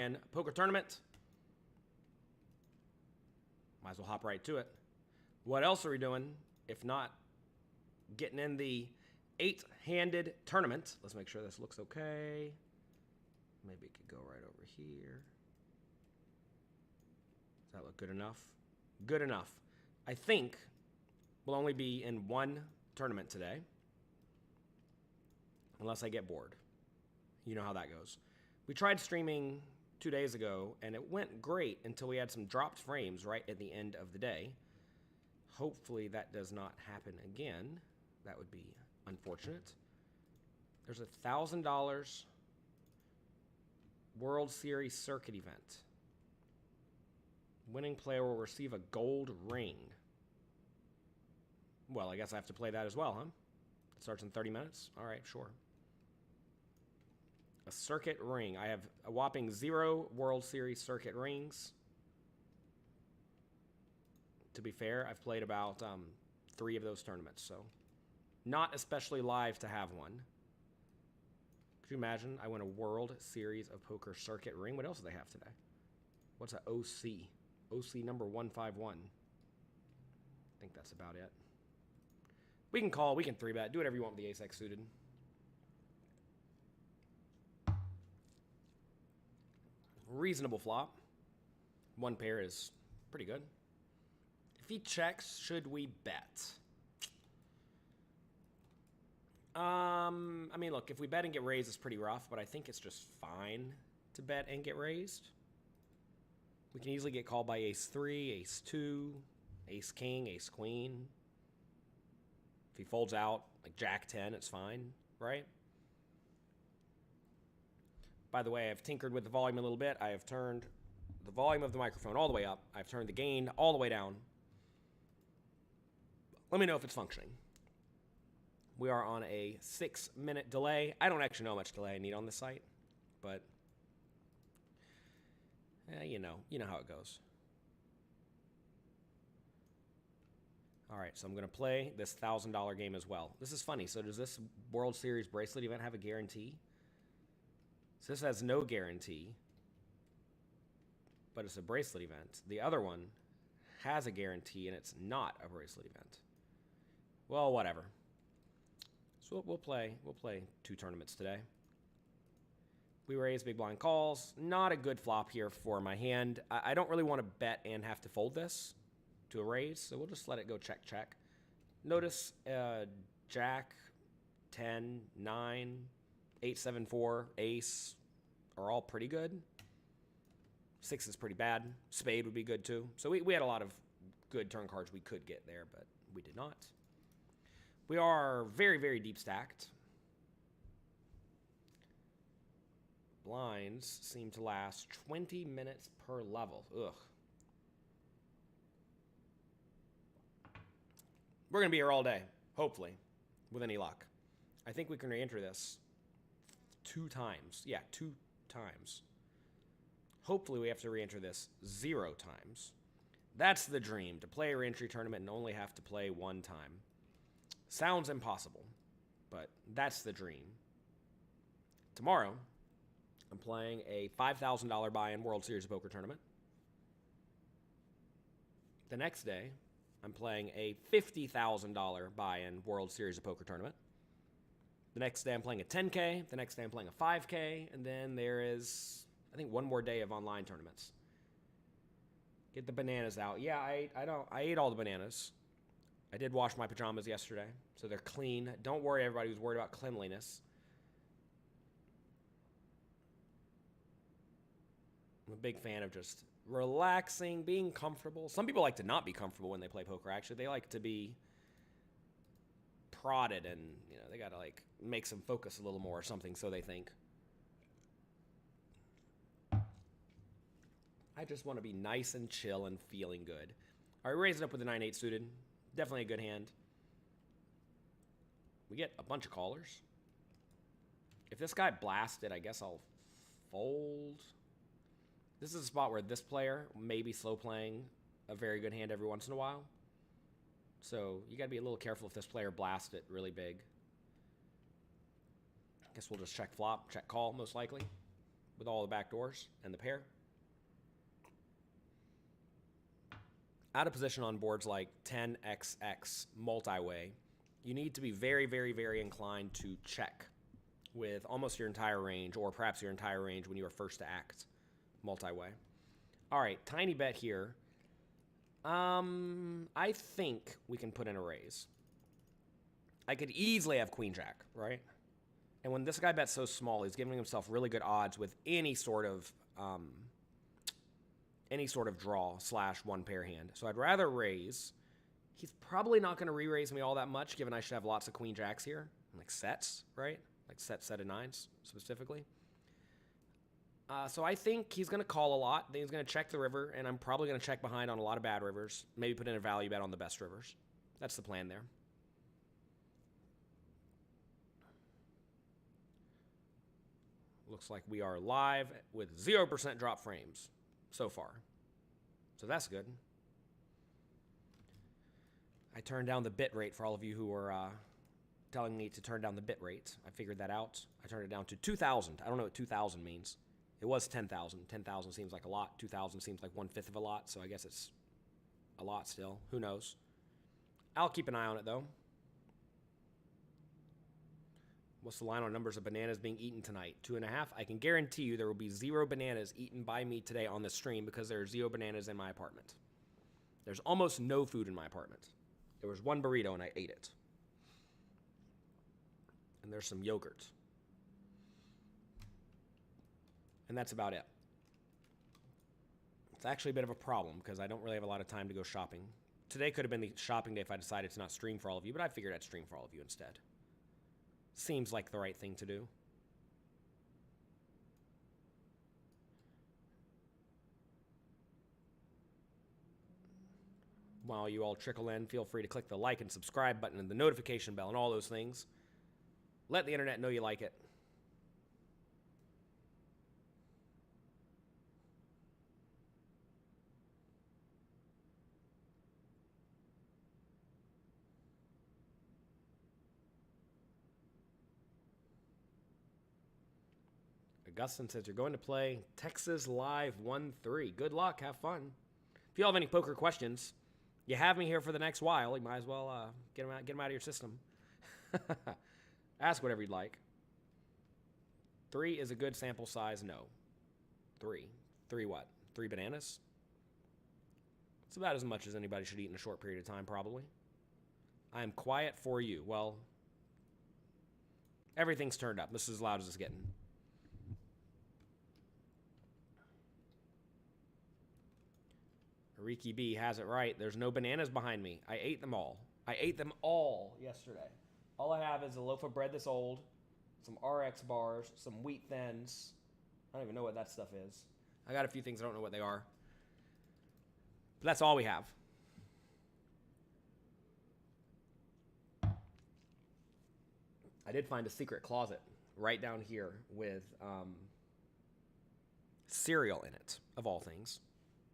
and poker tournament. Might as well hop right to it. What else are we doing if not getting in the 8-handed tournament? Let's make sure this looks okay. Maybe it could go right over here. Does that look good enough? Good enough. I think we'll only be in one tournament today, unless I get bored. You know how that goes. We tried streaming 2 days ago, and it went great until we had some dropped frames right at the end of the day. Hopefully that does not happen again. That would be unfortunate. There's a $1,000 World Series circuit event. Winning player will receive a gold ring. Well, I guess I have to play that as well, huh? It starts in 30 minutes? All right, sure. A circuit ring. I have a whopping 0 World Series circuit rings. To be fair, I've played about 3 of those tournaments, so not especially live to have one. Could you imagine I win a World Series of Poker circuit ring? What else do they have today? What's an OC? OC number 151. I think that's about it. We can call, we can 3-bet. Do whatever you want with the ace-X suited. Reasonable flop. One pair is pretty good. If he checks, should we bet? I mean, look, if we bet and get raised, it's pretty rough, but I think it's just fine to bet and get raised. We can easily get called by ace-3, ace-2, ace-king, ace-queen. If he folds out, like jack-10, it's fine, right? By the way, I've tinkered with the volume a little bit. I have turned the volume of the microphone all the way up. I've turned the gain all the way down. Let me know if it's functioning. We are on a 6-minute delay. I don't actually know how much delay I need on this site, but you know how it goes. All right, so I'm going to play this $1,000 game as well. This is funny. So does this World Series bracelet event have a guarantee? So this has no guarantee, but it's a bracelet event. The other one has a guarantee, and it's not a bracelet event. Well, whatever. So we'll play 2 tournaments today. We raise big blind calls. Not a good flop here for my hand. I don't really want to bet and have to fold this to a raise, so we'll just let it go check, check. Notice jack, 10, 9, 8, 7, 4, ace are all pretty good. 6 is pretty bad. Spade would be good too. So we had a lot of good turn cards we could get there, but we did not. We are very, very deep stacked. Blinds seem to last 20 minutes per level. Ugh. We're going to be here all day, hopefully, with any luck. I think we can re-enter this 2 times. Yeah, 2 times. Hopefully we have to re-enter this 0 times. That's the dream, to play a re-entry tournament and only have to play 1 time. Sounds impossible, but that's the dream. Tomorrow, I'm playing a $5,000 buy-in World Series of Poker tournament. The next day, I'm playing a $50,000 buy-in World Series of Poker tournament. The next day, I'm playing a 10K. The next day, I'm playing a 5K. And then there is, I think, 1 more day of online tournaments. Get the bananas out. Yeah, I ate all the bananas. I did wash my pajamas yesterday, so they're clean. Don't worry, everybody who's worried about cleanliness. I'm a big fan of just relaxing, being comfortable. Some people like to not be comfortable when they play poker, actually. They like to be prodded and, they got to, like, make some focus a little more or something, so they think. I just want to be nice and chill and feeling good. All right, raise it up with the 9-8 suited. Definitely a good hand. We get a bunch of callers. If this guy blasted, I guess I'll fold. This is a spot where this player may be slow playing a very good hand every once in a while. So you got to be a little careful if this player blasts it really big. I guess we'll just check flop, check call most likely. with all the back doors and the pair. Out of position on boards like 10xx multi-way, you need to be very, very, very inclined to check with almost your entire range, or perhaps your entire range when you are first to act multi-way. All right, tiny bet here. I think we can put in a raise. I could easily have queen jack, right? And when this guy bets so small, he's giving himself really good odds with any sort of draw / one pair hand. So I'd rather raise. He's probably not going to re-raise me all that much, given I should have lots of queen jacks here, like sets, right? Like set of nines specifically. So I think he's going to call a lot. Then he's going to check the river, and I'm probably going to check behind on a lot of bad rivers. Maybe put in a value bet on the best rivers. That's the plan there. Looks like we are live with 0% drop frames so far. So that's good. I turned down the bit rate for all of you who were telling me to turn down the bit rate. I figured that out. I turned it down to 2,000. I don't know what 2,000 means. It was 10,000. 10,000 seems like a lot. 2,000 seems like 1/5 of a lot, so I guess it's a lot still. Who knows? I'll keep an eye on it, though. What's the line on numbers of bananas being eaten tonight? 2.5. I can guarantee you there will be 0 bananas eaten by me today on the stream because there are 0 bananas in my apartment. There's almost no food in my apartment. There was 1 burrito and I ate it. And there's some yogurt. And that's about it. It's actually a bit of a problem because I don't really have a lot of time to go shopping. Today could have been the shopping day if I decided to not stream for all of you, but I figured I'd stream for all of you instead. Seems like the right thing to do. While you all trickle in, feel free to click the like and subscribe button and the notification bell and all those things. Let the internet know you like it. Augustin says you're going to play Texas Live 1-3. Good luck. Have fun. If you all have any poker questions, you have me here for the next while. You might as well get them out of your system. Ask whatever you'd like. 3 is a good sample size. No. 3. 3 what? 3 bananas? It's about as much as anybody should eat in a short period of time, probably. I am quiet for you. Well, everything's turned up. This is as loud as it's getting. Riki B has it right. There's no bananas behind me. I ate them all. I ate them all yesterday. All I have is a loaf of bread this old, some RX bars, some wheat thins. I don't even know what that stuff is. I got a few things I don't know what they are. But that's all we have. I did find a secret closet right down here with cereal in it, of all things.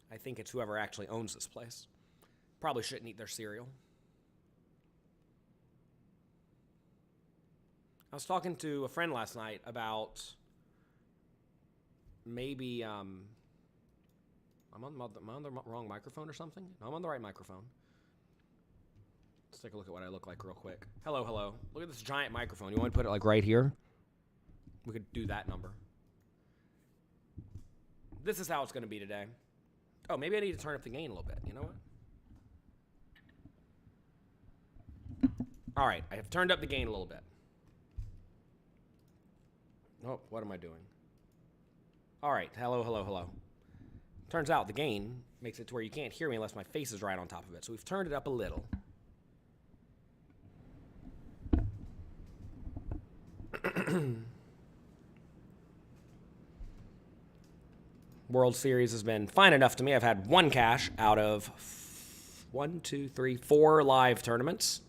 I think it's whoever actually owns this place. Probably shouldn't eat their cereal. I was talking to a friend last night about maybe, I'm on the wrong microphone or something? No, I'm on the right microphone. Let's take a look at what I look like real quick. Hello, hello. Look at this giant microphone. You want to put it like right here? We could do that number. This is how it's going to be today. Oh, maybe I need to turn up the gain a little bit. You know what? All right, I have turned up the gain a little bit. Oh, what am I doing? All right, hello, hello, hello. Turns out the gain makes it to where you can't hear me unless my face is right on top of it. So we've turned it up a little. World Series has been fine enough to me. I've had 1 cash out of 4 live tournaments.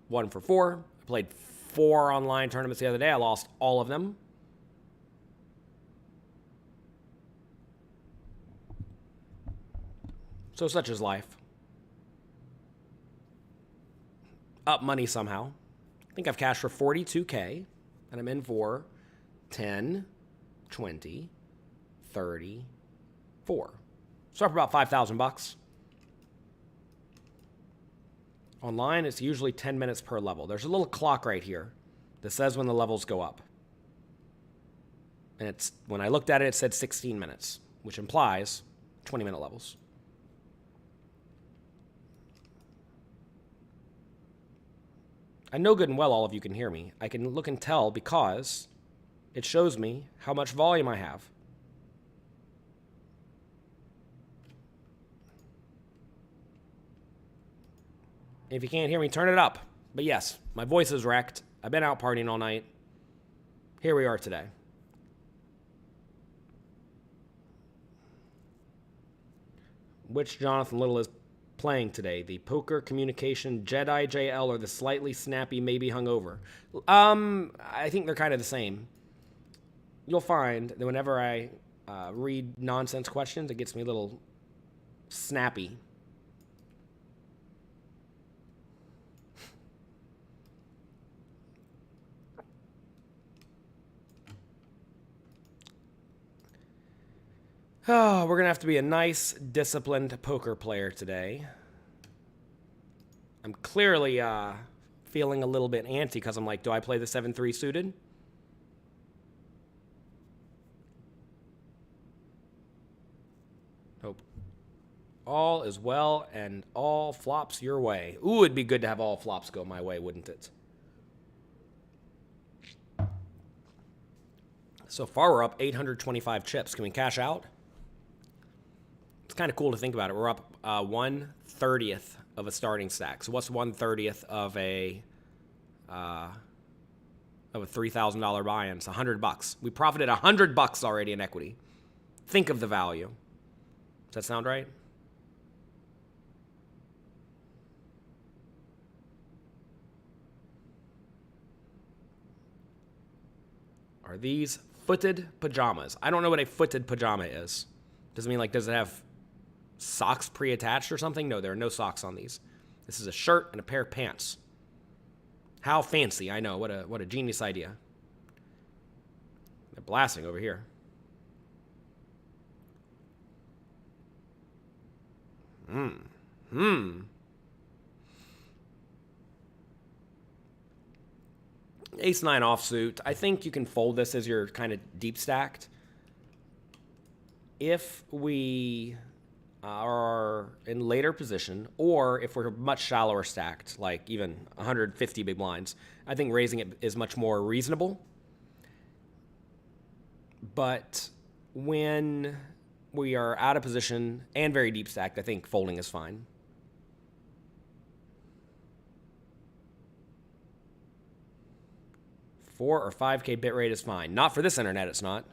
1 for 4. I played 4 online tournaments the other day. I lost all of them. So such is life. Up money somehow. I think I've cashed for 42K, and I'm in for 10, 20, 30, 4. So up about $5,000. Online, it's usually 10 minutes per level. There's a little clock right here that says when the levels go up. And it's when I looked at it, it said 16 minutes, which implies 20-minute levels. I know good and well all of you can hear me. I can look and tell because it shows me how much volume I have. If you can't hear me, turn it up. But yes, my voice is wrecked. I've been out partying all night. Here we are today. Which Jonathan Little is playing today? The Poker Communication Jedi JL or the slightly snappy maybe hungover? I think they're kind of the same. You'll find that whenever I read nonsense questions, it gets me a little snappy. Oh, we're going to have to be a nice, disciplined poker player today. I'm clearly feeling a little bit antsy because I'm like, do I play the 7-3 suited? Nope. All is well and all flops your way. Ooh, it'd be good to have all flops go my way, wouldn't it? So far, we're up 825 chips. Can we cash out? It's kind of cool to think about it. We're up 1/30th of a starting stack. So what's 1/30th of a $3,000 buy-in? It's $100. We profited $100 already in equity. Think of the value. Does that sound right? Are these footed pajamas? I don't know what a footed pajama is. Does it mean does it have socks pre-attached or something? No, there are no socks on these. This is a shirt and a pair of pants. How fancy, I know. What a genius idea. They're blasting over here. Ace-9 offsuit. I think you can fold this as you're kind of deep stacked. If we are in later position, or if we're much shallower stacked, like even 150 big blinds, I think raising it is much more reasonable. But when we are out of position and very deep stacked, I think folding is fine. $4 or $5K bit rate is fine. Not for this internet, it's not.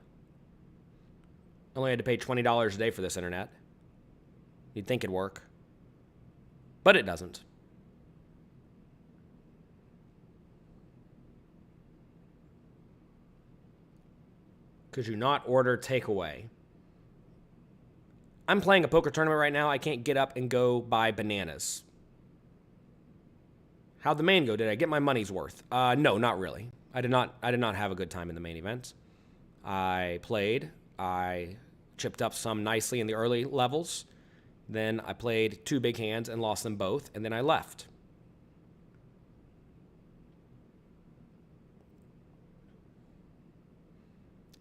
Only had to pay $20 a day for this internet. You'd think it'd work. But it doesn't. Could you not order takeaway? I'm playing a poker tournament right now. I can't get up and go buy bananas. How'd the main go? Did I get my money's worth? No, not really. I did not have a good time in the main event. I played. I chipped up some nicely in the early levels. Then I played 2 big hands and lost them both, and then I left.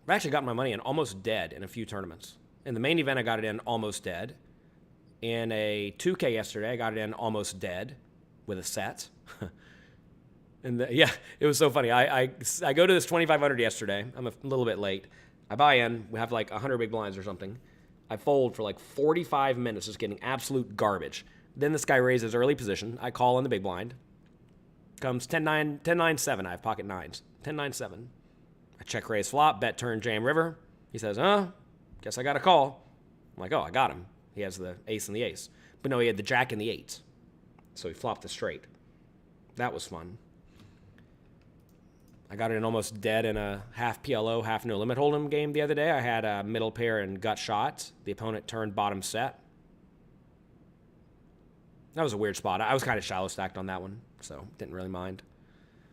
I've actually gotten my money in almost dead in a few tournaments. In the main event, I got it in almost dead. In a 2K yesterday, I got it in almost dead with a set. And yeah, it was so funny. I go to this 2,500 yesterday. I'm a little bit late. I buy in. We have 100 big blinds or something. I fold for 45 minutes, just getting absolute garbage. Then this guy raises early position. I call in the big blind. Comes 10-9, 10-9-7. I have pocket nines. 10-9-7. I check raise flop, bet turn, jam river. He says, guess I got a call. I'm like, oh, I got him. He has the ace and the ace. But no, he had the jack and the 8. So he flopped the straight. That was fun. I got it in almost dead in a half PLO, half no limit hold'em game the other day. I had a middle pair and gut shot. The opponent turned bottom set. That was a weird spot. I was kind of shallow stacked on that one, so didn't really mind.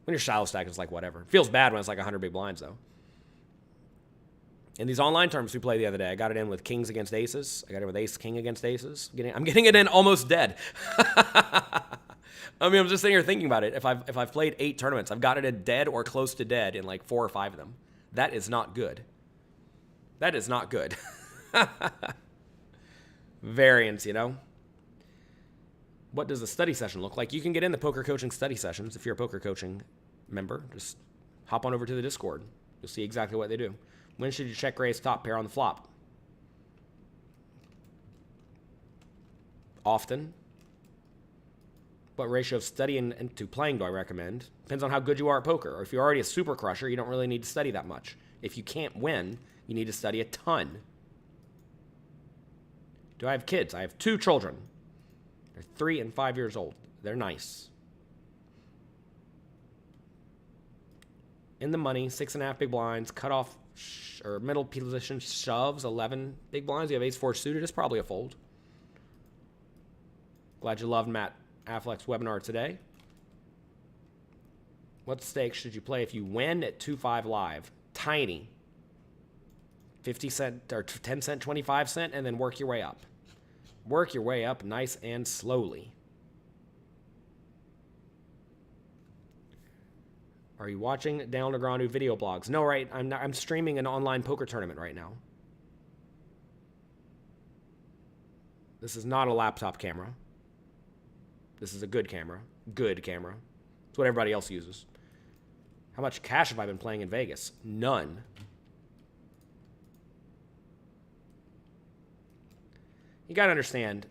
When you're shallow stacked, it's whatever. Feels bad when it's 100 big blinds, though. In these online tournaments we played the other day, I got it in with kings against aces. I got it with ace-king against aces. I'm getting it in almost dead. I mean, I'm just sitting here thinking about it. If I've played 8 tournaments, I've got it in dead or close to dead in like 4 or 5 of them. That is not good. That is not good. Variance, you know? What does a study session look like? You can get in the poker coaching study sessions if you're a poker coaching member. Just hop on over to the Discord. You'll see exactly what they do. When should you check raise top pair on the flop? Often. What ratio of studying into playing do I recommend? Depends on how good you are at poker. Or if you're already a super crusher, you don't really need to study that much. If you can't win, you need to study a ton. Do I have kids? I have 2 children. They're 3 and 5 years old. They're nice. In the money, 6.5 big blinds, cut off or middle position shoves, 11 big blinds. You have ace-4 suited. It's probably a fold. Glad you loved Matt Affleck's webinar today. What stakes should you play if you win at 2-5 live? Tiny. 50 cent or 10 cent, 25 cent, and then work your way up. Work your way up nice and slowly. Are you watching Dale Negreanu video blogs? No, right. I'm streaming an online poker tournament right now. This is not a laptop camera. This is a good camera. Good camera. It's what everybody else uses. How much cash have I been playing in Vegas? None. You got to understand,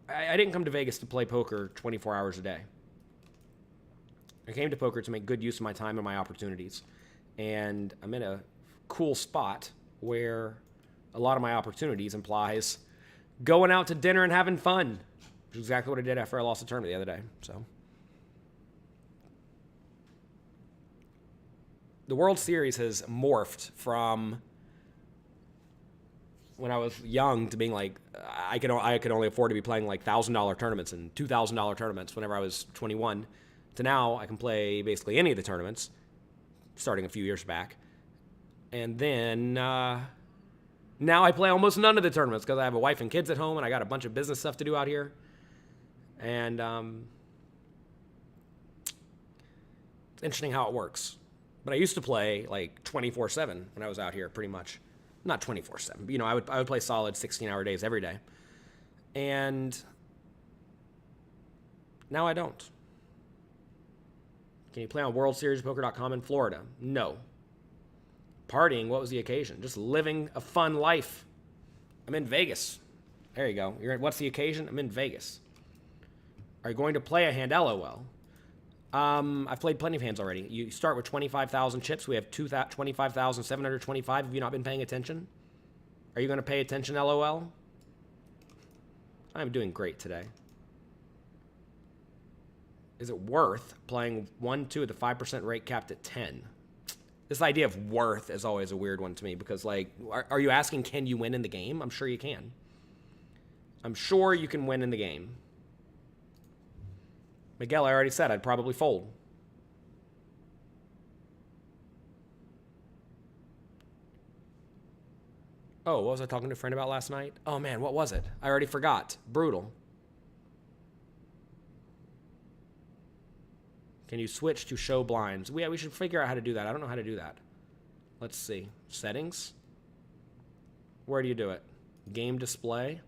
I didn't come to Vegas to play poker 24 hours a day. I came to poker to make good use of my time and my opportunities. And I'm in a cool spot where a lot of my opportunities implies going out to dinner and having fun, which is exactly what I did after I lost a tournament the other day. So the World Series has morphed from when I was young to being like, I could only afford to be playing like $1,000 tournaments and $2,000 tournaments whenever I was 21, to now I can play basically any of the tournaments, starting a few years back. And then now I play almost none of the tournaments because I have a wife and kids at home and I got a bunch of business stuff to do out here. And it's interesting how it works. But I used to play like 24/7 when I was out here, pretty much. Not 24/7, but, you know, I would play solid 16-hour days every day. And now I don't. Can you play on WorldSeriesPoker.com in Florida? No. Partying, what was the occasion? Just living a fun life. I'm in Vegas. There you go. What's the occasion? I'm in Vegas. Are you going to play a hand? LOL. I've played plenty of hands already. You start with 25,000 chips. We have 25,725. Have you not been paying attention? Are you going to pay attention, LOL? I'm doing great today. Is it worth playing 1-2 at the 5% rate capped at 10? This idea of worth is always a weird one to me because, like, are you asking, can you win in the game? I'm sure you can. I'm sure you can win in the game. Miguel, I already said I'd probably fold. Oh, what was I talking to a friend about last night? Oh, man, what was it? I already forgot. Brutal. Can you switch to show blinds? We should figure out how to do that. I don't know how to do that. Let's see. Settings? Where do you do it? Game display?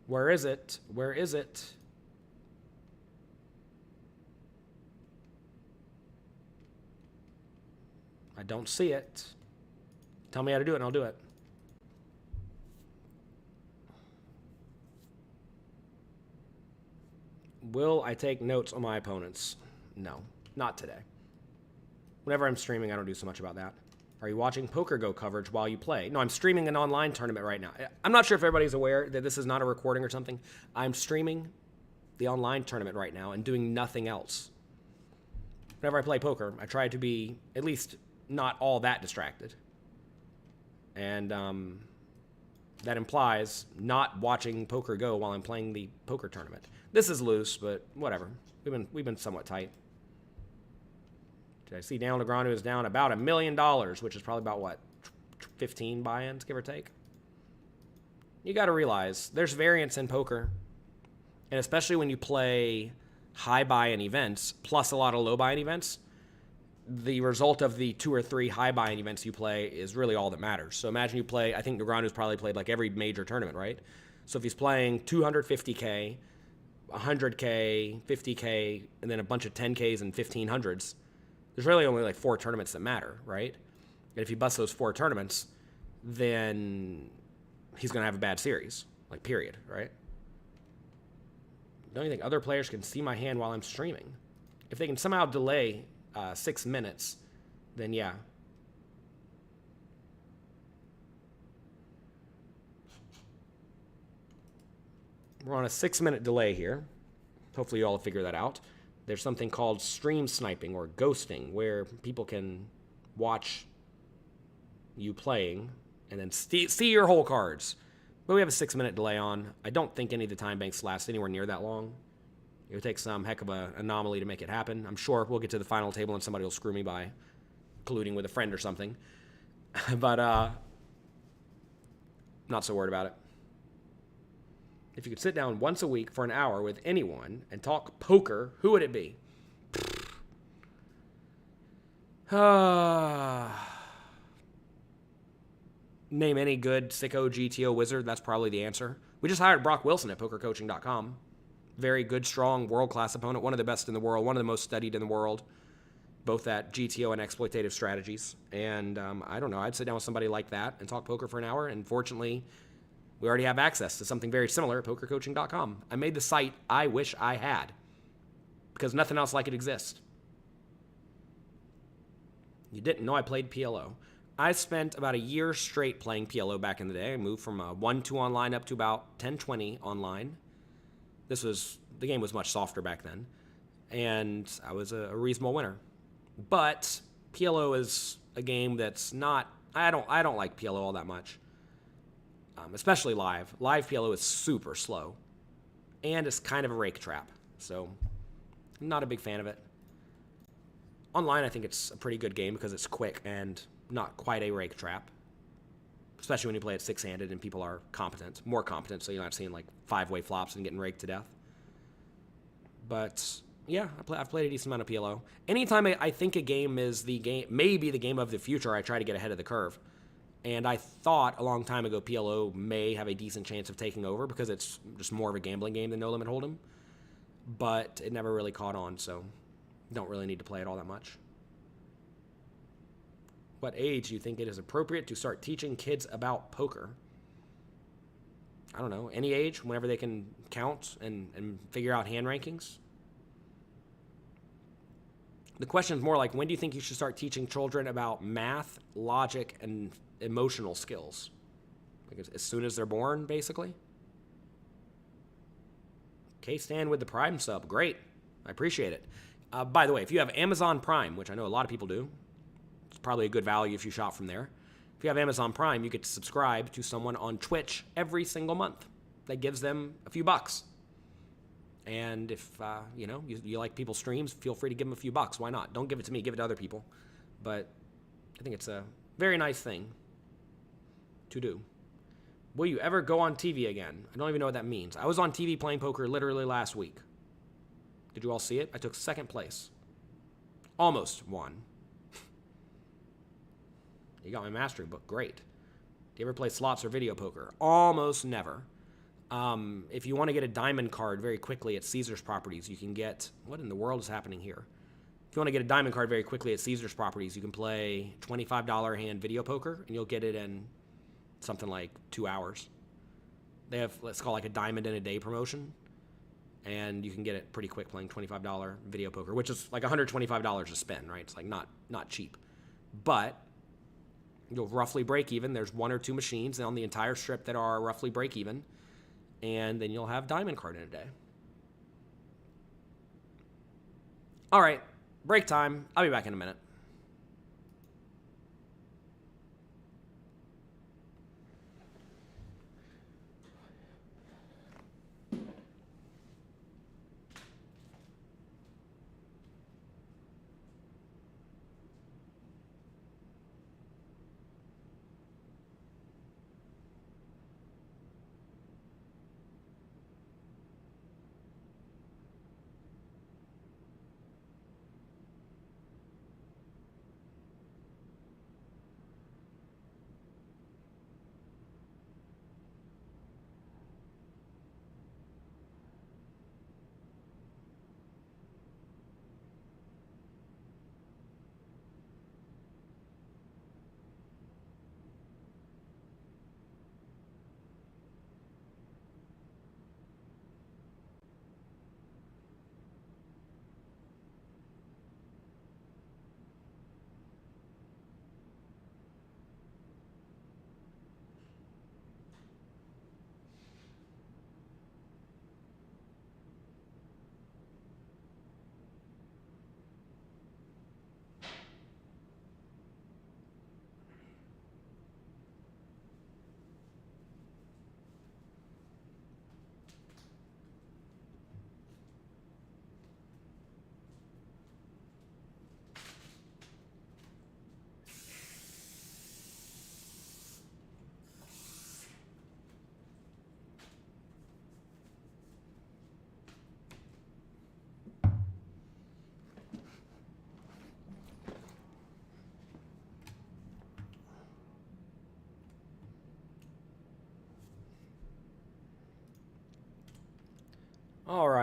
Where is it? Where is it? I don't see it. Tell me how to do it and I'll do it. Will I take notes on my opponents? No, not today. Whenever I'm streaming, I don't do so much about that. Are you watching Poker Go coverage while you play? No, I'm streaming an online tournament right now. I'm not sure if everybody's aware that this is not a recording or something. I'm streaming the online tournament right now and doing nothing else. Whenever I play poker, I try to be at least not all that distracted. And that implies not watching Poker Go while I'm playing the poker tournament. This is loose, but whatever. We've been somewhat tight. I see Daniel Negreanu is down about $1 million, which is probably about, what, 15 buy-ins, give or take? You got to realize there's variance in poker. And especially when you play high buy-in events plus a lot of low buy-in events, the result of the 2 or 3 high buy-in events you play is really all that matters. So imagine you play, I think Negreanu's probably played like every major tournament, right? So if he's playing 250K, 100K, 50K, and then a bunch of 10Ks and 1500s, there's really only like 4 tournaments that matter, right? And if he busts those 4 tournaments, then he's going to have a bad series, like period, right? Don't you think other players can see my hand while I'm streaming? If they can somehow delay 6 minutes, then yeah. We're on a 6-minute delay here. Hopefully you all figure that out. There's something called stream sniping or ghosting, where people can watch you playing and then see your whole cards. But we have a 6-minute delay on. I don't think any of the time banks last anywhere near that long. It would take some heck of an anomaly to make it happen. I'm sure we'll get to the final table and somebody will screw me by colluding with a friend or something. But not so worried about it. If you could sit down once a week for an hour with anyone and talk poker, who would it be? Name any good sicko GTO wizard. That's probably the answer. We just hired Brock Wilson at pokercoaching.com. Very good, strong, world-class opponent. One of the best in the world. One of the most studied in the world. Both at GTO and exploitative strategies. And I don't know. I'd sit down with somebody like that and talk poker for an hour. And fortunately, we already have access to something very similar at pokercoaching.com. I made the site I wish I had because nothing else like it exists. You didn't know I played PLO. I spent about a year straight playing PLO back in the day. I moved from 1-2 online up to about 10-20 online. The game was much softer back then, and I was a reasonable winner. But PLO is a game that's not. I don't like PLO all that much. Especially live. Live PLO is super slow. And it's kind of a rake trap. So, I'm not a big fan of it. Online, I think it's a pretty good game because it's quick and not quite a rake trap. Especially when you play it 6-handed and people are competent. More competent, so you're not seeing like 5-way flops and getting raked to death. But, yeah, I've played a decent amount of PLO. Anytime I think a game is maybe the game of the future, I try to get ahead of the curve. And I thought a long time ago PLO may have a decent chance of taking over because it's just more of a gambling game than No Limit Hold'em. But it never really caught on, so don't really need to play it all that much. What age do you think it is appropriate to start teaching kids about poker? I don't know. Any age, whenever they can count and figure out hand rankings. The question is more like, when do you think you should start teaching children about math, logic, and emotional skills? Like as soon as they're born, basically? K-Stan with the Prime sub. Great. I appreciate it. By the way, if you have Amazon Prime, which I know a lot of people do, it's probably a good value if you shop from there. If you have Amazon Prime, you get to subscribe to someone on Twitch every single month. That gives them a few bucks. And if, you like people's streams, feel free to give them a few bucks. Why not? Don't give it to me. Give it to other people. But I think it's a very nice thing to do. Will you ever go on TV again? I don't even know what that means. I was on TV playing poker literally last week. Did you all see it? I took 2nd place. Almost won. You got my mastery book. Great. Do you ever play slots or video poker? Almost never. If you want to get a diamond card very quickly at Caesars Properties, you can get... What in the world is happening here? If you want to get a diamond card very quickly at Caesars Properties, you can play $25 hand video poker, and you'll get it in something like 2 hours. They have, let's call like a diamond in a day promotion, and you can get it pretty quick playing $25 video poker, which is like $125 a spin, right? It's like not cheap. But you'll roughly break even. There's 1 or 2 machines on the entire strip that are roughly break even, and then you'll have diamond card in a day. All right, break time. I'll be back in a minute.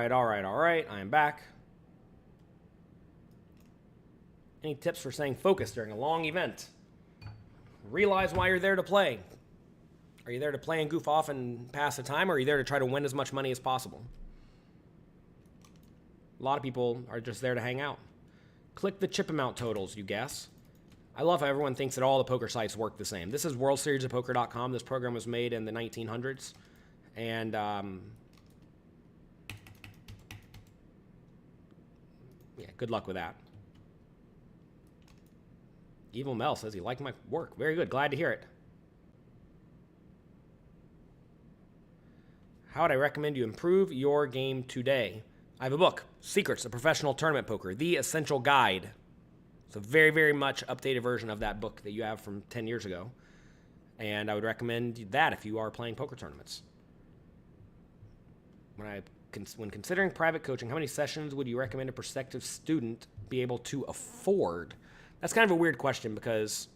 right, all right, all right. I am back. Any tips for staying focused during a long event? Realize why you're there to play. Are you there to play and goof off and pass the time, or are you there to try to win as much money as possible? A lot of people are just there to hang out. Click the chip amount totals, you guess. I love how everyone thinks that all the poker sites work the same. This is WorldSeriesOfPoker.com. This program was made in the 1900s. And yeah, good luck with that. Evil Mel says he liked my work. Very good. Glad to hear it. How would I recommend you improve your game today? I have a book, Secrets of Professional Tournament Poker, The Essential Guide. It's a very, very much updated version of that book that you have from 10 years ago. And I would recommend that if you are playing poker tournaments. When considering private coaching, how many sessions would you recommend a prospective student be able to afford? That's kind of a weird question because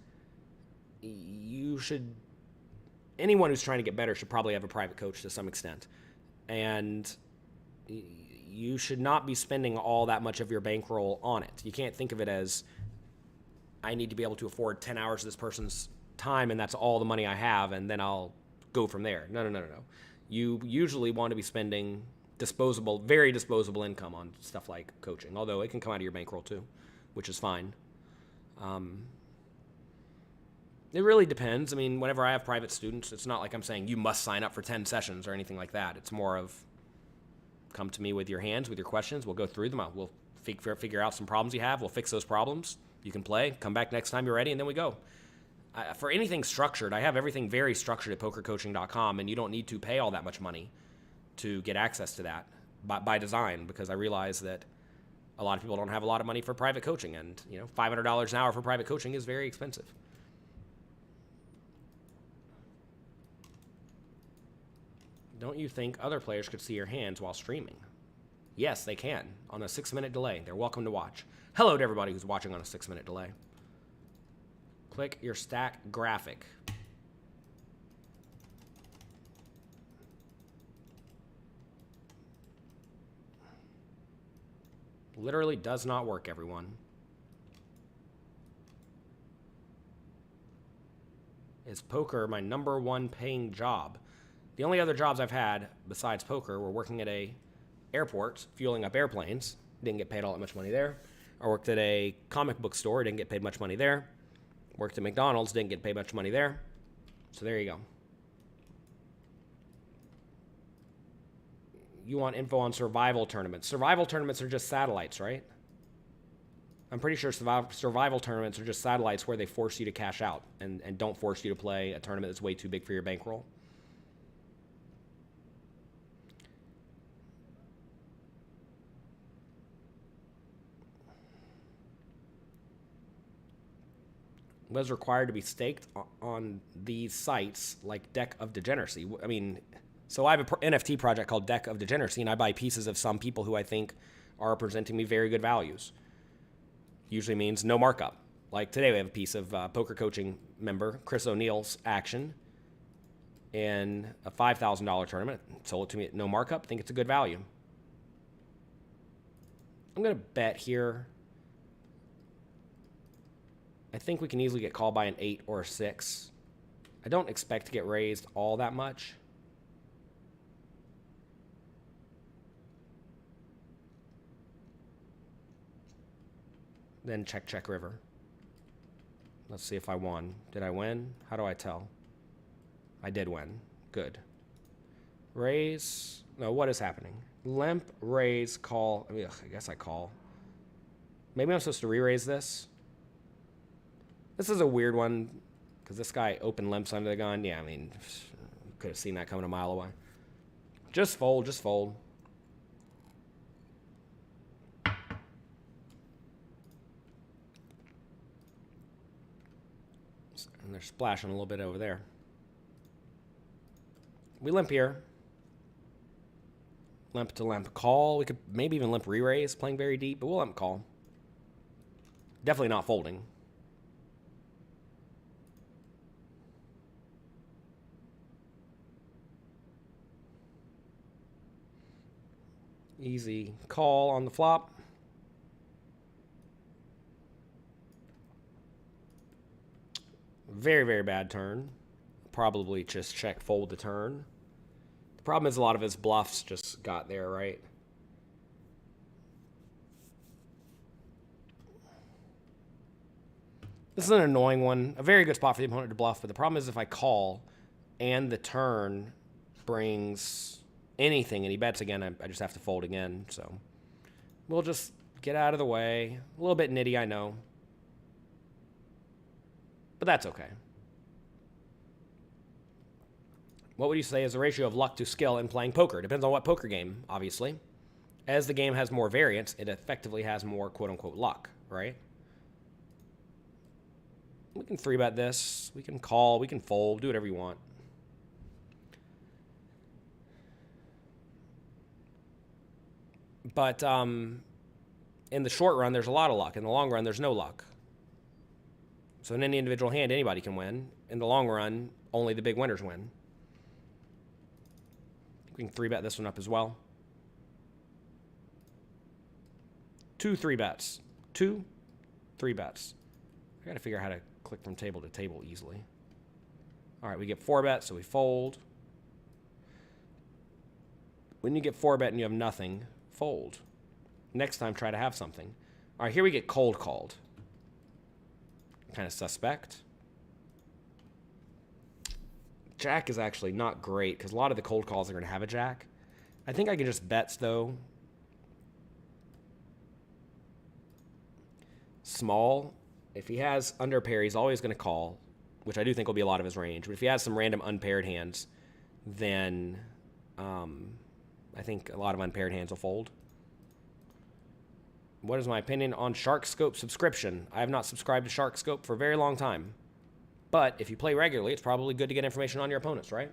anyone who's trying to get better should probably have a private coach to some extent. And you should not be spending all that much of your bankroll on it. You can't think of it as, I need to be able to afford 10 hours of this person's time and that's all the money I have and then I'll go from there. No. You usually want to be spending very disposable income on stuff like coaching, although it can come out of your bankroll too, which is fine. It really depends. I mean, whenever I have private students, it's not like I'm saying you must sign up for 10 sessions or anything like that. It's more of come to me with your hands, with your questions. We'll go through them. We'll figure out some problems you have. We'll fix those problems. You can play. Come back next time you're ready, and then we go. For anything structured, I have everything very structured at pokercoaching.com, and you don't need to pay all that much money to get access to that by design, because I realize that a lot of people don't have a lot of money for private coaching, and $500 an hour for private coaching is very expensive. Don't you think other players could see your hands while streaming? Yes, they can, on a 6-minute delay. They're welcome to watch. Hello to everybody who's watching on a 6-minute delay. Click your stack graphic. Literally does not work, everyone. Is poker my #1 paying job? The only other jobs I've had besides poker were working at a airport, fueling up airplanes. Didn't get paid all that much money there. I worked at a comic book store. Didn't get paid much money there. Worked at McDonald's. Didn't get paid much money there. So there you go. You want info on survival tournaments. Survival tournaments are just satellites, right? I'm pretty sure survival tournaments are just satellites where they force you to cash out and don't force you to play a tournament that's way too big for your bankroll. Was required to be staked on these sites like Deck of Degeneracy. I mean, so I have an NFT project called Deck of Degeneracy, and I buy pieces of some people who I think are presenting me very good values. Usually means no markup. Like today we have a piece of poker coaching member Chris O'Neill's action in a $5,000 tournament. Sold it to me at no markup. Think it's a good value. I'm going to bet here. I think we can easily get called by an 8 or a 6. I don't expect to get raised all that much. Then check river. Let's see if I won. Did I win? How do I tell? I did win. Good. Raise. No, what is happening? Limp, raise, call. I guess I call. Maybe I'm supposed to re-raise this. This is a weird one because this guy open limps under the gun. Yeah, I mean, could have seen that coming a mile away. Just fold, just fold. And they're splashing a little bit over there. We limp here. Limp to limp call. We could maybe even limp re-raise, playing very deep, but we'll limp call. Definitely not folding. Easy call on the flop. Very, very bad turn. Probably just check fold the turn. The problem is a lot of his bluffs just got there, right? This is an annoying one. A very good spot for the opponent to bluff, but the problem is if I call and the turn brings anything and he bets again, I just have to fold again. So we'll just get out of the way. A little bit nitty, I know. But that's okay. What would you say is the ratio of luck to skill in playing poker? Depends on what poker game, obviously. As the game has more variance, it effectively has more quote-unquote luck, right? We can 3-bet this. We can call. We can fold. Do whatever you want. But in the short run, there's a lot of luck. In the long run, there's no luck. So in any individual hand, anybody can win. In the long run, only the big winners win. We can 3-bet this one up as well. 2 3-bets. 2 3-bets. I got to figure out how to click from table to table easily. All right, we get 4-bet, so we fold. When you get 4-bet and you have nothing, fold. Next time, try to have something. All right, here we get cold called. Kind of suspect. Jack is actually not great because a lot of the cold calls are going to have a jack. I think I can just bets, though. Small. If he has under pair, he's always going to call, which I do think will be a lot of his range. But if he has some random unpaired hands, then I think a lot of unpaired hands will fold. What is my opinion on SharkScope subscription? I have not subscribed to SharkScope for a very long time. But if you play regularly, it's probably good to get information on your opponents, right?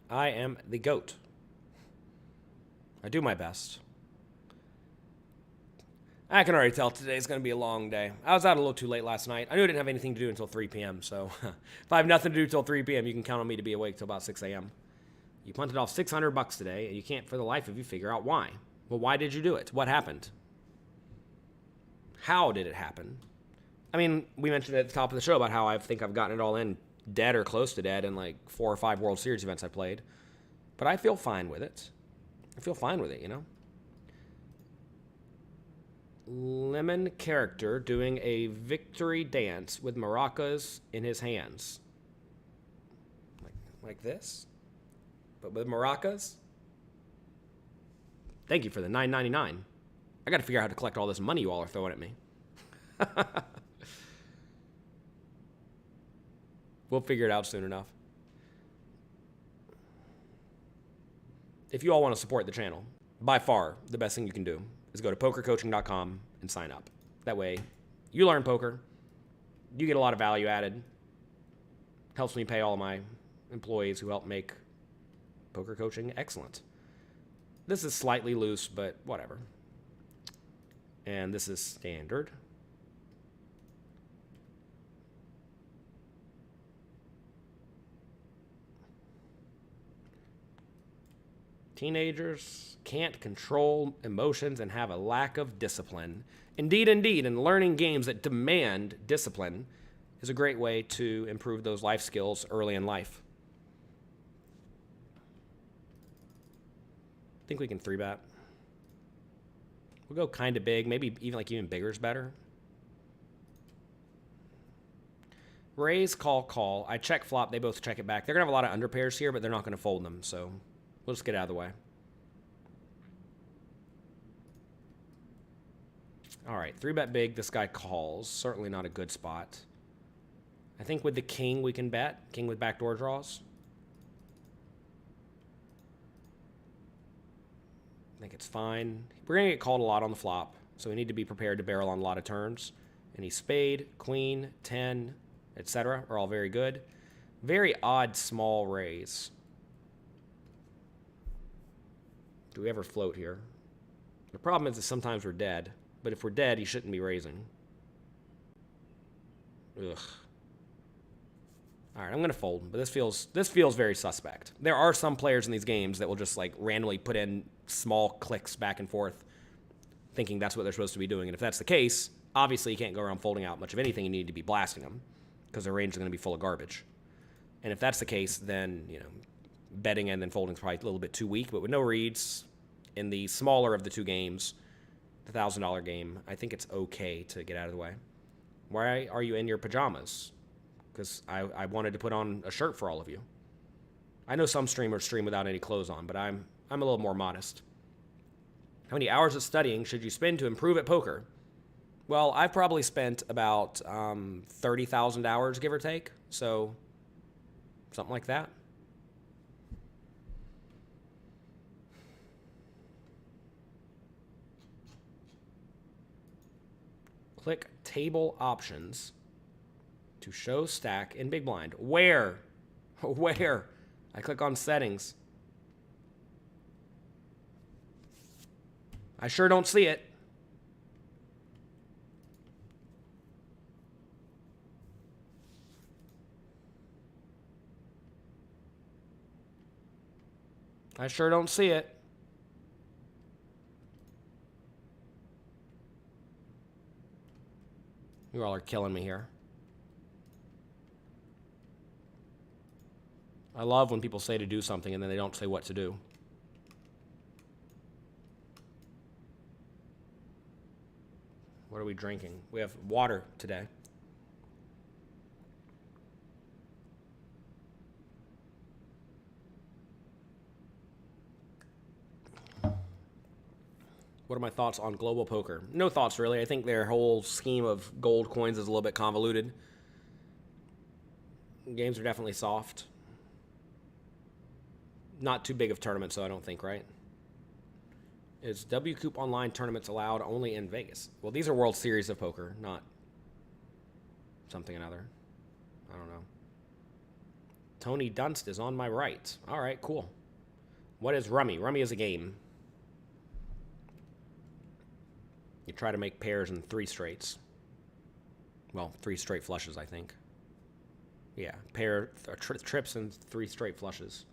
I am the GOAT. I do my best. I can already tell today's going to be a long day. I was out a little too late last night. I knew I didn't have anything to do until 3 p.m., so if I have nothing to do until 3 p.m., you can count on me to be awake till about 6 a.m. You punted off $600 today, and you can't for the life of you figure out why. Well, why did you do it? What happened? How did it happen? I mean, we mentioned at the top of the show about how I think I've gotten it all in dead or close to dead in like 4 or 5 World Series events I played. But I feel fine with it. I feel fine with it, you know? Lemon character doing a victory dance with maracas in his hands. Like this? But with maracas? Thank you for the $9.99. I got to figure out how to collect all this money you all are throwing at me. We'll figure it out soon enough. If you all want to support the channel, by far the best thing you can do is go to pokercoaching.com and sign up. That way, you learn poker, you get a lot of value added, helps me pay all of my employees who help make poker coaching excellent. This is slightly loose, but whatever. And this is standard. Teenagers can't control emotions and have a lack of discipline. Indeed, and learning games that demand discipline is a great way to improve those life skills early in life. I think we can 3-bet. We'll go kind of big, maybe even bigger is better. Raise, call. I check flop, they both check it back. They're going to have a lot of under pairs here, but they're not going to fold them, so we'll just get out of the way. All right, 3-bet big. This guy calls. Certainly not a good spot. I think with the king we can bet. King with backdoor draws. I think it's fine. We're going to get called a lot on the flop, so we need to be prepared to barrel on a lot of turns. Any spade, queen, 10, etc. are all very good. Very odd small raise. Do we ever float here? The problem is that sometimes we're dead. But if we're dead, he shouldn't be raising. Ugh. All right, I'm going to fold, but this feels very suspect. There are some players in these games that will just like randomly put in small clicks back and forth thinking that's what they're supposed to be doing. And if that's the case, obviously you can't go around folding out much of anything. You need to be blasting them because their range is going to be full of garbage. And if that's the case, then, you know, betting and then folding is probably a little bit too weak. But with no reads in the smaller of the two games, the $1,000 game, I think it's okay to get out of the way. Why are you in your pajamas? Because I wanted to put on a shirt for all of you. I know some streamers stream without any clothes on, but I'm a little more modest. How many hours of studying should you spend to improve at poker? Well, I've probably spent about 30,000 hours, give or take. So, something like that. Click Table Options to show stack in Big Blind. Where? Where? I click on Settings. I sure don't see it. I sure don't see it. You all are killing me here. I love when people say to do something and then they don't say what to do. What are we drinking? We have water today. What are my thoughts on global poker? No thoughts, really. I think their whole scheme of gold coins is a little bit convoluted. Games are definitely soft. Not too big of tournaments, so I don't think, right? Is WCOOP Online tournaments allowed only in Vegas? Well, these are World Series of Poker, not something another. I don't know. Tony Dunst is on my right. All right, cool. What is Rummy? Rummy is a game. You try to make pairs in 3 straights. Well, 3 straight flushes, I think. Yeah, trips and 3 straight flushes.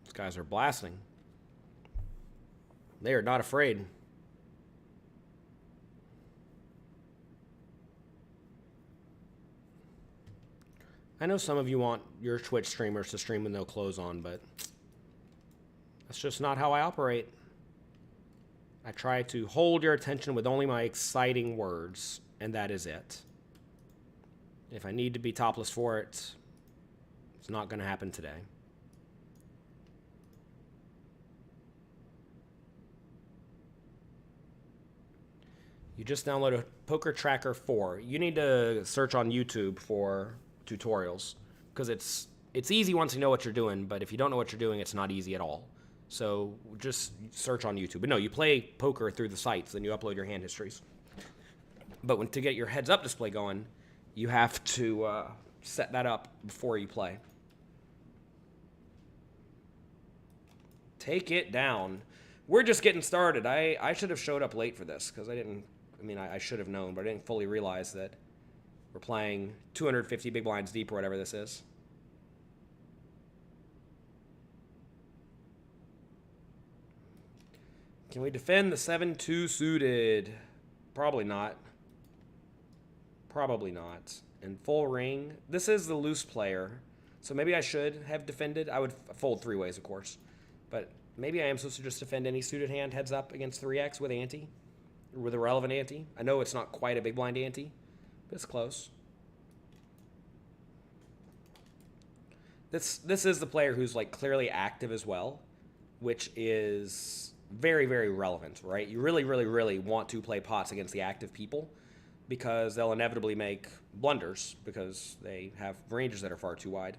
These guys are blasting. They are not afraid. I know some of you want your Twitch streamers to stream with no clothes on, but that's just not how I operate. I try to hold your attention with only my exciting words, and that is it. If I need to be topless for it, it's not going to happen today. You just downloaded Poker Tracker 4. You need to search on YouTube for tutorials, because it's easy once you know what you're doing, but if you don't know what you're doing, it's not easy at all. So just search on YouTube. But no, you play poker through the sites, then you upload your hand histories. But to get your heads up display going, you have to set that up before you play. Take it down. We're just getting started. I should have showed up late for this, because I should have known, but I didn't fully realize that we're playing 250 big blinds deep or whatever this is. Can we defend the 7-2 suited? Probably not. Probably not. And full ring. This is the loose player, so maybe I should have defended. I would fold 3 ways, of course. But maybe I am supposed to just defend any suited hand heads up against 3x with ante. With a relevant ante. I know it's not quite a big blind ante, but it's close. This is the player who's like clearly active as well, which is very, very relevant, right? You really, really, really want to play pots against the active people, because they'll inevitably make blunders because they have ranges that are far too wide.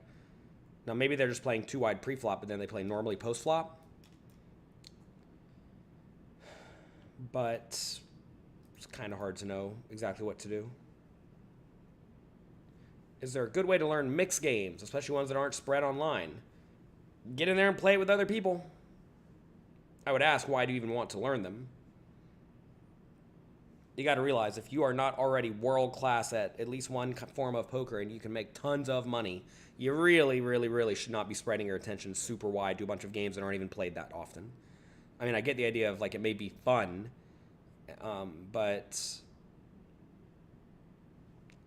Now, maybe they're just playing too wide pre-flop, but then they play normally post-flop. But it's kind of hard to know exactly what to do. Is there a good way to learn mixed games, especially ones that aren't spread online? get in there and play it with other people. I would ask, why do you even want to learn them? You got to realize, if you are not already world-class at least one form of poker and you can make tons of money, you really, really, really should not be spreading your attention super wide to a bunch of games that aren't even played that often. I mean, I get the idea of, like, it may be fun, but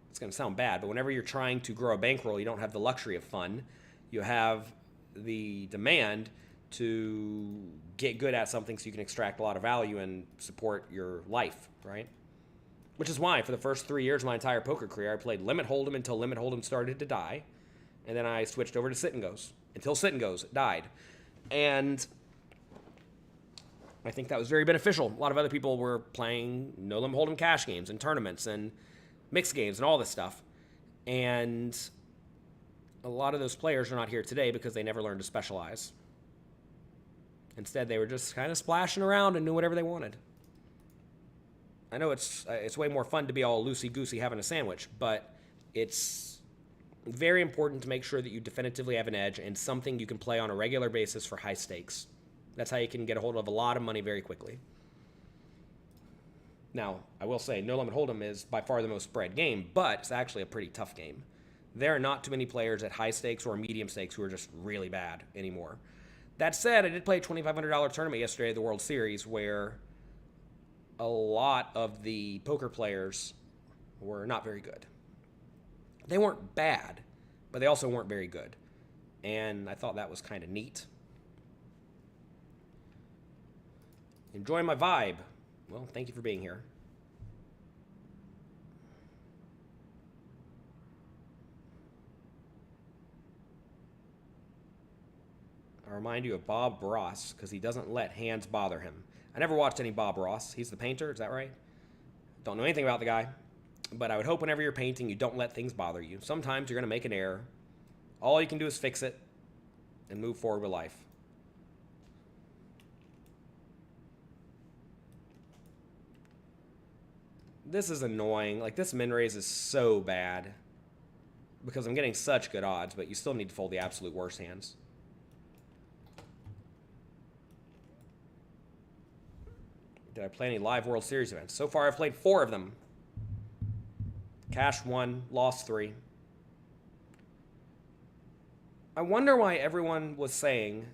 it's going to sound bad, but whenever you're trying to grow a bankroll, you don't have the luxury of fun. You have the demand to get good at something so you can extract a lot of value and support your life, right? Which is why, for the first 3 years of my entire poker career, I played Limit Hold'em until Limit Hold'em started to die, and then I switched over to Sit and Goes until Sit and Goes died. And I think that was very beneficial. A lot of other people were playing No Limit Hold'em cash games and tournaments and mixed games and all this stuff. And a lot of those players are not here today because they never learned to specialize. Instead, they were just kind of splashing around and knew whatever they wanted. I know it's way more fun to be all loosey-goosey having a sandwich, but it's very important to make sure that you definitively have an edge and something you can play on a regular basis for high stakes. That's how you can get a hold of a lot of money very quickly. Now, I will say, No Limit Hold'em is by far the most spread game, but it's actually a pretty tough game. There are not too many players at high stakes or medium stakes who are just really bad anymore. That said, I did play a $2,500 tournament yesterday at the World Series where a lot of the poker players were not very good. They weren't bad, but they also weren't very good. And I thought that was kind of neat. Enjoy my vibe. Well, thank you for being here. I remind you of Bob Ross because he doesn't let hands bother him. I never watched any Bob Ross. He's the painter, is that right? Don't know anything about the guy. But I would hope whenever you're painting, you don't let things bother you. Sometimes you're going to make an error. All you can do is fix it and move forward with life. This is annoying. Like, this min raise is so bad because I'm getting such good odds, but you still need to fold the absolute worst hands. Did I play any live World Series events? So far, I've played 4 of them. Cashed 1, lost 3. I wonder why everyone was saying,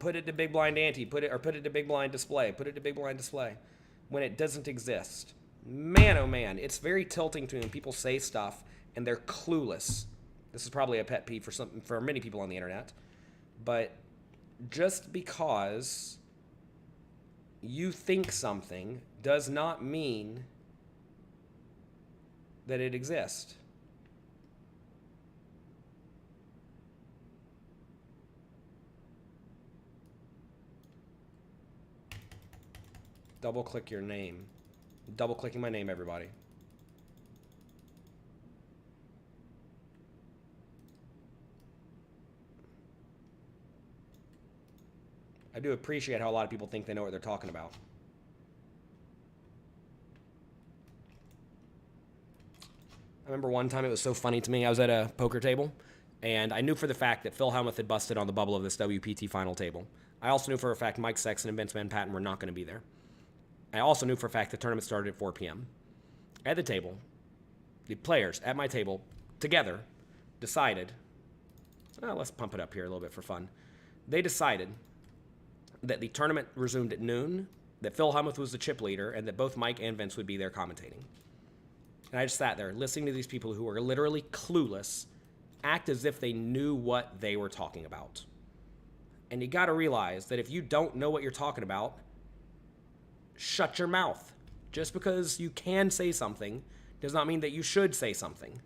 put it to big blind ante, put it to big blind display, put it to big blind display, when it doesn't exist. Man, oh man, it's very tilting to me when people say stuff and they're clueless. This is probably a pet peeve for many people on the internet, but just because you think something does not mean that it exists. Double click your name. Double clicking my name, everybody. I do appreciate how a lot of people think they know what they're talking about. I remember one time it was so funny to me. I was at a poker table, and I knew for the fact that Phil Hellmuth had busted on the bubble of this WPT final table. I also knew for a fact Mike Sexton and Vince Van Patten were not going to be there. I also knew for a fact the tournament started at 4 p.m. At the table, the players at my table together decided, let's pump it up here a little bit for fun. They decided that the tournament resumed at noon, that Phil Hellmuth was the chip leader, and that both Mike and Vince would be there commentating. And I just sat there listening to these people who were literally clueless act as if they knew what they were talking about. And you got to realize that if you don't know what you're talking about, shut your mouth. Just because you can say something does not mean that you should say something.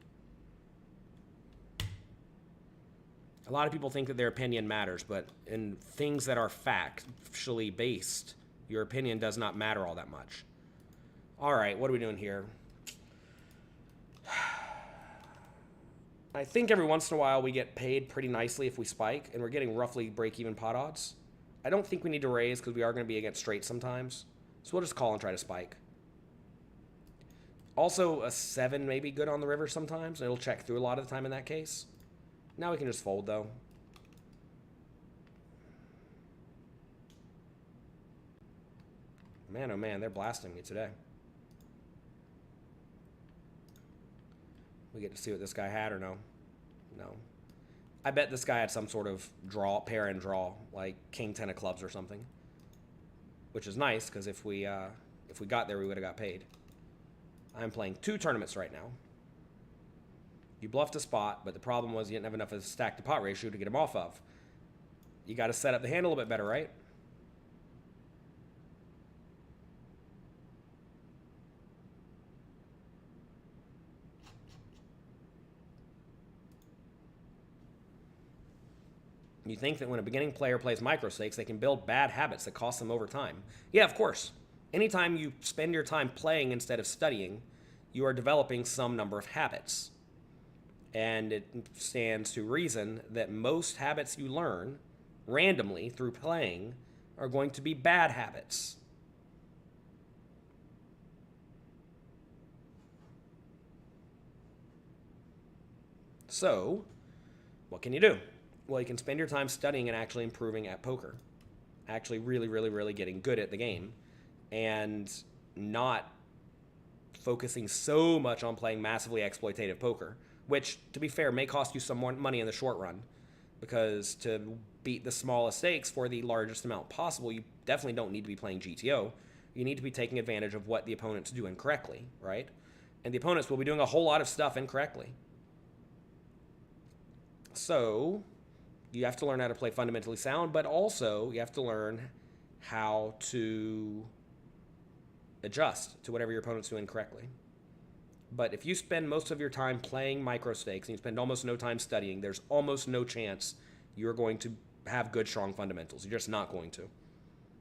A lot of people think that their opinion matters, but in things that are factually based, your opinion does not matter all that much. All right, what are we doing here? I think every once in a while we get paid pretty nicely if we spike, and we're getting roughly break-even pot odds. I don't think we need to raise because we are going to be against straight sometimes. So we'll just call and try to spike. Also, a 7 may be good on the river sometimes. It'll check through a lot of the time in that case. Now we can just fold, though. Man, oh man, they're blasting me today. We get to see what this guy had or no? No. I bet this guy had some sort of draw, pair and draw, like king 10 of clubs or something. Which is nice, because if we got there, we would have got paid. I'm playing 2 tournaments right now. You bluffed a spot, but the problem was you didn't have enough of a stack to pot ratio to get him off of. You got to set up the hand a little bit better, right? You think that when a beginning player plays micro stakes, they can build bad habits that cost them over time. Yeah, of course. Anytime you spend your time playing instead of studying, you are developing some number of habits. And it stands to reason that most habits you learn randomly through playing are going to be bad habits. So, what can you do? Well, you can spend your time studying and actually improving at poker. Actually really, really, really getting good at the game. And not focusing so much on playing massively exploitative poker. Which, to be fair, may cost you some more money in the short run. Because to beat the smallest stakes for the largest amount possible, you definitely don't need to be playing GTO. You need to be taking advantage of what the opponent's doing incorrectly, right? And the opponents will be doing a whole lot of stuff incorrectly. So, you have to learn how to play fundamentally sound, but also you have to learn how to adjust to whatever your opponent's doing correctly. But if you spend most of your time playing micro stakes and you spend almost no time studying, there's almost no chance you're going to have good, strong fundamentals. You're just not going to.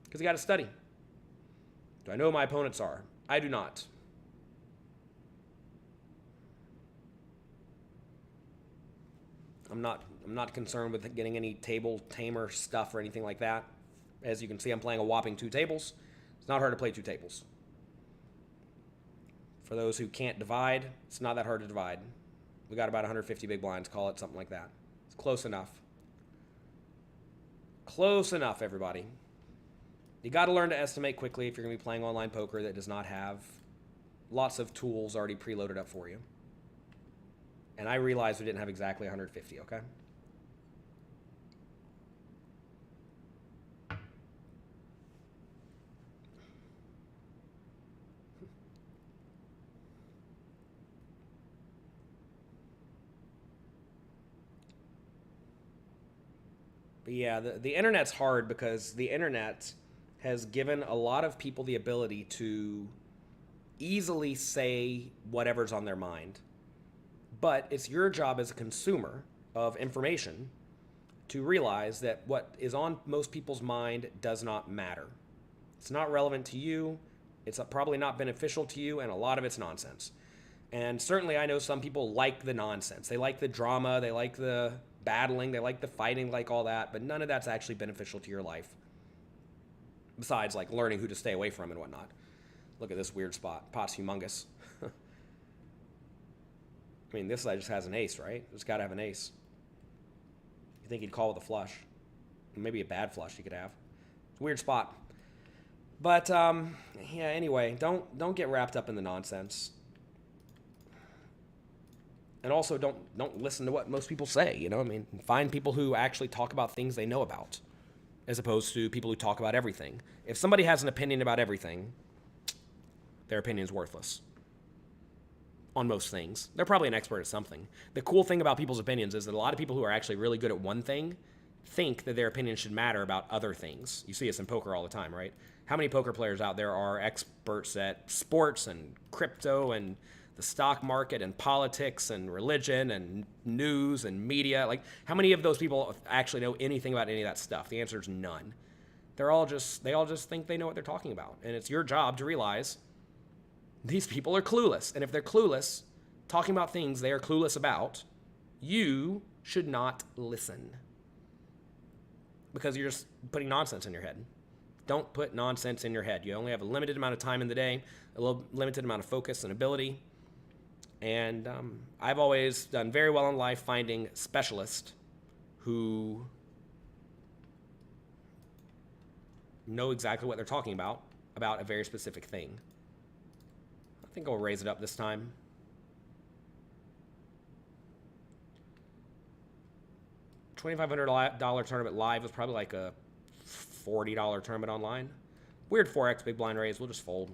Because you got to study. Do I know who my opponents are? I do not. I'm not concerned with getting any table tamer stuff or anything like that. As you can see, I'm playing a whopping 2 tables. It's not hard to play 2 tables. For those who can't divide, it's not that hard to divide. We got about 150 big blinds, call it something like that. It's close enough. Close enough, everybody. You got to learn to estimate quickly if you're going to be playing online poker that does not have lots of tools already preloaded up for you. And I realized we didn't have exactly 150, okay? But yeah, the internet's hard because the internet has given a lot of people the ability to easily say whatever's on their mind. But it's your job as a consumer of information to realize that what is on most people's mind does not matter. It's not relevant to you. It's probably not beneficial to you, and a lot of it's nonsense. And certainly I know some people like the nonsense. They like the drama. They like the battling. They like the fighting, like all that. But none of that's actually beneficial to your life. Besides, like, learning who to stay away from and whatnot. Look at this weird spot. Pot's humongous. I mean, this side just has an ace, right? It's got to have an ace. You think he'd call with a flush. Maybe a bad flush he could have. It's a weird spot. But, yeah, anyway, don't get wrapped up in the nonsense. And also, don't listen to what most people say, you know? I mean, find people who actually talk about things they know about, as opposed to people who talk about everything. If somebody has an opinion about everything, their opinion's worthless. On most things. They're probably an expert at something. The cool thing about people's opinions is that a lot of people who are actually really good at one thing think that their opinion should matter about other things. You see this in poker all the time, right? How many poker players out there are experts at sports and crypto and the stock market and politics and religion and news and media? Like, how many of those people actually know anything about any of that stuff? The answer is none. They all just think they know what they're talking about. And it's your job to realize these people are clueless. And if they're clueless, talking about things they are clueless about, you should not listen. Because you're just putting nonsense in your head. Don't put nonsense in your head. You only have a limited amount of time in the day, a little limited amount of focus and ability. And I've always done very well in life finding specialists who know exactly what they're talking about a very specific thing. I think I'll raise it up this time. $2,500 tournament live was probably like a $40 tournament online. Weird 4x big blind raise. We'll just fold.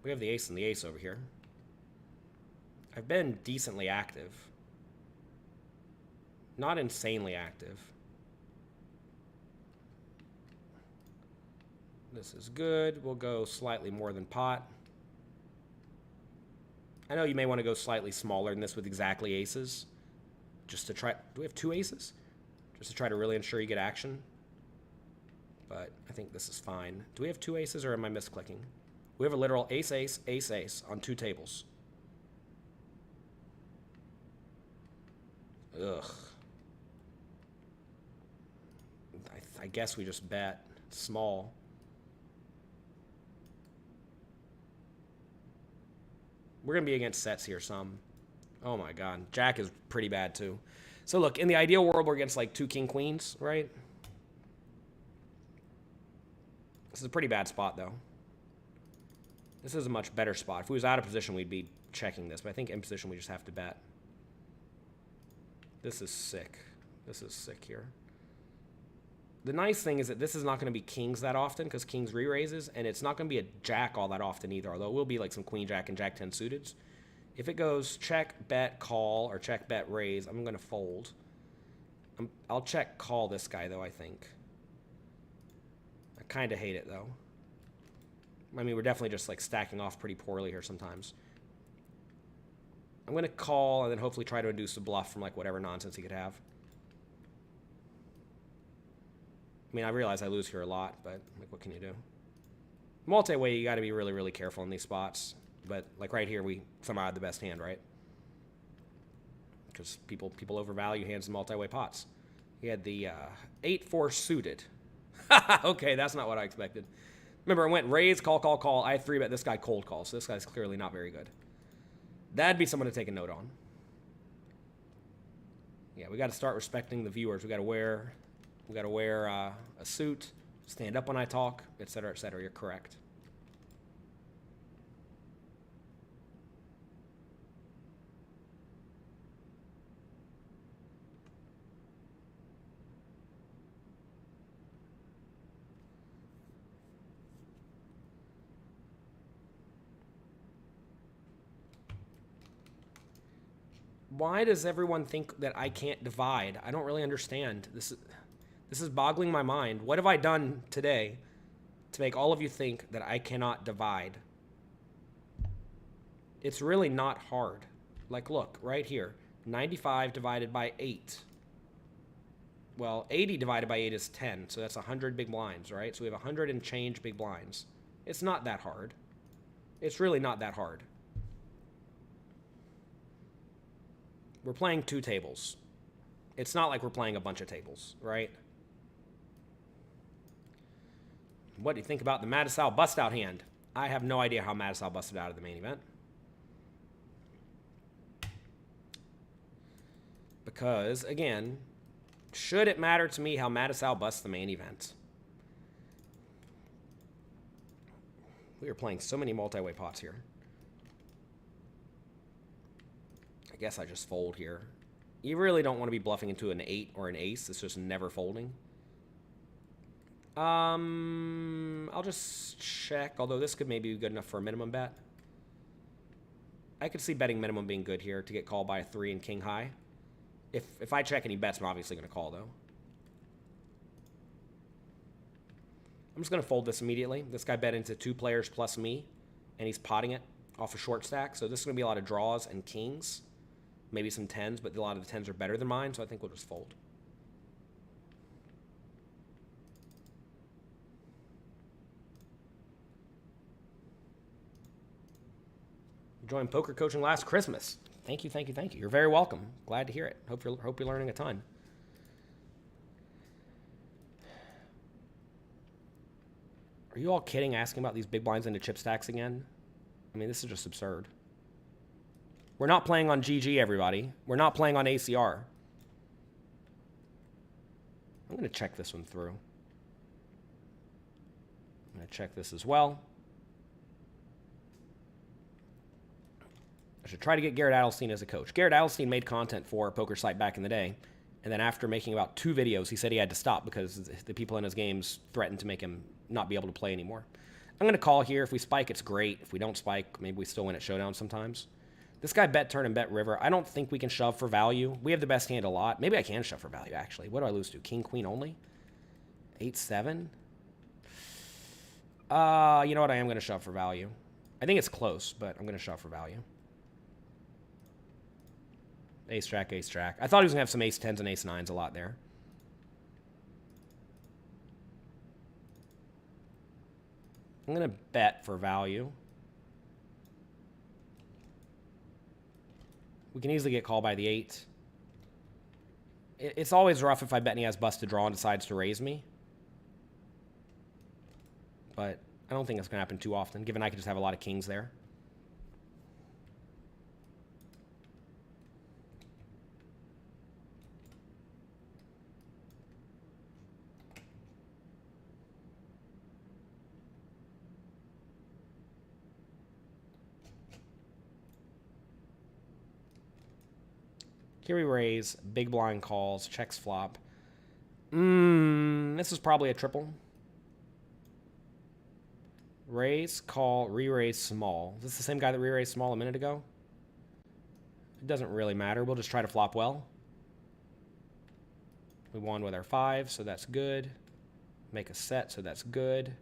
We have the ace and the ace over here. I've been decently active. Not insanely active. This is good. We'll go slightly more than pot. I know you may want to go slightly smaller than this with exactly aces. Just to try... Do we have 2 aces? Just to try to really ensure you get action. But I think this is fine. Do we have 2 aces or am I misclicking? We have a literal ace, ace, ace, ace on 2 tables. Ugh. I guess we just bet small. We're going to be against sets here some. Oh my god. Jack is pretty bad too. So look, in the ideal world, we're against like 2 king queens, right? This is a pretty bad spot though. This is a much better spot. If we was out of position, we'd be checking this. But I think in position, we just have to bet. This is sick. This is sick here. The nice thing is that this is not going to be kings that often because kings re-raises, and it's not going to be a jack all that often either, although it will be like some queen jack and jack 10 suited. If it goes check, bet, call, or check, bet, raise, I'm going to fold. I'll check, call this guy, though, I think. I kind of hate it, though. I mean, we're definitely just like stacking off pretty poorly here sometimes. I'm going to call and then hopefully try to induce a bluff from like whatever nonsense he could have. I mean, I realize I lose here a lot, but like, what can you do? Multi-way, you got to be really, really careful in these spots. But like right here, we somehow had the best hand, right? Because people overvalue hands in multi-way pots. He had the 8-4 suited. Okay, that's not what I expected. Remember, I went raise, call, call, call. I 3-bet this guy cold call, so this guy's clearly not very good. That'd be someone to take a note on. Yeah, we got to start respecting the viewers. We got to wear a suit, stand up when I talk, etc., etc. You're correct. Why does everyone think that I can't divide? I don't really understand. This is boggling my mind. What have I done today to make all of you think that I cannot divide? It's really not hard. Like, look, right here. 95 divided by 8. Well, 80 divided by 8 is 10, so that's 100 big blinds, right? So we have 100 and change big blinds. It's not that hard. It's really not that hard. We're playing 2 tables. It's not like we're playing a bunch of tables, right? What do you think about the Mattisau bust-out hand? I have no idea how Mattisau busted out of the main event. Because, again, should it matter to me how Mattisau busts the main event? We are playing so many multi-way pots here. I guess I just fold here. You really don't want to be bluffing into an 8 or an ace. It's just never folding. I'll just check, although this could maybe be good enough for a minimum bet. I could see betting minimum being good here to get called by a 3 and king high. If I check and he bets, I'm obviously going to call, though. I'm just going to fold this immediately. This guy bet into 2 players plus me, and he's potting it off a short stack. So this is going to be a lot of draws and kings. Maybe some 10s, but a lot of the 10s are better than mine, so I think we'll just fold. Joined poker coaching last Christmas. Thank you, thank you, thank you. You're very welcome. Glad to hear it. Hope you're learning a ton. Are you all kidding asking about these big blinds into chip stacks again? I mean, this is just absurd. We're not playing on GG, everybody. We're not playing on ACR. I'm going to check this one through. I'm going to check this as well. I should try to get Garrett Adelstein as a coach. Garrett Adelstein made content for a poker site back in the day, and then after making about 2 videos, he said he had to stop because the people in his games threatened to make him not be able to play anymore. I'm going to call here. If we spike, it's great. If we don't spike, maybe we still win at Showdown sometimes. This guy bet turn and bet river. I don't think we can shove for value. We have the best hand a lot. Maybe I can shove for value, actually. What do I lose to? King, queen only? 8-7? You know what? I am going to shove for value. I think it's close, but I'm going to shove for value. Ace jack, ace jack. I thought he was going to have some ace 10s and ace 9s a lot there. I'm going to bet for value. We can easily get called by the 8. It's always rough if I bet and he has busted draw and decides to raise me. But I don't think it's going to happen too often, given I could just have a lot of kings there. Here we raise, big blind calls, checks flop. This is probably a triple. Raise, call, re-raise small. Is this the same guy that re-raised small a minute ago? It doesn't really matter. We'll just try to flop well. We won with our 5, so that's good. Make a set, so that's good.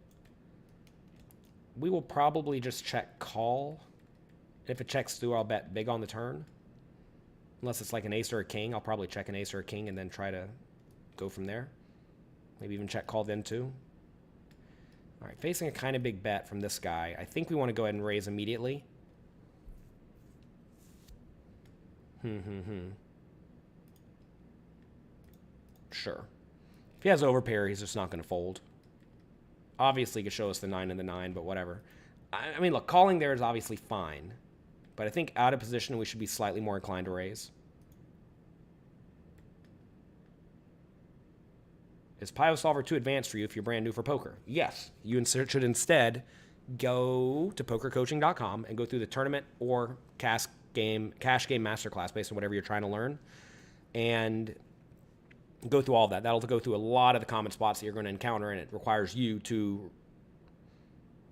We will probably just check call. If it checks through, I'll bet big on the turn. Unless it's like an ace or a king, I'll probably check an ace or a king and then try to go from there. Maybe even check call then too. All right, facing a kind of big bet from this guy. I think we want to go ahead and raise immediately. Sure. If he has overpair, he's just not going to fold. Obviously, he could show us the 9 and the 9, but whatever. I mean, look, calling there is obviously fine. But I think out of position, we should be slightly more inclined to raise. Is Pio Solver too advanced for you if you're brand new for poker? Yes. You should instead go to pokercoaching.com and go through the tournament or cash game masterclass based on whatever you're trying to learn. And go through all of that. That'll go through a lot of the common spots that you're going to encounter, and it requires you to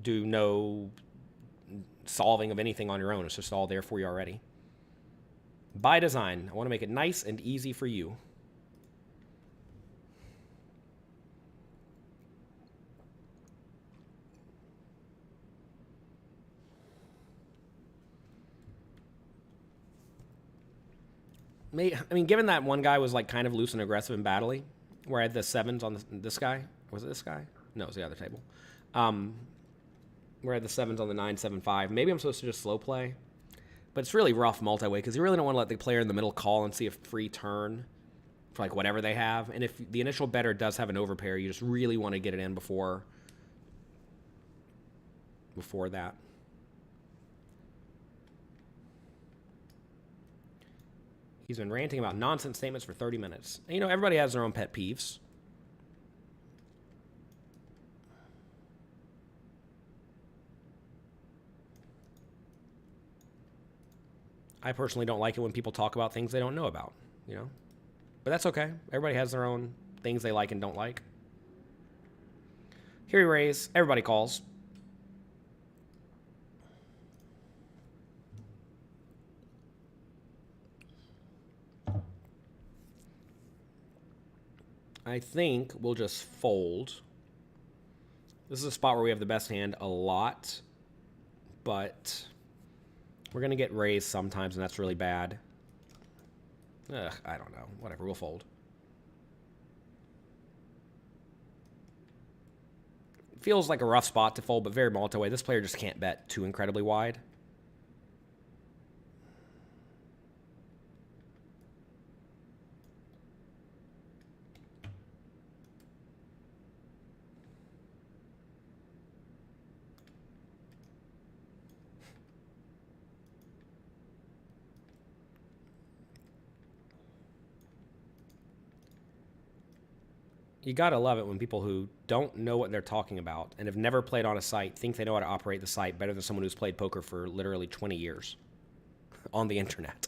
do no solving of anything on your own. It's just all there for you already. By design, I want to make it nice and easy for you. I mean, given that one guy was like kind of loose and aggressive and battly, where I had the 7s on this guy. Was it this guy? No, it was the other table. Where I had the 7s on the 9-7-5. Maybe I'm supposed to just slow play. But it's really rough multi-way because you really don't want to let the player in the middle call and see a free turn for like whatever they have. And if the initial bettor does have an overpair, you just really want to get it in before that. He's been ranting about nonsense statements for 30 minutes. And, you know, everybody has their own pet peeves. I personally don't like it when people talk about things they don't know about, you know? But that's okay. Everybody has their own things they like and don't like. Here we raise. Everybody calls. I think we'll just fold. This is a spot where we have the best hand a lot, but we're going to get raised sometimes, and that's really bad. Ugh, I don't know. Whatever, we'll fold. Feels like a rough spot to fold, but very multi-way. This player just can't bet too incredibly wide. You gotta love it when people who don't know what they're talking about and have never played on a site think they know how to operate the site better than someone who's played poker for literally 20 years on the internet.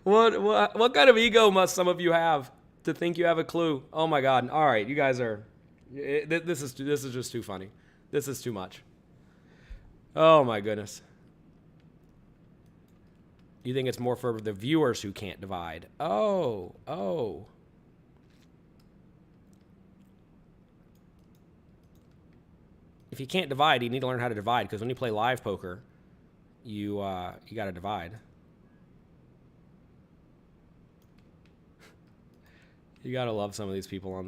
What kind of ego must some of you have to think you have a clue? Oh my God! All right, you guys are. This is just too funny. This is too much. Oh my goodness. You think it's more for the viewers who can't divide? Oh. If you can't divide, you need to learn how to divide, because when you play live poker, you got to divide. You got to love some of these people on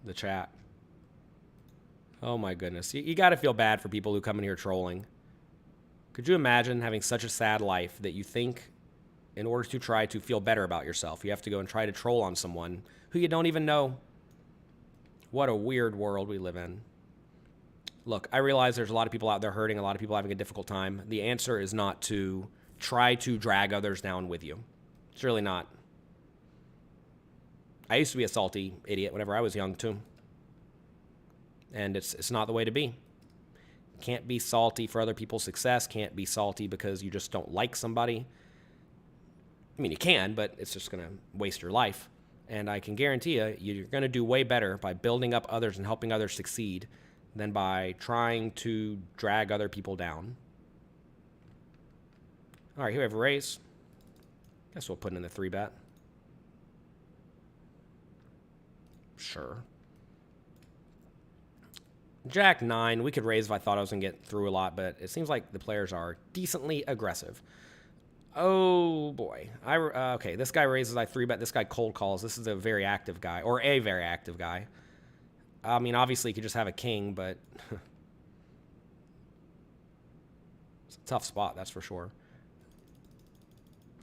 the chat. Oh my goodness. You got to feel bad for people who come in here trolling. Could you imagine having such a sad life that you think in order to try to feel better about yourself, you have to go and try to troll on someone who you don't even know? What a weird world we live in. Look, I realize there's a lot of people out there hurting, a lot of people having a difficult time. The answer is not to try to drag others down with you. It's really not. I used to be a salty idiot whenever I was young too. And it's not the way to be. Can't be salty for other people's success. Can't be salty because you just don't like somebody. I mean, you can, but it's just going to waste your life. And I can guarantee you're going to do way better by building up others and helping others succeed than by trying to drag other people down. All right, here we have a raise. Guess we'll put in the 3-bet. Sure. Jack 9, we could raise if I thought I was going to get through a lot, but it seems like the players are decently aggressive. Oh, boy. Okay, this guy raises, I 3-bet. This guy cold calls. This is a very active guy, or a very active guy. I mean, obviously, you could just have a king, but it's a tough spot, that's for sure.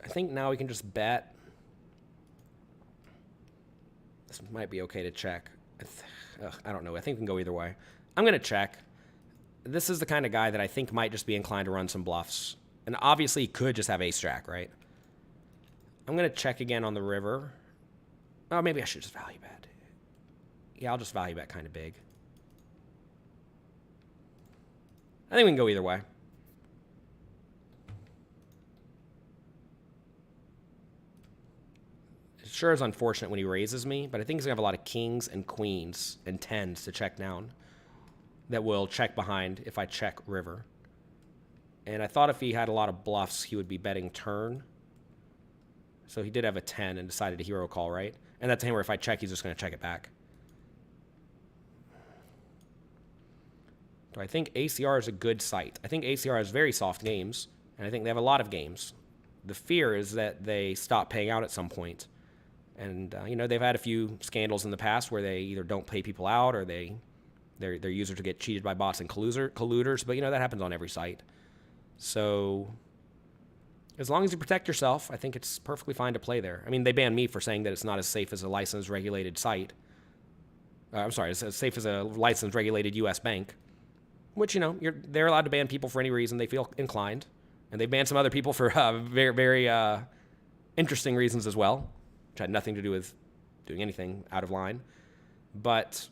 I think now we can just bet. This might be okay to check. I don't know. I think we can go either way. I'm going to check. This is the kind of guy that I think might just be inclined to run some bluffs. And obviously, he could just have ace-jack, right? I'm going to check again on the river. Oh, maybe I should just value bet. Yeah, I'll just value bet kind of big. I think we can go either way. It sure is unfortunate when he raises me, but I think he's going to have a lot of kings and queens and tens to check down that will check behind if I check river. And I thought if he had a lot of bluffs, he would be betting turn. So he did have a 10 and decided to hero call, right? And that's a hand where if I check, he's just going to check it back. Do I think ACR is a good site? I think ACR has very soft games, and I think they have a lot of games. The fear is that they stop paying out at some point. And, you know, they've had a few scandals in the past where they either don't pay people out or their users get cheated by bots and colluders. But, you know, that happens on every site. So as long as you protect yourself, I think it's perfectly fine to play there. I mean, they banned me for saying that it's not as safe as a licensed regulated site. I'm sorry, it's as safe as a licensed regulated U.S. bank. Which, you know, they're allowed to ban people for any reason they feel inclined. And they've banned some other people for very, very interesting reasons as well, which had nothing to do with doing anything out of line. But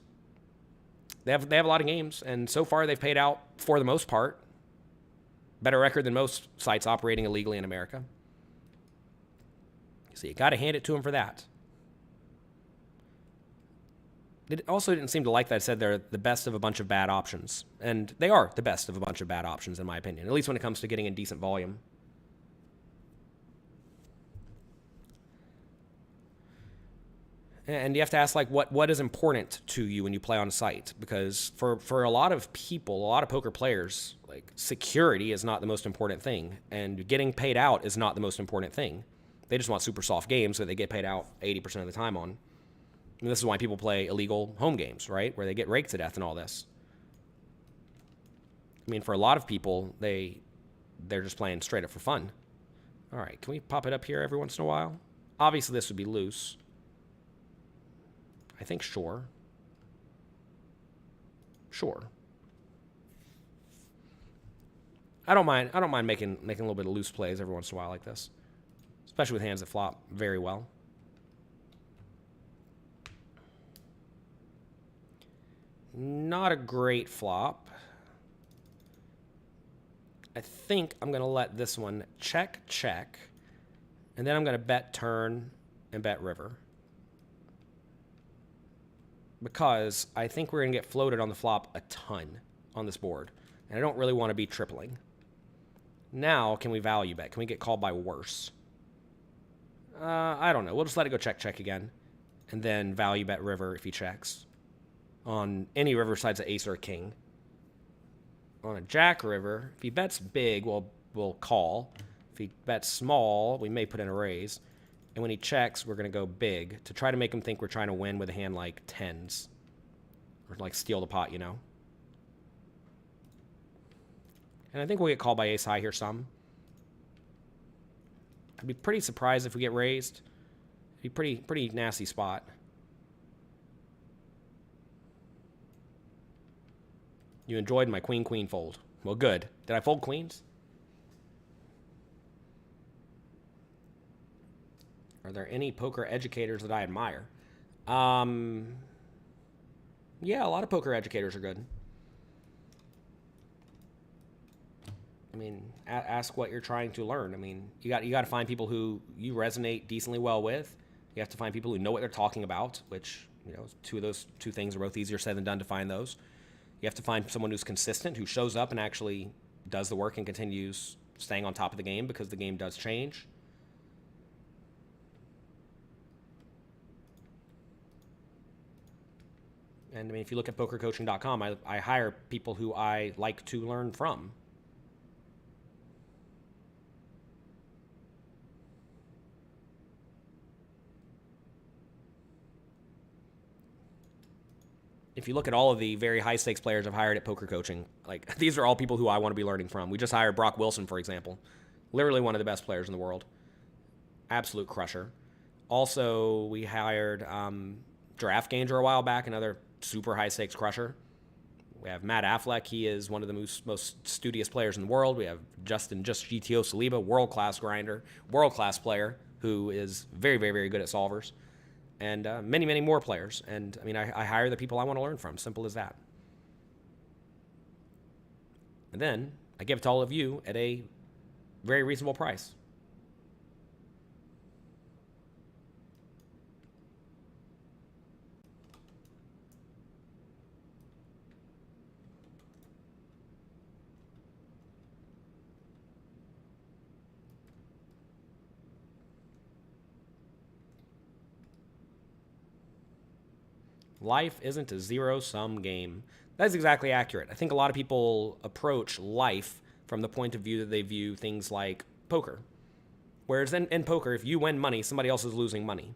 they have a lot of games, and so far they've paid out for the most part. Better record than most sites operating illegally in America. So you got to hand it to them for that. It also didn't seem to like that I said they're the best of a bunch of bad options. And they are the best of a bunch of bad options, in my opinion, at least when it comes to getting in decent volume. And you have to ask, like, what is important to you when you play on a site? Because for a lot of people, a lot of poker players, like, security is not the most important thing. And getting paid out is not the most important thing. They just want super soft games that they get paid out 80% of the time on. And this is why people play illegal home games, right? Where they get raked to death and all this. I mean, for a lot of people, they're just playing straight up for fun. All right, can we pop it up here every once in a while? Obviously, this would be loose. I think sure. Sure. I don't mind making a little bit of loose plays every once in a while like this. Especially with hands that flop very well. Not a great flop. I think I'm going to let this one check, check. And then I'm going to bet turn and bet river. Because I think we're going to get floated on the flop a ton on this board. And I don't really want to be tripling. Now, can we value bet? Can we get called by worse? I don't know. We'll just let it go check, check again. And then value bet river if he checks. On any river besides an ace or a king. On a jack river, if he bets big, we'll call. If he bets small, we may put in a raise. And when he checks, we're going to go big to try to make him think we're trying to win with a hand like tens. Or like steal the pot, you know. And I think we'll get called by ace high here some. I'd be pretty surprised if we get raised. It'd be pretty nasty spot. You enjoyed my queen-queen fold. Well, good. Did I fold queens? Are there any poker educators that I admire? Yeah, a lot of poker educators are good. I mean, ask what you're trying to learn. I mean, you got to find people who you resonate decently well with. You have to find people who know what they're talking about, which, you know, those two things are both easier said than done to find those. You have to find someone who's consistent, who shows up and actually does the work and continues staying on top of the game because the game does change. And I mean, if you look at pokercoaching.com, I hire people who I like to learn from. If you look at all of the very high stakes players I've hired at poker coaching, like these are all people who I want to be learning from. We just hired Brock Wilson, for example. Literally one of the best players in the world. Absolute crusher. Also, we hired Giraffe Ganger a while back, another super high stakes crusher. We have Matt Affleck. He is one of the most studious players in the world. We have Justin GTO Saliba, world-class grinder, world-class player who is very, very, very good at solvers. And many, many more players. And, I mean, I hire the people I want to learn from. Simple as that. And then I give it to all of you at a very reasonable price. Life isn't a zero-sum game. That's exactly accurate. I think a lot of people approach life from the point of view that they view things like poker. Whereas in poker, if you win money, somebody else is losing money.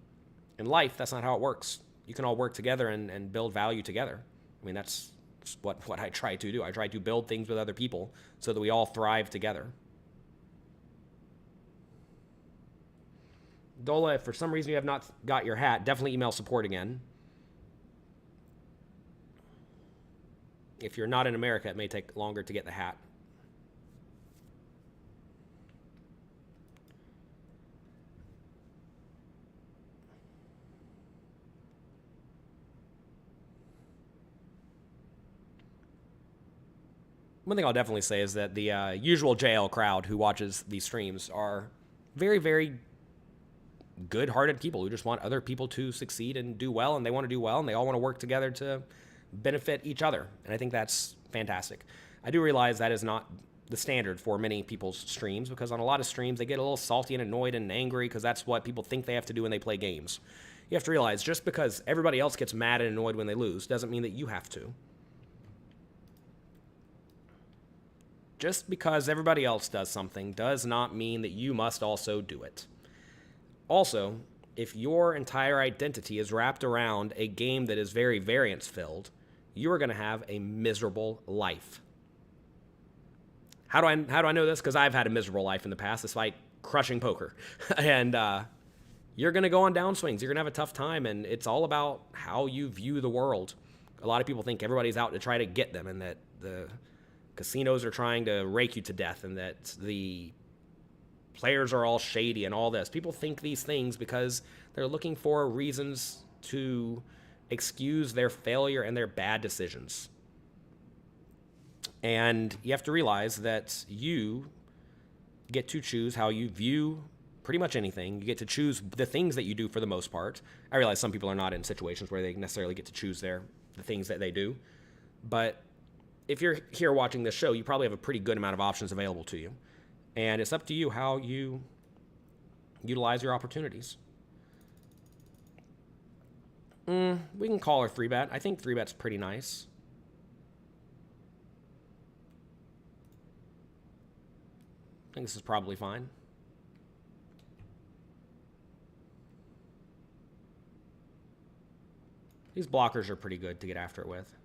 In life, that's not how it works. You can all work together and build value together. I mean, that's what I try to do. I try to build things with other people so that we all thrive together. Dola, if for some reason you have not got your hat, definitely email support again. If you're not in America, it may take longer to get the hat. One thing I'll definitely say is that the usual JL crowd who watches these streams are very, very good-hearted people who just want other people to succeed and do well, and they want to do well, and they all want to work together to benefit each other. And I think that's fantastic. I do realize that is not the standard for many people's streams, because on a lot of streams they get a little salty and annoyed and angry because that's what people think they have to do when they play games. You have to realize just because everybody else gets mad and annoyed when they lose doesn't mean that you have to. Just because everybody else does something does not mean that you must also do it. Also, if your entire identity is wrapped around a game that is very variance-filled, you are going to have a miserable life. How do I know this? Because I've had a miserable life in the past, despite crushing poker. And you're going to go on downswings. You're going to have a tough time, and it's all about how you view the world. A lot of people think everybody's out to try to get them, and that the casinos are trying to rake you to death, and that the players are all shady and all this. People think these things because they're looking for reasons to excuse their failure and their bad decisions. And you have to realize that you get to choose how you view pretty much anything. You get to choose the things that you do for the most part. I realize some people are not in situations where they necessarily get to choose the things that they do. But if you're here watching this show, you probably have a pretty good amount of options available to you. And it's up to you how you utilize your opportunities. We can call or 3-bet. I think 3-bet's pretty nice. I think this is probably fine. These blockers are pretty good to get after it with.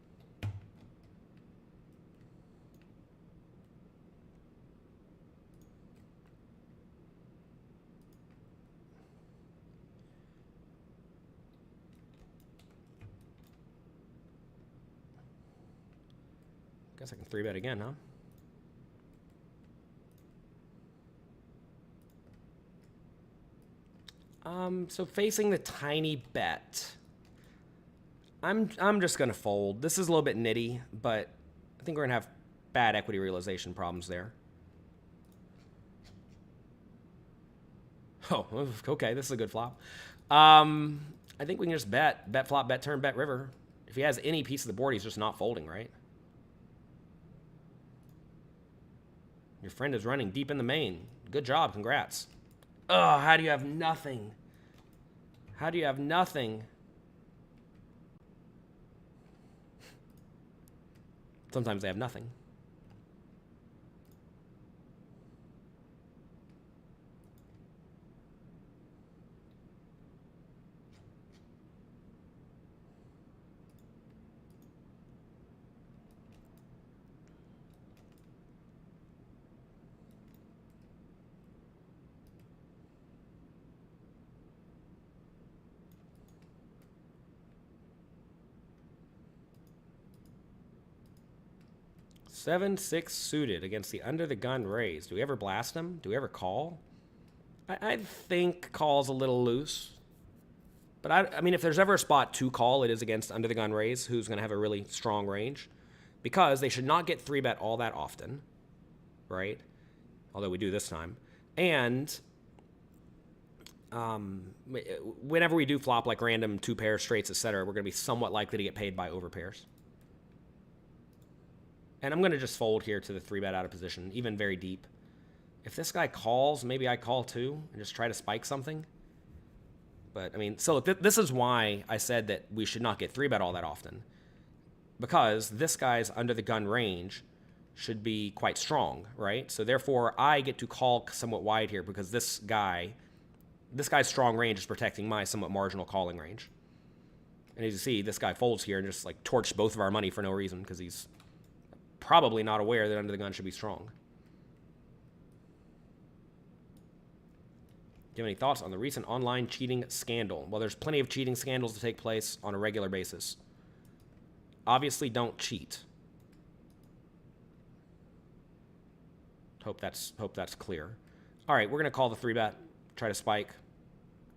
Guess I can 3-bet again, huh? So facing the tiny bet, I'm just gonna fold. This is a little bit nitty, but I think we're gonna have bad equity realization problems there. Oh, okay, this is a good flop. I think we can just bet flop, bet turn, bet river. If he has any piece of the board, he's just not folding, right? Your friend is running deep in the main. Good job, congrats. Oh, how do you have nothing? How do you have nothing? Sometimes they have nothing. Seven, 6 suited against the under the gun raise. Do we ever blast him? Do we ever call? I think call's a little loose. But I mean, if there's ever a spot to call, it is against under the gun raise, who's going to have a really strong range. Because they should not get 3-bet all that often, right? Although we do this time. And whenever we do flop like random 2 pairs, straights, etc., we're going to be somewhat likely to get paid by over pairs. And I'm going to just fold here to the 3-bet out of position, even very deep. If this guy calls, maybe I call too and just try to spike something. But, I mean, so this is why I said that we should not get 3-bet all that often. Because this guy's under the gun range should be quite strong, right? So, therefore, I get to call somewhat wide here because this guy's strong range is protecting my somewhat marginal calling range. And as you see, this guy folds here and just, like, torched both of our money for no reason because he's probably not aware that under the gun should be strong. Do you have any thoughts on the recent online cheating scandal? Well, there's plenty of cheating scandals to take place on a regular basis. Obviously, don't cheat. Hope that's clear. All right, we're going to call the 3-bet, try to spike.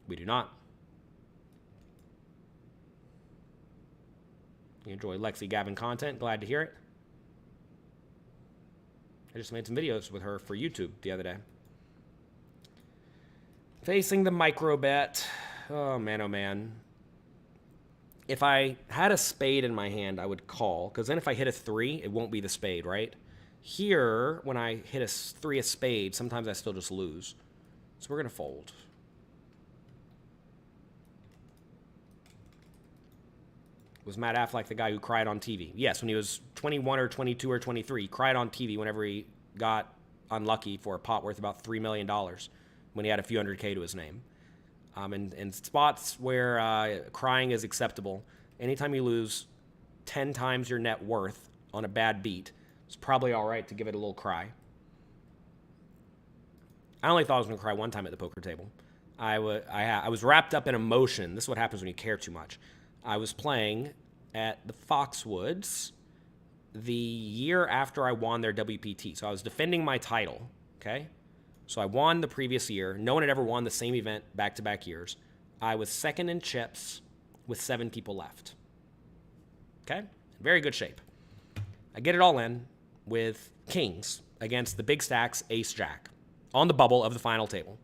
We do not. You enjoy Lexi Gavin content. Glad to hear it. I just made some videos with her for YouTube the other day. Facing the micro bet. Oh, man. If I had a spade in my hand, I would call. Because then if I hit a 3, it won't be the spade, right? Here, when I hit a 3 of spade, sometimes I still just lose. So we're going to fold. Was Matt Affleck the guy who cried on TV? Yes, when he was 21 or 22 or 23, he cried on TV whenever he got unlucky for a pot worth about $3 million when he had a few $100K to his name. In spots where crying is acceptable, anytime you lose 10 times your net worth on a bad beat, it's probably all right to give it a little cry. I only thought I was going to cry one time at the poker table. I was wrapped up in emotion. This is what happens when you care too much. I was playing at the Foxwoods the year after I won their WPT. So I was defending my title, okay? So I won the previous year. No one had ever won the same event back-to-back years. I was second in chips with 7 people left. okay? Very good shape. I get it all in with kings against the big stacks ace jack on the bubble of the final table.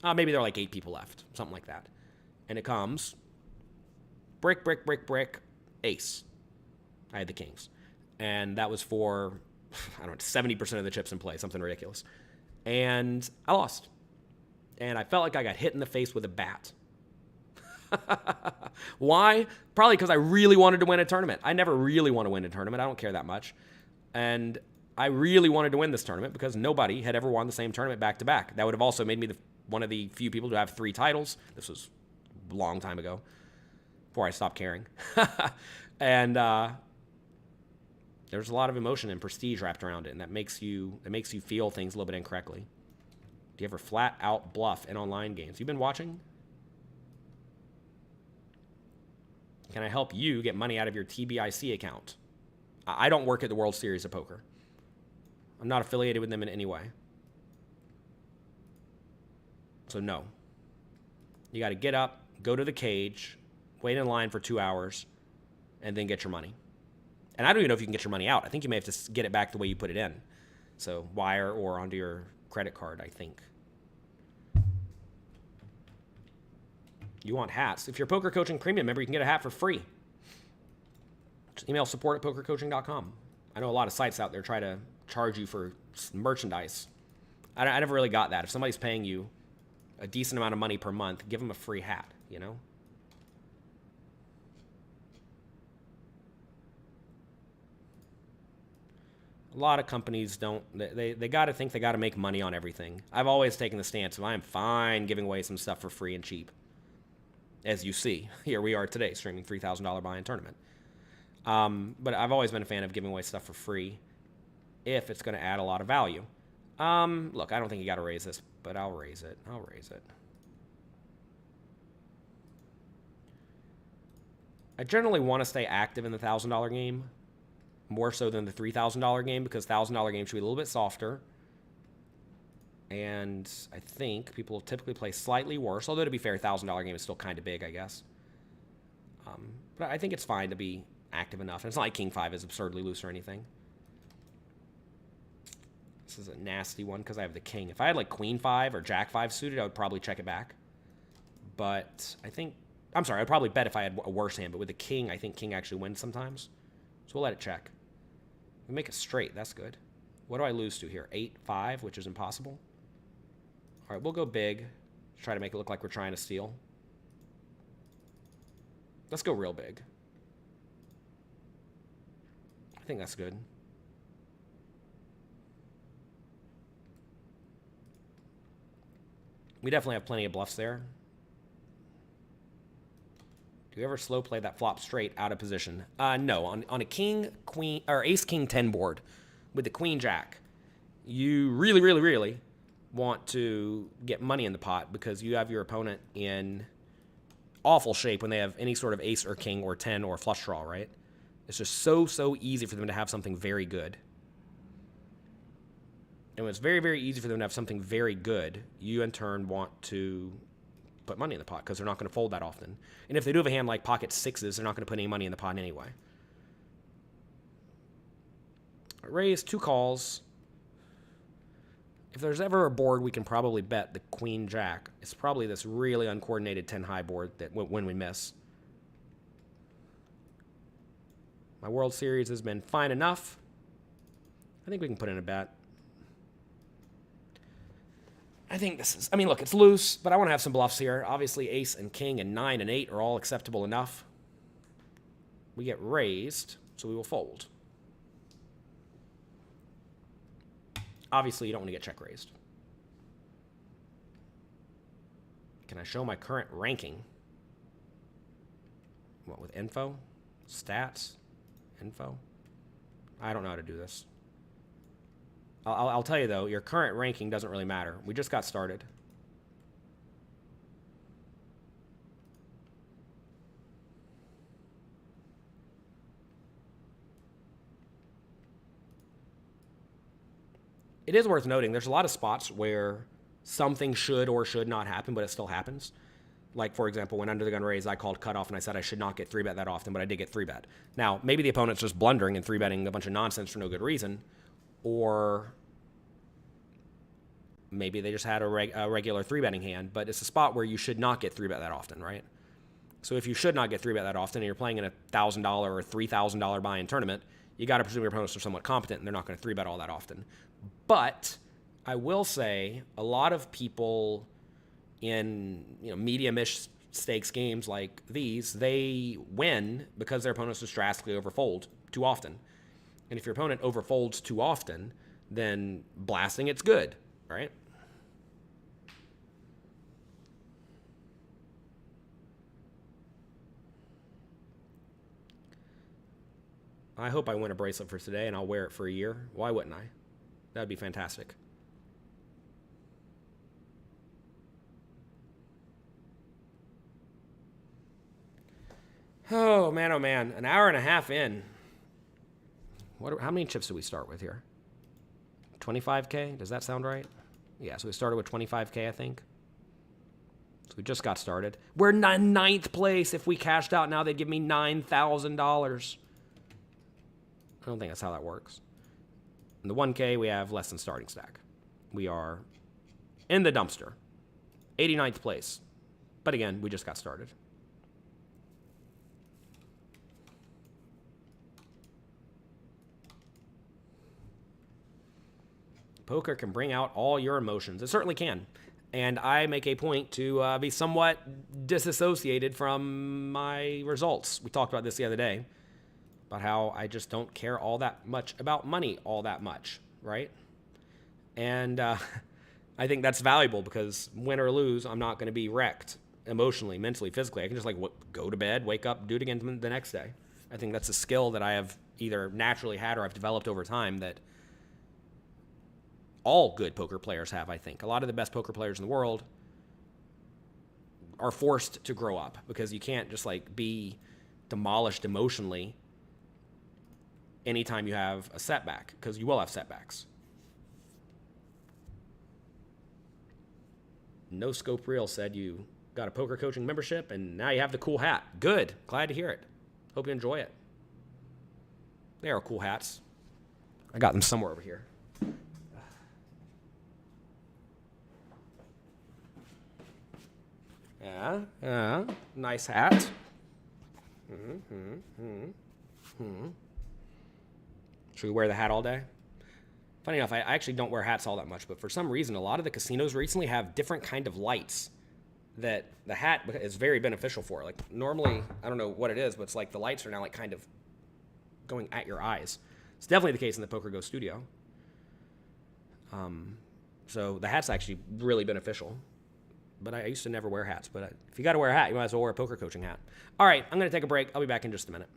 Maybe there are like 8 people left, something like that. And it comes brick, brick, brick, brick, ace. I had the kings. And that was for, I don't know, 70% of the chips in play, something ridiculous. And I lost. And I felt like I got hit in the face with a bat. Why? Probably because I really wanted to win a tournament. I never really want to win a tournament. I don't care that much. And I really wanted to win this tournament because nobody had ever won the same tournament back to back. That would have also made me one of the few people to have 3 titles. This was a long time ago, before I stopped caring. And there's a lot of emotion and prestige wrapped around it, and that makes you feel things a little bit incorrectly. Do you ever flat out bluff in online games? You've been watching? Can I help you get money out of your TBIC account? I don't work at the World Series of Poker. I'm not affiliated with them in any way. So no. You got to get up, go to the cage, wait in line for 2 hours, and then get your money. And I don't even know if you can get your money out. I think you may have to get it back the way you put it in. So wire or onto your credit card, I think. You want hats. If you're a Poker Coaching Premium member, you can get a hat for free. Just email support@pokercoaching.com. I know a lot of sites out there try to charge you for merchandise. I never really got that. If somebody's paying you a decent amount of money per month, give them a free hat, you know? A lot of companies don't, they got to think they got to make money on everything. I've always taken the stance of I'm fine giving away some stuff for free and cheap. As you see, here we are today streaming $3,000 buy-in tournament. But I've always been a fan of giving away stuff for free if it's going to add a lot of value. Look, I don't think you got to raise this, but I'll raise it. I generally want to stay active in the $1,000 game, more so than the $3,000 game, because $1,000 game should be a little bit softer. And I think people typically play slightly worse, although to be fair, $1,000 game is still kind of big, I guess. But I think it's fine to be active enough. And it's not like King 5 is absurdly loose or anything. This is a nasty one because I have the king. If I had like Queen 5 or Jack 5 suited, I would probably check it back. But I think, I'm sorry, I'd probably bet if I had a worse hand. But with the king, I think king actually wins sometimes. So we'll let it check. We make it straight. That's good. What do I lose to here? 8-5, which is impossible. All right, we'll go big. Try to make it look like we're trying to steal. Let's go real big. I think that's good. We definitely have plenty of bluffs there. Do you ever slow play that flop straight out of position? No. On a king, queen, or ace, king, 10 board with the queen, jack, you really, really, really want to get money in the pot because you have your opponent in awful shape when they have any sort of ace or king or 10 or flush draw, right? It's just so easy for them to have something very good. And when it's very, very easy for them to have something very good, you in turn want to put money in the pot because they're not going to fold that often. And if they do have a hand like pocket sixes, they're not going to put any money in the pot anyway. Raise 2 calls. If there's ever a board we can probably bet the queen jack, it's probably this really uncoordinated 10 high board that when we miss. My World Series has been fine enough. I think we can put in a bet. I think this is, I mean, look, it's loose, but I want to have some bluffs here. Obviously, ace and king and 9 and 8 are all acceptable enough. We get raised, so we will fold. Obviously, you don't want to get check raised. Can I show my current ranking? What, with info? Stats? Info? I don't know how to do this. I'll tell you, though, your current ranking doesn't really matter. We just got started. It is worth noting there's a lot of spots where something should or should not happen, but it still happens. Like, for example, when Under the Gun raised, I called cutoff and I said I should not get 3-bet that often, but I did get 3-bet. Now, maybe the opponent's just blundering and 3-betting a bunch of nonsense for no good reason, or maybe they just had a regular 3-betting hand, but it's a spot where you should not get 3-bet that often, right? So if you should not get 3-bet that often and you're playing in a $1,000 or $3,000 buy-in tournament, you got to presume your opponents are somewhat competent and they're not going to 3-bet all that often. But I will say a lot of people in medium-ish stakes games like these, they win because their opponents just drastically overfold too often. And if your opponent overfolds too often, then blasting it's good, right? I hope I win a bracelet for today and I'll wear it for a year. Why wouldn't I? That'd be fantastic. Oh man, an hour and a half in. How many chips did we start with here? 25K? Does that sound right? Yeah, so we started with 25K, I think. So we just got started. We're ninth place. If we cashed out now, they'd give me $9,000. I don't think that's how that works. In the 1K, we have less than starting stack. We are in the dumpster. 89th place. But again, we just got started. Poker can bring out all your emotions. It certainly can. And I make a point to be somewhat disassociated from my results. We talked about this the other day, about how I just don't care all that much about money all that much, right? And I think that's valuable because win or lose, I'm not going to be wrecked emotionally, mentally, physically. I can just go to bed, wake up, do it again the next day. I think that's a skill that I have either naturally had or I've developed over time that all good poker players have, I think. A lot of the best poker players in the world are forced to grow up because you can't just be demolished emotionally anytime you have a setback, because you will have setbacks. No Scope Real said you got a poker coaching membership and now you have the cool hat. Good. Glad to hear it. Hope you enjoy it. They are cool hats. I got them somewhere over here. Yeah, nice hat. Should we wear the hat all day? Funny enough, I actually don't wear hats all that much, but for some reason, a lot of the casinos recently have different kind of lights that the hat is very beneficial for. Normally, I don't know what it is, but it's the lights are now kind of going at your eyes. It's definitely the case in the Poker Go studio. So the hat's actually really beneficial. But I used to never wear hats. But if you got to wear a hat, you might as well wear a poker coaching hat. All right, I'm going to take a break. I'll be back in just a minute.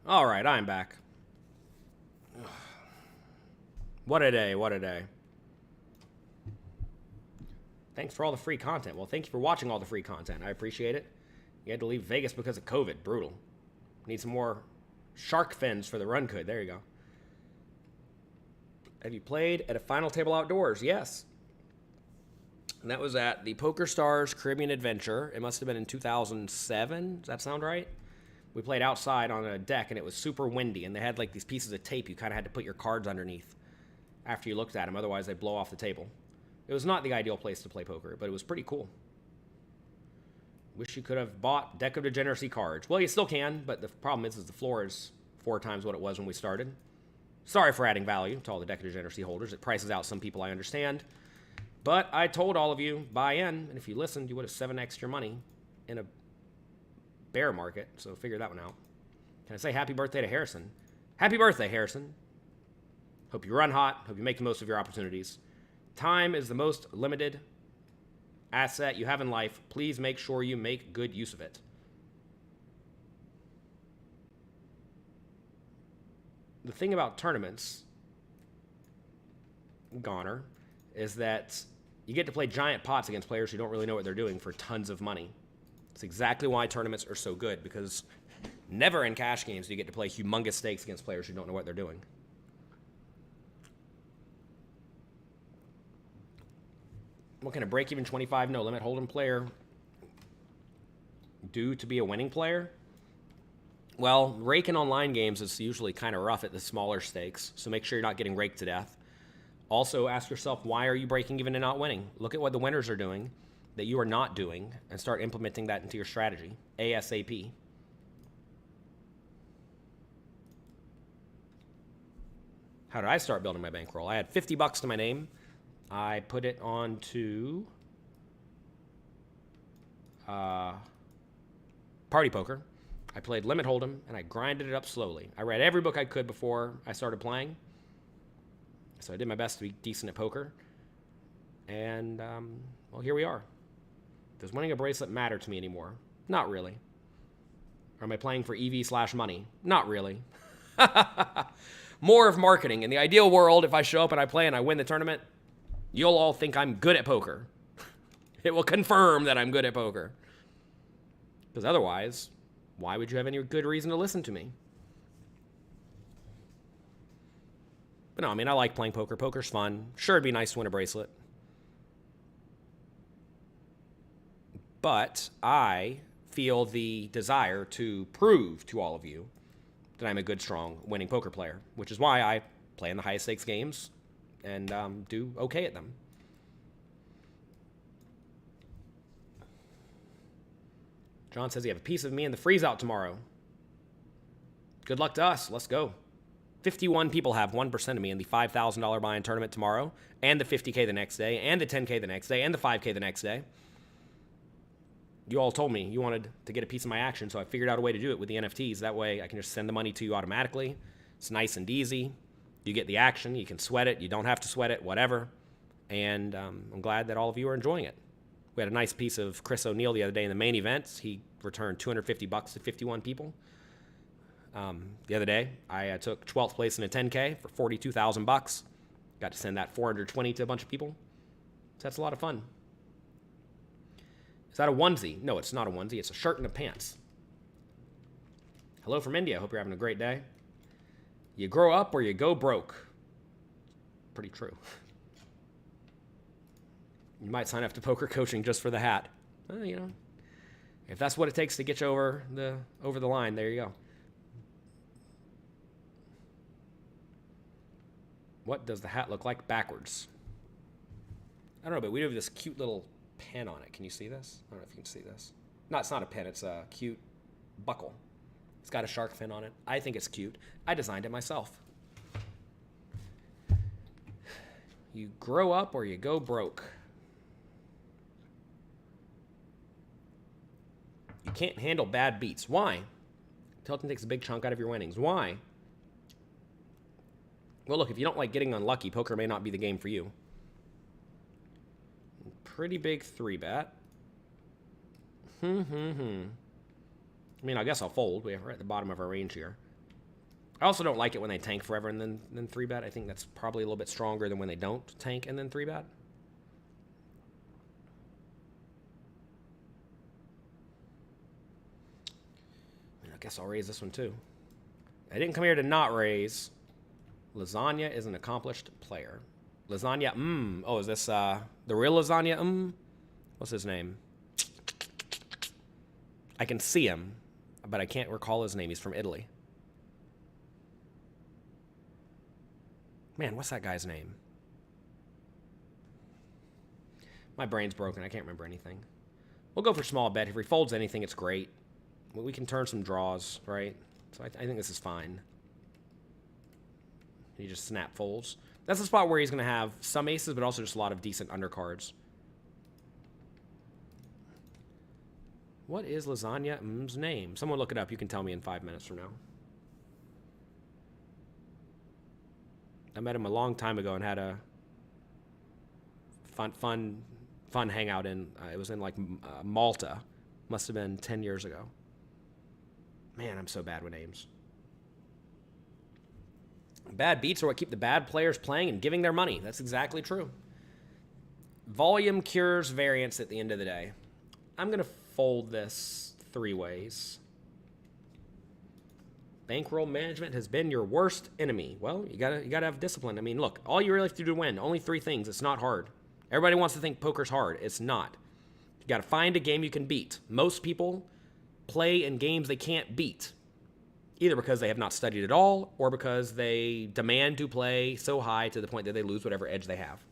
All right, I'm back. What a day, what a day. Thanks for all the free content. Well, thank you for watching all the free content. I appreciate it. You had to leave Vegas because of COVID. Brutal. Need some more shark fins for the run good. There you go. Have you played at a Final Table Outdoors? Yes. And that was at the Poker Stars Caribbean Adventure. It must have been in 2007. Does that sound right? We played outside on a deck, and it was super windy, and they had like these pieces of tape you kind of had to put your cards underneath after you looked at them. Otherwise, they'd blow off the table. It was not the ideal place to play poker, but it was pretty cool. Wish you could have bought Deck of Degeneracy cards. Well, you still can, but the problem is the floor is 4 times what it was when we started. Sorry for adding value to all the Deck of Degeneracy holders. It prices out some people, I understand. But I told all of you, buy in, and if you listened, you would have 7x'd your money in a bear market, so figure that one out. Can I say happy birthday to Harrison? Happy birthday, Harrison. Hope you run hot. Hope you make the most of your opportunities. Time is the most limited asset you have in life. Please make sure you make good use of it. The thing about tournaments, Goner, is that you get to play giant pots against players who don't really know what they're doing for tons of money. It's exactly why tournaments are so good, because never in cash games do you get to play humongous stakes against players who don't know what they're doing. What can a break-even 25 no-limit hold'em player do to be a winning player? Well, raking online games is usually kind of rough at the smaller stakes, so make sure you're not getting raked to death. Also, ask yourself, why are you breaking even and not winning? Look at what the winners are doing that you are not doing and start implementing that into your strategy ASAP. How did I start building my bankroll? I had $50 to my name. I put it onto Party Poker. I played Limit Hold'em, and I grinded it up slowly. I read every book I could before I started playing. So I did my best to be decent at poker. And, well, here we are. Does winning a bracelet matter to me anymore? Not really. Or am I playing for EV/money? Not really. More of marketing. In the ideal world, if I show up and I play and I win the tournament, you'll all think I'm good at poker. It will confirm that I'm good at poker. Because otherwise, why would you have any good reason to listen to me? But no, I mean, I like playing poker. Poker's fun. Sure, it'd be nice to win a bracelet. But I feel the desire to prove to all of you that I'm a good, strong, winning poker player, which is why I play in the highest stakes games and do okay at them. John says you have a piece of me in the freeze out tomorrow. Good luck to us. Let's go. 51 people have 1% of me in the $5,000 buy-in tournament tomorrow, and the $50K the next day, and the $10K the next day, and the $5K the next day. You all told me you wanted to get a piece of my action, so I figured out a way to do it with the NFTs. That way I can just send the money to you automatically. It's nice and easy. You get the action. You can sweat it. You don't have to sweat it, whatever. And I'm glad that all of you are enjoying it. We had a nice piece of Chris O'Neill the other day in the main events. He returned $250 to 51 people. The other day, I took 12th place in a 10K for $42,000. Got to send that 420 to a bunch of people. So that's a lot of fun. Is that a onesie? No, it's not a onesie. It's a shirt and a pants. Hello from India. Hope you're having a great day. You grow up or you go broke. Pretty true. You might sign up to poker coaching just for the hat. You know, if that's what it takes to get you over the line, there you go. What does the hat look like backwards? I don't know, but we have this cute little pen on it. Can you see this? I don't know if you can see this. No, it's not a pen. It's a cute buckle. It's got a shark fin on it. I think it's cute. I designed it myself. You grow up or you go broke. You can't handle bad beats. Why? Tilton takes a big chunk out of your winnings. Why? Well, look, if you don't like getting unlucky, poker may not be the game for you. Pretty big 3-bet. I mean, I guess I'll fold. We're at the bottom of our range here. I also don't like it when they tank forever and then 3-bet. I think that's probably a little bit stronger than when they don't tank and then 3-bet. I guess I'll raise this one too. I didn't come here to not raise. Lasagna is an accomplished player. Lasagna, Oh, is this the real Lasagna, What's his name? I can see him, but I can't recall his name. He's from Italy. Man, what's that guy's name? My brain's broken. I can't remember anything. We'll go for small bet. If he folds anything, it's great. We can turn some draws, right? So I think this is fine. He just snap folds. That's the spot where he's going to have some aces, but also just a lot of decent undercards. What is Lasagna's name? Someone look it up. You can tell me in 5 minutes from now. I met him a long time ago and had a fun hangout in, it was in like Malta. Must have been 10 years ago. Man, I'm so bad with names. Bad beats are what keep the bad players playing and giving their money. That's exactly true. Volume cures variance at the end of the day. I'm going to fold this 3 ways. Bankroll management has been your worst enemy. Well, you gotta have discipline. I mean, look, all you really have to do to win, only 3 things. It's not hard. Everybody wants to think poker's hard. It's not. You gotta find a game you can beat. Most people play in games they can't beat, either because they have not studied at all or because they demand to play so high to the point that they lose whatever edge they have.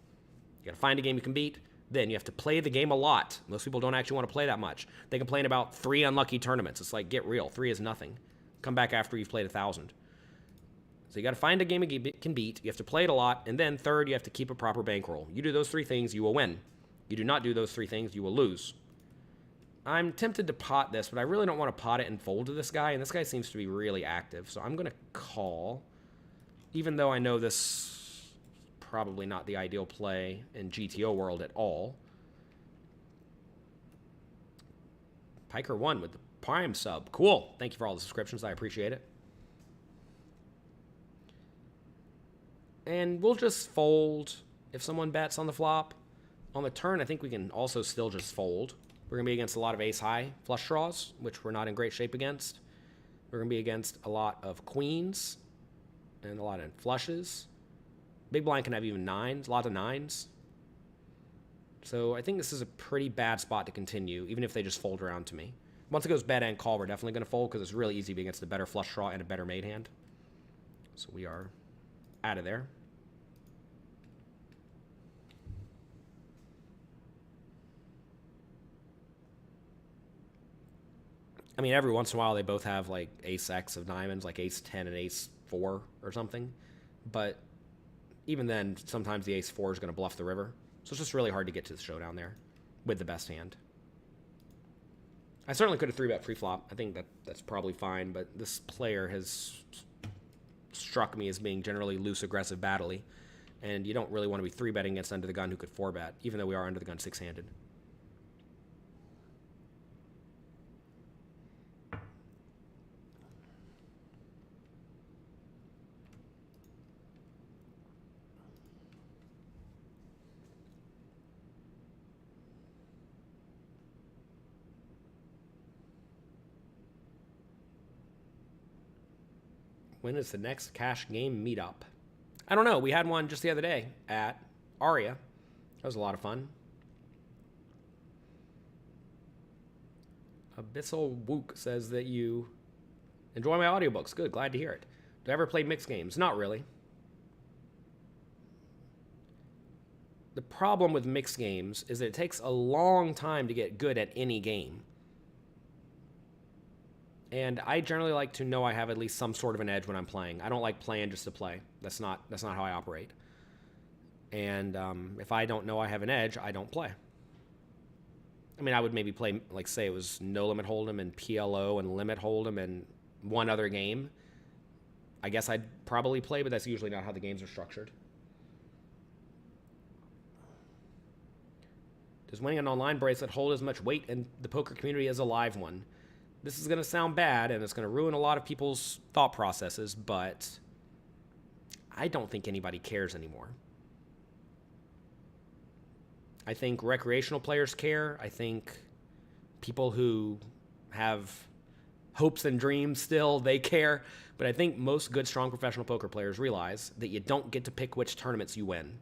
You gotta find a game you can beat. Then you have to play the game a lot. Most people don't actually want to play that much. They complain about 3 unlucky tournaments. It's like, get real. 3 is nothing. Come back after you've played 1,000. So you got to find a game you can beat. You have to play it a lot. And then third, you have to keep a proper bankroll. You do those 3 things, you will win. You do not do those 3 things, you will lose. I'm tempted to pot this, but I really don't want to pot it and fold to this guy. And this guy seems to be really active. So I'm going to call, even though I know this is probably not the ideal play in GTO world at all. Piker 1 with the Prime sub. Cool. Thank you for all the subscriptions. I appreciate it. And we'll just fold if someone bets on the flop. On the turn, I think we can also still just fold. We're going to be against a lot of ace-high flush draws, which we're not in great shape against. We're going to be against a lot of queens and a lot of flushes. Big blind can have even 9s, a lot of 9s. So I think this is a pretty bad spot to continue, even if they just fold around to me. Once it goes bet and call, we're definitely going to fold because it's really easy to be against a better flush draw and a better made hand. So we are out of there. I mean, every once in a while they both have like ace-x of diamonds, like ace-10 and ace-4 or something. But even then, sometimes the ace-4 is going to bluff the river. So it's just really hard to get to the showdown there with the best hand. I certainly could have 3-bet pre-flop. I think that's probably fine, but this player has struck me as being generally loose, aggressive, battle-y, and you don't really want to be 3-betting against under the gun who could 4-bet, even though we are under the gun 6-handed. When is the next cash game meetup? I don't know. We had one just the other day at Aria. That was a lot of fun. Abyssal Wook says that you enjoy my audiobooks. Good. Glad to hear it. Do I ever play mixed games? Not really. The problem with mixed games is that it takes a long time to get good at any game. And I generally like to know I have at least some sort of an edge when I'm playing. I don't like playing just to play. That's not how I operate. And if I don't know I have an edge, I don't play. I mean, I would maybe play, like, say it was No Limit Hold'em and PLO and Limit Hold'em and one other game. I guess I'd probably play, but that's usually not how the games are structured. Does winning an online bracelet hold as much weight in the poker community as a live one? this is going to sound bad and it's going to ruin a lot of people's thought processes, but I don't think anybody cares anymore. I think recreational players care. I think people who have hopes and dreams still, they care. But I think most good, strong professional poker players realize that you don't get to pick which tournaments you win.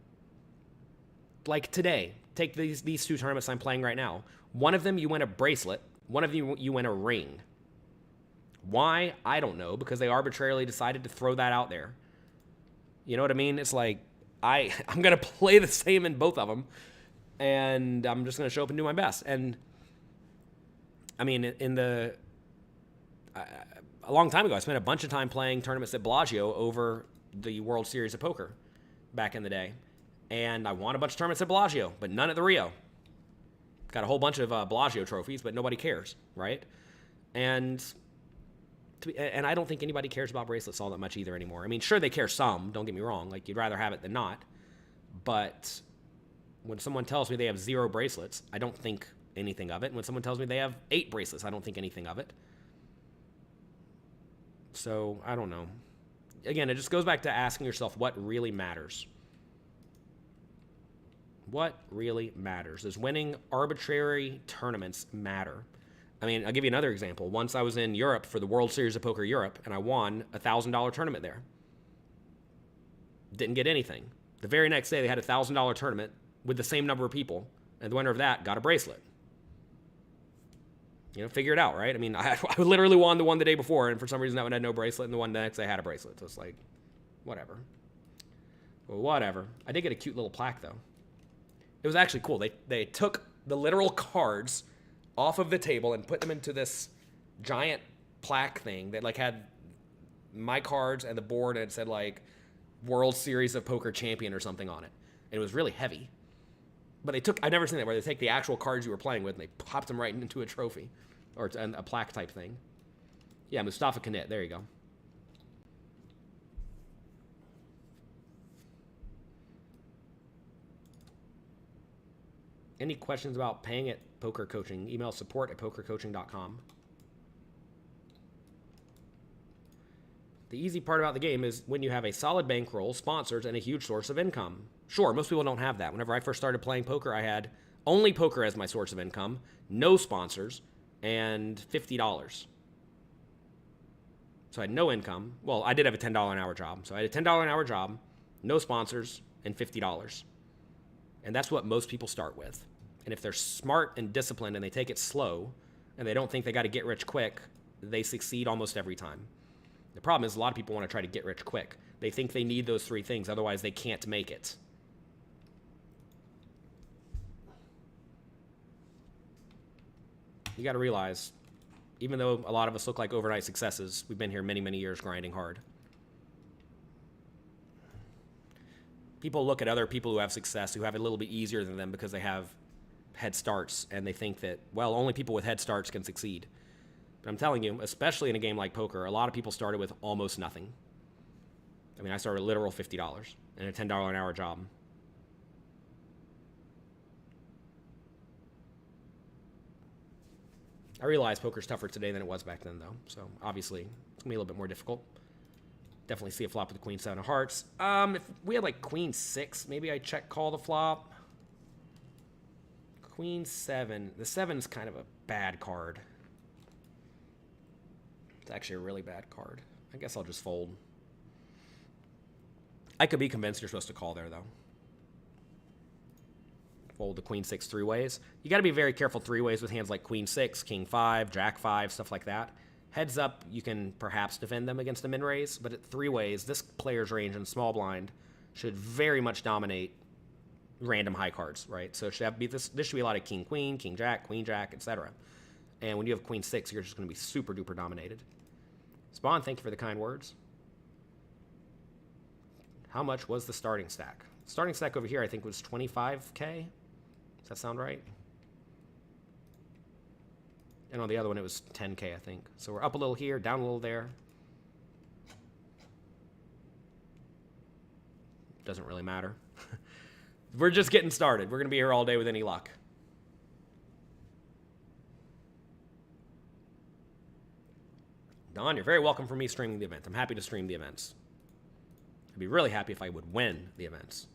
Like today, take these two tournaments I'm playing right now. One of them, you win a bracelet. One of them, you win a ring. Why? I don't know, because they arbitrarily decided to throw that out there. You know what I mean? It's like, I'm going to play the same in both of them, and I'm just going to show up and do my best. And, I mean, a long time ago, I spent a bunch of time playing tournaments at Bellagio over the World Series of Poker back in the day. And I won a bunch of tournaments at Bellagio, but none at the Rio. Got a whole bunch of Bellagio trophies, but nobody cares, right? And I don't think anybody cares about bracelets all that much either anymore. I mean, sure, they care some, don't get me wrong. Like, you'd rather have it than not. But when someone tells me they have 0 bracelets, I don't think anything of it. And when someone tells me they have 8 bracelets, I don't think anything of it. So, I don't know. Again, it just goes back to asking yourself what really matters. What really matters? Does winning arbitrary tournaments matter? I mean, I'll give you another example. Once I was in Europe for the World Series of Poker Europe, and I won a $1,000 tournament there. Didn't get anything. The very next day, they had a $1,000 tournament with the same number of people, and the winner of that got a bracelet. You know, figure it out, right? I mean, I literally won the one the day before, and for some reason that one had no bracelet, and the one the next day had a bracelet. So it's like, whatever. Well, whatever. I did get a cute little plaque, though. It was actually cool. They took the literal cards off of the table and put them into this giant plaque thing that like had my cards and the board, and it said like World Series of Poker Champion or something on it. And it was really heavy. But I've never seen that where they take the actual cards you were playing with and they popped them right into a trophy or a plaque type thing. Yeah, Mustafa Knit. There you go. Any questions about paying at poker coaching? Email support@pokercoaching.com. The easy part about the game is when you have a solid bankroll, sponsors, and a huge source of income. Sure, most people don't have that. Whenever I first started playing poker, I had only poker as my source of income, no sponsors, and $50. So I had no income. Well, I did have a $10 an hour job. So I had a $10 an hour job, no sponsors, and $50. And that's what most people start with. And if they're smart and disciplined and they take it slow and they don't think they got to get rich quick, they succeed almost every time. The problem is a lot of people want to try to get rich quick. They think they need those 3 things, otherwise they can't make it. You got to realize, even though a lot of us look like overnight successes, we've been here many, many years grinding hard. People look at other people who have success, who have it a little bit easier than them because they have head starts, and they think that, well, only people with head starts can succeed. But I'm telling you, especially in a game like poker, a lot of people started with almost nothing. I mean, I started with literal $50 and a $10 an hour job. I realize poker's tougher today than it was back then, though. So, obviously, it's going to be a little bit more difficult. Definitely see a flop with the Queen 7 of Hearts. If we had, like, Queen 6, maybe I check call the flop. Queen 7. The 7's kind of a bad card. It's actually a really bad card. I guess I'll just fold. I could be convinced you're supposed to call there, though. Fold the Queen 6 3-ways. You got to be very careful 3-ways with hands like Queen 6, King 5, Jack 5, stuff like that. Heads up, you can perhaps defend them against a min-raise, but at 3-ways, this player's range in small blind should very much dominate random high cards, right? So it should be this should be a lot of King Queen, King Jack, Queen Jack, etc. And when you have Queen 6, you're just going to be super duper dominated. Spawn, thank you for the kind words. How much was the starting stack? Starting stack over here, I think, was 25K. Does that sound right? And on the other one, it was 10K, I think. So we're up a little here, down a little there. Doesn't really matter. We're just getting started. We're going to be here all day with any luck. Don, you're very welcome for me streaming the event. I'm happy to stream the events. I'd be really happy if I would win the events.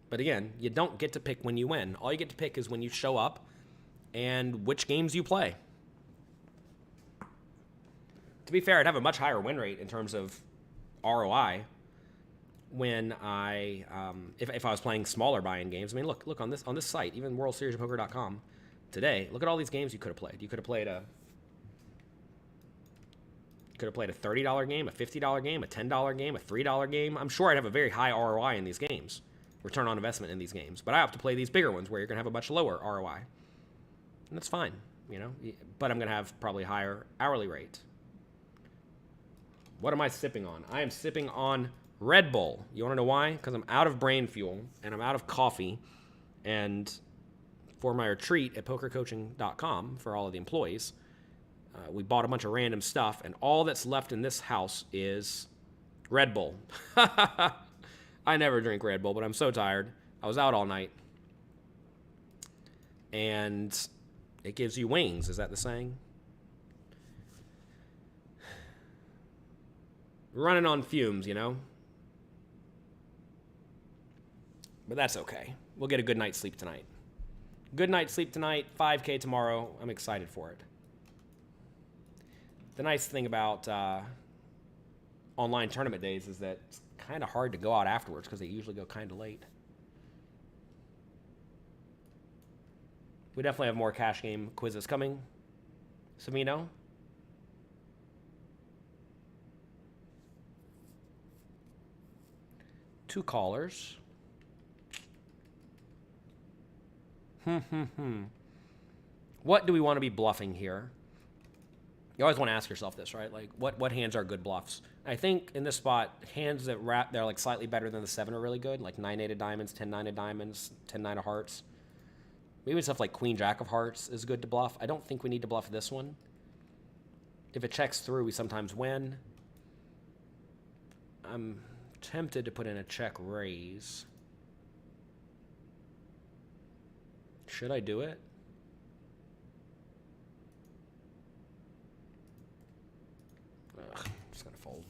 But again, you don't get to pick when you win. All you get to pick is when you show up and which games you play. To be fair, I'd have a much higher win rate in terms of ROI when I, if I was playing smaller buy-in games. I mean, look on this site, even WorldSeriesOfPoker.com today. Look at all these games you could have played. You could have played a $30 game, a $50 game, a $10 game, a $3 game. I'm sure I'd have a very high ROI in these games, return on investment in these games. But I have to play these bigger ones where you're going to have a much lower ROI. And that's fine, you know. But I'm going to have probably a higher hourly rate. What am I sipping on? I am sipping on Red Bull. You want to know why? Because I'm out of brain fuel and I'm out of coffee. And for my retreat at pokercoaching.com for all of the employees, we bought a bunch of random stuff, and all that's left in this house is Red Bull. I never drink Red Bull, but I'm so tired. I was out all night. And it gives you wings. Is that the saying? Running on fumes, you know? But that's okay. We'll get a good night's sleep tonight. Good night's sleep tonight, 5K tomorrow. I'm excited for it. The nice thing about online tournament days is that it's kind of hard to go out afterwards because they usually go kind of late. We definitely have more cash game quizzes coming. Savino? Two callers. What do we want to be bluffing here? You always want to ask yourself this, right? Like, what hands are good bluffs? I think in this spot, hands that they're like slightly better than the 7 are really good, like 9-8 of diamonds, 10-9 of diamonds, 10-9 of hearts. Maybe stuff like Queen-Jack of hearts is good to bluff. I don't think we need to bluff this one. If it checks through, we sometimes win. I'm tempted to put in a check raise. Should I do it? Ugh, I'm just gonna fold.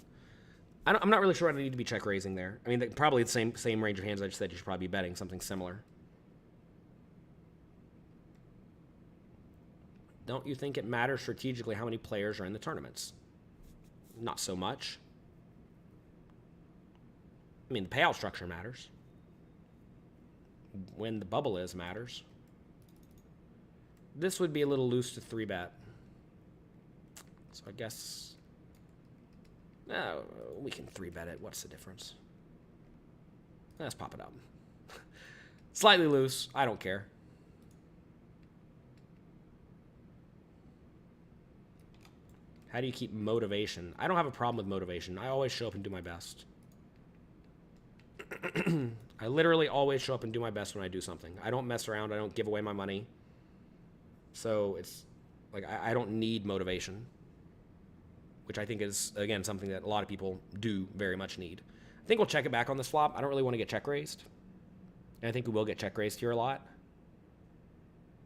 I'm not really sure I need to be check raising there. I mean, probably the same range of hands I just said. You should probably be betting something similar. Don't you think it matters strategically how many players are in the tournaments? Not so much. I mean, the payout structure matters. When the bubble is matters. This would be a little loose to 3-bet. So I guess... No, we can 3-bet it. What's the difference? Let's pop it up. Slightly loose. I don't care. How do you keep motivation? I don't have a problem with motivation. I always show up and do my best. I literally always show up and do my best when I do something. I don't mess around. I don't give away my money. So it's like I don't need motivation, which I think is, again, something that a lot of people do very much need. I think we'll check it back on this flop. I don't really want to get check raised. And I think we will get check raised here a lot.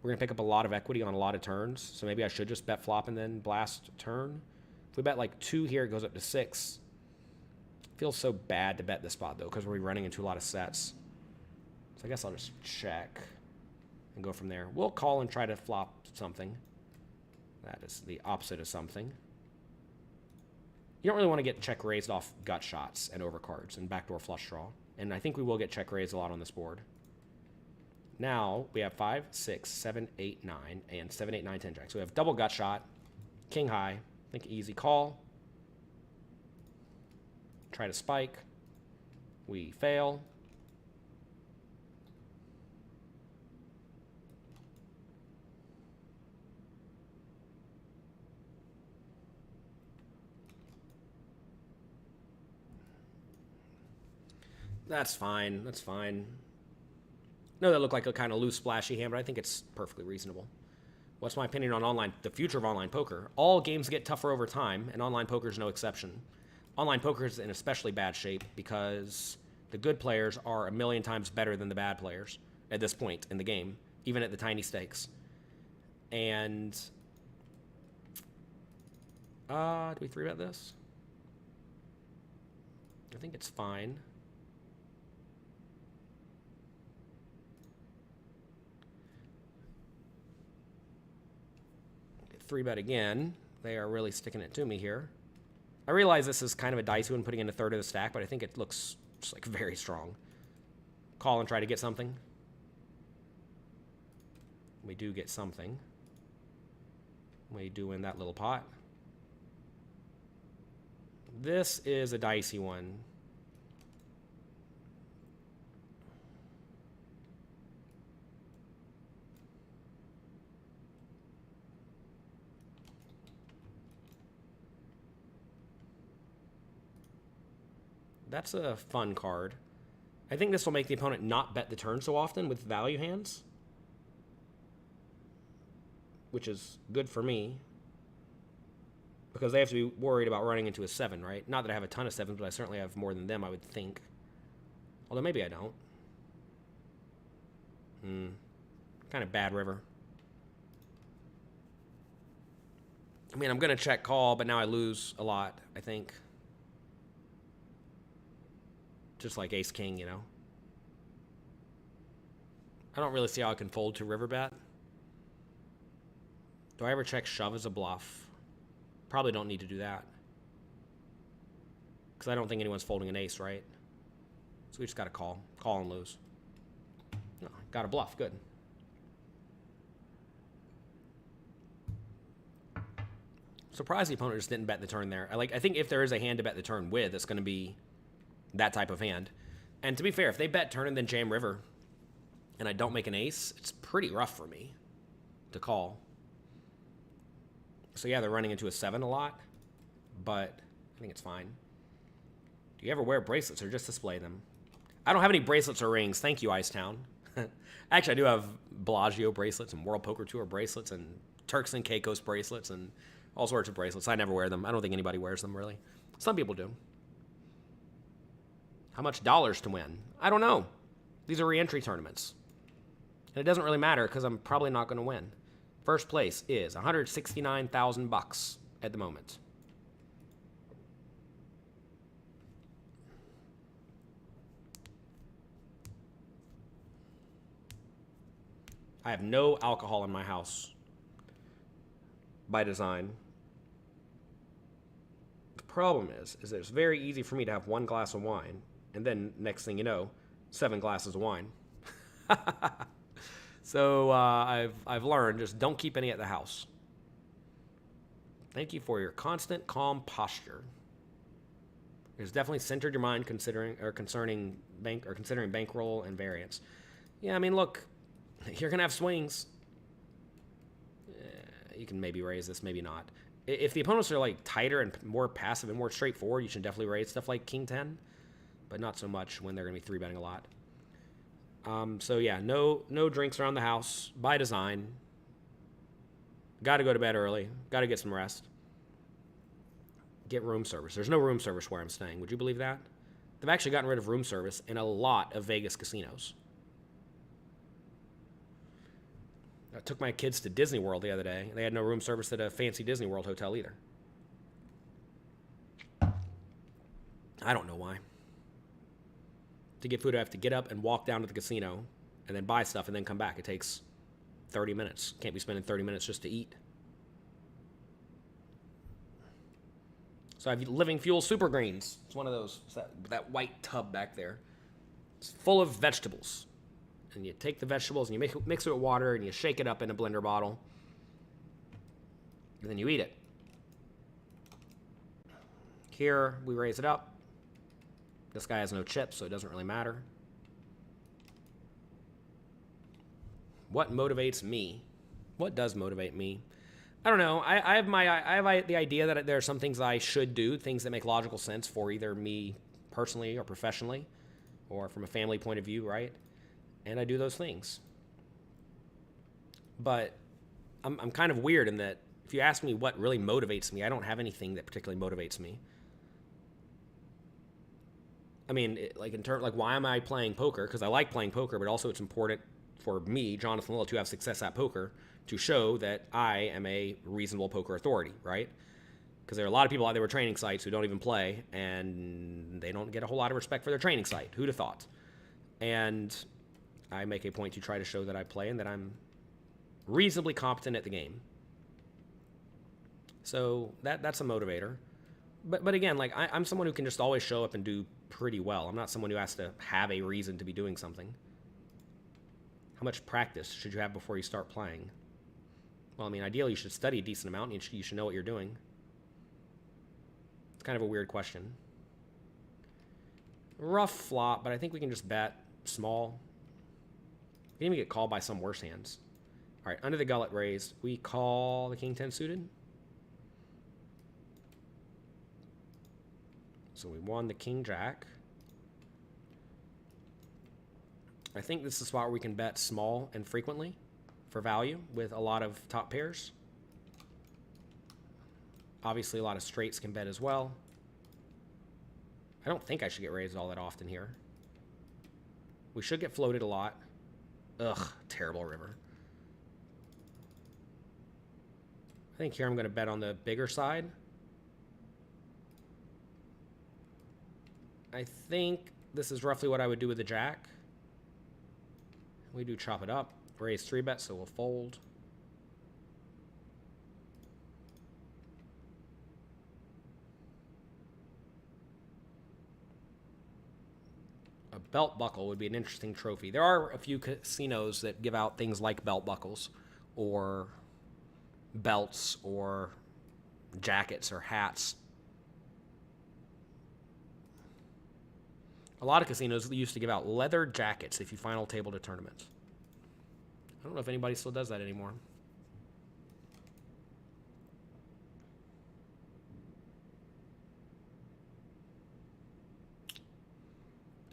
We're going to pick up a lot of equity on a lot of turns. So maybe I should just bet flop and then blast turn. If we bet like 2 here, it goes up to 6. Feels so bad to bet this spot, though, because we're running into a lot of sets. So I guess I'll just check and go from there. We'll call and try to flop something. That is the opposite of something. You don't really want to get check raised off gut shots and overcards and backdoor flush draw. And I think we will get check raised a lot on this board. Now we have 5, 6, 7, 8, 9, and 7, 8, 9, 10 jack. So we have double gut shot, king high. I think easy call. Try to spike. We fail. That's fine. That's fine. No, that looked like a kind of loose, splashy hand, but I think it's perfectly reasonable. What's my opinion on the future of online poker? All games get tougher over time, and online poker is no exception. Online poker is in especially bad shape because the good players are a million times better than the bad players at this point in the game, even at the tiny stakes. And Do we 3-bet this? I think it's fine. Three bet again. They are really sticking it to me here. I realize this is kind of a dicey one putting in a third of the stack, but I think it looks just like very strong. Call and try to get something. We do get something. We do win that little pot. This is a dicey one. That's a fun card. I think this will make the opponent not bet the turn so often with value hands, which is good for me because they have to be worried about running into a 7, right? Not that I have a ton of 7s, but I certainly have more than them, I would think. Although maybe I don't. Kind of bad river. I mean, I'm going to check call, but now I lose a lot, I think. Just like ace-king, you know. I don't really see how I can fold to river bet. Do I ever check shove as a bluff? Probably don't need to do that. Because I don't think anyone's folding an ace, right? So we just got to call. Call and lose. No, got a bluff. Good. Surprised the opponent just didn't bet the turn there. I think if there is a hand to bet the turn with, it's going to be that type of hand. And to be fair, if they bet turn and then jam river and I don't make an ace, it's pretty rough for me to call. So yeah, they're running into a 7 a lot, but I think it's fine. Do you ever wear bracelets or just display them? I don't have any bracelets or rings. Thank you, Icetown. Actually, I do have Bellagio bracelets and World Poker Tour bracelets and Turks and Caicos bracelets and all sorts of bracelets. I never wear them. I don't think anybody wears them, really. Some people do. How much dollars to win? I don't know. These are re-entry tournaments. And it doesn't really matter because I'm probably not going to win. First place is $169,000 at the moment. I have no alcohol in my house by design. The problem is that it's very easy for me to have 1 glass of wine and then next thing you know, 7 glasses of wine. So I've learned, just don't keep any at the house. Thank you for your constant calm posture. It's definitely centered your mind concerning bankroll and variance. Yeah, I mean, look, you're gonna have swings. You can maybe raise this, maybe not. If the opponents are like tighter and more passive and more straightforward, you should definitely raise stuff like King 10, but not so much when they're gonna be 3-betting a lot. So yeah, no drinks around the house by design. Got to go to bed early. Got to get some rest. Get room service. There's no room service where I'm staying. Would you believe that? They've actually gotten rid of room service in a lot of Vegas casinos. I took my kids to Disney World the other day. They had no room service at a fancy Disney World hotel either. I don't know why. To get food, I have to get up and walk down to the casino and then buy stuff and then come back. It takes 30 minutes. Can't be spending 30 minutes just to eat. So I have Living Fuel Super Greens. It's one of those, that white tub back there. It's full of vegetables. And you take the vegetables and you mix it with water and you shake it up in a blender bottle. And then you eat it. Here, we raise it up. This guy has no chips, so it doesn't really matter. What motivates me? What does motivate me? I don't know. I have the idea that there are some things I should do, things that make logical sense for either me personally or professionally, or from a family point of view, right? And I do those things. But I'm kind of weird in that if you ask me what really motivates me, I don't have anything that particularly motivates me. I mean, why am I playing poker? Because I like playing poker, but also it's important for me, Jonathan Little, to have success at poker to show that I am a reasonable poker authority, right? Because there are a lot of people out there with training sites who don't even play, and they don't get a whole lot of respect for their training site. Who'd have thought? And I make a point to try to show that I play and that I'm reasonably competent at the game. So that's a motivator. But again, like I'm someone who can just always show up and do pretty well. I'm not someone who has to have a reason to be doing something. How much practice should you have before you start playing? Well, I mean, ideally you should study a decent amount. And you should know what you're doing. It's kind of a weird question. Rough flop, but I think we can just bet small. We can even get called by some worse hands. All right, under the gullet raised, we call the king 10 suited. So we won the king jack. I think this is a spot where we can bet small and frequently for value with a lot of top pairs. Obviously, a lot of straights can bet as well. I don't think I should get raised all that often here. We should get floated a lot. Ugh, terrible river. I think here I'm going to bet on the bigger side. I think this is roughly what I would do with the jack. We do chop it up. Raise 3-bet, so we'll fold. A belt buckle would be an interesting trophy. There are a few casinos that give out things like belt buckles or belts or jackets or hats. A lot of casinos used to give out leather jackets if you final tabled a tournament. I don't know if anybody still does that anymore.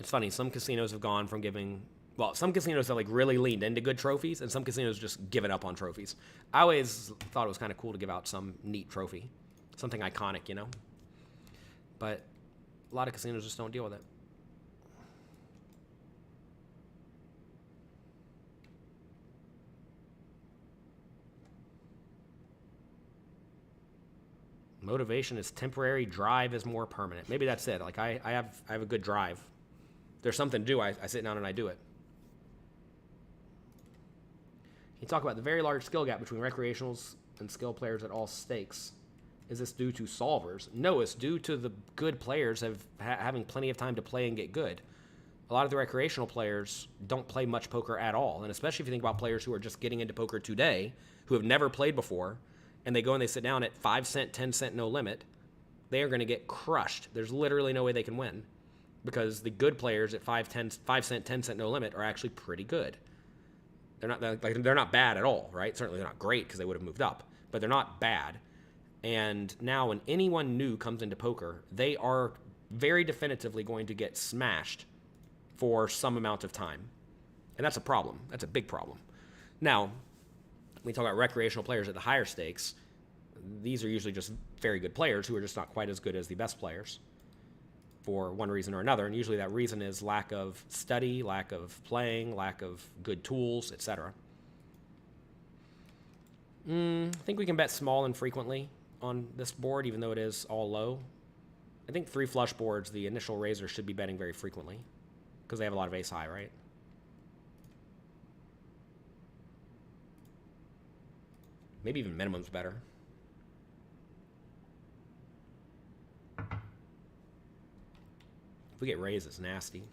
It's funny, some casinos have gone from giving... Well, some casinos have like really leaned into good trophies, and some casinos just given up on trophies. I always thought it was kind of cool to give out some neat trophy. Something iconic, you know? But a lot of casinos just don't deal with it. Motivation is temporary, drive is more permanent. Maybe that's it. Like I have a good drive. There's something to do, I sit down and I do it. You talk about the very large skill gap between recreationals and skill players at all stakes. Is this due to solvers? No, it's due to the good players having plenty of time to play and get good. A lot of the recreational players don't play much poker at all, and especially if you think about players who are just getting into poker today, who have never played before, and they go and they sit down at 5 cent, 10 cent, no limit, they are going to get crushed. There's literally no way they can win because the good players at 5 cent, 10 cent, no limit are actually pretty good. They're not bad at all, right? Certainly they're not great because they would have moved up, but they're not bad. And now when anyone new comes into poker, they are very definitively going to get smashed for some amount of time. And that's a problem. That's a big problem. Now, when we talk about recreational players at the higher stakes, these are usually just very good players who are just not quite as good as the best players for one reason or another. And usually that reason is lack of study, lack of playing, lack of good tools, etc. I think we can bet small and frequently on this board, even though it is all low. I think 3 flush boards, the initial raiser should be betting very frequently because they have a lot of ace high, right? Maybe even minimum's better. If we get raised, it's nasty.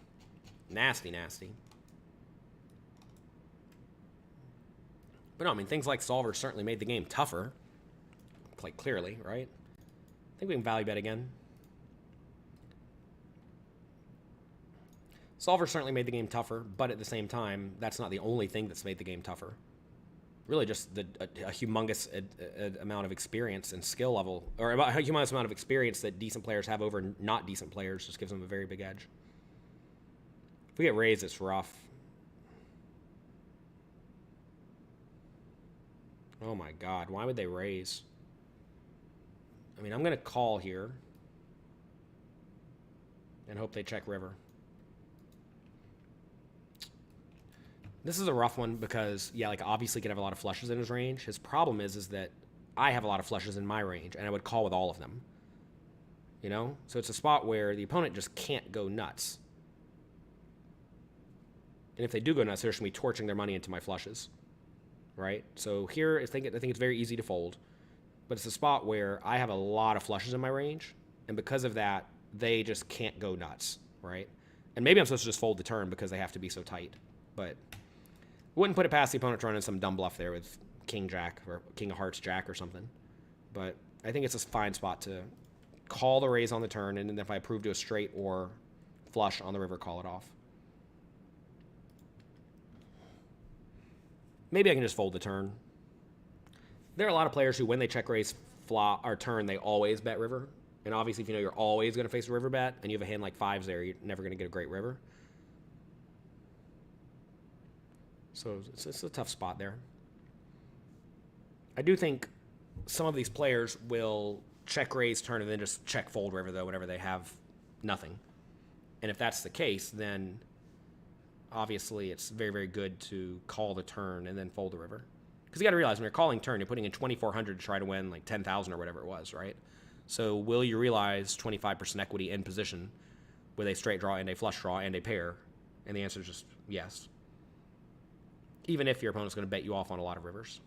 Nasty, nasty. But no, I mean, things like solvers certainly made the game tougher. Quite clearly, right? I think we can value bet again. Solvers certainly made the game tougher, but at the same time, that's not the only thing that's made the game tougher. Really just a humongous amount of experience and skill level, or a humongous amount of experience that decent players have over not decent players just gives them a very big edge. If we get raised, it's rough. Oh my God, why would they raise? I mean, I'm going to call here and hope they check river. This is a rough one because, yeah, like obviously he could have a lot of flushes in his range. His problem is that I have a lot of flushes in my range, and I would call with all of them. You know? So it's a spot where the opponent just can't go nuts. And if they do go nuts, they're just going to be torching their money into my flushes. Right? So here, I think it's very easy to fold. But it's a spot where I have a lot of flushes in my range, and because of that, they just can't go nuts. Right? And maybe I'm supposed to just fold the turn because they have to be so tight. But wouldn't put it past the opponent to run in some dumb bluff there with King Jack or King of Hearts Jack or something. But I think it's a fine spot to call the raise on the turn, and then if I approve to a straight or flush on the river, call it off. Maybe I can just fold the turn. There are a lot of players who, when they check raise flop or turn, they always bet river. And obviously, if you know you're always going to face a river bet, and you have a hand like fives there, you're never going to get a great river. So it's a tough spot there. I do think some of these players will check raise turn and then just check fold river, though, whenever they have nothing. And if that's the case, then obviously it's very, very good to call the turn and then fold the river. Because you got to realize when you're calling turn, you're putting in 2,400 to try to win like 10,000 or whatever it was, right? So will you realize 25% equity in position with a straight draw and a flush draw and a pair? And the answer is just yes. Even if your opponent's going to bet you off on a lot of rivers.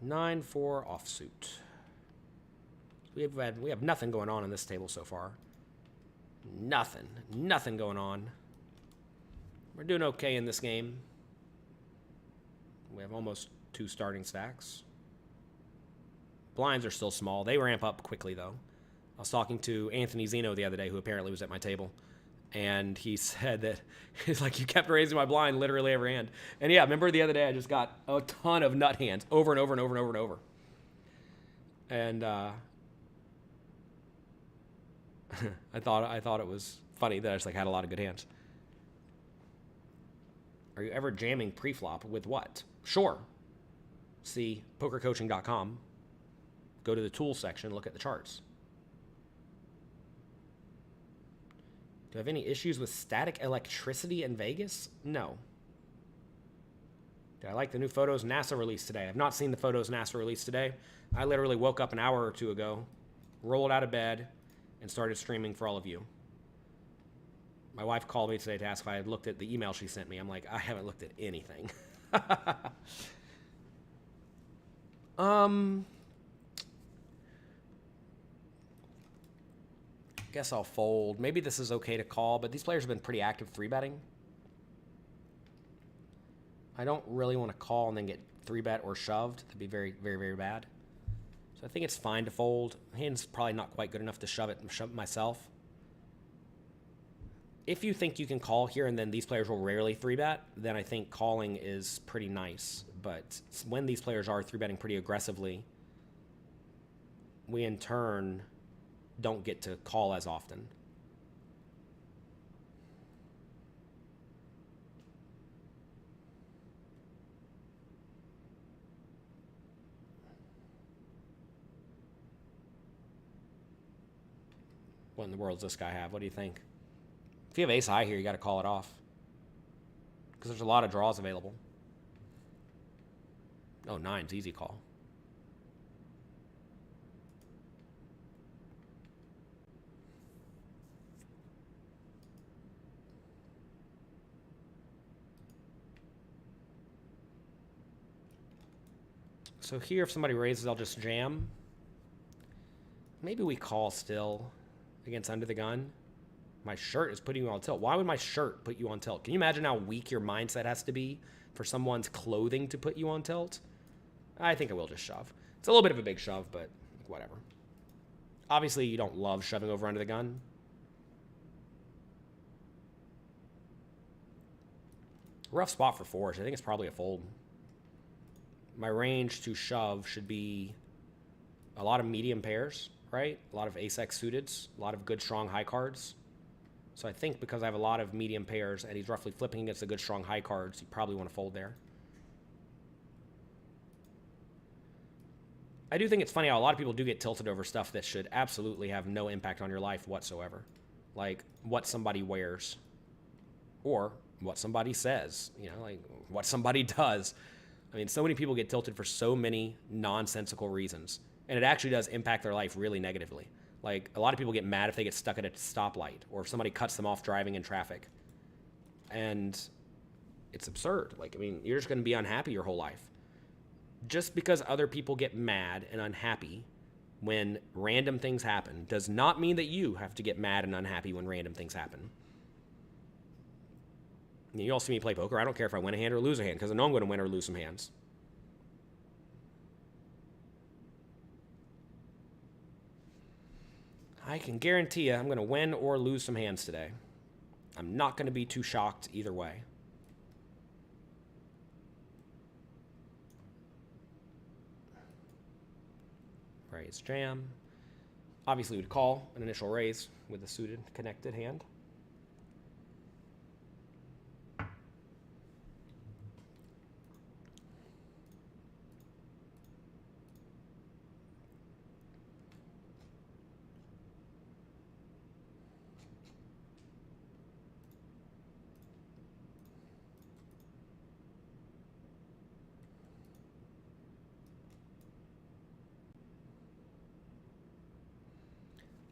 Nine four offsuit. We have nothing going on this table so far. Nothing going on. We're doing okay in this game. We have almost 2 starting stacks. Blinds are still small. They ramp up quickly, though. I was talking to Anthony Zeno the other day, who apparently was at my table, and he said that he's like, you kept raising my blind literally every hand. And yeah, remember the other day I just got a ton of nut hands over and over and over and over and over. And I thought it was funny that I just like had a lot of good hands. Are you ever jamming pre-flop with what? Sure. See pokercoaching.com. Go to the tools section, look at the charts. Do I have any issues with static electricity in Vegas? No. Do I like the new photos NASA released today? I've not seen the photos NASA released today. I literally woke up an hour or two ago, rolled out of bed, and started streaming for all of you. My wife called me today to ask if I had looked at the email she sent me. I'm like, I haven't looked at anything. Guess I'll fold. Maybe this is okay to call, but these players have been pretty active 3-betting. I don't really want to call and then get 3-bet or shoved. That'd be very, very, very bad. So I think it's fine to fold. Hand's probably not quite good enough to shove it myself. If you think you can call here and then these players will rarely 3-bet, then I think calling is pretty nice. But when these players are 3-betting pretty aggressively, we in turn don't get to call as often. What in the world does this guy have? What do you think? If you have ace high here, you got to call it off. Because there's a lot of draws available. Oh, 9's easy call. So here, if somebody raises, I'll just jam. Maybe we call still against under the gun. My shirt is putting you on tilt. Why would my shirt put you on tilt? Can you imagine how weak your mindset has to be for someone's clothing to put you on tilt? I think I will just shove. It's a little bit of a big shove, but whatever. Obviously, you don't love shoving over under the gun. Rough spot for fours. I think it's probably a fold. My range to shove should be a lot of medium pairs, right? A lot of ace-x suiteds, a lot of good, strong high cards. So I think because I have a lot of medium pairs and he's roughly flipping against the good, strong high cards, you probably want to fold there. I do think it's funny how a lot of people do get tilted over stuff that should absolutely have no impact on your life whatsoever. Like what somebody wears or what somebody says, like what somebody does. I mean, so many people get tilted for so many nonsensical reasons, and it actually does impact their life really negatively. Like a lot of people get mad if they get stuck at a stoplight or if somebody cuts them off driving in traffic. And it's absurd. Like, I mean, you're just going to be unhappy your whole life. Just because other people get mad and unhappy when random things happen does not mean that you have to get mad and unhappy when random things happen. You all see me play poker. I don't care if I win a hand or lose a hand because I know I'm going to win or lose some hands. I can guarantee you I'm going to win or lose some hands today. I'm not going to be too shocked either way. Raise jam. Obviously, we'd call an initial raise with a suited connected hand.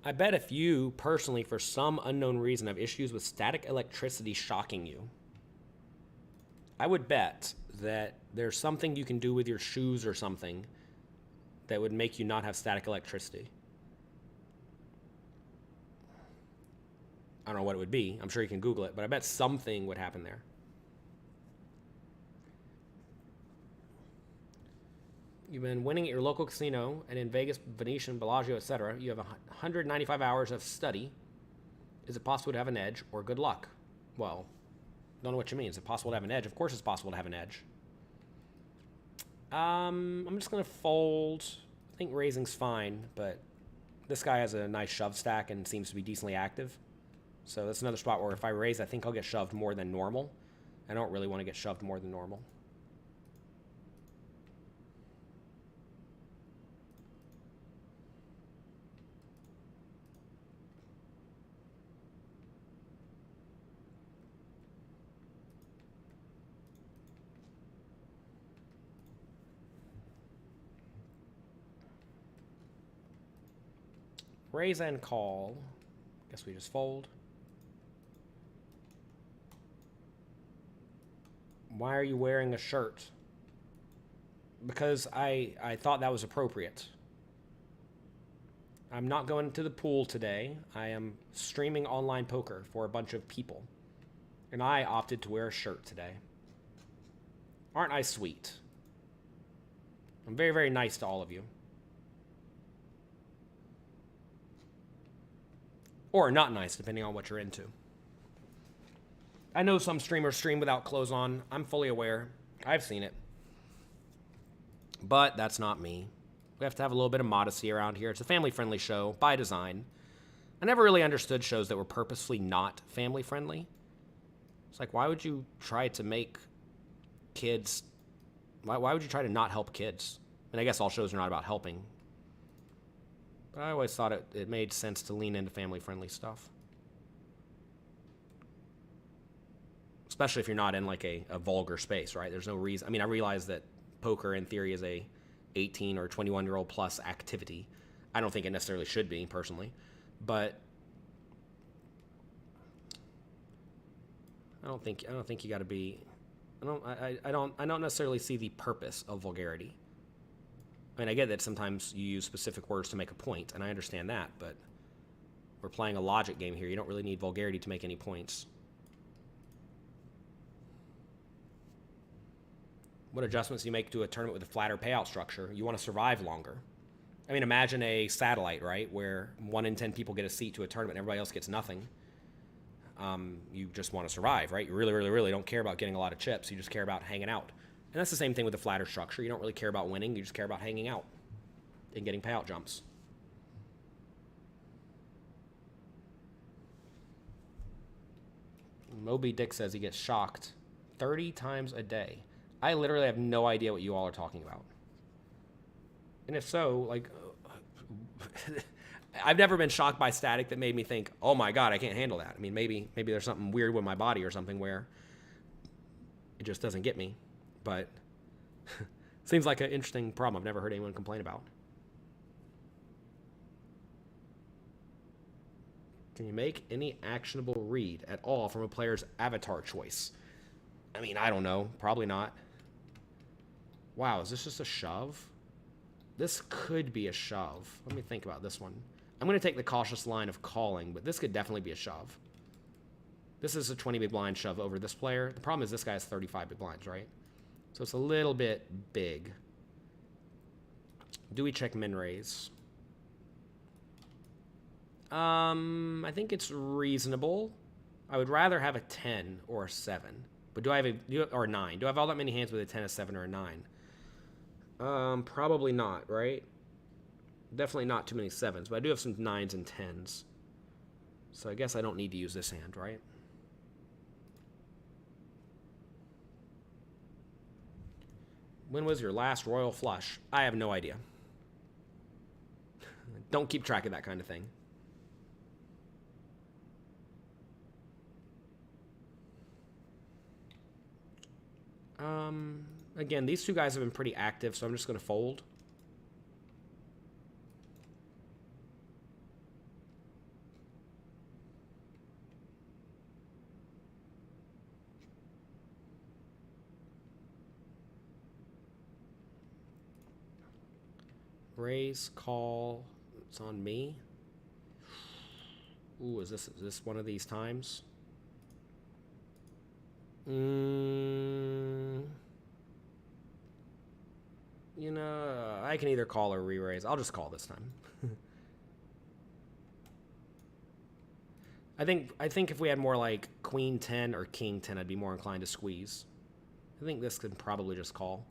I bet if you personally, for some unknown reason, have issues with static electricity shocking you, I would bet that there's something you can do with your shoes or something that would make you not have static electricity. I don't know what it would be. I'm sure you can Google it, but I bet something would happen there. You've been winning at your local casino and in Vegas, Venetian, Bellagio, etc. You have 195 hours of study. Is it possible to have an edge or good luck? Well, don't know what you mean. Is it possible to have an edge? Of course it's possible to have an edge. I'm just going to fold. I think raising's fine, but this guy has a nice shove stack and seems to be decently active. So that's another spot where if I raise, I think I'll get shoved more than normal. I don't really want to get shoved more than normal. Raise and call. Guess we just fold. Why are you wearing a shirt? Because I thought that was appropriate. I'm not going to the pool today. I am streaming online poker for a bunch of people. And I opted to wear a shirt today. Aren't I sweet? I'm very, very nice to all of you. Or not nice, depending on what you're into. I know some streamers stream without clothes on. I'm fully aware. I've seen it. But that's not me. We have to have a little bit of modesty around here. It's a family-friendly show by design. I never really understood shows that were purposefully not family-friendly. It's like, why would you try to make kids... Why would you try to not help kids? And I guess all shows are not about helping. But I always thought it made sense to lean into family-friendly stuff. Especially if you're not in like a vulgar space, right? There's no reason. I mean, I realize that poker in theory is a 18 or 21-year-old plus activity. I don't think it necessarily should be, personally. But I don't think you got to be... I don't necessarily see the purpose of vulgarity. I mean, I get that sometimes you use specific words to make a point, and I understand that, but we're playing a logic game here. You don't really need vulgarity to make any points. What adjustments do you make to a tournament with a flatter payout structure? You want to survive longer. I mean, imagine a satellite, right, where 1 in 10 people get a seat to a tournament and everybody else gets nothing. You just want to survive, right? You really, really, really don't care about getting a lot of chips. You just care about hanging out. And that's the same thing with the flatter structure. You don't really care about winning. You just care about hanging out and getting payout jumps. Moby Dick says he gets shocked 30 times a day. I literally have no idea what you all are talking about. And if so, like, I've never been shocked by static that made me think, oh my God, I can't handle that. I mean, maybe there's something weird with my body or something where it just doesn't get me. But seems like an interesting problem I've never heard anyone complain about. Can you make any actionable read at all from a player's avatar choice? I mean, I don't know. Probably not. Wow, is this just a shove? This could be a shove. Let me think about this one. I'm going to take the cautious line of calling, but this could definitely be a shove. This is a 20 big blind shove over this player. The problem is this guy has 35 big blinds, right? So it's a little bit big. Do we check min raise? I think it's reasonable. I would rather have a 10 or a 7. But do I have or a 9? Do I have all that many hands with a 10, a 7, or a 9? Probably not, right? Definitely not too many 7s, but I do have some 9s and 10s. So I guess I don't need to use this hand, right? When was your last royal flush? I have no idea. Don't keep track of that kind of thing. Again, these two guys have been pretty active, so I'm just going to fold. Raise, call. It's on me. Ooh, is this one of these times? You know, I can either call or re-raise. I'll just call this time. I think if we had more like Queen 10 or King 10, I'd be more inclined to squeeze. I think this can probably just call.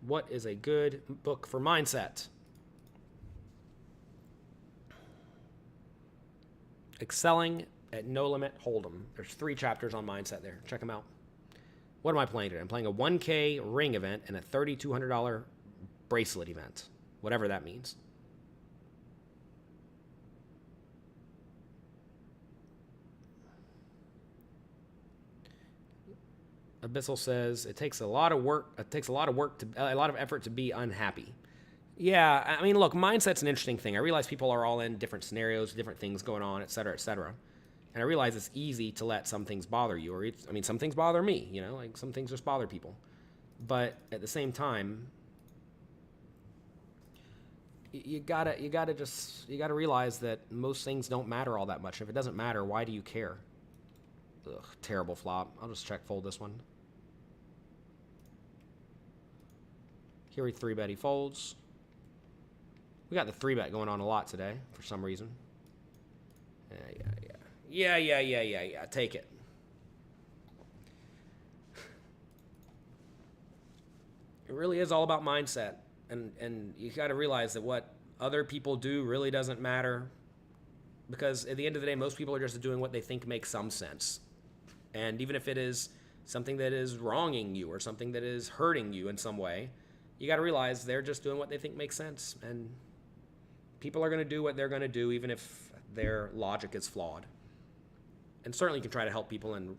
What is a good book for mindset? Excelling at No Limit Hold'em. There's 3 chapters on mindset there. Check them out. What am I playing today? I'm playing a 1K ring event and a $3,200 bracelet event. Whatever that means. Abyssal says it takes a lot of work. It takes a lot of effort to be unhappy. Yeah, I mean, look, mindset's an interesting thing. I realize people are all in different scenarios, different things going on, et cetera, et cetera. And I realize it's easy to let some things bother you, or some things bother me. You know, like some things just bother people. But at the same time, you gotta realize that most things don't matter all that much. If it doesn't matter, why do you care? Ugh, terrible flop. I'll just check fold this one. Here we 3-bet, he folds. We got the 3-bet going on a lot today for some reason. Yeah. Take it. It really is all about mindset. And you got to realize that what other people do really doesn't matter. Because at the end of the day, most people are just doing what they think makes some sense. And even if it is something that is wronging you or something that is hurting you in some way, you got to realize they're just doing what they think makes sense. And people are going to do what they're going to do, even if their logic is flawed. And certainly you can try to help people and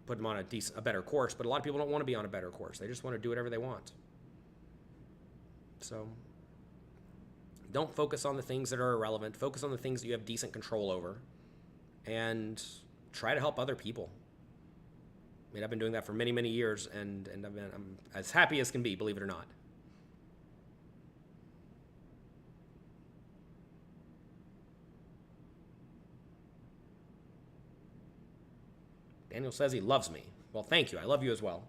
put them on a better course, but a lot of people don't want to be on a better course. They just want to do whatever they want. So don't focus on the things that are irrelevant. Focus on the things that you have decent control over and try to help other people. I mean, I've been doing that for many, many years, and I'm as happy as can be, believe it or not. Daniel says he loves me. Well, thank you. I love you as well.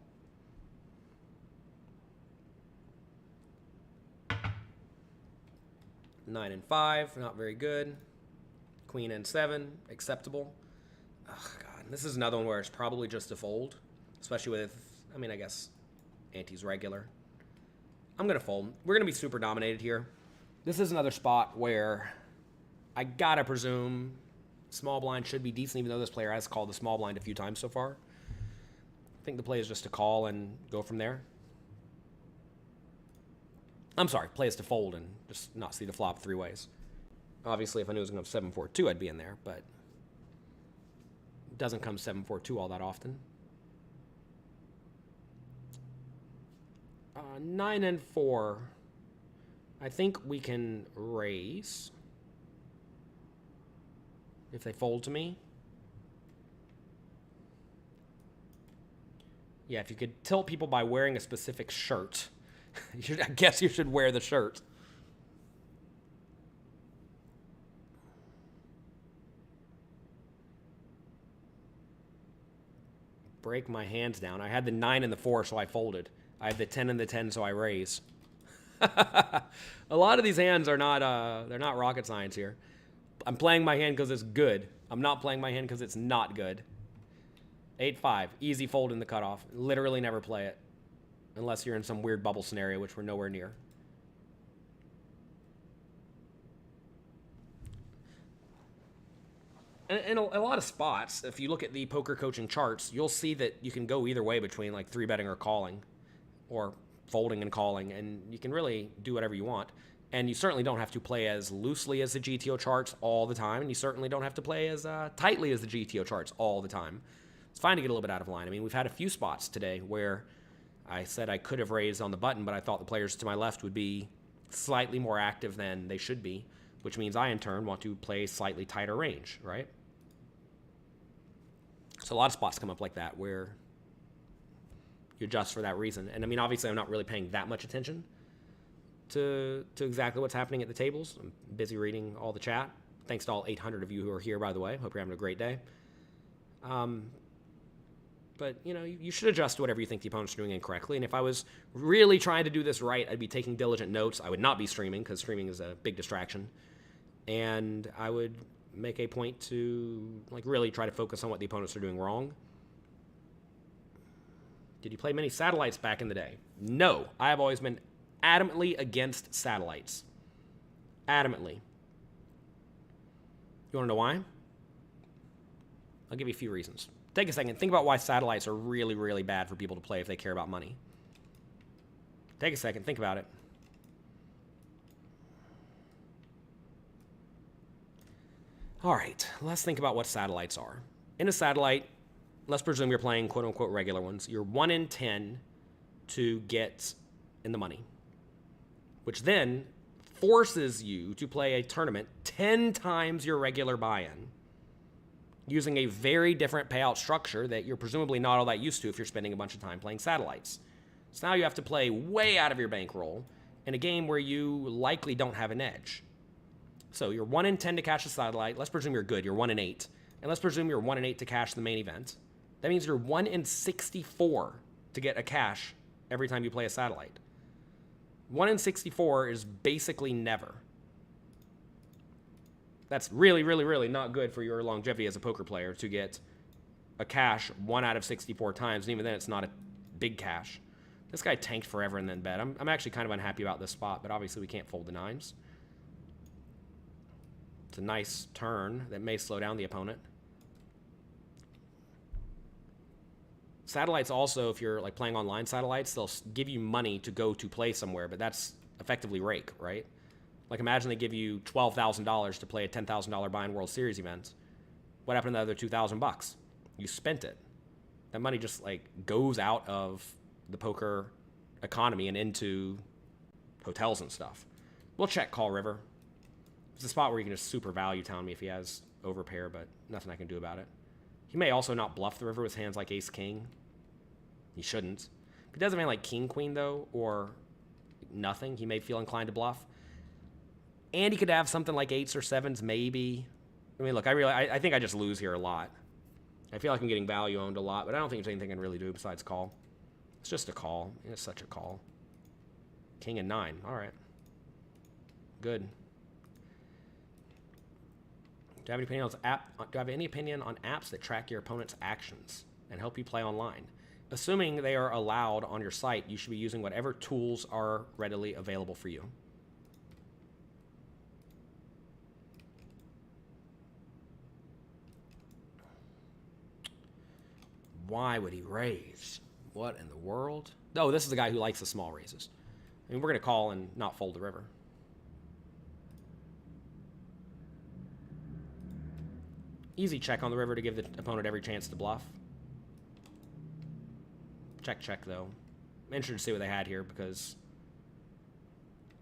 Nine and 5, not very good. Queen and 7, acceptable. Oh, God. This is another one where it's probably just a fold, especially with, I guess, ante's regular. I'm going to fold. We're going to be super dominated here. This is another spot where I got to presume small blind should be decent, even though this player has called the small blind a few times so far. I think the play is just to call and go from there. I'm sorry, play as to fold and just not see the flop 3 ways. Obviously, if I knew it was going to have 7-4-2, I'd be in there, but it doesn't come 7-4-2 all that often. 9 and 4. I think we can raise if they fold to me. Yeah, if you could tilt people by wearing a specific shirt, I guess you should wear the shirt. Break my hands down. I had the 9 and the 4, so I folded. I have the 10 and the 10, so I raise. A lot of these hands are not, they're not rocket science here. I'm playing my hand because it's good. I'm not playing my hand because it's not good. 8-5, easy fold in the cutoff. Literally never play it. Unless you're in some weird bubble scenario, which we're nowhere near. And in a lot of spots, if you look at the poker coaching charts, you'll see that you can go either way between like 3-betting or calling. Or folding and calling, and you can really do whatever you want. And you certainly don't have to play as loosely as the GTO charts all the time, and you certainly don't have to play as tightly as the GTO charts all the time. It's fine to get a little bit out of line. I mean, we've had a few spots today where I said I could have raised on the button, but I thought the players to my left would be slightly more active than they should be, which means I, in turn, want to play slightly tighter range, right? So a lot of spots come up like that where you adjust for that reason. And I mean, obviously, I'm not really paying that much attention to exactly what's happening at the tables. I'm busy reading all the chat. Thanks to all 800 of you who are here, by the way. Hope you're having a great day. But, you know, you should adjust to whatever you think the opponent's doing incorrectly. And if I was really trying to do this right, I'd be taking diligent notes. I would not be streaming, because streaming is a big distraction. And I would make a point to, like, really try to focus on what the opponents are doing wrong. Did you play many satellites back in the day? No. I have always been adamantly against satellites. Adamantly. You want to know why? I'll give you a few reasons. Take a second. Think about why satellites are really, really bad for people to play if they care about money. Take a second. Think about it. All right. Let's think about what satellites are. In a satellite, let's presume you're playing quote-unquote regular ones. You're 1 in 10 to get in the money, which then forces you to play a tournament 10 times your regular buy-in using a very different payout structure that you're presumably not all that used to if you're spending a bunch of time playing satellites. So now you have to play way out of your bankroll in a game where you likely don't have an edge. So you're 1 in 10 to cash a satellite. Let's presume you're good. You're 1 in 8. And let's presume you're 1 in 8 to cash the main event. That means you're 1 in 64 to get a cash every time you play a satellite. 1 in 64 is basically never. That's really, really, really not good for your longevity as a poker player to get a cash 1 out of 64 times, and even then it's not a big cash. This guy tanked forever and then bet. I'm actually kind of unhappy about this spot, but obviously we can't fold the 9s. It's a nice turn that may slow down the opponent. Satellites also, if you're like playing online satellites, they'll give you money to go to play somewhere, but that's effectively rake, right? Like imagine they give you $12,000 to play a $10,000 buy-in World Series event. What happened to the other $2,000? You spent it. That money just like goes out of the poker economy and into hotels and stuff. We'll check call river. It's a spot where you can just super value town me if he has overpair, but nothing I can do about it. He may also not bluff the river with hands like ace-king. He shouldn't. If he does have a hand like king-queen, though, or nothing, he may feel inclined to bluff. And he could have something like 8s or 7s, maybe. I mean, look, I think I just lose here a lot. I feel like I'm getting value owned a lot, but I don't think there's anything I can really do besides call. It's just a call. It's such a call. King and 9. All right. Good. Do you have any opinion on apps that track your opponent's actions and help you play online? Assuming they are allowed on your site, you should be using whatever tools are readily available for you. Why would he raise? What in the world? Oh, this is the guy who likes the small raises. I mean, we're going to call and not fold the river. Easy check on the river to give the opponent every chance to bluff. Check, check, though. I'm interested to see what they had here because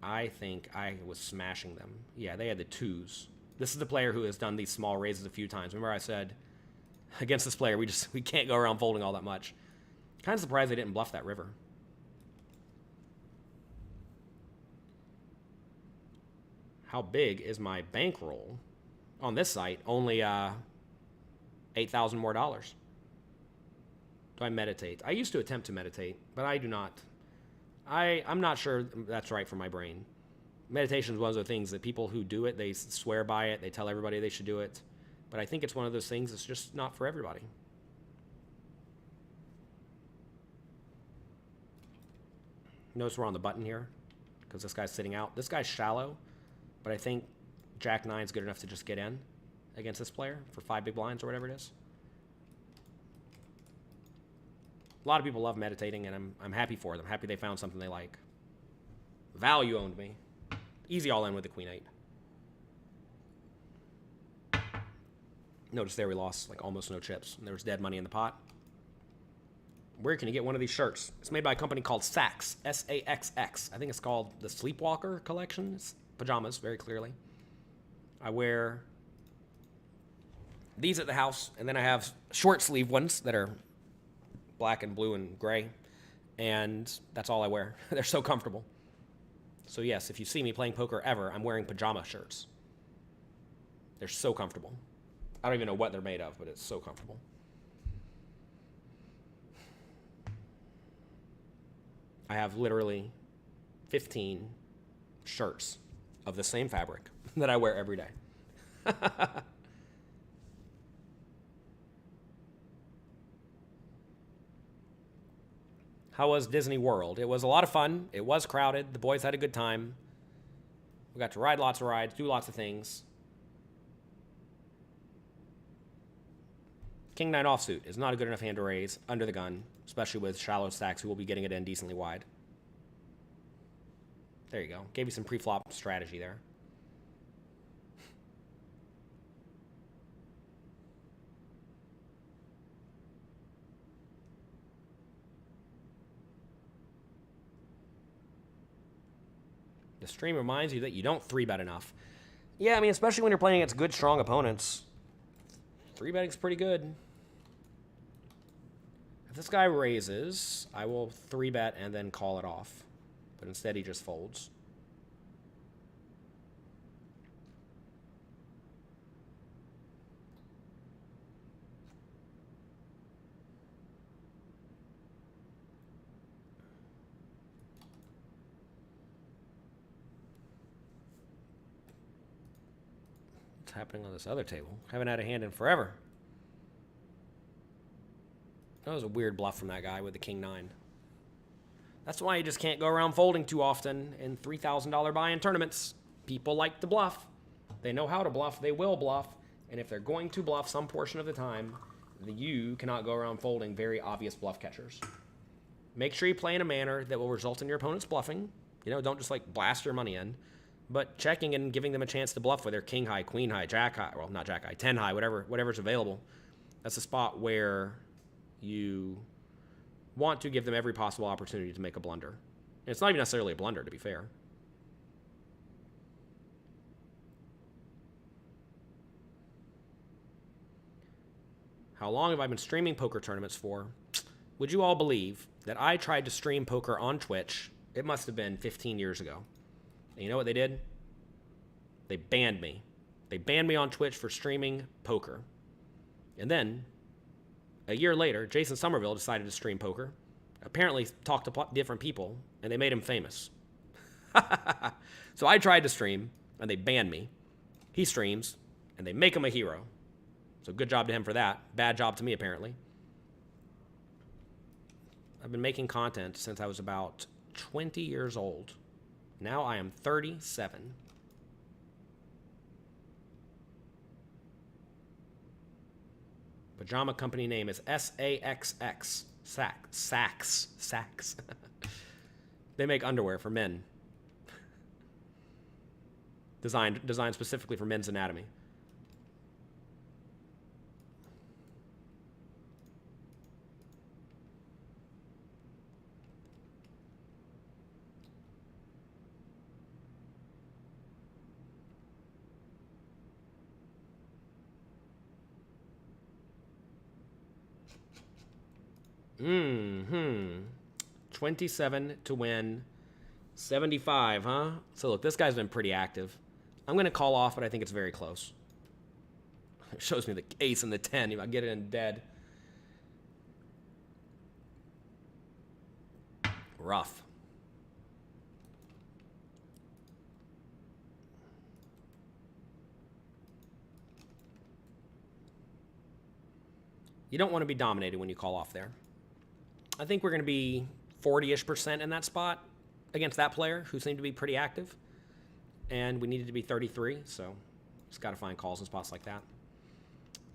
I think I was smashing them. Yeah, they had the twos. This is the player who has done these small raises a few times. Remember I said, against this player, we can't go around folding all that much. Kind of surprised they didn't bluff that river. How big is my bankroll? On this site, only $8,000 more. Do I meditate? I used to attempt to meditate, but I do not. I'm not sure that's right for my brain. Meditation is one of the things that people who do it, they swear by it. They tell everybody they should do it. But I think it's one of those things that's just not for everybody. Notice we're on the button here because this guy's sitting out. This guy's shallow, but I think Jack 9 is good enough to just get in against this player for 5 big blinds or whatever it is. A lot of people love meditating, and I'm happy for them. Happy they found something they like. Value owned me. Easy all in with the Queen 8. Notice there we lost like almost no chips. And there was dead money in the pot. Where can you get one of these shirts? It's made by a company called Saxx, S-A-X-X. I think it's called the Sleepwalker Collection. It's pajamas, very clearly. I wear these at the house, and then I have short sleeve ones that are black and blue and gray, and that's all I wear. They're so comfortable. So yes, if you see me playing poker ever, I'm wearing pajama shirts. They're so comfortable. I don't even know what they're made of, but it's so comfortable. I have literally 15 shirts of the same fabric that I wear every day. How was Disney World? It was a lot of fun. It was crowded. The boys had a good time. We got to ride lots of rides, do lots of things. King 9 offsuit is not a good enough hand to raise under the gun, especially with shallow stacks who will be getting it in decently wide. There you go. Gave you some pre-flop strategy there. The stream reminds you that you don't 3-bet enough. Yeah, I mean, especially when you're playing against good, strong opponents. 3-betting's pretty good. If this guy raises, I will 3-bet and then call it off. But instead, he just folds. What's happening on this other table? Haven't had a hand in forever. That was a weird bluff from that guy with the King 9. That's why you just can't go around folding too often in $3,000 buy-in tournaments. People like to bluff. They know how to bluff. They will bluff. And if they're going to bluff some portion of the time, you cannot go around folding very obvious bluff catchers. Make sure you play in a manner that will result in your opponent's bluffing. You know, don't just like blast your money in. But checking and giving them a chance to bluff with their king high, queen high, jack high, well, not jack high, 10 high, whatever's available. That's a spot where you want to give them every possible opportunity to make a blunder. And it's not even necessarily a blunder, to be fair. How long have I been streaming poker tournaments for? Would you all believe that I tried to stream poker on Twitch? It must have been 15 years ago. And you know what they did? They banned me. They banned me on Twitch for streaming poker. And then, a year later, Jason Somerville decided to stream poker. Apparently talked to different people, and they made him famous. So I tried to stream, and they banned me. He streams, and they make him a hero. So good job to him for that. Bad job to me, apparently. I've been making content since I was about 20 years old. Now I am 37. Pajama company name is S-A-X-X. Saxx. They make underwear for men. Designed specifically for men's anatomy. Mm-hmm. 27 to win. 75, huh? So look, this guy's been pretty active. I'm going to call off, but I think it's very close. It shows me the ace and the 10. If I get it in dead. Rough. You don't want to be dominated when you call off there. I think we're going to be 40-ish% in that spot against that player who seemed to be pretty active. And we needed to be 33, so just got to find calls in spots like that.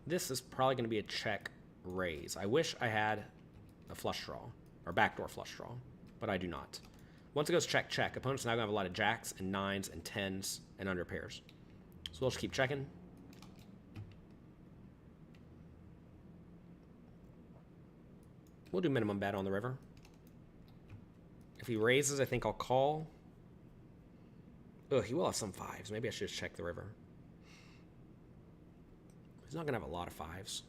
This is probably going to be a check raise. I wish I had a flush draw or backdoor flush draw, but I do not. Once it goes check, check, opponents are now going to have a lot of jacks and nines and tens and under pairs. So we'll just keep checking. We'll do minimum bet on the river. If he raises, I think I'll call. Ugh, he will have some fives. Maybe I should just check the river. He's not going to have a lot of fives.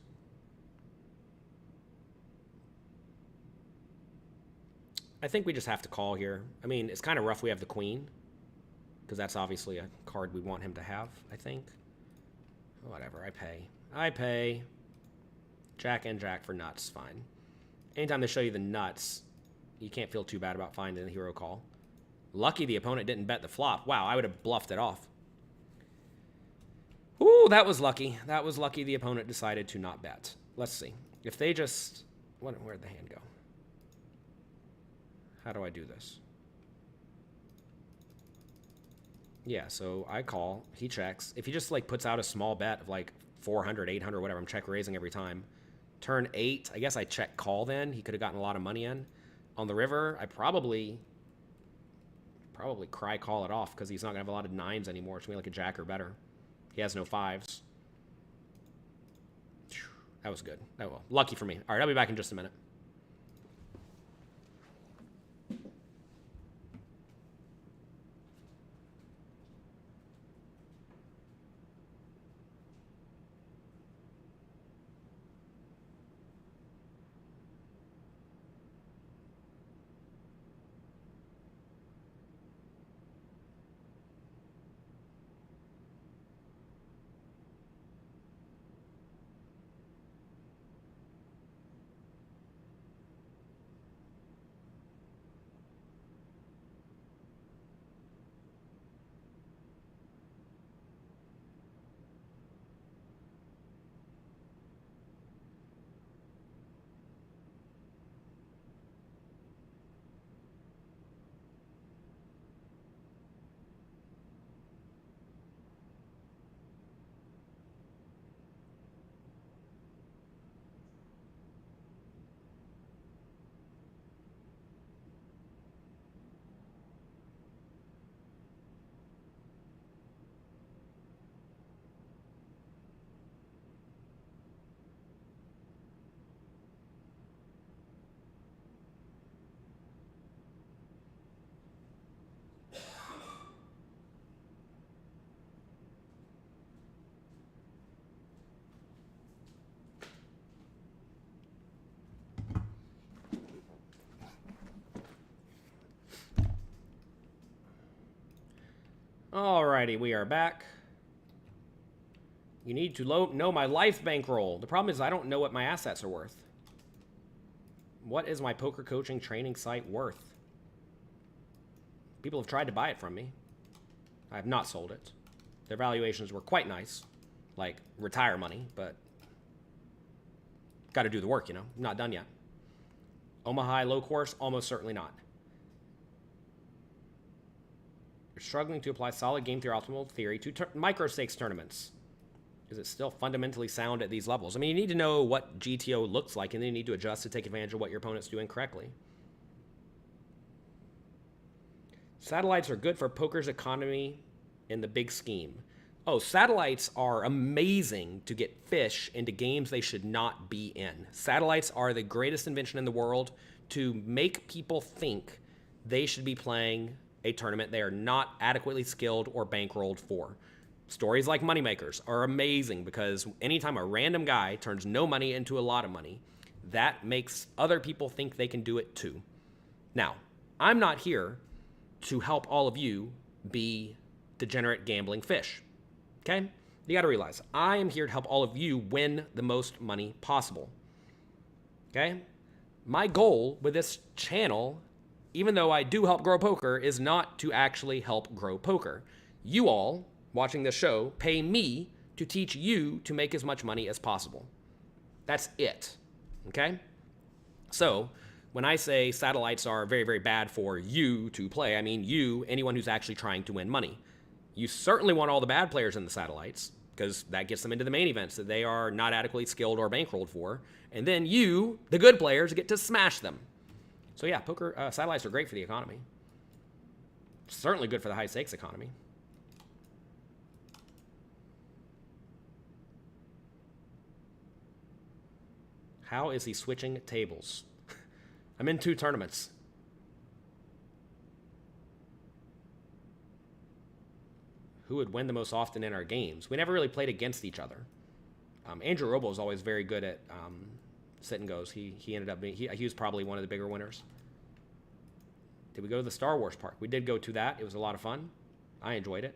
I think we just have to call here. I mean, it's kind of rough we have the queen, because that's obviously a card we want him to have, I think. Whatever, I pay. I pay. Jack and jack for nuts, fine. Anytime they show you the nuts, you can't feel too bad about finding a hero call. Lucky the opponent didn't bet the flop. Wow, I would have bluffed it off. Ooh, that was lucky. That was lucky the opponent decided to not bet. Let's see. If they just... Where'd the hand go? How do I do this? Yeah, so I call. He checks. If he just, like, puts out a small bet of, like, 400, 800, whatever, I'm check raising every time. Turn 8, I guess I check call then. He could have gotten a lot of money in. On the river, I probably cry call it off because he's not going to have a lot of nines anymore. It's going to be like a jack or better. He has no fives. That was good. Oh, well. Lucky for me. All right, I'll be back in just a minute. Alrighty, we are back. You need to know my life bankroll. The problem is I don't know what my assets are worth. What is my poker coaching training site worth? People have tried to buy it from me. I have not sold it. Their valuations were quite nice. Like retire money, but got to do the work, you know. I'm not done yet. Omaha low course, almost certainly not. You're struggling to apply solid game theory optimal theory to micro stakes tournaments. Is it still fundamentally sound at these levels? I mean, you need to know what GTO looks like, and then you need to adjust to take advantage of what your opponent's doing correctly. Satellites are good for poker's economy in the big scheme. Oh, satellites are amazing to get fish into games they should not be in. Satellites are the greatest invention in the world to make people think they should be playing a tournament they are not adequately skilled or bankrolled for. Stories like Moneymakers are amazing because anytime a random guy turns no money into a lot of money, that makes other people think they can do it too. Now, I'm not here to help all of you be degenerate gambling fish. Okay? You got to realize, I am here to help all of you win the most money possible. Okay? My goal with this channel, even though I do help grow poker, is not to actually help grow poker. You all watching this show pay me to teach you to make as much money as possible. That's it. Okay? So, when I say satellites are very, very bad for you to play, I mean you, anyone who's actually trying to win money. You certainly want all the bad players in the satellites because that gets them into the main events that they are not adequately skilled or bankrolled for. And then you, the good players, get to smash them. So yeah, poker satellites are great for the economy. Certainly good for the high stakes economy. How is he switching tables? I'm in 2 tournaments. Who would win the most often in our games? We never really played against each other. Andrew Robo is always very good at sit and goes. He ended up being, he was probably one of the bigger winners. Did we go to the Star Wars park? We did go to that. It was a lot of fun. I enjoyed it.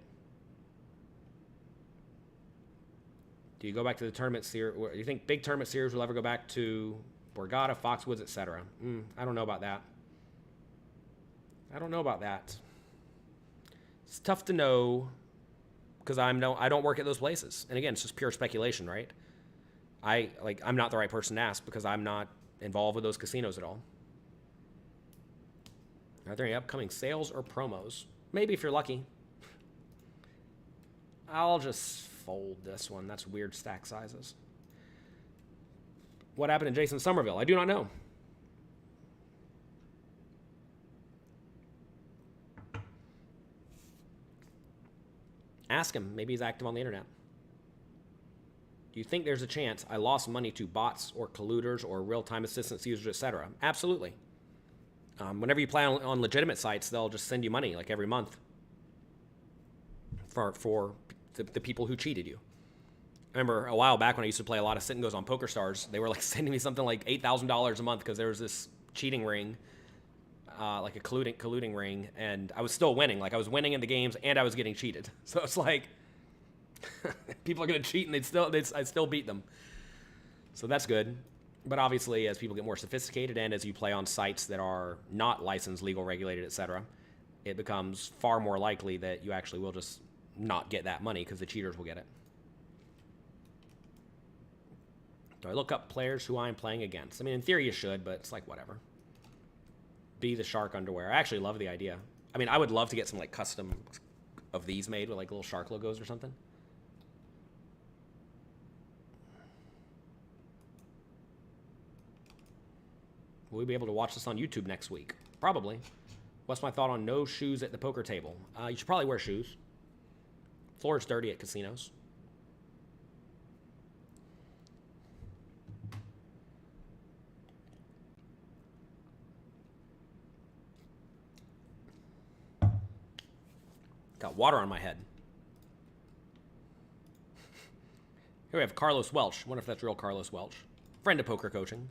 Do you go back to the tournament series? Do you think big tournament series will ever go back to Borgata, Foxwoods, etc.? I don't know about that. I don't know about that. It's tough to know because I don't work at those places. And again, it's just pure speculation, right? I'm not the right person to ask because I'm not involved with those casinos at all. Are there any upcoming sales or promos? Maybe if you're lucky. I'll just fold this one. That's weird stack sizes. What happened to Jason Somerville? I do not know. Ask him. Maybe he's active on the internet. Do you think there's a chance I lost money to bots or colluders or real-time assistance users, etc.? Absolutely. Whenever you play on legitimate sites, they'll just send you money like every month for the people who cheated you. I remember a while back when I used to play a lot of sit and goes on PokerStars, they were like sending me something like $8,000 a month because there was this cheating ring, like a colluding ring, and I was still winning. Like I was winning in the games and I was getting cheated. So it's like people are gonna cheat and I still beat them. So that's good. But obviously, as people get more sophisticated and as you play on sites that are not licensed, legal, regulated, etc., it becomes far more likely that you actually will just not get that money because the cheaters will get it. Do I look up players who I'm playing against? I mean, in theory you should, but it's like whatever. Be the shark underwear. I actually love the idea. I mean, I would love to get some like custom of these made with like little shark logos or something. Will we be able to watch this on YouTube next week? Probably. What's my thought on no shoes at the poker table? You should probably wear shoes. Floor is dirty at casinos. Got water on my head. Here we have Carlos Welch. Wonder if that's real Carlos Welch. Friend of poker coaching.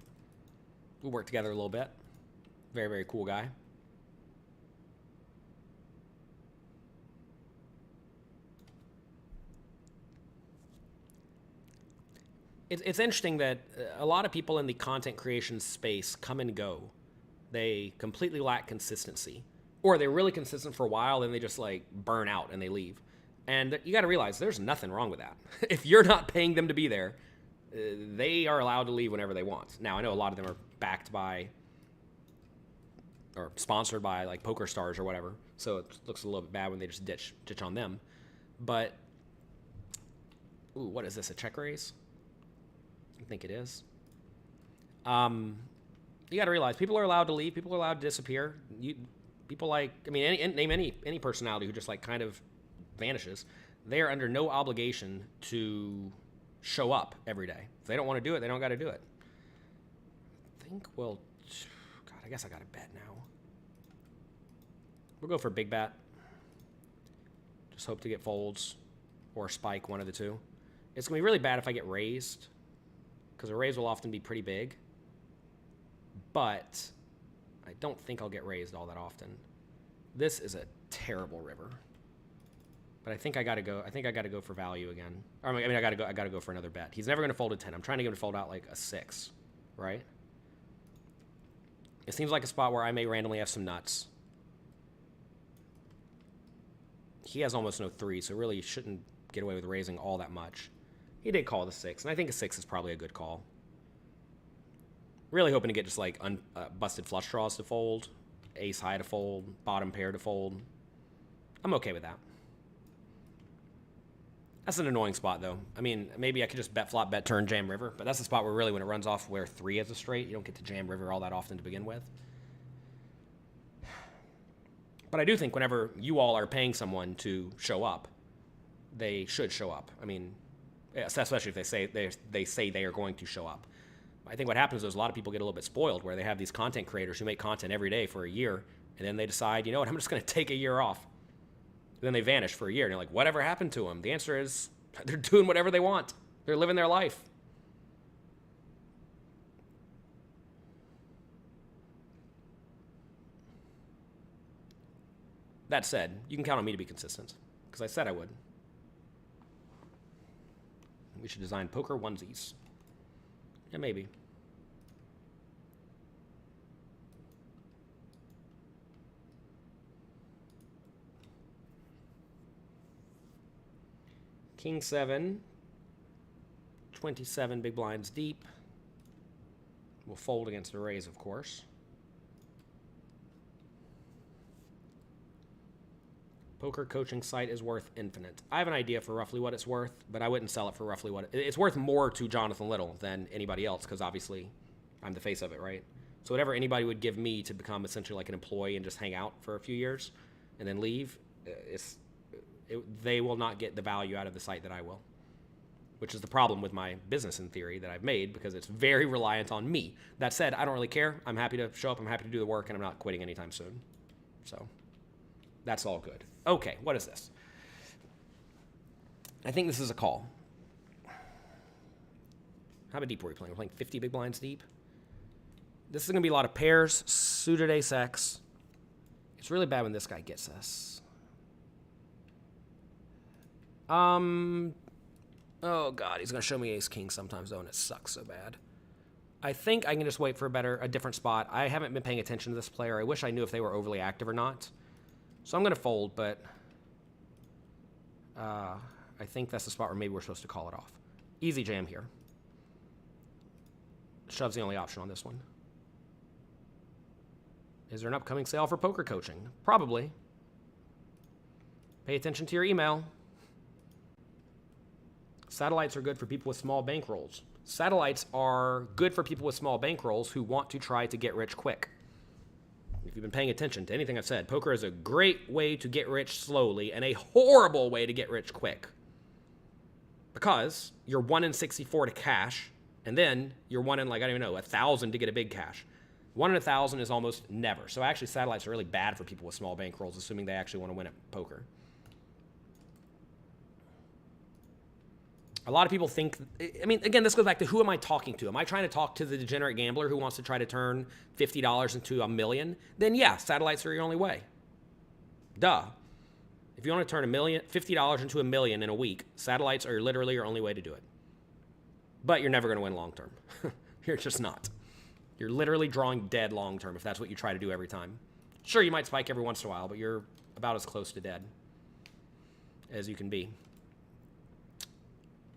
We worked together a little bit. Very, very cool guy. It's interesting that a lot of people in the content creation space come and go. They completely lack consistency. Or they're really consistent for a while, then they just like burn out and they leave. And you got to realize there's nothing wrong with that. If you're not paying them to be there, they are allowed to leave whenever they want. Now, I know a lot of them are backed by or sponsored by like PokerStars or whatever, so it looks a little bit bad when they just ditch on them. But, ooh, what is this, a check raise? I think it is. You got to realize people are allowed to leave. People are allowed to disappear. People like, I mean, name any personality who just like kind of vanishes. They are under no obligation to show up every day. If they don't want to do it, they don't got to do it. I think God, I guess I got to bet now. We'll go for big bet. Just hope to get folds or spike, one of the two. It's going to be really bad if I get raised, because a raise will often be pretty big. But I don't think I'll get raised all that often. This is a terrible river. But I think I got to go. I think I got to go for value again. I mean, I got to go for another bet. He's never going to fold a 10. I'm trying to get him to fold out like a 6, right? It seems like a spot where I may randomly have some nuts. He has almost no 3, so really shouldn't get away with raising all that much. He did call the 6, and I think a 6 is probably a good call. Really hoping to get just like busted flush draws to fold, ace high to fold, bottom pair to fold. I'm okay with that. That's an annoying spot, though. I mean, maybe I could just bet flop, bet turn, jam river, but that's the spot where really when it runs off where 3 is a straight, you don't get to jam river all that often to begin with. But I do think whenever you all are paying someone to show up, they should show up. I mean, especially if they say they are going to show up. I think what happens is a lot of people get a little bit spoiled where they have these content creators who make content every day for a year, and then they decide, you know what, I'm just going to take a year off. And then they vanish for a year, and you're like, whatever happened to them? The answer is they're doing whatever they want. They're living their life. That said, you can count on me to be consistent, because I said I would. We should design poker onesies. Yeah, maybe. King 7, 27 big blinds deep. We'll fold against a raise, of course. Poker coaching site is worth infinite. I have an idea for roughly what it's worth, but I wouldn't sell it for roughly what it's worth more to Jonathan Little than anybody else, because obviously I'm the face of it, right? So whatever anybody would give me to become essentially like an employee and just hang out for a few years and then leave, they will not get the value out of the site that I will, which is the problem with my business in theory that I've made, because it's very reliant on me. That said, I don't really care. I'm happy to show up. I'm happy to do the work, and I'm not quitting anytime soon. So that's all good. Okay, what is this? I think this is a call. How deep are we playing? We're playing 50 big blinds deep. This is going to be a lot of pairs, suited ace-x. It's really bad when this guy gets us. Oh, God, he's going to show me ace-king sometimes, though, and it sucks so bad. I think I can just wait for a different spot. I haven't been paying attention to this player. I wish I knew if they were overly active or not. So I'm going to fold, but I think that's the spot where maybe we're supposed to call it off. Easy jam here. Shove's the only option on this one. Is there an upcoming sale for poker coaching? Probably. Pay attention to your email. Satellites are good for people with small bankrolls. Satellites are good for people with small bankrolls who want to try to get rich quick. If you've been paying attention to anything I've said, poker is a great way to get rich slowly and a horrible way to get rich quick. Because you're 1 in 64 to cash, and then you're 1 in, like, I don't even know, 1,000 to get a big cash. 1 in 1,000 is almost never. So actually, satellites are really bad for people with small bankrolls, assuming they actually want to win at poker. A lot of people think, I mean, again, this goes back to who am I talking to? Am I trying to talk to the degenerate gambler who wants to try to turn $50 into $1 million? Then yeah, satellites are your only way. Duh. If you want to turn $50 into $1 million in a week, satellites are literally your only way to do it. But you're never going to win long term. You're just not. You're literally drawing dead long term if that's what you try to do every time. Sure, you might spike every once in a while, but you're about as close to dead as you can be.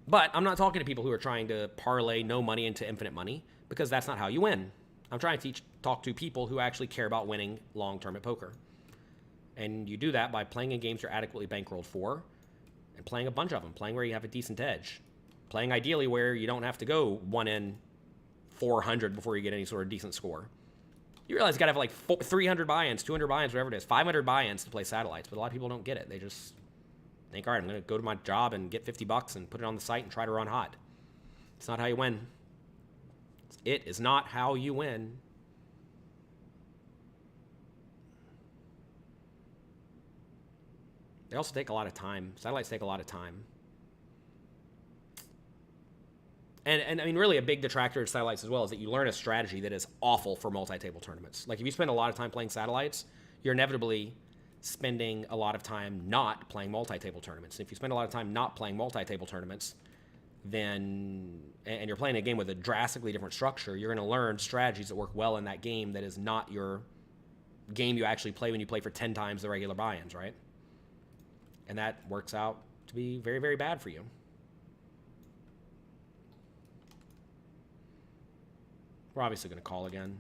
But I'm not talking to people who are trying to parlay no money into infinite money, because that's not how you win. I'm trying to talk to people who actually care about winning long-term at poker. And you do that by playing in games you're adequately bankrolled for, and playing a bunch of them, playing where you have a decent edge, playing ideally where you don't have to go 1 in 400 before you get any sort of decent score. You realize you got to have like 300 buy-ins, 200 buy-ins, whatever it is, 500 buy-ins to play Satellites, but a lot of people don't get it. They just think, all right, I'm going to go to my job and get $50 and put it on the site and try to run hot. It's not how you win. It is not how you win. They also take a lot of time. Satellites take a lot of time. And I mean, really a big detractor of Satellites as well is that you learn a strategy that is awful for multi-table tournaments. Like if you spend a lot of time playing Satellites, you're inevitably spending a lot of time not playing multi-table tournaments. And if you spend a lot of time not playing multi-table tournaments, then, and you're playing a game with a drastically different structure, you're going to learn strategies that work well in that game that is not your game you actually play when you play for 10 times the regular buy-ins, right? And that works out to be very, very bad for you. We're obviously going to call again.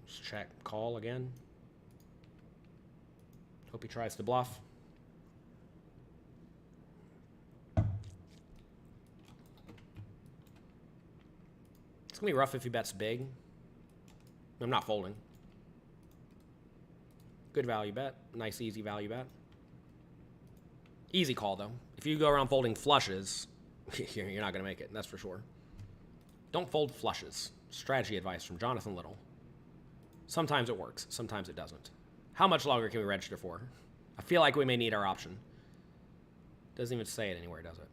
Just check, call again. Hope he tries to bluff. It's going to be rough if he bets big. I'm not folding. Good value bet. Nice, easy value bet. Easy call, though. If you go around folding flushes, you're not going to make it, that's for sure. Don't fold flushes. Strategy advice from Jonathan Little. Sometimes it works. Sometimes it doesn't. How much longer can we register for? I feel like we may need our option. Doesn't even say it anywhere, does it?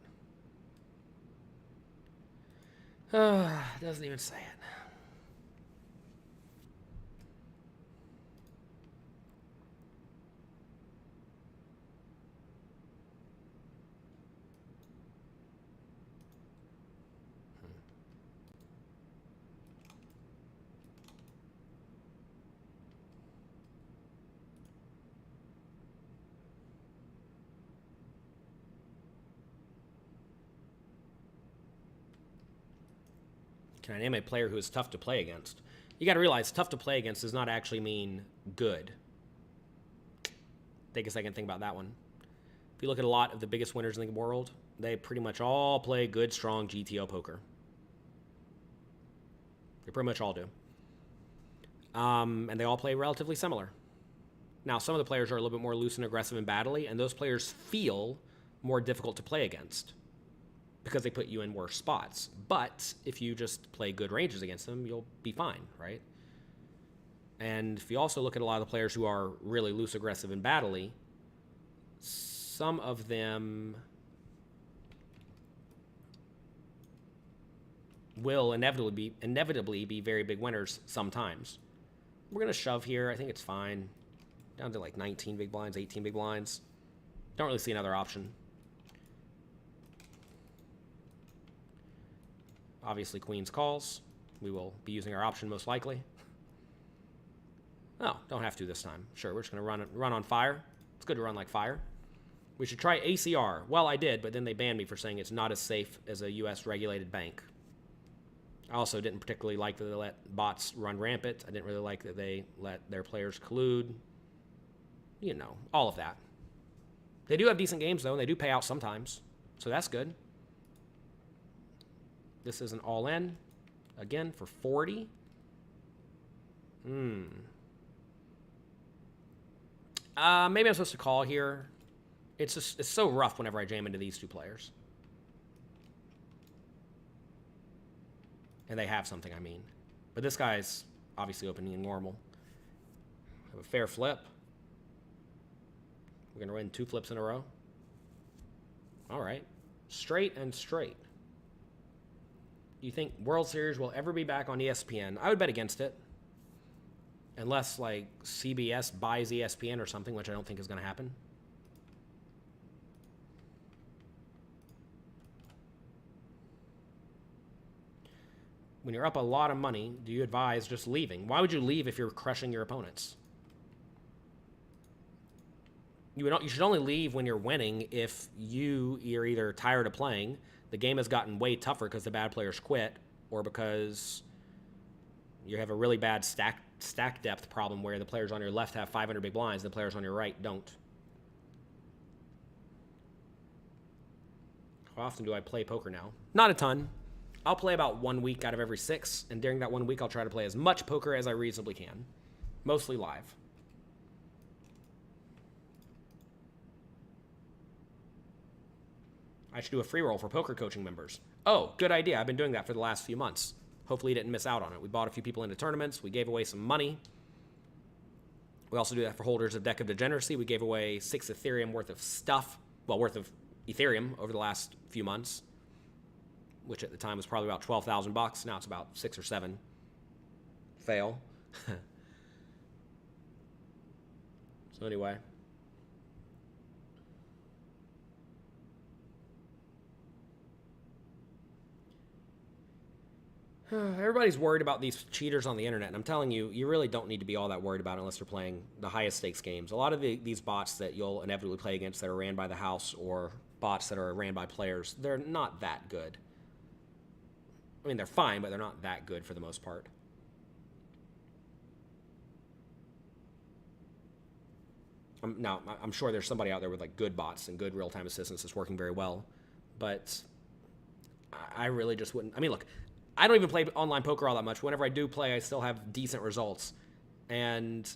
Doesn't even say it. Can I name a player who is tough to play against? You got to realize tough to play against does not actually mean good. Take a second to think about that one. If you look at a lot of the biggest winners in the world, they pretty much all play good, strong GTO poker. They pretty much all do. And they all play relatively similar. Now, some of the players are a little bit more loose and aggressive and battly, and those players feel more difficult to play against because they put you in worse spots. But if you just play good ranges against them, you'll be fine, right? And if you also look at a lot of the players who are really loose, aggressive, and battly, some of them will inevitably be very big winners sometimes. We're going to shove here. I think it's fine. Down to like 19 big blinds, 18 big blinds. Don't really see another option. Obviously, queens calls. We will be using our option most likely. Oh, don't have to this time. Sure, we're just going to run on fire. It's good to run like fire. We should try ACR. Well, I did, but then they banned me for saying it's not as safe as a U.S. regulated bank. I also didn't particularly like that they let bots run rampant. I didn't really like that they let their players collude. You know, all of that. They do have decent games, though, and they do pay out sometimes. So that's good. This is an all-in. Again, for 40. Maybe I'm supposed to call here. It's so rough whenever I jam into these two players. And they have something, I mean. But this guy's obviously opening normal. Have a fair flip. We're going to win 2 flips in a row. All right. Straight and straight. You think World Series will ever be back on ESPN? I would bet against it. Unless, like, CBS buys ESPN or something, which I don't think is going to happen. When you're up a lot of money, do you advise just leaving? Why would you leave if you're crushing your opponents? You should only leave when you're winning if you're either tired of playing, the game has gotten way tougher because the bad players quit, or because you have a really bad stack depth problem where the players on your left have 500 big blinds, the players on your right don't. How often do I play poker now? Not a ton. I'll play about 1 week out of every 6, and during that 1 week, I'll try to play as much poker as I reasonably can, mostly live. I should do a free roll for poker coaching members. Oh, good idea. I've been doing that for the last few months. Hopefully you didn't miss out on it. We bought a few people into tournaments. We gave away some money. We also do that for holders of Deck of Degeneracy. We gave away 6 Ethereum worth of stuff, well, worth of Ethereum over the last few months, which at the time was probably about $12,000. Now it's about 6 or 7. Fail. So anyway. Everybody's worried about these cheaters on the internet, and I'm telling you, you really don't need to be all that worried about it unless you're playing the highest stakes games. A lot of these bots that you'll inevitably play against that are ran by the house or bots that are ran by players, they're not that good. I mean, they're fine, but they're not that good for the most part. Now, I'm sure there's somebody out there with like good bots and good real-time assistance that's working very well, but I really just wouldn't. I mean, look, I don't even play online poker all that much. Whenever I do play, I still have decent results. And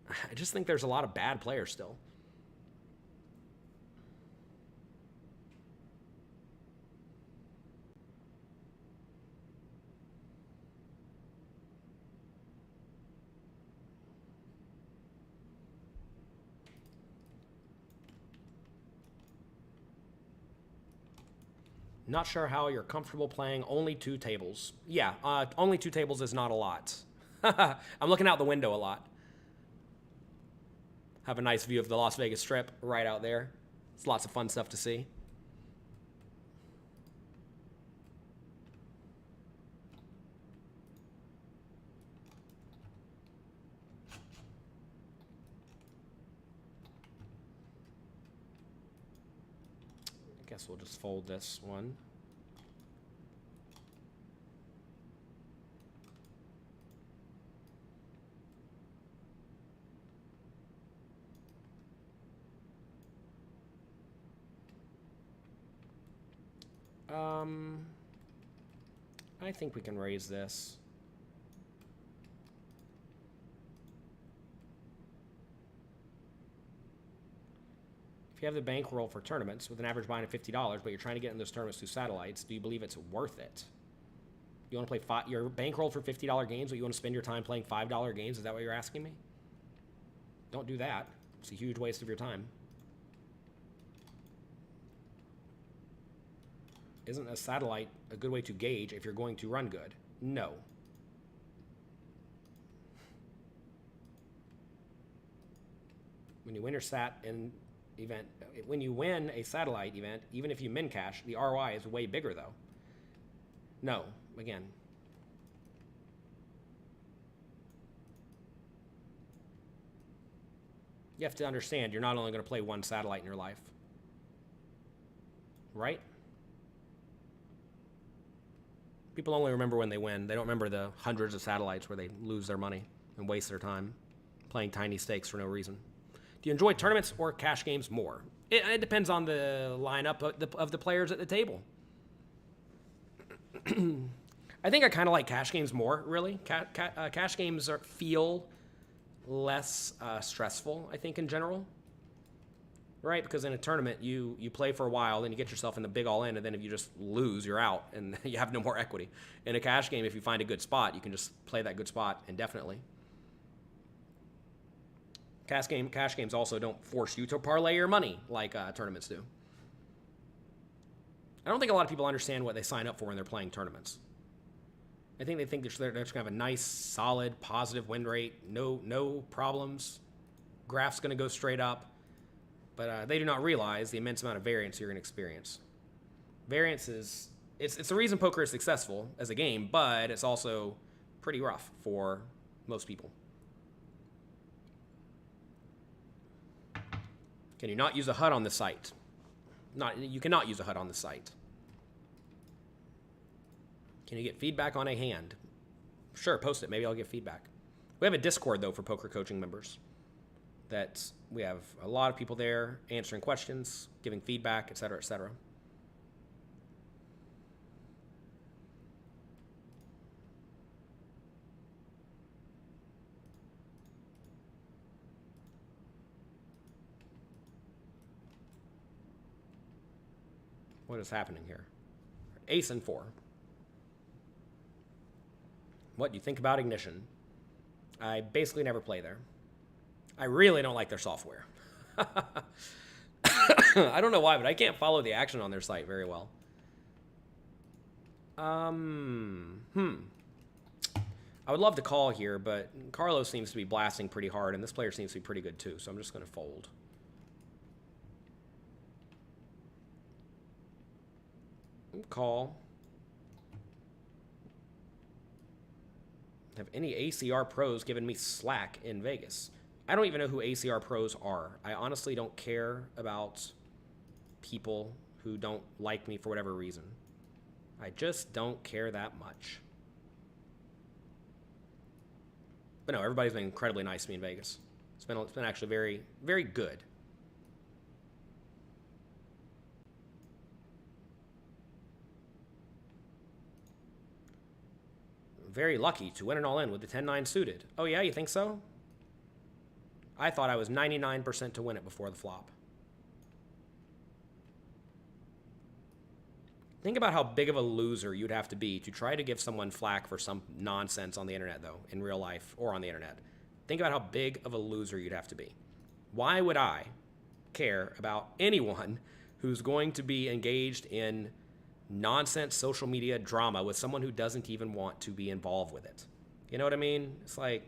I just think there's a lot of bad players still. Not sure how you're comfortable playing only 2 tables. Yeah, only 2 tables is not a lot. I'm looking out the window a lot. Have a nice view of the Las Vegas Strip right out there. It's lots of fun stuff to see. I guess we'll just fold this one. I think we can raise this. If you have the bankroll for tournaments with an average buy-in of $50, but you're trying to get in those tournaments through satellites, do you believe it's worth it? You want to play your bankroll for $50 games, but you want to spend your time playing $5 games? Is that what you're asking me? Don't do that. It's a huge waste of your time. Isn't a satellite a good way to gauge if you're going to run good? No. When you win your sat in event, when you win a satellite event, even if you min cash, the ROI is way bigger though. No, again. You have to understand you're not only going to play one satellite in your life. Right? People only remember when they win. They don't remember the hundreds of satellites where they lose their money and waste their time playing tiny stakes for no reason. Do you enjoy tournaments or cash games more? It depends on the lineup of the players at the table. I think I kind of like cash games more, really. Cash games feel less stressful, I think, in general. Right? Because in a tournament, you play for a while, then you get yourself in the big all-in, and then if you just lose, you're out, and you have no more equity. In a cash game, if you find a good spot, you can just play that good spot indefinitely. Cash games also don't force you to parlay your money like tournaments do. I don't think a lot of people understand what they sign up for when they're playing tournaments. I think they think they're just going to have a nice, solid, positive win rate, no problems. Graph's going to go straight up. But they do not realize the immense amount of variance you're going to experience. Variance is, it's the reason poker is successful as a game, but it's also pretty rough for most people. Can you not use a HUD on the site? You cannot use a HUD on the site. Can you get feedback on a hand? Sure, post it. Maybe I'll get feedback. We have a Discord, though, for poker coaching members. That we have a lot of people there answering questions, giving feedback, etc., etc. What is happening here? Ace and 4. What do you think about Ignition? I basically never play there. I really don't like their software. I don't know why, but I can't follow the action on their site very well. I would love to call here, but Carlos seems to be blasting pretty hard, and this player seems to be pretty good too, so I'm just going to fold. Call. Have any ACR pros given me slack in Vegas? I don't even know who ACR pros are. I honestly don't care about people who don't like me for whatever reason. I just don't care that much. But no, everybody's been incredibly nice to me in Vegas. It's been actually very, very good. Very lucky to win an all-in with the 10-9 suited. Oh yeah, you think so? I thought I was 99% to win it before the flop. Think about how big of a loser you'd have to be to try to give someone flack for some nonsense on the internet, though, in real life or on the internet. Think about how big of a loser you'd have to be. Why would I care about anyone who's going to be engaged in nonsense social media drama with someone who doesn't even want to be involved with it? You know what I mean? It's like,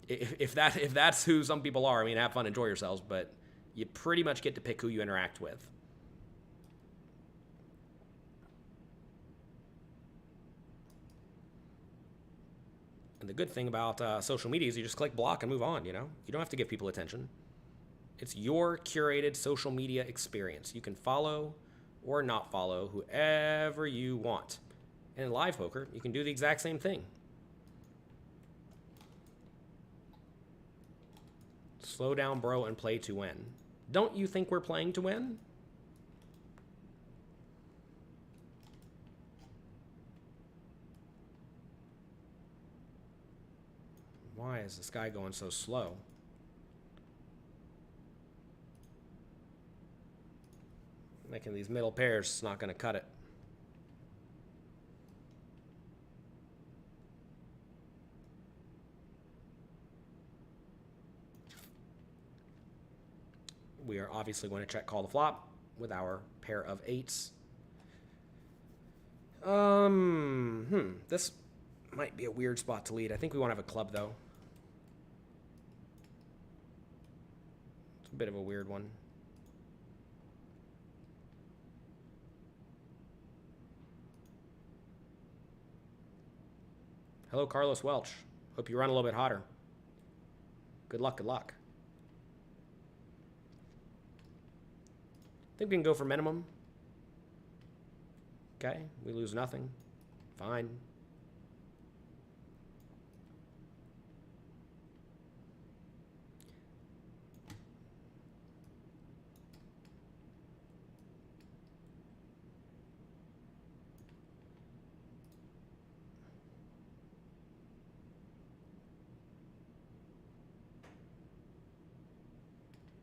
if that's who some people are, I mean, have fun, enjoy yourselves, but you pretty much get to pick who you interact with. And the good thing about social media is you just click block and move on, you know? You don't have to give people attention. It's your curated social media experience. You can follow or not follow whoever you want. And in live poker, you can do the exact same thing. Slow down, bro, and play to win. Don't you think we're playing to win? Why is this guy going so slow? Making these middle pairs is not going to cut it. We are obviously going to check call the flop with our pair of eights. This might be a weird spot to lead. I think we want to have a club, though. It's a bit of a weird one. Hello, Carlos Welch. Hope you run a little bit hotter. Good luck, good luck. I think we can go for minimum. Okay, we lose nothing. Fine.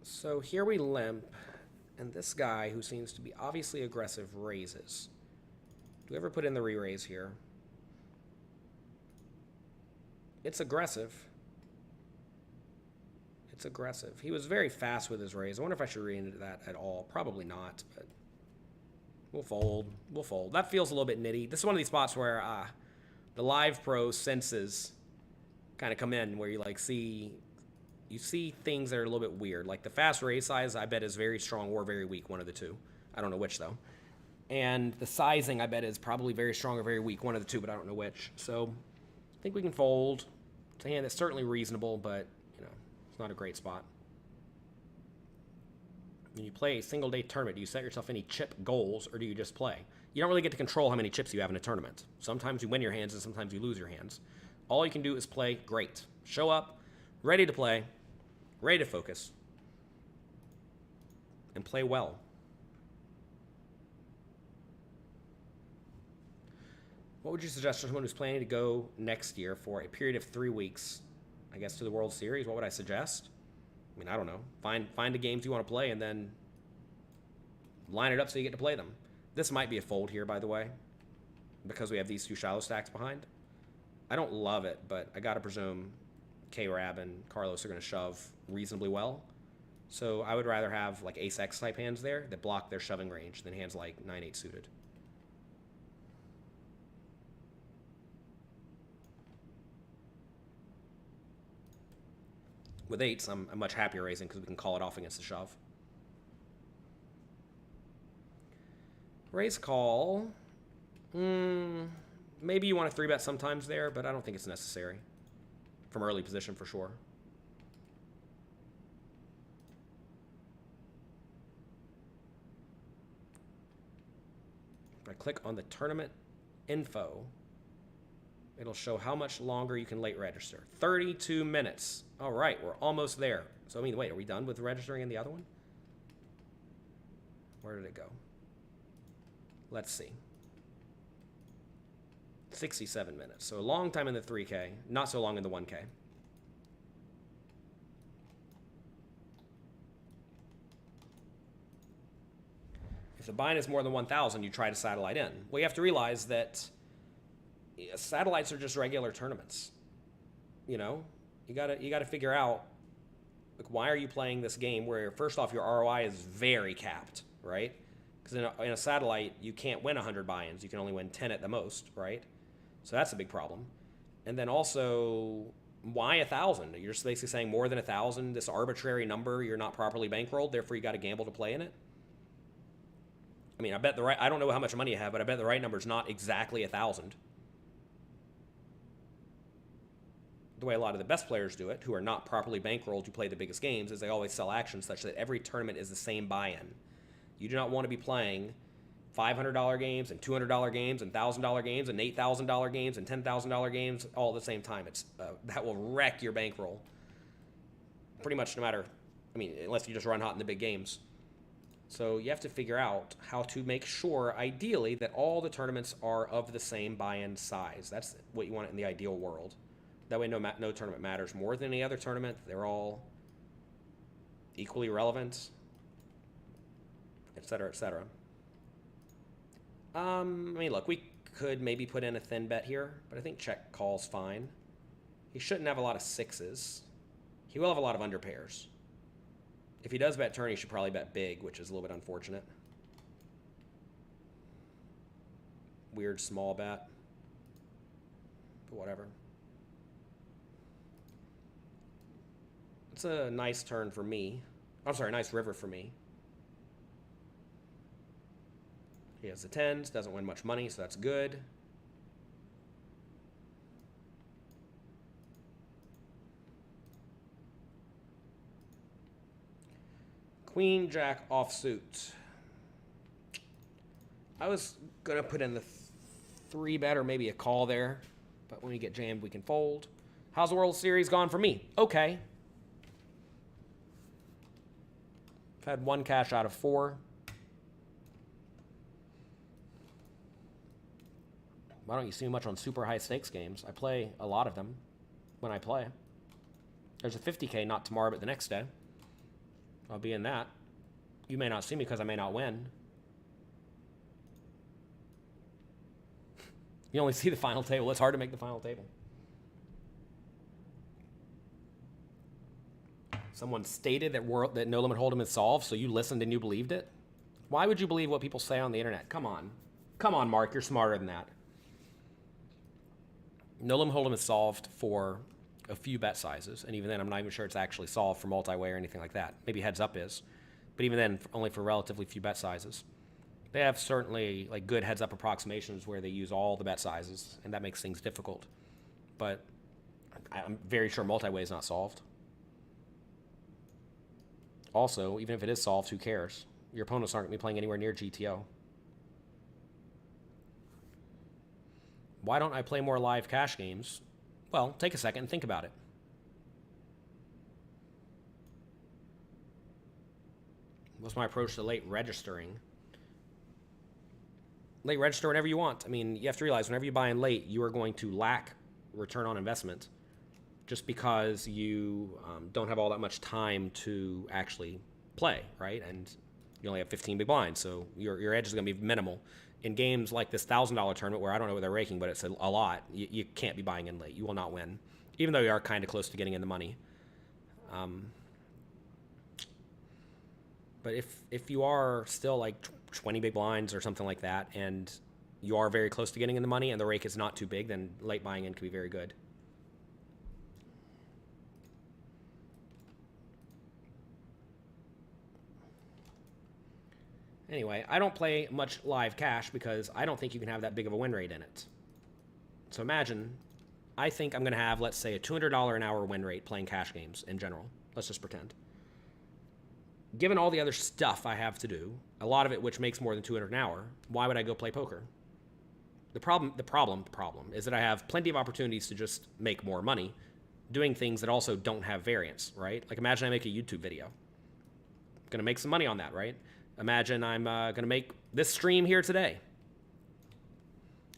So here we limp, and this guy, who seems to be obviously aggressive, raises. Do we ever put in the re-raise here? It's aggressive. It's aggressive. He was very fast with his raise. I wonder if I should read into that at all. Probably not, but we'll fold. We'll fold. That feels a little bit nitty. This is one of these spots where the live pro senses kind of come in, where you like see things that are a little bit weird. Like the fast raise size, I bet, is very strong or very weak, one of the two. I don't know which, though. And the sizing, I bet, is probably very strong or very weak, one of the two, but I don't know which. So I think we can fold. It's a hand that's certainly reasonable, but, you know, it's not a great spot. When you play a single-day tournament, do you set yourself any chip goals, or do you just play? You don't really get to control how many chips you have in a tournament. Sometimes you win your hands, and sometimes you lose your hands. All you can do is play great. Show up, ready to play, ready to focus, and play well. What would you suggest for someone who's planning to go next year for a period of 3 weeks, I guess, to the World Series? What would I suggest? I mean, I don't know. Find the games you want to play and then line it up so you get to play them. This might be a fold here, by the way, because we have these two shallow stacks behind. I don't love it, but I got to presume K-Rab and Carlos are going to shove reasonably well. So I would rather have like ace-x type hands there that block their shoving range than hands like 9-8 suited. With eights, I'm much happier raising because we can call it off against the shove. Raise call. Maybe you want to 3-bet sometimes there, but I don't think it's necessary. From early position for sure. If I click on the tournament info, it'll show how much longer you can late register. 32 minutes. All right, we're almost there. So, I mean, wait, are we done with registering in the other one? Where did it go? Let's see. 67 minutes. So a long time in the 3K, not so long in the 1K. If the buy-in is more than 1,000, you try to satellite in. Well, you have to realize that satellites are just regular tournaments. You know, you gotta figure out, like, why are you playing this game where, first off, your ROI is very capped, right? Because in a satellite, you can't win 100 buy-ins. You can only win 10 at the most, right? So that's a big problem. And then also, why 1,000? You're just basically saying more than 1,000, this arbitrary number, you're not properly bankrolled, therefore you got to gamble to play in it. I mean, I don't know how much money you have, but I bet the right number is not exactly 1,000. The way a lot of the best players do it, who are not properly bankrolled to play the biggest games, is they always sell actions such that every tournament is the same buy-in. You do not want to be playing $500 games and $200 games and $1,000 games and $8,000 games and $10,000 games all at the same time. That will wreck your bankroll. Pretty much no matter, I mean, unless you just run hot in the big games. So you have to figure out how to make sure, ideally, that all the tournaments are of the same buy-in size. That's what you want in the ideal world. That way no tournament matters more than any other tournament. They're all equally relevant, et cetera, et cetera. I mean, look, we could maybe put in a thin bet here, but I think check call's fine. He shouldn't have a lot of sixes. He will have a lot of underpairs. If he does bet turn, he should probably bet big, which is a little bit unfortunate. Weird small bet. But whatever. It's a nice turn for me. I'm sorry, nice river for me. He has the tens, doesn't win much money, so that's good. Queen, jack, offsuit. I was going to put in the 3-bet or maybe a call there, but when we get jammed, we can fold. How's the World Series gone for me? Okay. I've had 1 cash out of 4. Why don't you see me much on super high stakes games? I play a lot of them when I play. There's a 50K not tomorrow, but the next day. I'll be in that. You may not see me because I may not win. You only see the final table. It's hard to make the final table. Someone stated that No Limit Hold'em is solved, so you listened and you believed it? Why would you believe what people say on the internet? Come on. Come on, Mark. You're smarter than that. No Limit Hold'em is solved for a few bet sizes, and even then, I'm not even sure it's actually solved for multi-way or anything like that. Maybe Heads Up is, but even then, only for relatively few bet sizes. They have certainly like good Heads Up approximations where they use all the bet sizes, and that makes things difficult. But I'm very sure multi-way is not solved. Also, even if it is solved, who cares? Your opponents aren't going to be playing anywhere near GTO. Why don't I play more live cash games? Well, take a second and think about it. What's my approach to late registering? Late register whenever you want. I mean, you have to realize whenever you buy in late, you are going to lack return on investment just because you don't have all that much time to actually play, right? And You only have 15 big blinds, so your edge is going to be minimal. In games like this $1,000 tournament, where I don't know what they're raking, but it's a lot, you can't be buying in late. You will not win, even though you are kind of close to getting in the money. But if you are still like 20 big blinds or something like that, and you are very close to getting in the money, and the rake is not too big, then late buying in can be very good. Anyway, I don't play much live cash because I don't think you can have that big of a win rate in it. So imagine, I think I'm going to have, let's say, a $200 an hour win rate playing cash games in general. Let's just pretend. Given all the other stuff I have to do, a lot of it which makes more than $200 an hour, why would I go play poker? The problem is that I have plenty of opportunities to just make more money doing things that also don't have variance, right? Like imagine I make a YouTube video. I'm going to make some money on that, right? Imagine I'm going to make this stream here today.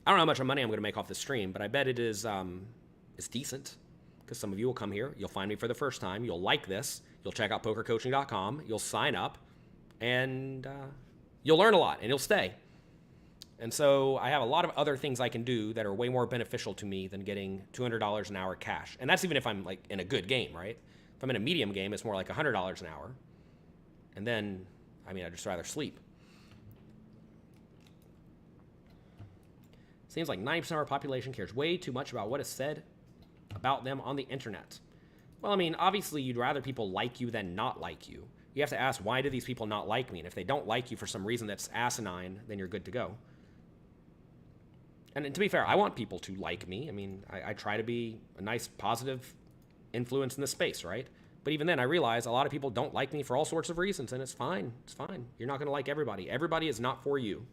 I don't know how much money I'm going to make off this stream, but I bet it is it's decent because some of you will come here. You'll find me for the first time. You'll like this. You'll check out pokercoaching.com. You'll sign up, and you'll learn a lot, and you'll stay. And so I have a lot of other things I can do that are way more beneficial to me than getting $200 an hour cash. And that's even if I'm like in a good game, right? If I'm in a medium game, it's more like $100 an hour. And then, I mean, I'd just rather sleep. Seems like 90% of our population cares way too much about what is said about them on the internet. Well, I mean, obviously you'd rather people like you than not like you. You have to ask, why do these people not like me? And if they don't like you for some reason that's asinine, then you're good to go. And to be fair, I want people to like me. I mean, I try to be a nice, positive influence in this space, right? But even then, I realize a lot of people don't like me for all sorts of reasons, and it's fine. It's fine. You're not going to like everybody. Everybody is not for you.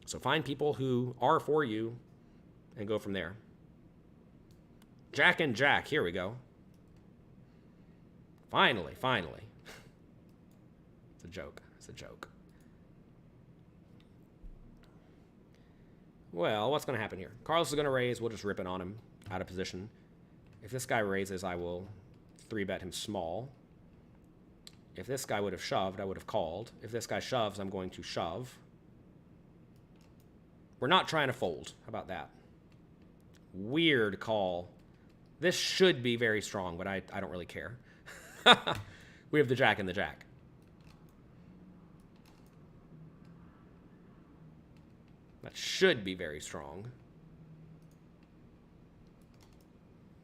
So find people who are for you and go from there. Jack and Jack. Here we go. Finally. It's a joke. It's a joke. Well, what's going to happen here? Carlos is going to raise. We'll just rip it on him out of position. If this guy raises, I will 3-bet him small. If this guy would have shoved, I would have called. If this guy shoves, I'm going to shove. We're not trying to fold. How about that? Weird call. This should be very strong, but I don't really care. We have the jack and the jack. That should be very strong.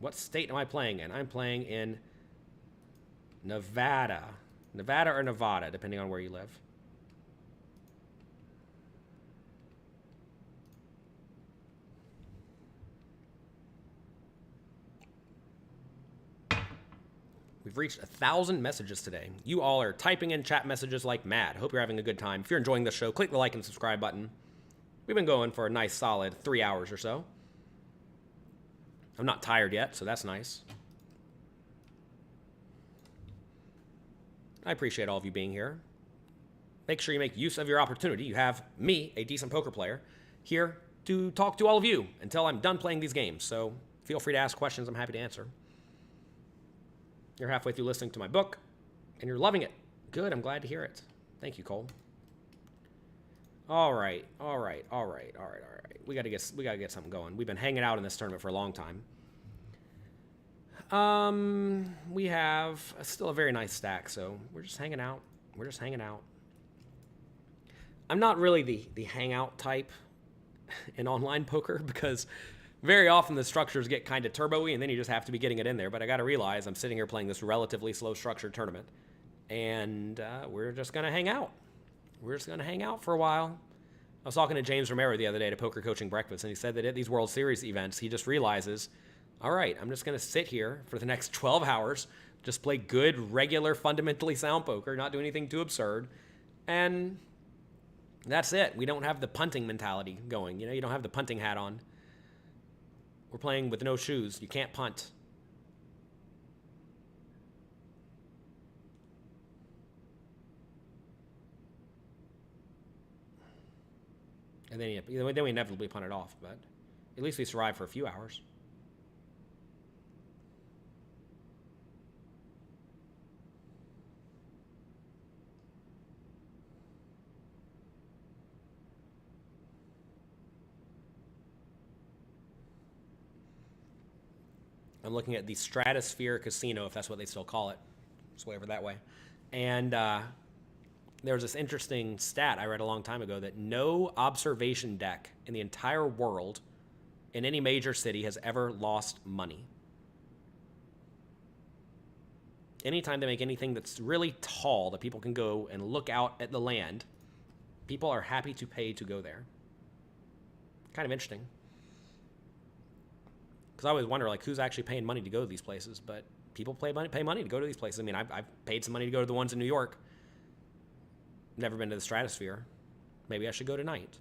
What state am I playing in? I'm playing in Nevada. Nevada or Nevada, depending on where you live. We've reached 1,000 messages today. You all are typing in chat messages like mad. Hope you're having a good time. If you're enjoying the show, click the like and subscribe button. We've been going for a nice solid 3 hours or so. I'm not tired yet, so that's nice. I appreciate all of you being here. Make sure you make use of your opportunity. You have me, a decent poker player, here to talk to all of you until I'm done playing these games. So feel free to ask questions. I'm happy to answer. You're halfway through listening to my book, and you're loving it. Good, I'm glad to hear it. Thank you, Cole. All right. We gotta get something going. We've been hanging out in this tournament for a long time. We have still a very nice stack, so we're just hanging out. I'm not really the hangout type in online poker because very often the structures get kind of turbo-y and then you just have to be getting it in there. But I got to realize I'm sitting here playing this relatively slow structured tournament, and we're just going to hang out. We're just going to hang out for a while. I was talking to James Romero the other day at a Poker Coaching Breakfast, and he said that at these World Series events, he just realizes, all right, I'm just going to sit here for the next 12 hours, just play good, regular, fundamentally sound poker, not do anything too absurd, and that's it. We don't have the punting mentality going. You know, you don't have the punting hat on. We're playing with no shoes. You can't punt. And then we inevitably punt it off, but at least we survive for a few hours. I'm looking at the Stratosphere Casino, if that's what they still call it. It's whatever that way. And there was this interesting stat I read a long time ago that no observation deck in the entire world in any major city has ever lost money. Anytime they make anything that's really tall that people can go and look out at the land, people are happy to pay to go there. Kind of interesting. Because I always wonder, like, who's actually paying money to go to these places? But people pay money to go to these places. I mean, I've paid some money to go to the ones in New York. Never been to the Stratosphere. Maybe I should go tonight.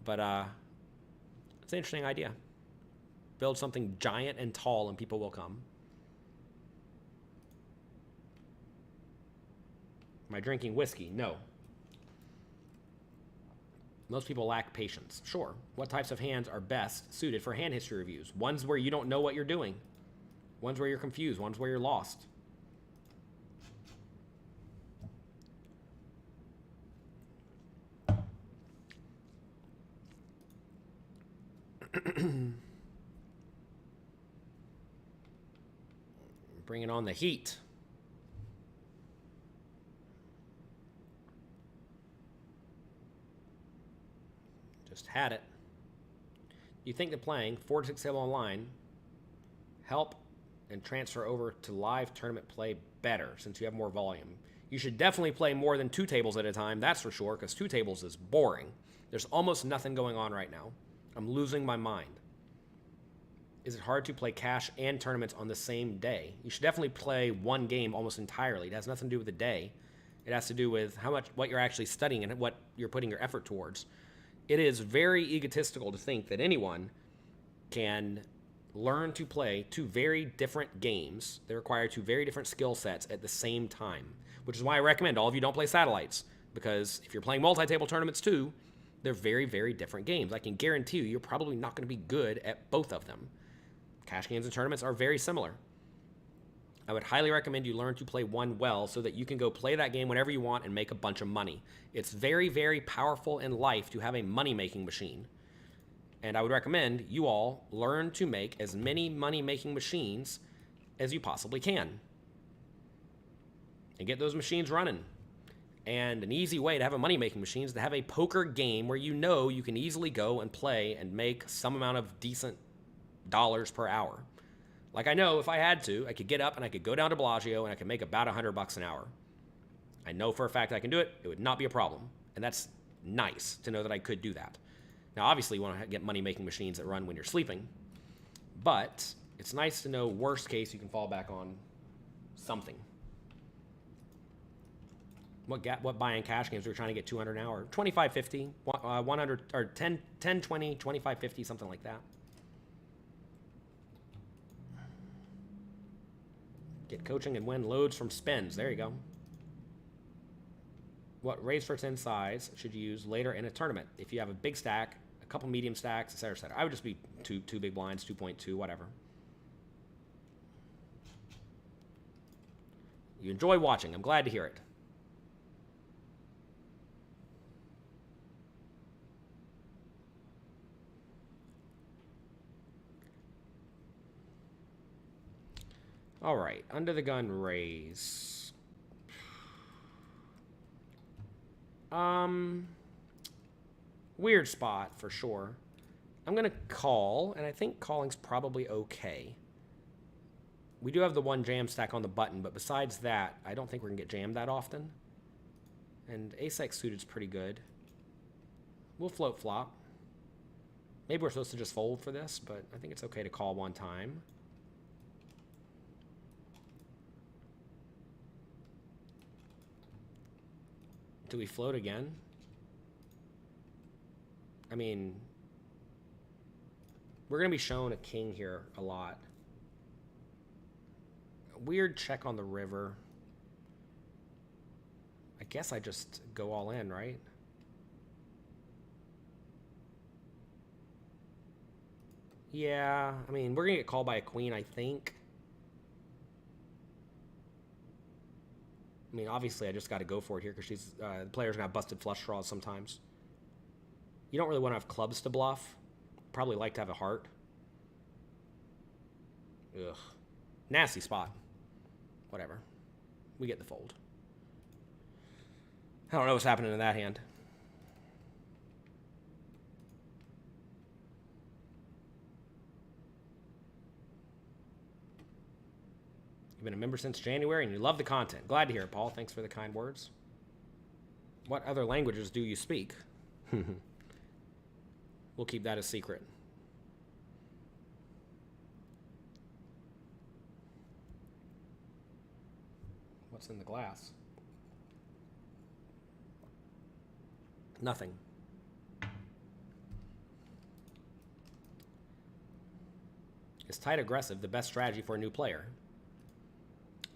But it's an interesting idea. Build something giant and tall and people will come. Am I drinking whiskey? No. Most people lack patience. Sure. What types of hands are best suited for hand history reviews? Ones where you don't know what you're doing. Ones where you're confused. Ones where you're lost. Bringing on the heat. Just had it. You think that playing 4 to 6 table online help and transfer over to live tournament play better since you have more volume? You should definitely play more than 2 tables at a time, that's for sure, because 2 tables is boring. There's almost nothing going on right now. I'm losing my mind. Is it hard to play cash and tournaments on the same day? You should definitely play one game almost entirely. It has nothing to do with the day. It has to do with what you're actually studying and what you're putting your effort towards. It is very egotistical to think that anyone can learn to play 2 very different games that require 2 very different skill sets at the same time, which is why I recommend all of you don't play satellites, because if you're playing multi-table tournaments too, they're very, very different games. I can guarantee you're probably not going to be good at both of them. Cash games and tournaments are very similar. I would highly recommend you learn to play one well so that you can go play that game whenever you want and make a bunch of money. It's very, very powerful in life to have a money-making machine. And I would recommend you all learn to make as many money-making machines as you possibly can. And get those machines running. And an easy way to have a money-making machine is to have a poker game where you know you can easily go and play and make some amount of decent dollars per hour. Like I know if I had to, I could get up and I could go down to Bellagio and I could make about $100 an hour. I know for a fact I can do it. It would not be a problem. And that's nice to know that I could do that. Now, obviously, you want to get money-making machines that run when you're sleeping. But it's nice to know, worst case, you can fall back on something. What buying cash games we're trying to get 200 an hour? 25.50, 100 or 10, 20, 25.50, something like that. Get coaching and win loads from spins. There you go. What raise for 10 size should you use later in a tournament? If you have a big stack, a couple medium stacks, etc., etc. I would just be two big blinds, 2.2, whatever. You enjoy watching. I'm glad to hear it. All right, under the gun raise. Weird spot for sure. I'm gonna call, and I think calling's probably okay. We do have the 1 jam stack on the button, but besides that, I don't think we're gonna get jammed that often. And ace-x suited's pretty good. We'll float flop. Maybe we're supposed to just fold for this, but I think it's okay to call one time. Do we float again? I mean, we're going to be shown a king here a lot. Weird check on the river. I guess I just go all in, right? Yeah, I mean, we're going to get called by a queen, I think. I mean, obviously, I just got to go for it here because the player's going to have busted flush draws sometimes. You don't really want to have clubs to bluff. Probably like to have a heart. Ugh. Nasty spot. Whatever. We get the fold. I don't know what's happening in that hand. You've been a member since January and you love the content. Glad to hear it, Paul. Thanks for the kind words. What other languages do you speak? We'll keep that a secret. What's in the glass? Nothing. Is tight aggressive the best strategy for a new player?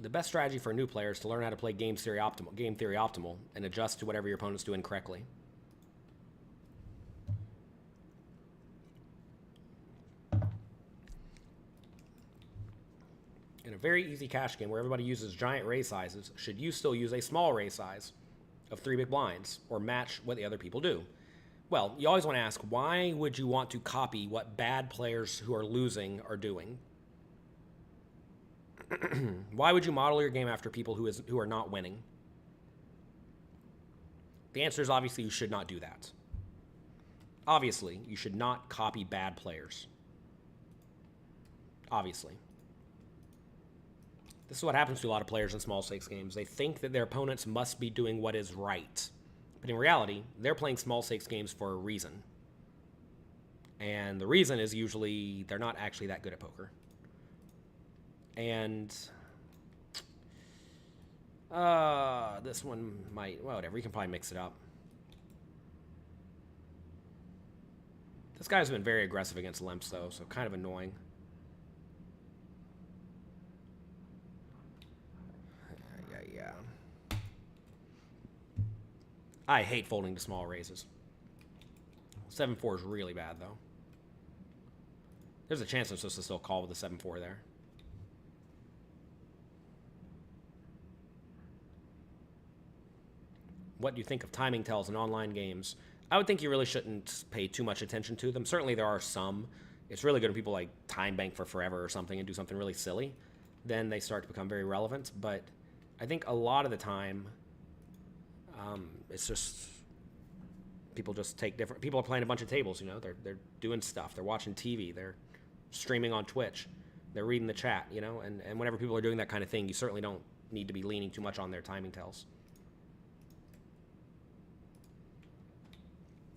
The best strategy for a new player is to learn how to play game theory optimal and adjust to whatever your opponent's doing correctly. In a very easy cash game where everybody uses giant raise sizes, should you still use a small raise size of 3 big blinds or match what the other people do? Well, you always want to ask, why would you want to copy what bad players who are losing are doing? Why would you model your game after people who are not winning? The answer is obviously you should not do that. Obviously, you should not copy bad players. Obviously. This is what happens to a lot of players in small stakes games. They think that their opponents must be doing what is right. But in reality, they're playing small stakes games for a reason. And the reason is usually they're not actually that good at poker. And this one might, well, whatever, we can probably mix it up. This guy's been very aggressive against limps, though, so kind of annoying. Yeah. I hate folding to small raises. 7-4 is really bad, though. There's a chance I'm supposed to still call with the 7-4 there. What do you think of timing tells in online games? I would think you really shouldn't pay too much attention to them. Certainly there are some. It's really good when people like time bank for forever or something and do something really silly. Then they start to become very relevant. But I think a lot of the time, it's just people just take different. People are playing a bunch of tables. You know, they're doing stuff. They're watching TV. They're streaming on Twitch. They're reading the chat. You know, and whenever people are doing that kind of thing, you certainly don't need to be leaning too much on their timing tells.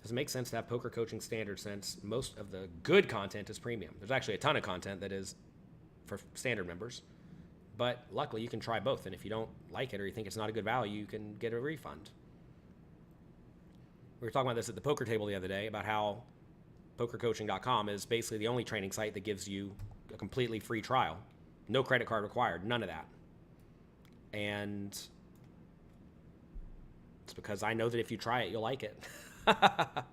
Does it make sense to have poker coaching standard since most of the good content is premium? There's actually a ton of content that is for standard members. But luckily, you can try both. And if you don't like it or you think it's not a good value, you can get a refund. We were talking about this at the poker table the other day about how pokercoaching.com is basically the only training site that gives you a completely free trial. No credit card required. None of that. And it's because I know that if you try it, you'll like it. A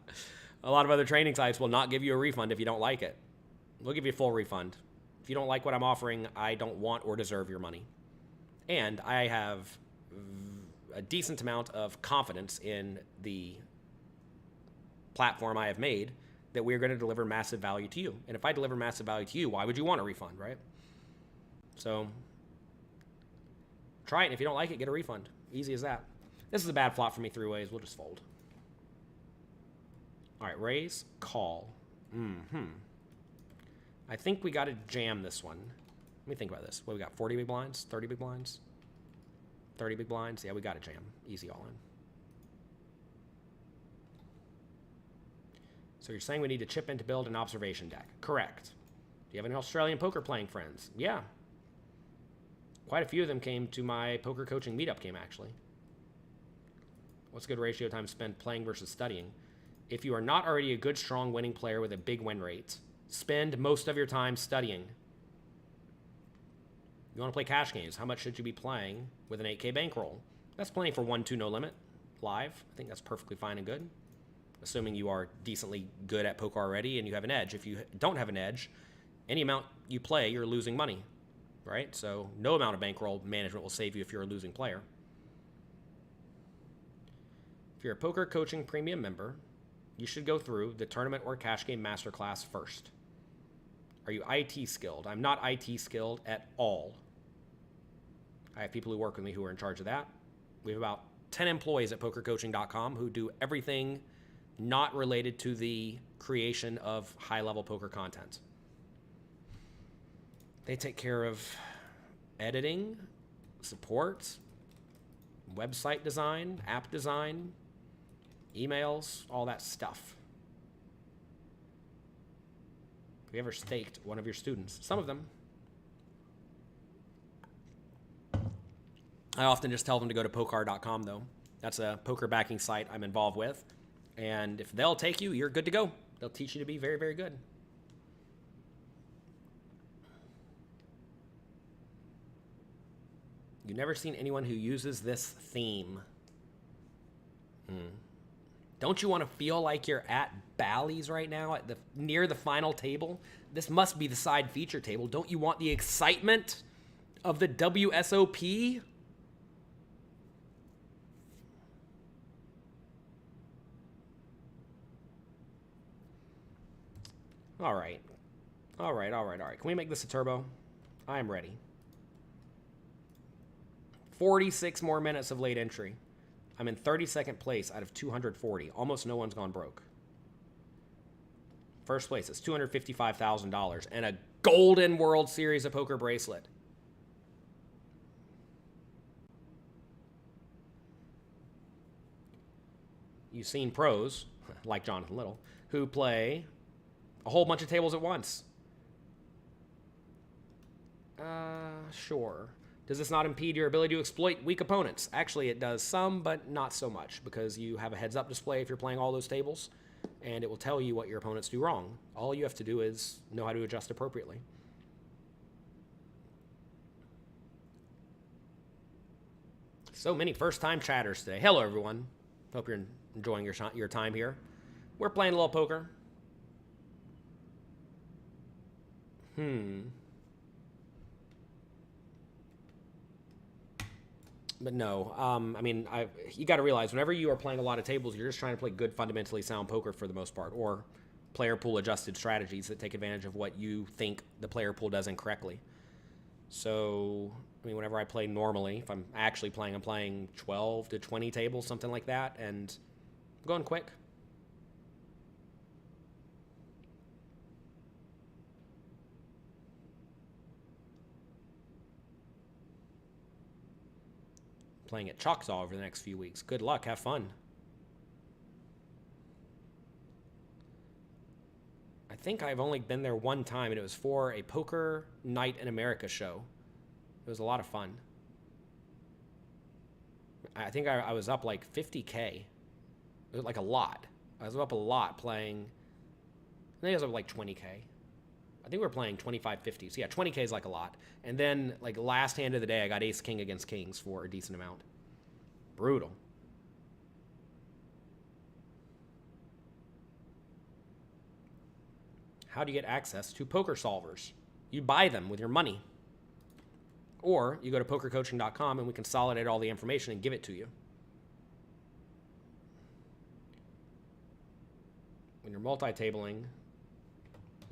lot of other training sites will not give you a refund if you don't like it. They'll give you a full refund. If you don't like what I'm offering, I don't want or deserve your money. And I have a decent amount of confidence in the platform I have made that we're going to deliver massive value to you. And if I deliver massive value to you, why would you want a refund, right? So try it, and if you don't like it, get a refund. Easy as that. This is a bad flop for me 3 ways. We'll just fold. All right, raise, call. I think we got to jam this one. Let me think about this. What we got, 40 big blinds, 30 big blinds, 30 big blinds? Yeah, we got to jam. Easy all in. So you're saying we need to chip in to build an observation deck. Correct. Do you have any Australian poker playing friends? Yeah. Quite a few of them came to my poker coaching meetup game, actually. What's a good ratio time spent playing versus studying? If you are not already a good, strong winning player with a big win rate, spend most of your time studying. You want to play cash games, how much should you be playing with an 8K bankroll? That's playing for 1-2 no limit live. I think that's perfectly fine and good, assuming you are decently good at poker already and you have an edge. If you don't have an edge, any amount you play, you're losing money, right? So no amount of bankroll management will save you if you're a losing player. If you're a poker coaching premium member, you should go through the tournament or cash game masterclass first. Are you IT skilled? I'm not IT skilled at all. I have people who work with me who are in charge of that. We have about 10 employees at pokercoaching.com who do everything not related to the creation of high-level poker content. They take care of editing, support, website design, app design, emails, all that stuff. Have you ever staked one of your students? Some of them. I often just tell them to go to poker.com, though. That's a poker backing site I'm involved with. And if they'll take you, you're good to go. They'll teach you to be very, very good. You've never seen anyone who uses this theme. Don't you want to feel like you're at Bally's right now, at near the final table? This must be the side feature table. Don't you want the excitement of the WSOP? All right. Can we make this a turbo? I am ready. 46 more minutes of late entry. I'm in 32nd place out of 240. Almost no one's gone broke. First place is $255,000 and a golden World Series of Poker bracelet. You've seen pros, like Jonathan Little, who play a whole bunch of tables at once. Sure. Does this not impede your ability to exploit weak opponents? Actually, it does some, but not so much, because you have a heads-up display if you're playing all those tables, and it will tell you what your opponents do wrong. All you have to do is know how to adjust appropriately. So many first-time chatters today. Hello, everyone. Hope you're enjoying your time here. We're playing a little poker. But no, I mean, you got to realize whenever you are playing a lot of tables, you're just trying to play good, fundamentally sound poker for the most part, or player pool adjusted strategies that take advantage of what you think the player pool does incorrectly. So, I mean, whenever I play normally, if I'm actually playing, I'm playing 12 to 20 tables, something like that, and I'm going quick. Playing at Choctaw over the next few weeks. Good luck. Have fun. I think I've only been there one time, and it was for a Poker Night in America show. It was a lot of fun. I think I was up like 50K. It was like a lot. I was up a lot playing. I think I was up like 20K. I think we were playing 25-50. So yeah, 20K is like a lot. And then like last hand of the day, I got ace king against kings for a decent amount. Brutal. How do you get access to poker solvers? You buy them with your money. Or you go to pokercoaching.com and we consolidate all the information and give it to you. When you're multi-tabling,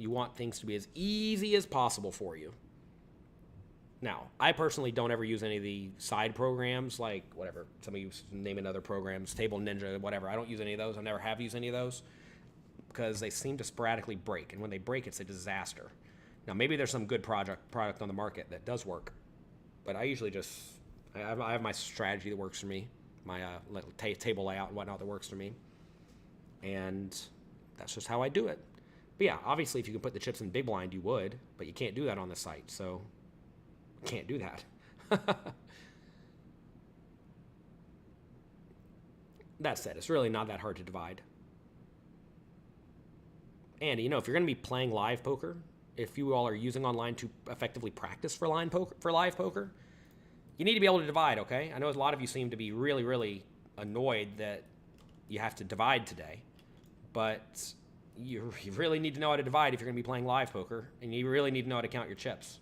you want things to be as easy as possible for you. Now, I personally don't ever use any of the side programs, like whatever, some of you name other programs, Table Ninja, whatever. I don't use any of those. I never have used any of those because they seem to sporadically break. And when they break, it's a disaster. Now, maybe there's some good product on the market that does work. But I usually I have my strategy that works for me, my little table layout and whatnot that works for me. And that's just how I do it. But yeah, obviously, if you can put the chips in big blind, you would. But you can't do that on the site, so you can't do that. That said, it's really not that hard to divide. And, you know, if you're going to be playing live poker, if you all are using online to effectively practice for live poker, you need to be able to divide, okay? I know a lot of you seem to be really, really annoyed that you have to divide today, but you really need to know how to divide if you're going to be playing live poker, and you really need to know how to count your chips.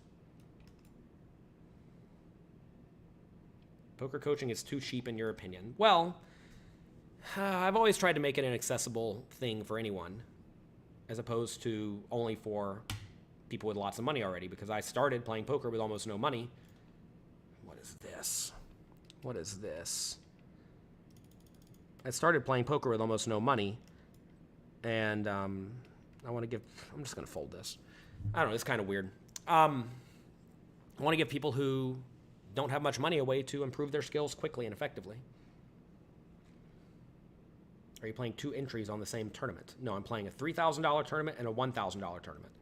Poker coaching is too cheap in your opinion. Well, I've always tried to make it an accessible thing for anyone, as opposed to only for people with lots of money already, because I started playing poker with almost no money. What is this? What is this? I started playing poker with almost no money, and I'm just going to fold this. I don't know, it's kind of weird. I want to give people who don't have much money a way to improve their skills quickly and effectively. Are you playing 2 entries on the same tournament? No, I'm playing a $3,000 tournament and a $1,000 tournament.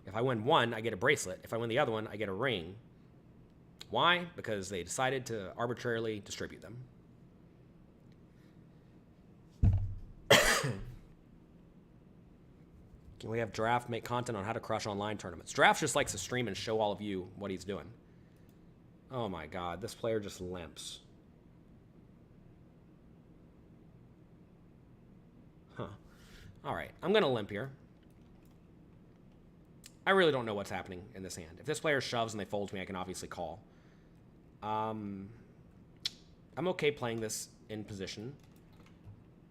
If I win one, I get a bracelet. If I win the other one, I get a ring. Why? Because they decided to arbitrarily distribute them. Can we have Draft make content on how to crush online tournaments? Draft just likes to stream and show all of you what he's doing. Oh my god, this player just limps. Huh. Alright, I'm going to limp here. I really don't know what's happening in this hand. If this player shoves and they fold to me, I can obviously call. I'm okay playing this in position.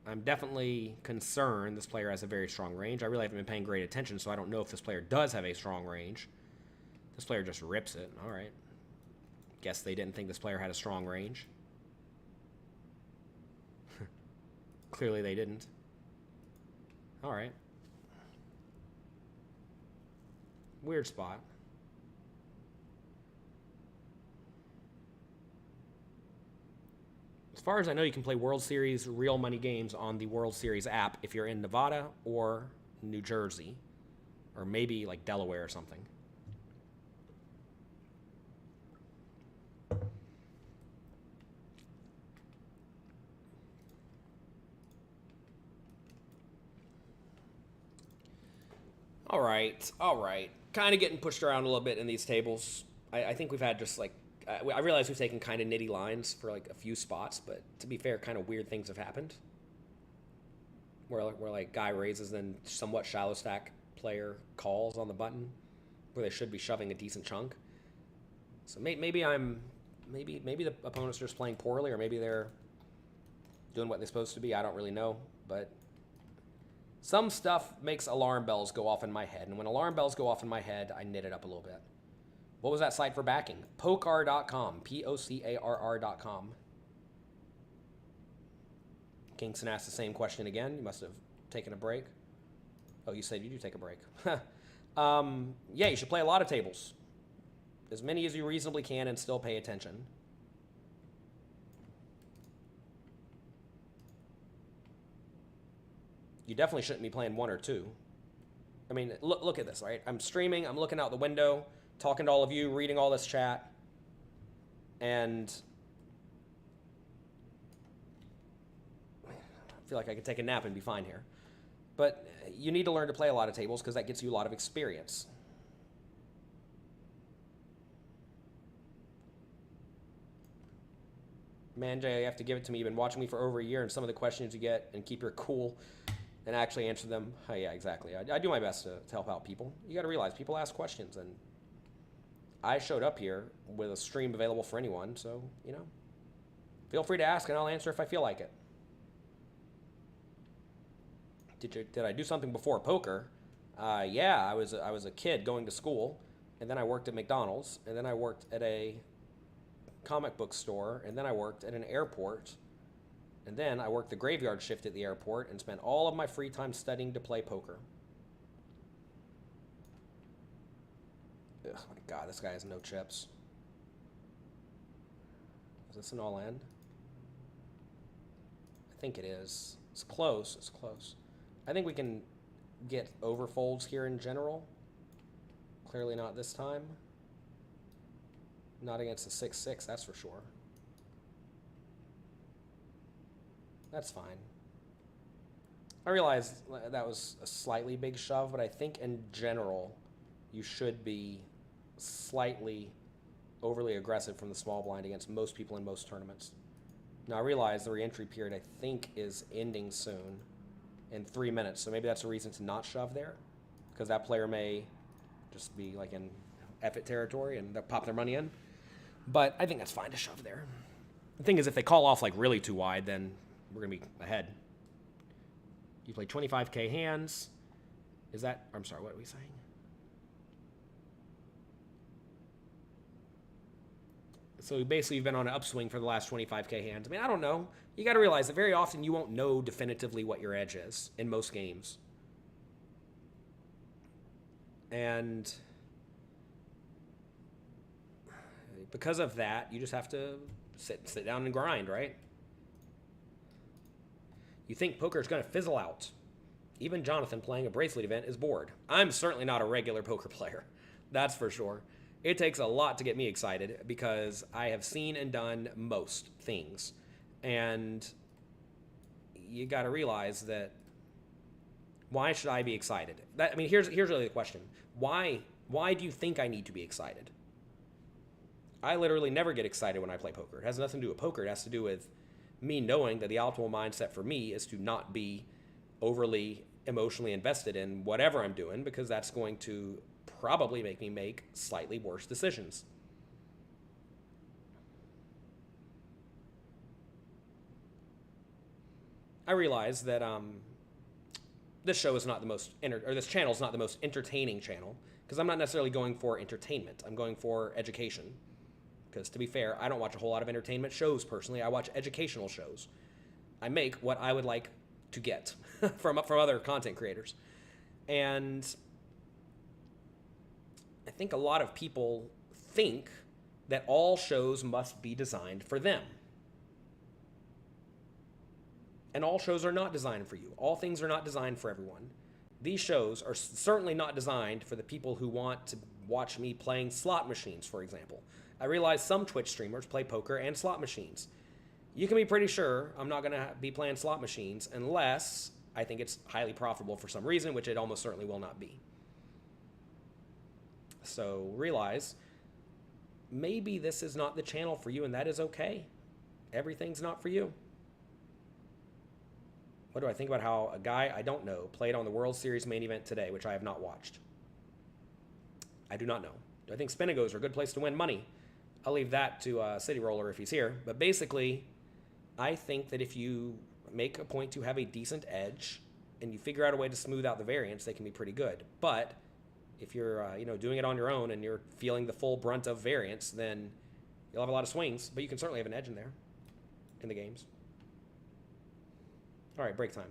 I'm definitely concerned this player has a very strong range. I really haven't been paying great attention, so I don't know if this player does have a strong range. This player just rips it. All right. Guess they didn't think this player had a strong range. Clearly they didn't. All right. Weird spot. As far as I know, you can play World Series real money games on the World Series app if you're in Nevada or New Jersey, or maybe like Delaware or something. All right. Kind of getting pushed around a little bit in these tables. I think we've had just like, I realize we've taken kind of nitty lines for like a few spots, but to be fair, kind of weird things have happened. Where like guy raises, then somewhat shallow stack player calls on the button, where they should be shoving a decent chunk. So maybe the opponents are just playing poorly, or maybe they're doing what they're supposed to be. I don't really know, but some stuff makes alarm bells go off in my head, and when alarm bells go off in my head, I knit it up a little bit. What was that site for backing? Pocar.com. Pocarr.com. Kingston asked the same question again. You must have taken a break. Oh, you said you do take a break. Yeah, you should play a lot of tables. As many as you reasonably can and still pay attention. You definitely shouldn't be playing 1 or 2. I mean, look at this, right? I'm streaming. I'm looking out the window, talking to all of you, reading all this chat, and I feel like I could take a nap and be fine here. But you need to learn to play a lot of tables because that gets you a lot of experience. Man, Jay, you have to give it to me. You've been watching me for over a year, and some of the questions you get, and keep your cool and actually answer them. Oh, yeah, exactly. I do my best to help out people. You got to realize people ask questions, and I showed up here with a stream available for anyone, so, you know, feel free to ask, and I'll answer if I feel like it. Did I do something before poker? Yeah, I was a kid going to school, and then I worked at McDonald's, and then I worked at a comic book store, and then I worked at an airport, and then I worked the graveyard shift at the airport and spent all of my free time studying to play poker. Ugh, my God, this guy has no chips. Is this an all-in? I think it is. It's close. It's close. I think we can get overfolds here in general. Clearly not this time. Not against the 6-6, that's for sure. That's fine. I realize that was a slightly big shove, but I think in general, you should be slightly overly aggressive from the small blind against most people in most tournaments. Now I realize the re-entry period, I think, is ending soon in 3 minutes, so maybe that's a reason to not shove there, because that player may just be like in F-it territory and they'll pop their money in. But I think that's fine to shove there. The thing is, if they call off like really too wide, then we're going to be ahead. You play 25K hands. Is that... I'm sorry, what are we saying? So basically, you've been on an upswing for the last 25K hands. I mean, I don't know. You got to realize that very often you won't know definitively what your edge is in most games. And because of that, you just have to sit down and grind, right? You think poker is going to fizzle out. Even Jonathan playing a bracelet event is bored. I'm certainly not a regular poker player. That's for sure. It takes a lot to get me excited because I have seen and done most things. And you got to realize that why should I be excited? Here's really the question. Why do you think I need to be excited? I literally never get excited when I play poker. It has nothing to do with poker. It has to do with me knowing that the optimal mindset for me is to not be overly emotionally invested in whatever I'm doing, because that's going to probably make me make slightly worse decisions. I realize that this show is not the most, this channel is not the most entertaining channel, because I'm not necessarily going for entertainment. I'm going for education. Because to be fair, I don't watch a whole lot of entertainment shows personally. I watch educational shows. I make what I would like to get from other content creators. And I think a lot of people think that all shows must be designed for them. And all shows are not designed for you. All things are not designed for everyone. These shows are certainly not designed for the people who want to watch me playing slot machines, for example. I realize some Twitch streamers play poker and slot machines. You can be pretty sure I'm not going to be playing slot machines unless I think it's highly profitable for some reason, which it almost certainly will not be. So realize maybe this is not the channel for you, and that is okay. Everything's not for you. What do I think about how a guy I don't know played on the World Series main event today, which I have not watched? I do not know. Do I think Spinagos are a good place to win money? I'll leave that to City Roller if he's here. But basically, I think that if you make a point to have a decent edge and you figure out a way to smooth out the variance, they can be pretty good. But if you're doing it on your own and you're feeling the full brunt of variance, then you'll have a lot of swings. But you can certainly have an edge in there in the games. All right, break time.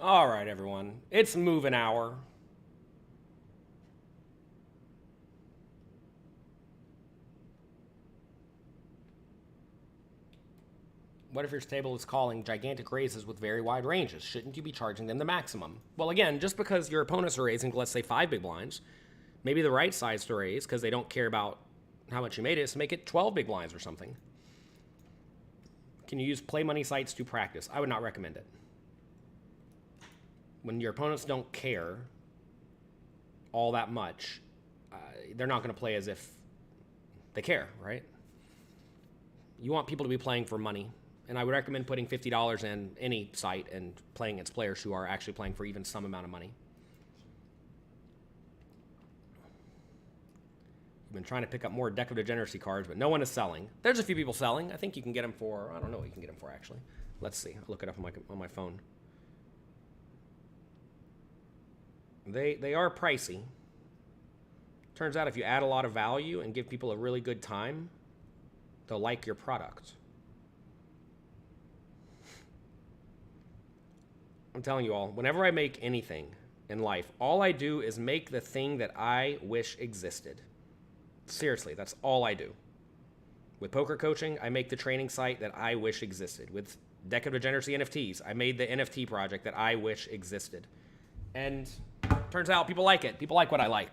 All right, everyone. It's moving hour. What if your table is calling gigantic raises with very wide ranges? Shouldn't you be charging them the maximum? Well, again, just because your opponents are raising, let's say 5 big blinds, maybe the right size to raise, because they don't care about how much you made it, is to make it 12 big blinds or something. Can you use play money sites to practice? I would not recommend it. When your opponents don't care all that much, they're not going to play as if they care, right? You want people to be playing for money. And I would recommend putting $50 in any site and playing against players who are actually playing for even some amount of money. I've been trying to pick up more Deck of Degeneracy cards, but no one is selling. There's a few people selling. I think you can get them for, I don't know what you can get them for, actually. Let's see. I'll look it up on my phone. They are pricey. Turns out if you add a lot of value and give people a really good time, they'll like your product. I'm telling you all, whenever I make anything in life, all I do is make the thing that I wish existed. Seriously, that's all I do. With poker coaching, I make the training site that I wish existed. With Deck of Degeneracy NFTs, I made the NFT project that I wish existed. And turns out people like it. People like what I like.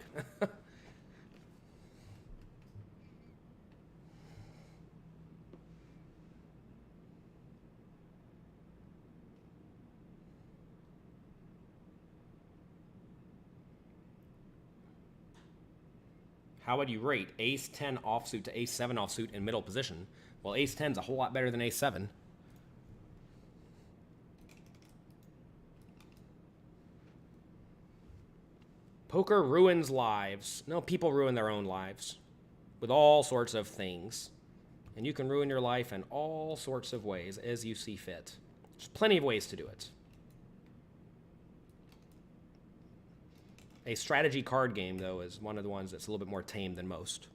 How would you rate Ace 10 offsuit to Ace 7 offsuit in middle position? Well, Ace 10 is a whole lot better than Ace 7. Poker ruins lives. No, people ruin their own lives with all sorts of things. And you can ruin your life in all sorts of ways as you see fit. There's plenty of ways to do it. A strategy card game, though, is one of the ones that's a little bit more tame than most.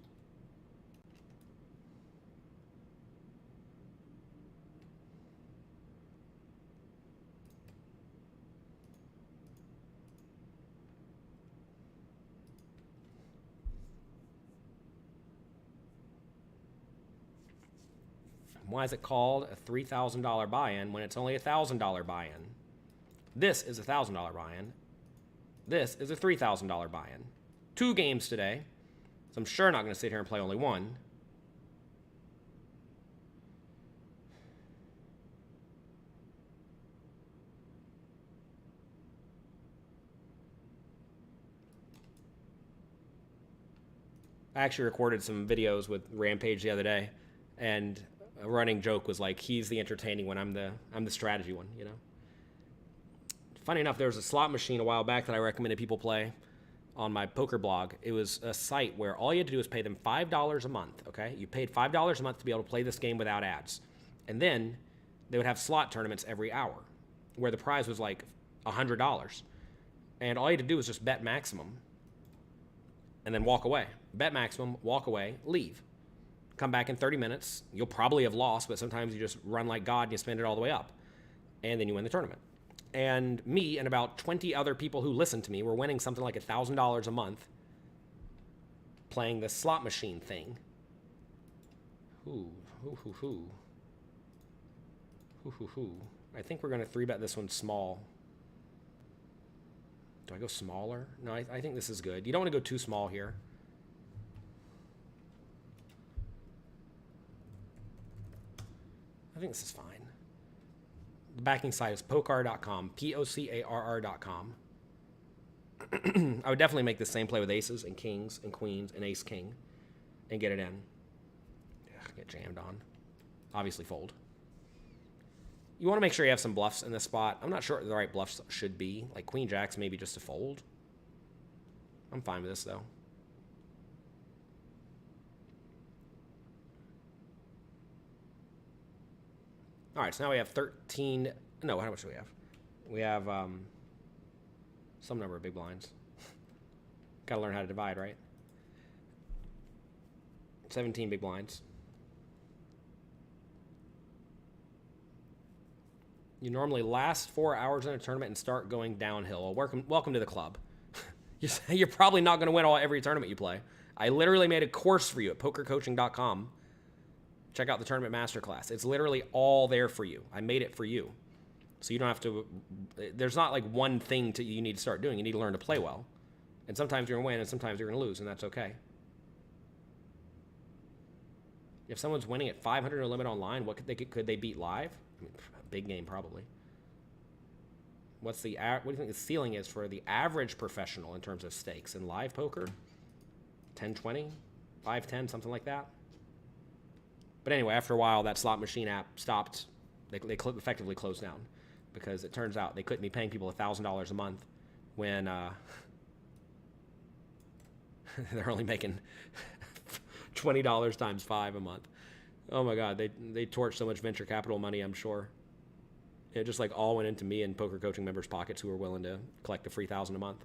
Why is it called a $3,000 buy-in when it's only a $1,000 buy-in? This is a $1,000 buy-in. This is a $3,000 buy-in. 2 games today, so I'm sure not going to sit here and play only one. I actually recorded some videos with Rampage the other day, and a running joke was like, he's the entertaining one, I'm the strategy one, you know? Funny enough, there was a slot machine a while back that I recommended people play on my poker blog. It was a site where all you had to do was pay them $5 a month, okay? You paid $5 a month to be able to play this game without ads. And then they would have slot tournaments every hour where the prize was like $100. And all you had to do was just bet maximum and then walk away. Bet maximum, walk away, leave. Come back in 30 minutes. You'll probably have lost, but sometimes you just run like God and you spend it all the way up. And then you win the tournament. And me and about 20 other people who listened to me were winning something like $1,000 a month playing this slot machine thing. I think we're going to 3-bet this one small. Do I go smaller? No, I think this is good. You don't want to go too small here. I think this is fine. The backing site is pocar.com, Pocarr.com. I would definitely make the same play with aces and kings and queens and ace king and get it in. Ugh, get jammed on. Obviously fold. You want to make sure you have some bluffs in this spot. I'm not sure what the right bluffs should be. Like queen jacks maybe just to fold. I'm fine with this though. All right, so now we have 13. No, how much do we have? We have some number of big blinds. Got to learn how to divide, right? 17 big blinds. You normally last 4 hours in a tournament and start going downhill. Well, welcome to the club. You're probably not going to win every tournament you play. I literally made a course for you at pokercoaching.com. Check out the Tournament Masterclass. It's literally all there for you. I made it for you. So you don't have to, there's not like one thing you need to start doing. You need to learn to play well. And sometimes you're going to win and sometimes you're going to lose, and that's okay. If someone's winning at 500 no limit online, could they beat live? I mean, big game probably. What do you think the ceiling is for the average professional in terms of stakes in live poker? 10, 20, 5, 10, something like that. But anyway, after a while, that slot machine app stopped. They effectively closed down because it turns out they couldn't be paying people $1,000 a month when they're only making $20 times 5 a month. Oh my God, they torched so much venture capital money, I'm sure. It just like all went into me and poker coaching members' pockets who were willing to collect a free $1,000 a month.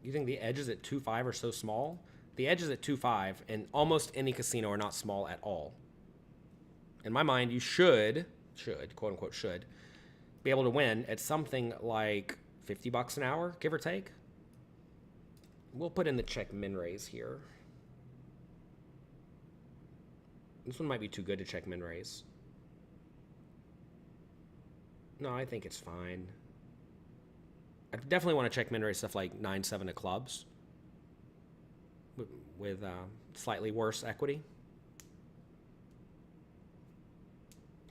You think the edges at 2.5 are so small? The edges at 2.5 in almost any casino are not small at all. In my mind, you should, quote unquote, should be able to win at something like $50 an hour, give or take. We'll put in the check min raise here. This one might be too good to check min raise. No, I think it's fine. I definitely want to check min raise stuff like 9-7 of clubs with slightly worse equity.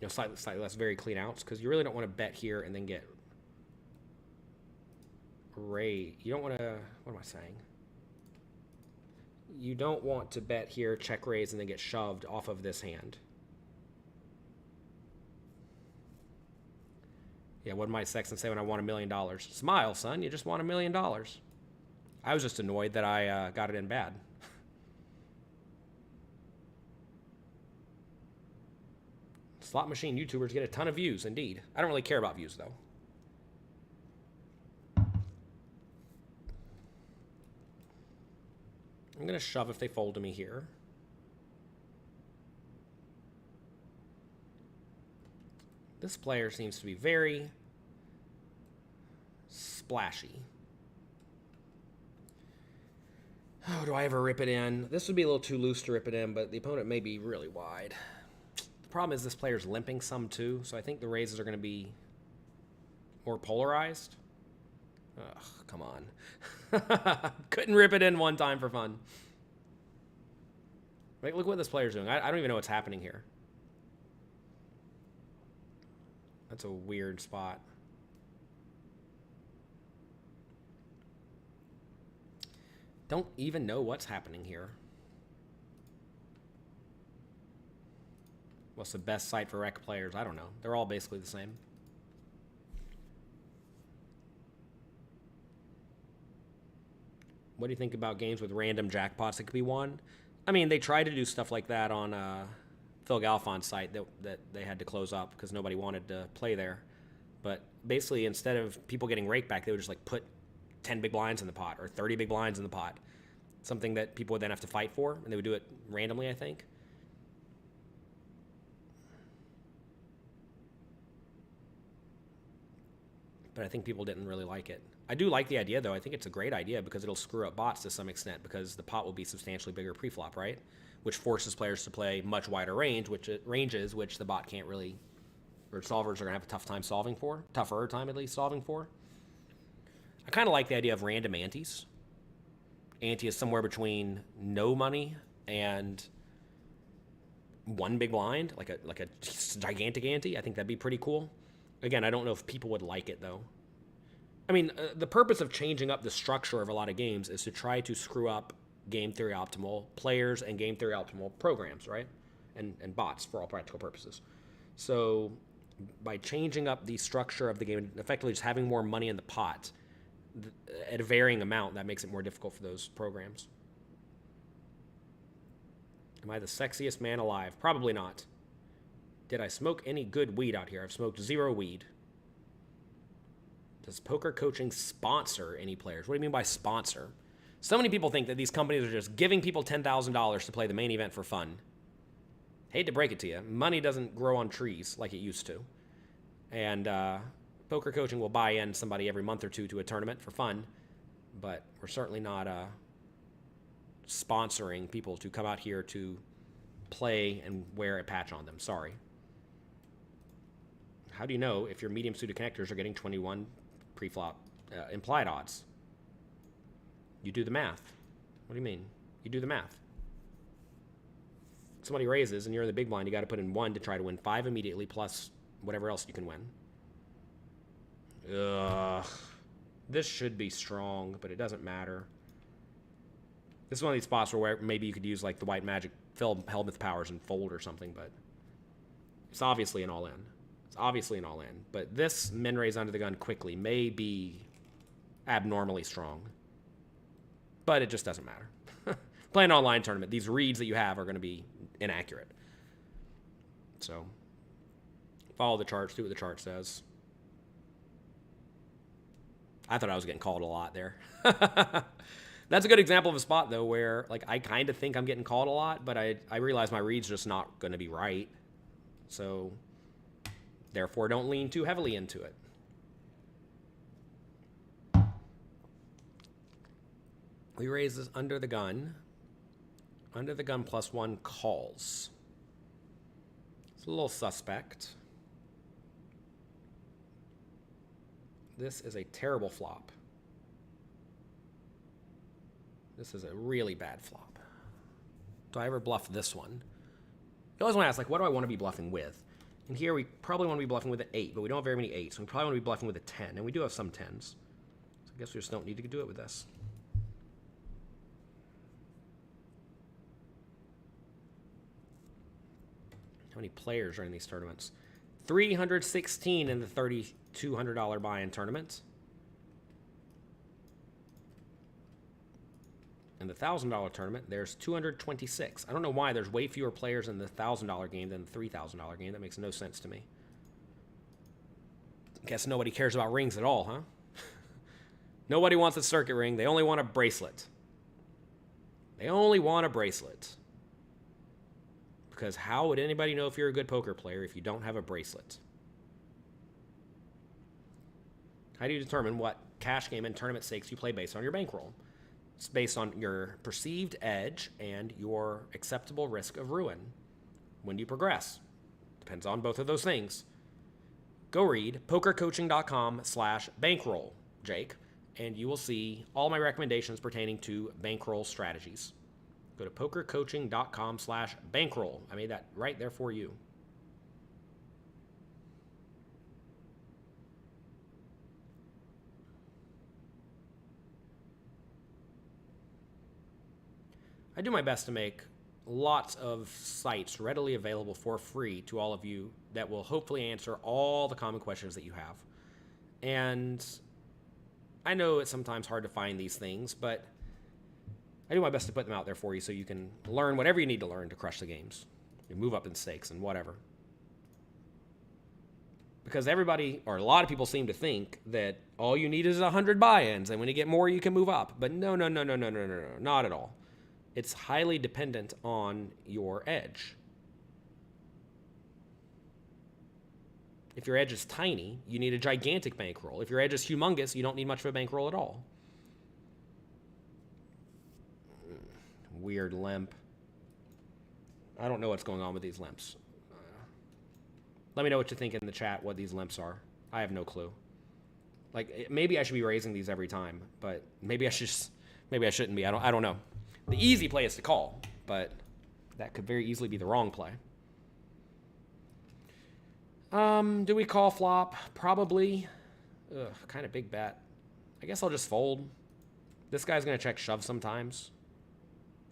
You know, slightly less very clean outs, because you really don't want to bet here and then get raised. You don't want to, what am I saying? You don't want to bet here, check raise, and then get shoved off of this hand. Yeah, what did my Sexton say when I won $1 million? Smile, son, you just won $1 million. I was just annoyed that I got it in bad. Slot machine YouTubers get a ton of views, indeed. I don't really care about views, though. I'm going to shove if they fold to me here. This player seems to be very splashy. Oh, do I ever rip it in? This would be a little too loose to rip it in, but the opponent may be really wide. The problem is this player's limping some too, so I think the raises are going to be more polarized. Ugh, come on. Couldn't rip it in one time for fun. Like, look what this player's doing. I don't even know what's happening here. That's a weird spot. Don't even know what's happening here. What's the best site for rec players? I don't know. They're all basically the same. What do you think about games with random jackpots that could be won? I mean, they tried to do stuff like that on Phil Galfon's site that they had to close up because nobody wanted to play there. But basically, instead of people getting rake back, they would just like put 10 big blinds in the pot or 30 big blinds in the pot. Something that people would then have to fight for, and they would do it randomly, I think. But I think people didn't really like it. I do like the idea, though. I think it's a great idea because it'll screw up bots to some extent because the pot will be substantially bigger pre-flop, right? Which forces players to play much wider ranges, which the bot can't really, or solvers are going to have a tougher time at least solving for. I kind of like the idea of random antes. Ante is somewhere between no money and one big blind, like a gigantic ante. I think that'd be pretty cool. Again, I don't know if people would like it, though. I mean, the purpose of changing up the structure of a lot of games is to try to screw up game theory optimal players and game theory optimal programs, right? And bots for all practical purposes. So by changing up the structure of the game, effectively just having more money in the pot at a varying amount, that makes it more difficult for those programs. Am I the sexiest man alive? Probably not. Did I smoke any good weed out here? I've smoked 0 weed. Does poker coaching sponsor any players? What do you mean by sponsor? So many people think that these companies are just giving people $10,000 to play the main event for fun. Hate to break it to you. Money doesn't grow on trees like it used to. And poker coaching will buy in somebody every month or two to a tournament for fun. But we're certainly not sponsoring people to come out here to play and wear a patch on them. Sorry. How do you know if your medium suited connectors are getting 21 pre-flop implied odds? You do the math. What do you mean? You do the math. Somebody raises and you're in the big blind, you got to put in 1 to try to win 5 immediately plus whatever else you can win. Ugh. This should be strong, but it doesn't matter. This is one of these spots where maybe you could use like the white magic fill Helmuth powers and fold or something, but it's obviously an all-in. It's obviously an all-in. But this min raise under the gun quickly may be abnormally strong. But it just doesn't matter. Playing an online tournament, these reads that you have are going to be inaccurate. So, follow the charts, do what the chart says. I thought I was getting called a lot there. That's a good example of a spot, though, where like I kind of think I'm getting called a lot, but I realize my read's just not going to be right. So, therefore, don't lean too heavily into it. We raise this under the gun. Under the gun +1 calls. It's a little suspect. This is a terrible flop. This is a really bad flop. Do I ever bluff this one? You always want to ask, like, what do I want to be bluffing with? And here we probably want to be bluffing with an 8, but we don't have very many 8s. So we probably want to be bluffing with a 10, and we do have some 10s. So I guess we just don't need to do it with this. How many players are in these tournaments? 316 in the $3,200 buy-in tournament. In the $1,000 tournament, there's 226. I don't know why there's way fewer players in the $1,000 game than the $3,000 game. That makes no sense to me. Guess nobody cares about rings at all, huh? Nobody wants a circuit ring. They only want a bracelet. They only want a bracelet. Because how would anybody know if you're a good poker player if you don't have a bracelet? How do you determine what cash game and tournament stakes you play based on your bankroll? It's based on your perceived edge and your acceptable risk of ruin. When do you progress? Depends on both of those things. Go read pokercoaching.com/bankroll, Jake, and you will see all my recommendations pertaining to bankroll strategies. Go to pokercoaching.com/bankroll. I made that right there for you. I do my best to make lots of sites readily available for free to all of you that will hopefully answer all the common questions that you have. And I know it's sometimes hard to find these things, but I do my best to put them out there for you so you can learn whatever you need to learn to crush the games. You move up in stakes and whatever. Because everybody, or a lot of people seem to think that all you need is 100 buy-ins, and when you get more, you can move up. But no, not at all. It's highly dependent on your edge. If your edge is tiny, you need a gigantic bankroll. If your edge is humongous, you don't need much of a bankroll at all. Weird limp. I don't know what's going on with these limps. Let me know what you think in the chat, what these limps are. I have no clue. Like, maybe I should be raising these every time, but maybe I shouldn't be. I don't know. The easy play is to call, but that could very easily be the wrong play. Do we call flop? Probably. Ugh, kind of big bet. I guess I'll just fold. This guy's going to check shove sometimes.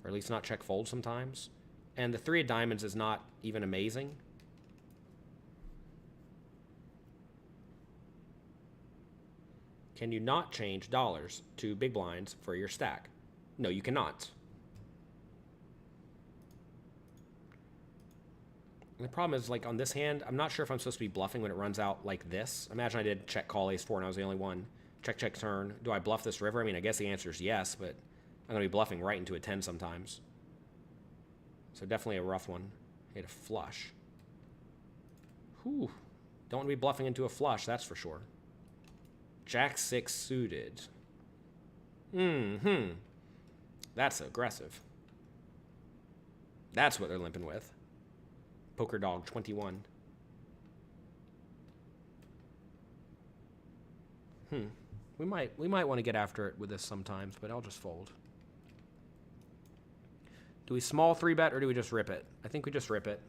Or at least not check fold sometimes. And the 3 of diamonds is not even amazing. Can you not change dollars to big blinds for your stack? No, you cannot. And the problem is, like, on this hand, I'm not sure if I'm supposed to be bluffing when it runs out like this. Imagine I did check call ace 4 and I was the only one. Check, check, turn. Do I bluff this river? I mean, I guess the answer is yes, but I'm going to be bluffing right into a 10 sometimes. So definitely a rough one. Hit a flush. Whew. Don't want to be bluffing into a flush, that's for sure. Jack 6 suited. That's aggressive. That's what they're limping with. Poker dog 21. We might want to get after it with this sometimes, but I'll just fold. Do we small 3-bet or do we just rip it? I think we just rip it.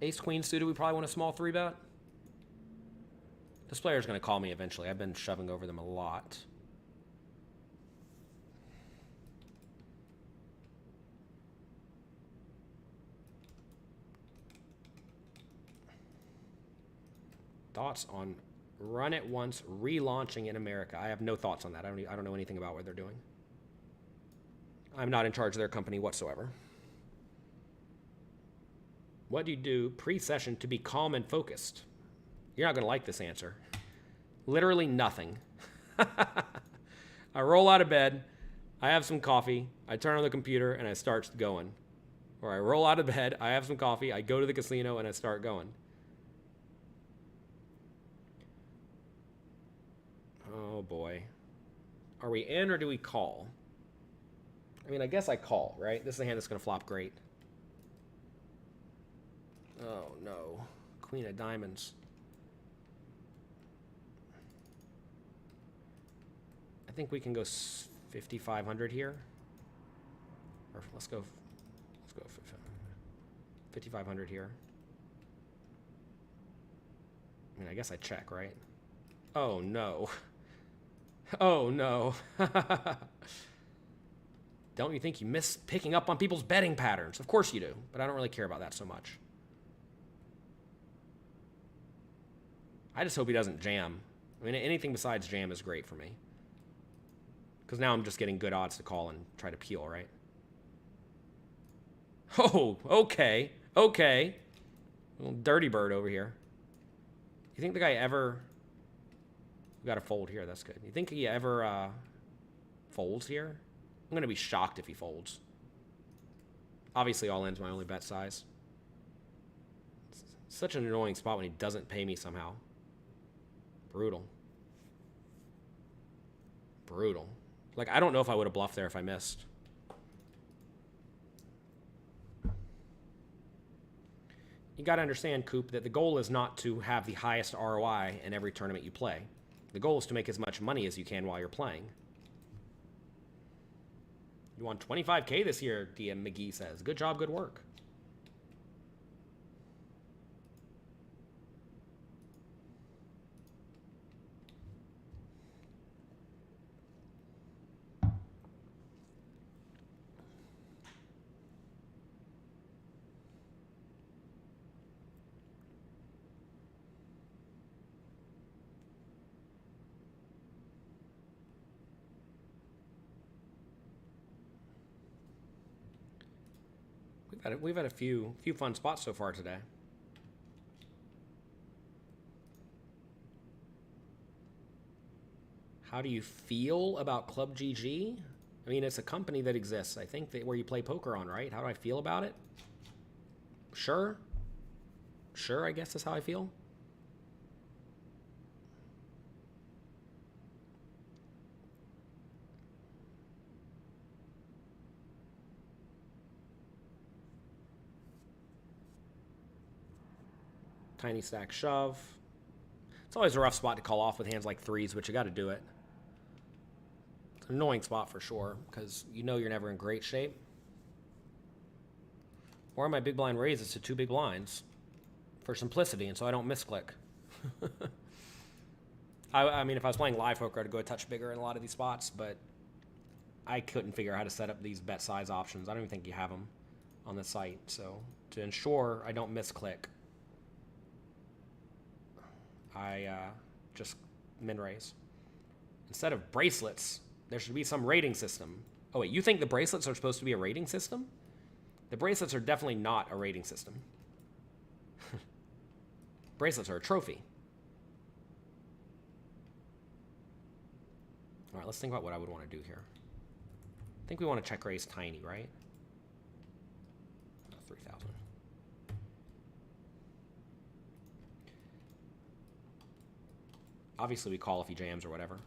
Ace queen suited, we probably want a small 3-bet. This player's going to call me eventually. I've been shoving over them a lot. Thoughts on Run It Once relaunching in America? I have no thoughts on that. I don't know anything about what they're doing. I'm not in charge of their company whatsoever. What do you do pre-session to be calm and focused? You're not going to like this answer. Literally nothing. I roll out of bed, I have some coffee, I turn on the computer, and I start going. Or I roll out of bed, I have some coffee, I go to the casino, and I start going. Oh boy. Are we in or do we call? I mean, I guess I call, right? This is a hand that's going to flop great. Oh no. Queen of diamonds. I think we can go 5,500 here. Or let's go 5,500 here. I mean, I guess I check, right? Oh no. Oh no. Don't you think you miss picking up on people's betting patterns? Of course you do, but I don't really care about that so much. I just hope he doesn't jam. I mean, anything besides jam is great for me. Because now I'm just getting good odds to call and try to peel, right? Oh, okay. Okay. Little dirty bird over here. You think the guy ever... We got to fold here. That's good. You think he ever folds here? I'm going to be shocked if he folds. Obviously, all in's my only bet size. It's such an annoying spot when he doesn't pay me somehow. Brutal. Brutal. Like, I don't know if I would have bluffed there if I missed. You got to understand, Coop, that the goal is not to have the highest ROI in every tournament you play. The goal is to make as much money as you can while you're playing. You won 25K this year, DM McGee says. Good job, good work. We've had a few fun spots so far today. How do you feel about Club GG? I mean, it's a company that exists. I think that where you play poker on, right? How do I feel about it? Sure. Sure, I guess is how I feel. Tiny stack shove. It's always a rough spot to call off with hands like threes, but you got to do it. It's an annoying spot for sure, because you know you're never in great shape. Or my big blind raises to 2 big blinds for simplicity, and so I don't misclick. I mean, if I was playing live poker, I'd go a touch bigger in a lot of these spots, but I couldn't figure out how to set up these bet size options. I don't even think you have them on the site. So to ensure I don't misclick, I just min raise. Instead of bracelets, there should be some rating system. Oh wait, you think the bracelets are supposed to be a rating system? The bracelets are definitely not a rating system. bracelets are a trophy. All right, let's think about what I would want to do here. I think we want to check raise tiny, right? 3,000. Obviously, we call if he jams or whatever.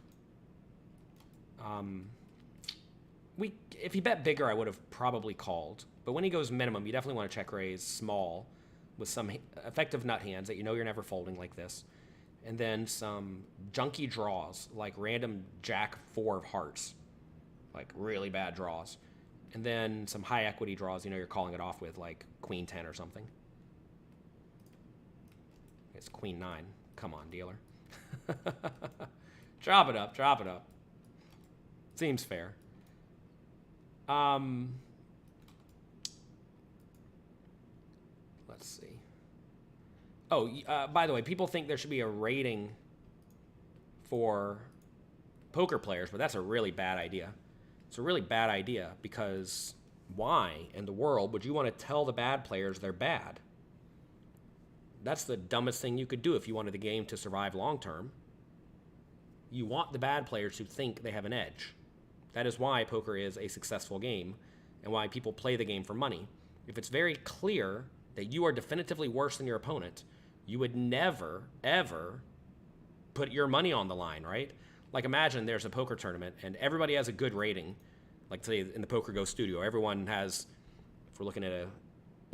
If he bet bigger, I would have probably called. But when he goes minimum, you definitely want to check raise small with some effective nut hands that you know you're never folding like this. And then some junky draws, like random Jack 4 of hearts. Like really bad draws. And then some high equity draws, you know you're calling it off with, like Queen 10 or something. It's Queen 9. Come on, dealer. Drop it up, drop it up. Seems fair. Let's see. Oh, by the way, people think there should be a rating for poker players, but that's a really bad idea. It's a really bad idea because why in the world would you want to tell the bad players they're bad? That's the dumbest thing you could do if you wanted the game to survive long term. You want the bad players to think they have an edge. That is why poker is a successful game and why people play the game for money. If it's very clear that you are definitively worse than your opponent, you would never, ever put your money on the line, right? Like imagine there's a poker tournament and everybody has a good rating. Like today in the Poker Go studio, everyone has, if we're looking at a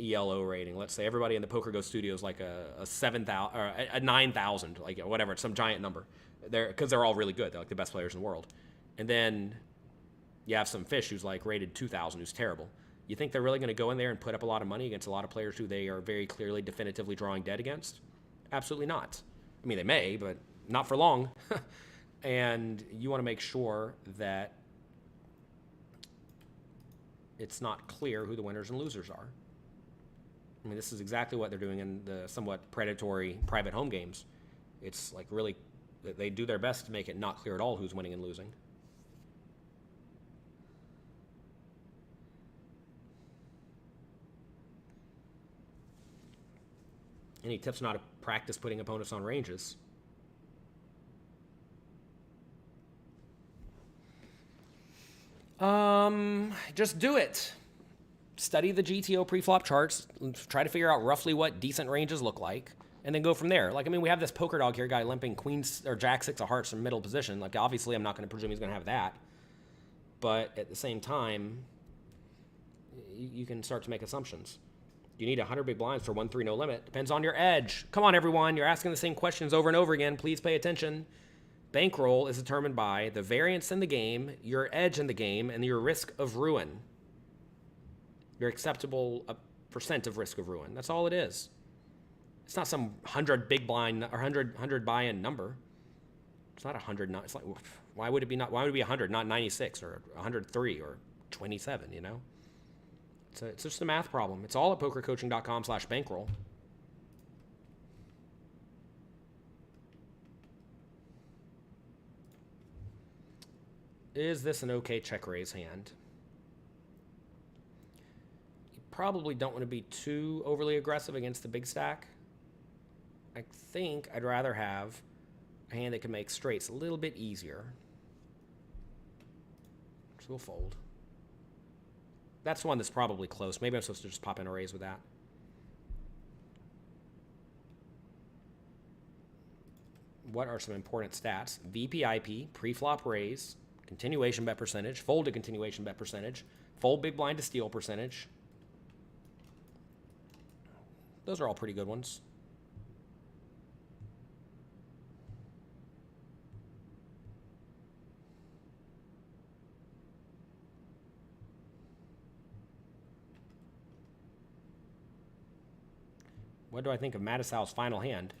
ELO rating, let's say everybody in the Poker Go studio is like a 7,000 or a 9,000, like whatever, it's some giant number. Because they're all really good. They're like the best players in the world. And then you have some fish who's like rated 2,000, who's terrible. You think they're really going to go in there and put up a lot of money against a lot of players who they are very clearly, definitively drawing dead against? Absolutely not. I mean, they may, but not for long. And you want to make sure that it's not clear who the winners and losers are. I mean, this is exactly what they're doing in the somewhat predatory private home games. It's like really, they do their best to make it not clear at all who's winning and losing. Any tips on how to practice putting opponents on ranges? Just do it. Study the GTO preflop charts. Try to figure out roughly what decent ranges look like, and then go from there. Like, I mean, we have this poker dog here, guy limping queens or jack 6 of hearts in middle position. Like, obviously, I'm not going to presume he's going to have that. But at the same time, you can start to make assumptions. You need 100 big blinds for 1-3 no limit. Depends on your edge. Come on, everyone. You're asking the same questions over and over again. Please pay attention. Bankroll is determined by the variance in the game, your edge in the game, and your risk of ruin. Your acceptable percent of risk of ruin. That's all it is. It's not some 100 big blind or 100 buy-in number. It's not 100. It's like, why would it be 100, not 96 or 103 or 27? You know. It's just a math problem. It's all at pokercoaching.com/bankroll. Is this an okay check raise hand? You probably don't want to be too overly aggressive against the big stack. I think I'd rather have a hand that can make straights a little bit easier. So we'll fold. That's one that's probably close. Maybe I'm supposed to just pop in a raise with that. What are some important stats? VPIP, pre-flop raise, continuation bet percentage, fold to continuation bet percentage, fold big blind to steal percentage. Those are all pretty good ones. What do I think of Mattisau's final hand?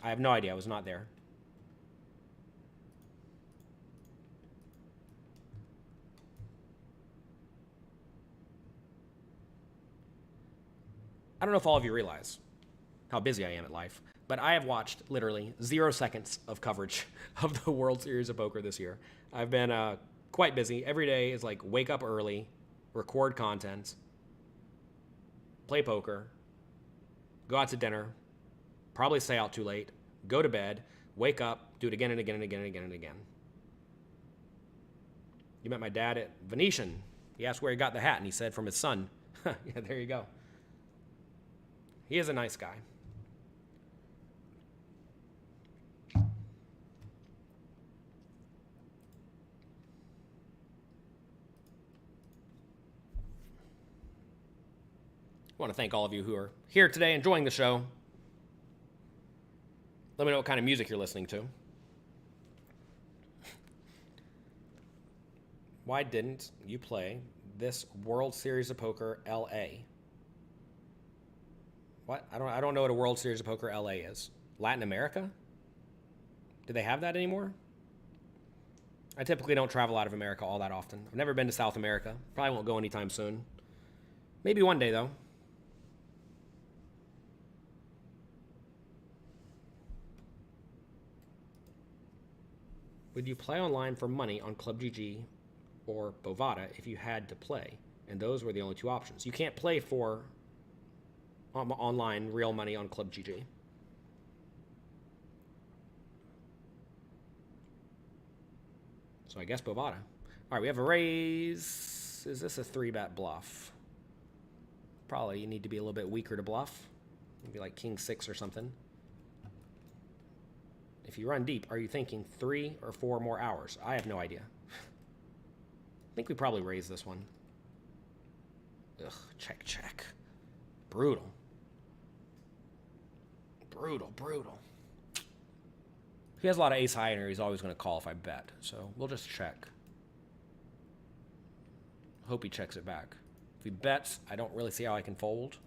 I have no idea. I was not there. I don't know if all of you realize how busy I am at life, but I have watched literally 0 seconds of coverage of the World Series of Poker this year. I've been quite busy. Every day is like wake up early, record content, play poker, go out to dinner, probably stay out too late, go to bed, wake up, do it again and again and again and again and again. You met my dad at Venetian. He asked where he got the hat, and he said from his son. Yeah, there you go. He is a nice guy. I want to thank all of you who are here today enjoying the show. Let me know what kind of music you're listening to. Why didn't you play this World Series of Poker LA? What? I don't know what a World Series of Poker LA is. Latin America? Do they have that anymore? I typically don't travel out of America all that often. I've never been to South America. Probably won't go anytime soon. Maybe one day, though. Would you play online for money on Club GG or Bovada if you had to play? And those were the only two options. You can't play for online real money on Club GG. So I guess Bovada. All right, we have a raise. Is this a 3-bet bluff? Probably you need to be a little bit weaker to bluff. Maybe like King 6 or something. If you run deep, are you thinking 3 or 4 more hours? I have no idea. I think we probably raise this one. Ugh, check, check. Brutal. Brutal, brutal. If he has a lot of ace high in here, he's always going to call if I bet. So we'll just check. Hope he checks it back. If he bets, I don't really see how I can fold.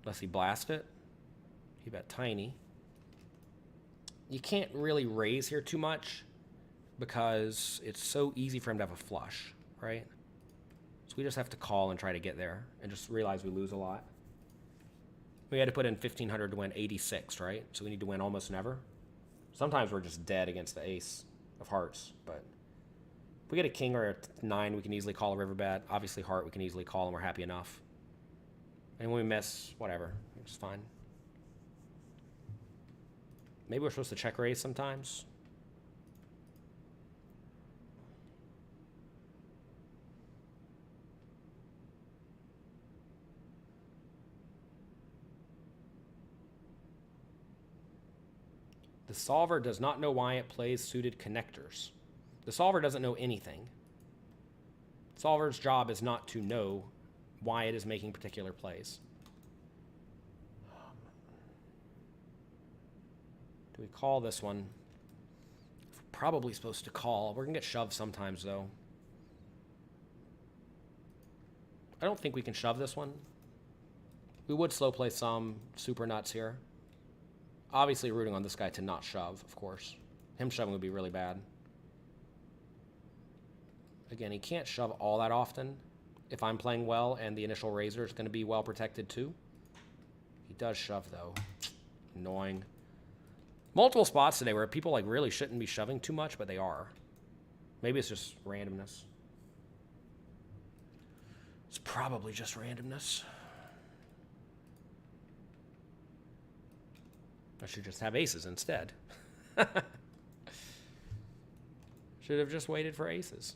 Unless he blasts it. He bet tiny. You can't really raise here too much because it's so easy for him to have a flush, right? So we just have to call and try to get there and just realize we lose a lot. We had to put in 1,500 to win 86, right? So we need to win almost never. Sometimes we're just dead against the ace of hearts, but if we get a king or a 9, we can easily call a river bet. Obviously heart, we can easily call and we're happy enough. And when we miss, whatever, it's fine. Maybe we're supposed to check raise sometimes. The solver does not know why it plays suited connectors. The solver doesn't know anything. The solver's job is not to know why it is making particular plays. Do we call this one? We're probably supposed to call. We're going to get shoved sometimes, though. I don't think we can shove this one. We would slow play some super nuts here. Obviously rooting on this guy to not shove, of course. Him shoving would be really bad. Again, he can't shove all that often. If I'm playing well and the initial raiser is going to be well protected too. He does shove, though. Annoying. Multiple spots today where people like really shouldn't be shoving too much, but they are. Maybe it's just randomness. It's probably just randomness. I should just have aces instead. Should have just waited for aces.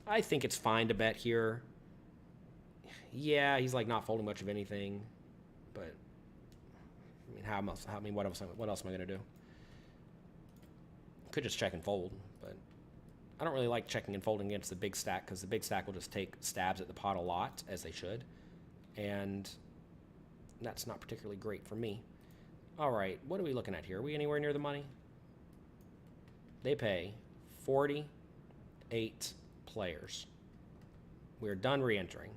I think it's fine to bet here. Yeah, he's like not folding much of anything, but I mean, what else am I gonna do? Could just check and fold, but I don't really like checking and folding against the big stack because the big stack will just take stabs at the pot a lot, as they should, and that's not particularly great for me. All right, what are we looking at here? Are we anywhere near the money? They pay 48 players. We're done re-entering.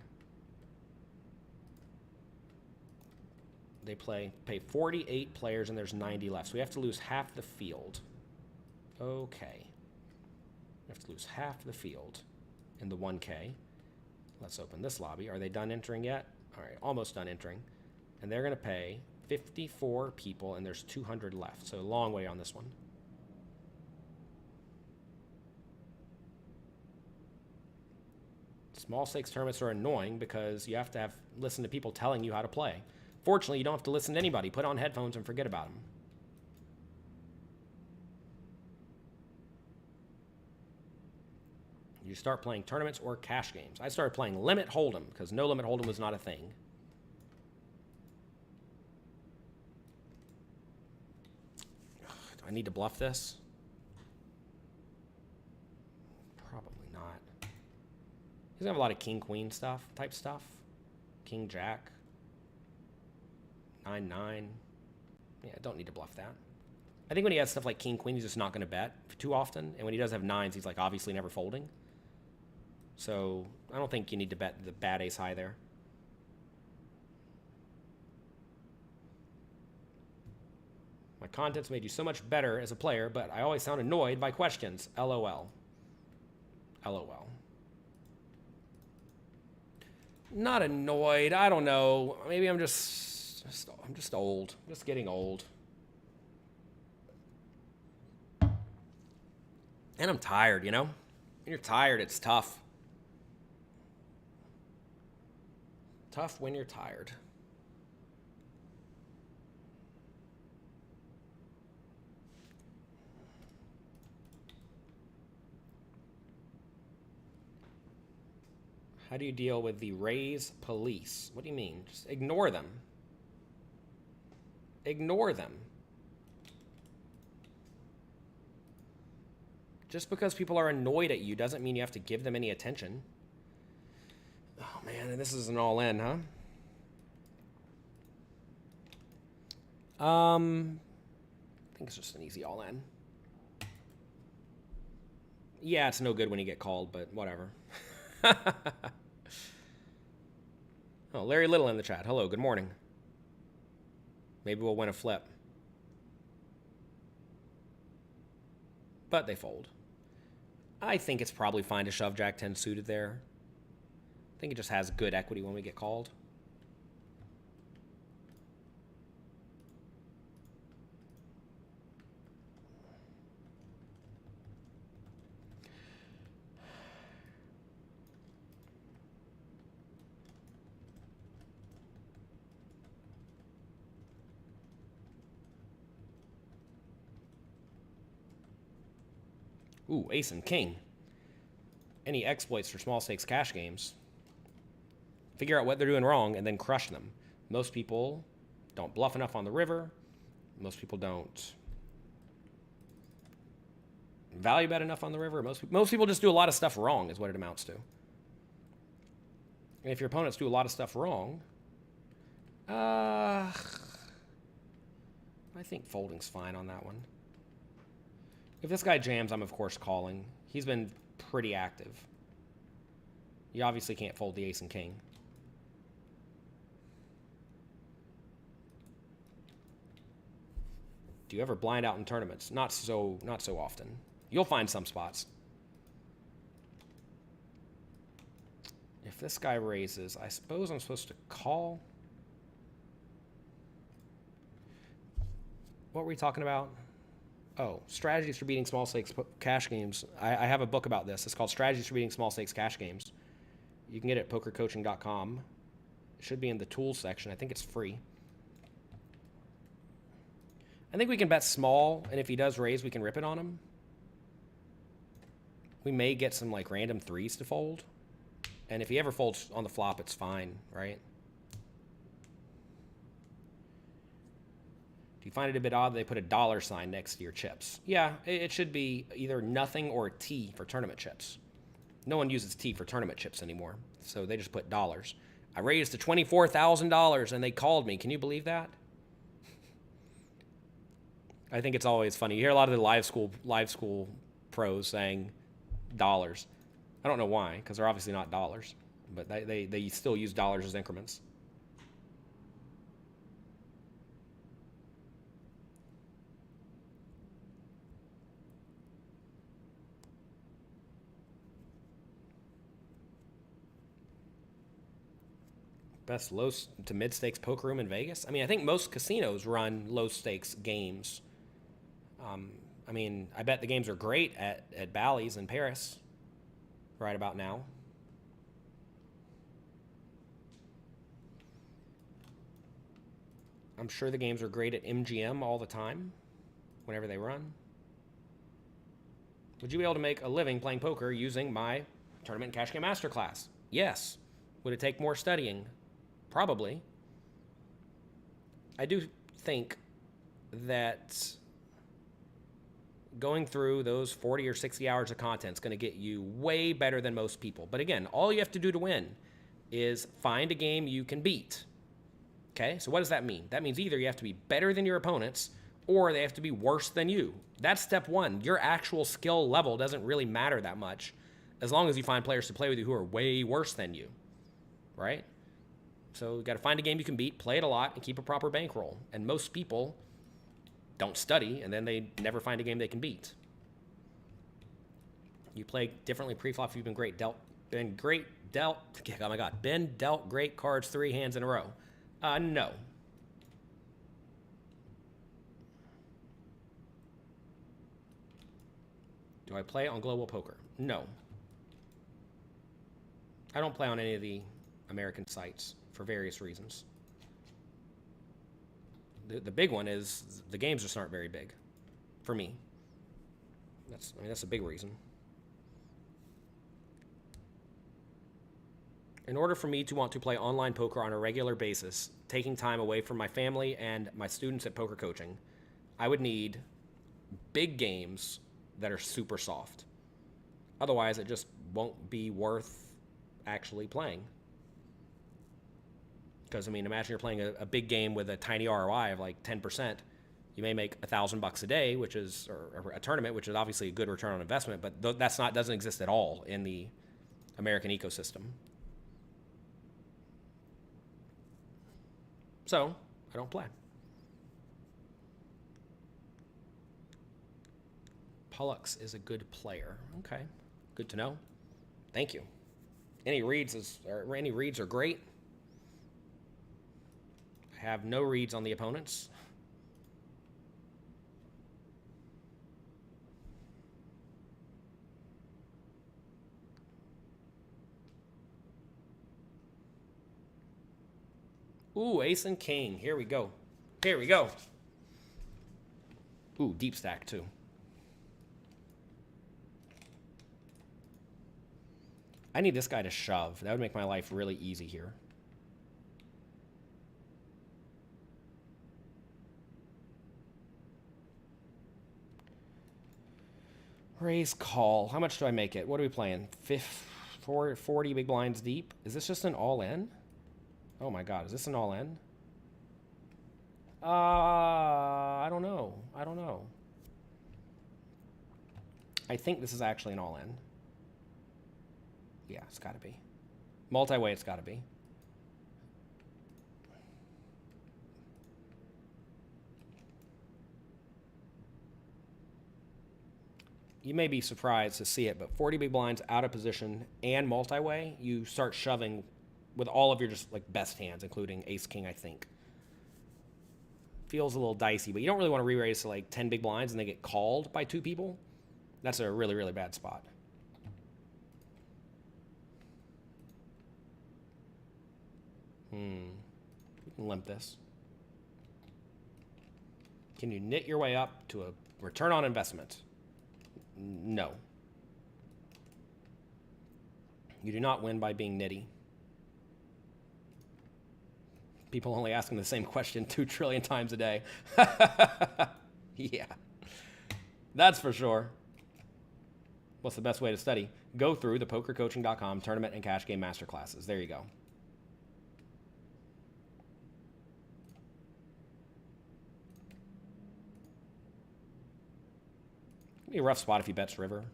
They pay 48 players and there's 90 left. So we have to lose half the field. Okay. We have to lose half the field in the 1K. Let's open this lobby. Are they done entering yet? All right, almost done entering. And they're going to pay 54 people and there's 200 left. So a long way on this one. Small stakes tournaments are annoying because you have to listen to people telling you how to play. Fortunately, you don't have to listen to anybody. Put on headphones and forget about them. You start playing tournaments or cash games. I started playing Limit Hold'em because no Limit Hold'em was not a thing. Do I need to bluff this? Probably not. He's gonna have a lot of king-queen type stuff. King-jack. 9-9. Yeah, don't need to bluff that. I think when he has stuff like king-queen, he's just not gonna bet too often. And when he does have nines, he's like obviously never folding. So I don't think you need to bet the bad ace high there. My content's made you so much better as a player, but I always sound annoyed by questions. LOL. LOL. Not annoyed. I don't know. Maybe I'm just old. I'm just getting old. And I'm tired, you know? When you're tired, it's tough. Tough when you're tired. How do you deal with the Rays police? What do you mean? Just ignore them. Ignore them. Just because people are annoyed at you doesn't mean you have to give them any attention. Oh man, and this is an all-in, huh? I think it's just an easy all-in. Yeah, it's no good when you get called, but whatever. Oh, Larry Little in the chat. Hello, good morning. Maybe we'll win a flip. But they fold. I think it's probably fine to shove Jack 10 suited there. I think it just has good equity when we get called. Ooh, ace and king. Any exploits for small stakes cash games. Figure out what they're doing wrong and then crush them. Most people don't bluff enough on the river. Most people don't value bet enough on the river. Most people just do a lot of stuff wrong is what it amounts to. And if your opponents do a lot of stuff wrong, I think folding's fine on that one. If this guy jams, I'm of course calling. He's been pretty active. You obviously can't fold the ace and king. Do you ever blind out in tournaments? Not so often. You'll find some spots. If this guy raises, I suppose I'm supposed to call. What were we talking about? Oh, strategies for beating small stakes cash games. I have a book about this. It's called Strategies for Beating Small Stakes Cash Games. You can get it at pokercoaching.com. It should be in the tools section. I think it's free. I think we can bet small, and if he does raise, we can rip it on him. We may get some like random threes to fold. And if he ever folds on the flop, it's fine, right? Do you find it a bit odd they put a dollar sign next to your chips? Yeah, it should be either nothing or T for tournament chips. No one uses T for tournament chips anymore, so they just put dollars. I raised to $24,000 and they called me. Can you believe that? I think it's always funny. You hear a lot of the live school pros saying dollars. I don't know why, because they're obviously not dollars, but they still use dollars as increments. Best low to mid stakes poker room in Vegas? I mean, I think most casinos run low stakes games. I mean, I bet the games are great at Bally's in Paris right about now. I'm sure the games are great at MGM all the time, whenever they run. Would you be able to make a living playing poker using my Tournament and Cash Game Masterclass? Yes. Would it take more studying? Probably. I do think that going through those 40 or 60 hours of content is going to get you way better than most people. But again, all you have to do to win is find a game you can beat. Okay, so what does that mean? That means either you have to be better than your opponents or they have to be worse than you. That's step one. Your actual skill level doesn't really matter that much as long as you find players to play with you who are way worse than you, right? So you got to find a game you can beat, play it a lot, and keep a proper bankroll. And most people don't study, and then they never find a game they can beat. You play differently pre-flop. You've been dealt great cards 3 hands in a row. No. Do I play on Global Poker? No. I don't play on any of the American sites for various reasons. The big one is the games just aren't very big for me. That's a big reason. In order for me to want to play online poker on a regular basis, taking time away from my family and my students at poker coaching, I would need big games that are super soft. Otherwise, it just won't be worth actually playing. Because, imagine you're playing a big game with a tiny ROI of like 10%. You may make $1,000 a day, which is, or a tournament, which is obviously a good return on investment, but doesn't exist at all in the American ecosystem. So, I don't play. Pollux is a good player. Okay, good to know. Thank you. Any reads are great. I have no reads on the opponents. Ooh, ace and king. Here we go. Here we go. Ooh, deep stack too. I need this guy to shove. That would make my life really easy here. Raise call. How much do I make it? What are we playing? 40 big blinds deep. Is this just an all-in? Oh my God, is this an all-in? I don't know. I think this is actually an all-in. Yeah, it's got to be. Multi-way, it's got to be. You may be surprised to see it, but 40 big blinds out of position and multi-way, you start shoving with all of your just like best hands, including ace king, I think. Feels a little dicey, but you don't really want to re-raise to like 10 big blinds and they get called by 2 people. That's a really, really bad spot. You can limp this. Can you knit your way up to a return on investment? No. You do not win by being nitty. People only asking the same question 2 trillion times a day. Yeah. That's for sure. What's the best way to study? Go through the pokercoaching.com tournament and cash game masterclasses. There you go. Be a rough spot if he bets river.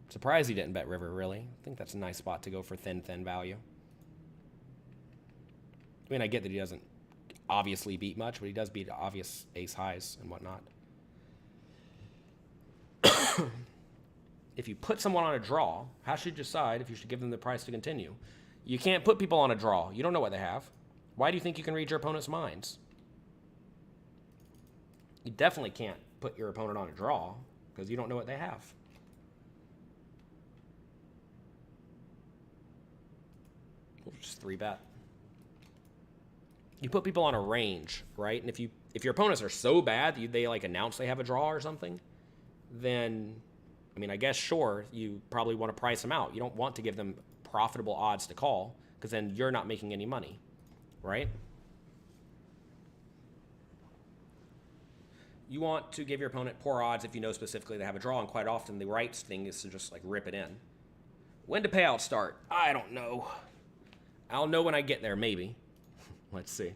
Surprised he didn't bet river, really. I think that's a nice spot to go for thin value. I get that he doesn't obviously beat much, but he does beat obvious ace highs and whatnot. If you put someone on a draw, how should you decide if you should give them the price to continue? You can't put people on a draw. You don't know what they have. Why do you think you can read your opponent's minds? You definitely can't put your opponent on a draw because you don't know what they have. We'll just 3-bet. you put people on a range, right? And if your opponents are so bad they like announce they have a draw or something, then I mean, I guess sure, you probably want to price them out. You don't want to give them profitable odds to call because then you're not making any money, right? You want to give your opponent poor odds if you know specifically they have a draw, and quite often the right thing is to just like rip it in. When do payouts start? I don't know. I'll know when I get there, maybe. Let's see.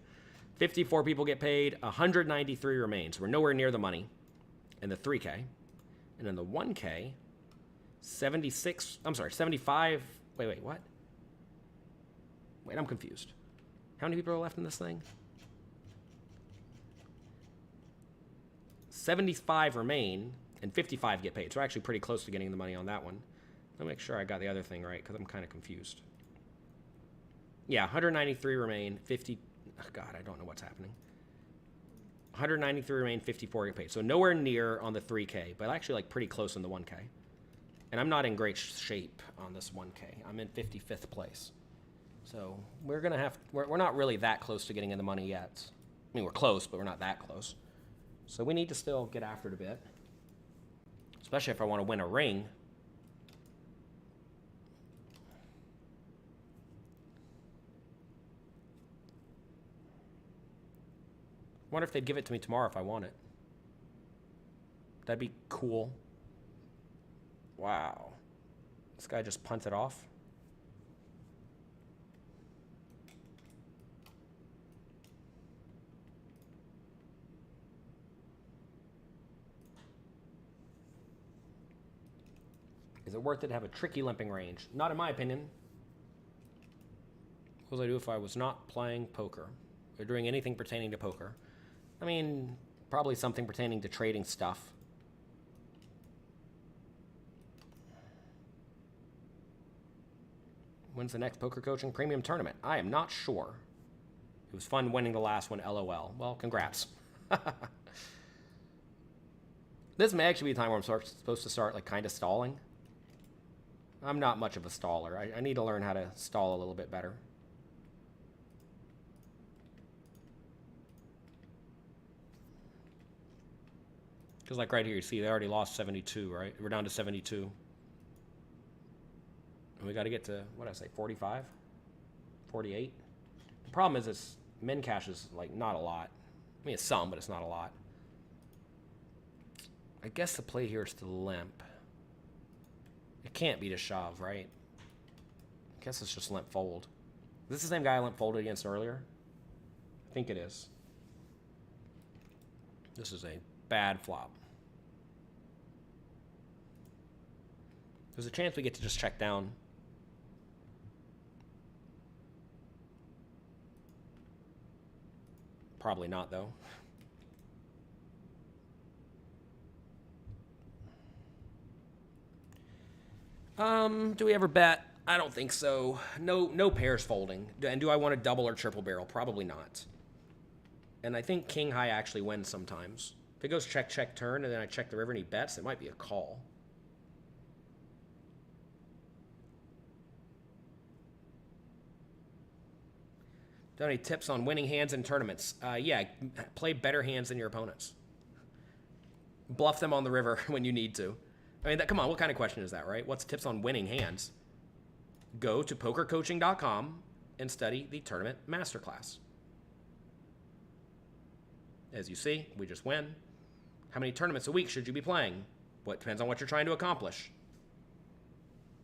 54 people get paid, 193 remain. So we're nowhere near the money in the 3K. And in the 1K, 75. Wait, what? Wait, I'm confused. How many people are left in this thing? 75 remain, and 55 get paid. So we're actually pretty close to getting the money on that one. Let me make sure I got the other thing right, because I'm kind of confused. Yeah, 193 remain, 50... Oh God, I don't know what's happening. 193 remain, 54 get paid. So nowhere near on the 3K, but actually like pretty close in the 1K. And I'm not in great shape on this 1K. I'm in 55th place. So we're going to have... We're not really that close to getting in the money yet. I mean, we're close, but we're not that close. So we need to still get after it a bit. Especially if I want to win a ring. I wonder if they'd give it to me tomorrow if I want it. That'd be cool. Wow. This guy just punted off. Is it worth it to have a tricky limping range? Not in my opinion. What would I do if I was not playing poker or doing anything pertaining to poker? I mean, probably something pertaining to trading stuff. When's the next poker coaching premium tournament? I am not sure. It was fun winning the last one, LOL. Well, congrats. This may actually be a time where I'm supposed to start like kind of stalling. I'm not much of a staller. I need to learn how to stall a little bit better. Because like right here, you see they already lost 72, right? We're down to 72. And we got to get to, what did I say, 45? 48? The problem is this min cash is like not a lot. I mean, it's some, but it's not a lot. I guess the play here is to limp. It can't be to shove, right? I guess it's just limp fold. Is this the same guy I limp folded against earlier? I think it is. This is a bad flop. There's a chance we get to just check down. Probably not, though. Do we ever bet? I don't think so. No pairs folding. And do I want to double or triple barrel? Probably not. And I think king high actually wins sometimes. If it goes check, check, turn, and then I check the river and he bets, it might be a call. Do you have any tips on winning hands in tournaments? Yeah, play better hands than your opponents. Bluff them on the river when you need to. I mean, come on, what kind of question is that, right? What's tips on winning hands? Go to pokercoaching.com and study the tournament masterclass. As you see, we just win. How many tournaments a week should you be playing? What depends on what you're trying to accomplish.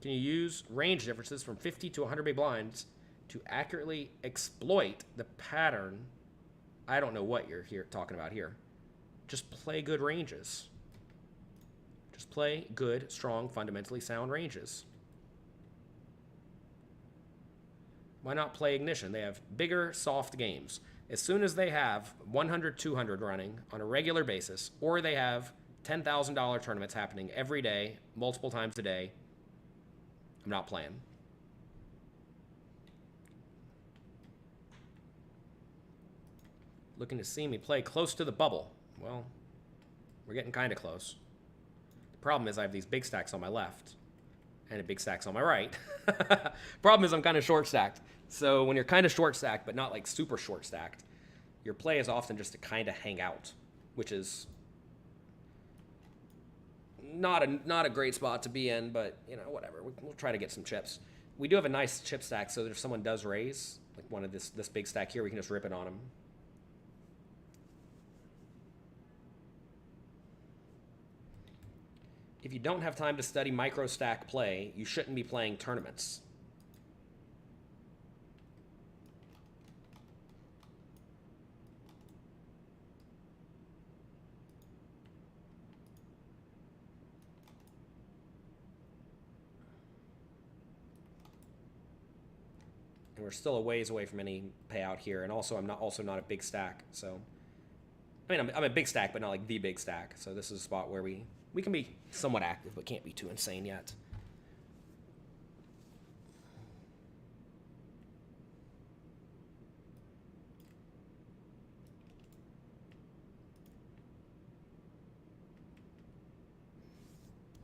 Can you use range differences from 50 to 100 big blinds to accurately exploit the pattern? I don't know what you're talking about here. Just play good ranges. Just play good, strong, fundamentally sound ranges. Why not play Ignition? They have bigger, soft games. As soon as they have 100, 200 running on a regular basis, or they have $10,000 tournaments happening every day, multiple times a day, I'm not playing. Looking to see me play close to the bubble. Well, we're getting kind of close. The problem is I have these big stacks on my left and a big stacks on my right. Problem is I'm kind of short stacked. So when you're kind of short stacked, but not like super short stacked, Your play is often just to kind of hang out, which is not a great spot to be in, but, you know, whatever. We'll try to get some chips. We do have a nice chip stack, so that if someone does raise, like one of this big stack here, we can just rip it on them. If you don't have time to study micro stack play, you shouldn't be playing tournaments. And we're still a ways away from any payout here, and also I'm not a big stack, so I mean I'm a big stack, but not like the big stack. So this is a spot where we can be somewhat active, but can't be too insane yet.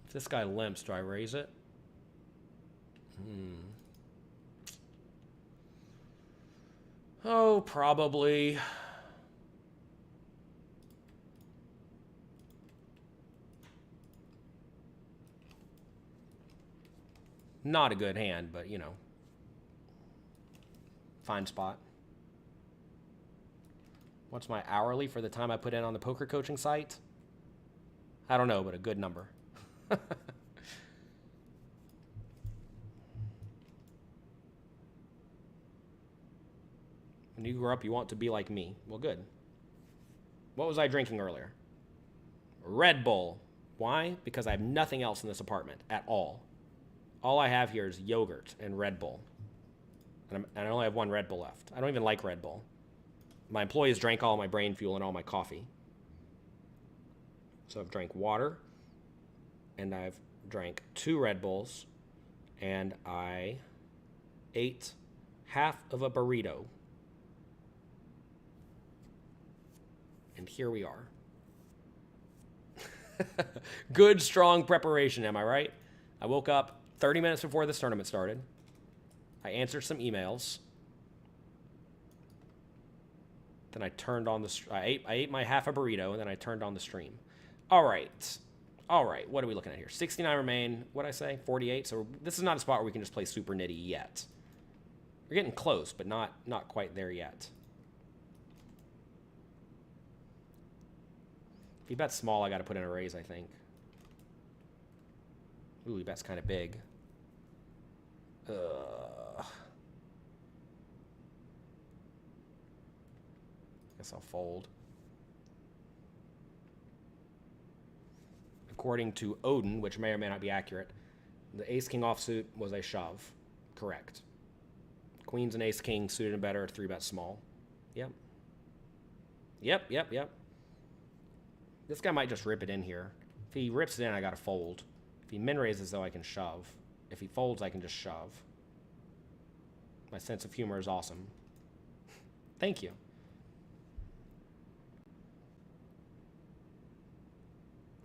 If this guy limps, do I raise it? Oh, probably. Not a good hand, but, you know, fine spot. What's my hourly for the time I put in on the poker coaching site? I don't know, but a good number. When you grow up, you want to be like me. Well, good. What was I drinking earlier? Red Bull. Why? Because I have nothing else in this apartment at all. All I have here is yogurt and Red Bull. And I only have one Red Bull left. I don't even like Red Bull. My employees drank all my brain fuel and all my coffee. So I've drank water, and I've drank 2 Red Bulls, and I ate half of a burrito. And here we are. Good, strong preparation, am I right? I woke up 30 minutes before this tournament started. I answered some emails. Then I turned on the... I ate my half a burrito, and then I turned on the stream. All right. All right. What are we looking at here? 69 remain. What did I say? 48. So this is not a spot where we can just play super nitty yet. We're getting close, but not quite there yet. If he bets small, I got to put in a raise, I think. Ooh, he bets kind of big. Guess I'll fold. According to Odin, which may or may not be accurate, the ace-king offsuit was a shove. Correct. Queens and ace-king suited and better, 3-bet small. Yep. Yep. This guy might just rip it in here. If he rips it in, I got to fold. If he min-raises, though, I can shove. If he folds, I can just shove. My sense of humor is awesome. Thank you.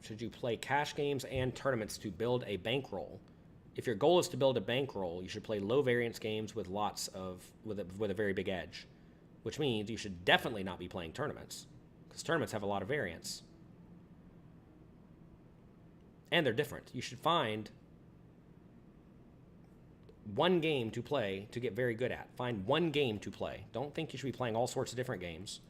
Should you play cash games and tournaments to build a bankroll? If your goal is to build a bankroll, you should play low variance games with with a very big edge, which means you should definitely not be playing tournaments, because tournaments have a lot of variance. And they're different. You should find one game to play to get very good at. Find one game to play. Don't think you should be playing all sorts of different games.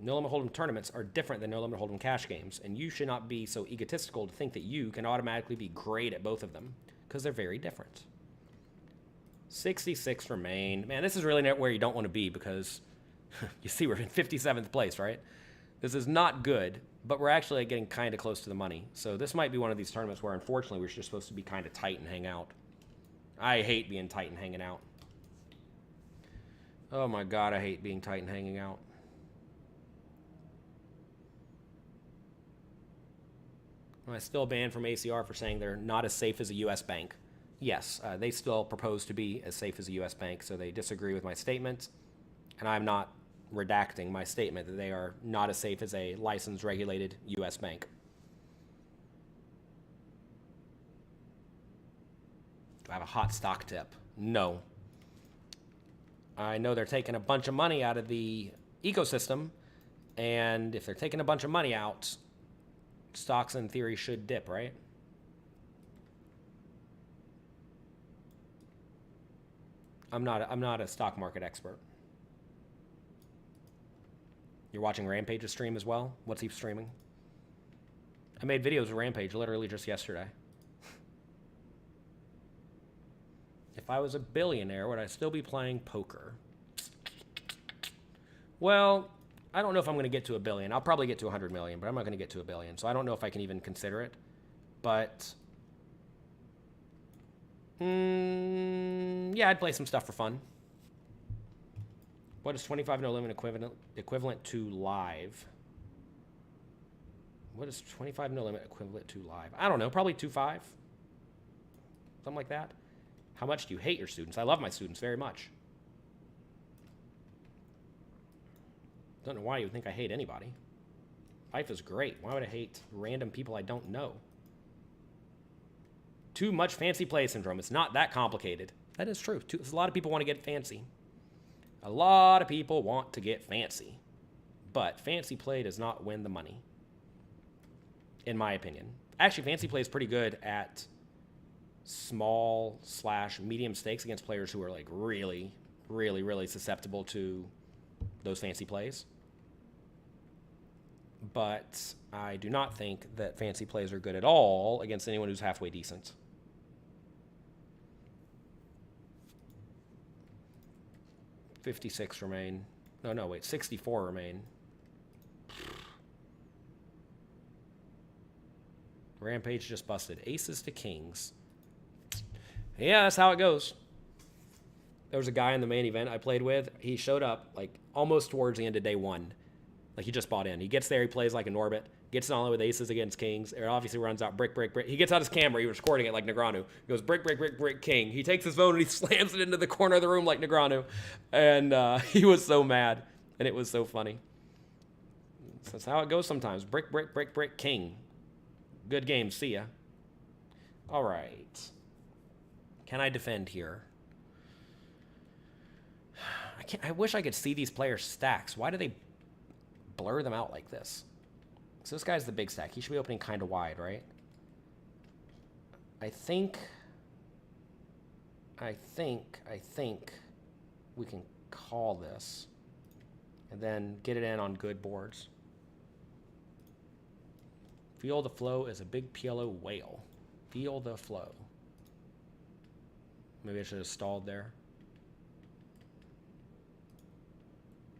No limit hold'em tournaments are different than no limit hold'em cash games, and you should not be so egotistical to think that you can automatically be great at both of them, because they're very different. 66 remain. Man, this is really not where you don't want to be, because you see we're in 57th place, right? This is not good, but we're actually getting kind of close to the money. So this might be one of these tournaments where, unfortunately, we're just supposed to be kind of tight and hang out. I hate being tight and hanging out. Oh my God, I hate being tight and hanging out. Am I still banned from ACR for saying they're not as safe as a U.S. bank? Yes, they still propose to be as safe as a U.S. bank, so they disagree with my statement, and I'm not redacting my statement that they are not as safe as a licensed, regulated U.S. bank. Do I have a hot stock tip? No. I know they're taking a bunch of money out of the ecosystem, and if they're taking a bunch of money out, stocks in theory should dip, right? I'm not a stock market expert. You're watching Rampage's stream as well? What's he streaming? I made videos of Rampage literally just yesterday. If I was a billionaire, would I still be playing poker? Well, I don't know if I'm going to get to $1 billion. I'll probably get to 100 million, but I'm not going to get to $1 billion. So I don't know if I can even consider it. But yeah, I'd play some stuff for fun. What is 25 no limit equivalent to live? What is 25 no limit equivalent to live? I don't know, probably 2.5. Something like that. How much do you hate your students? I love my students very much. Don't know why you would think I hate anybody. Life is great. Why would I hate random people I don't know? Too much fancy play syndrome. It's not that complicated. That is true. A lot of people want to get fancy. A lot of people want to get fancy. But fancy play does not win the money, in my opinion. Actually, fancy play is pretty good at small/medium stakes against players who are like really, really, really susceptible to those fancy plays. But I do not think that fancy plays are good at all against anyone who's halfway decent. $56 remain. No, wait, 64 remain. Rampage just busted. Aces to kings. Yeah, that's how it goes. There was a guy in the main event I played with. He showed up like almost towards the end of day one. Like he just bought in. He gets there, he plays like an orbit, gets it on with aces against kings. It obviously runs out brick, brick, brick. He gets out his camera. He was recording it like Negreanu. He goes brick, brick, brick, brick, king. He takes his phone and he slams it into the corner of the room like Negreanu. And he was so mad. And it was so funny. That's how it goes sometimes. Brick, brick, brick, brick, king. Good game. See ya. All right. Can I defend here? I wish I could see these players' stacks. Why do they blur them out like this? So this guy's the big stack. He should be opening kind of wide, right? I think we can call this and then get it in on good boards. Feel the flow is a big PLO whale. Feel the flow. Maybe I should have stalled there.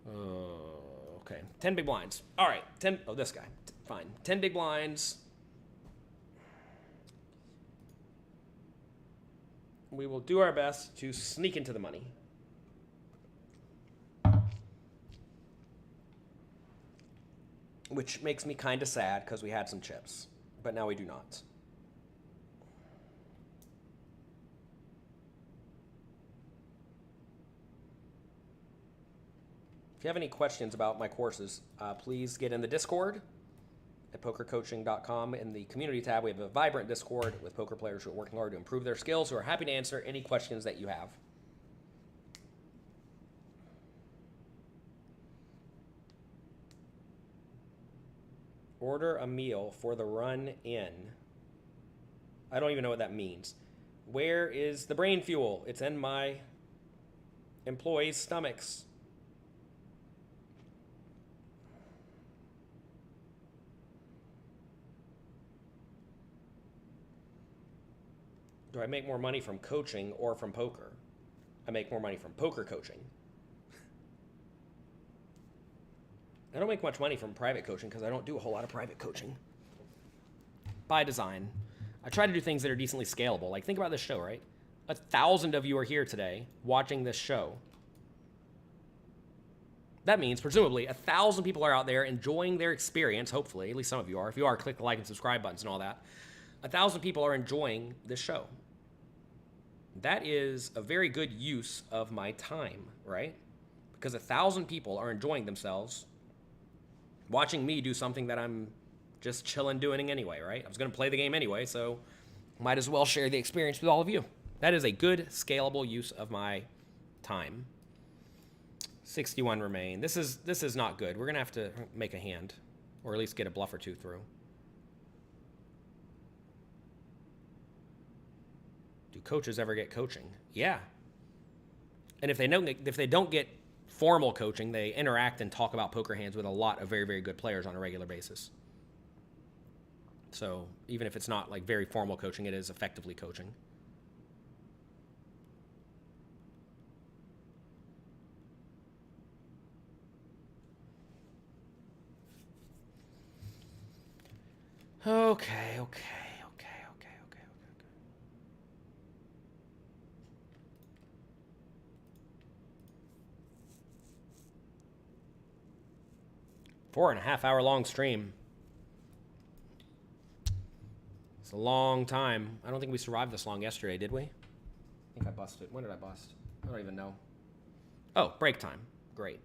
Okay, 10 big blinds. All right, 10. Oh, this guy. Fine. 10 big blinds. We will do our best to sneak into the money. Which makes me kind of sad because we had some chips, but now we do not. If you have any questions about my courses, please get in the Discord at pokercoaching.com. In the community tab, we have a vibrant Discord with poker players who are working hard to improve their skills, who are happy to answer any questions that you have. Order a meal for the run in. I don't even know what that means. Where is the brain fuel? It's in my employees' stomachs. Do I make more money from coaching or from poker? I make more money from poker coaching. I don't make much money from private coaching because I don't do a whole lot of private coaching. By design. I try to do things that are decently scalable. Like, think about this show, right? 1,000 of you are here today watching this show. That means, presumably, 1,000 people are out there enjoying their experience, hopefully. At least some of you are. If you are, click the like and subscribe buttons and all that. 1,000 people are enjoying this show. That is a very good use of my time, right? Because 1,000 people are enjoying themselves watching me do something that I'm just chilling doing anyway, right? I was going to play the game anyway, so might as well share the experience with all of you. That is a good, scalable use of my time. 61 remain. This is not good. We're gonna have to make a hand, or at least get a bluff or two through. Do coaches ever get coaching? Yeah. And if they don't get formal coaching, they interact and talk about poker hands with a lot of very, very good players on a regular basis. So even if it's not like very formal coaching, it is effectively coaching. Okay. 4.5 hour long stream. It's a long time. I don't think we survived this long yesterday, did we? I think I busted. When did I bust? I don't even know. Oh, break time. Great.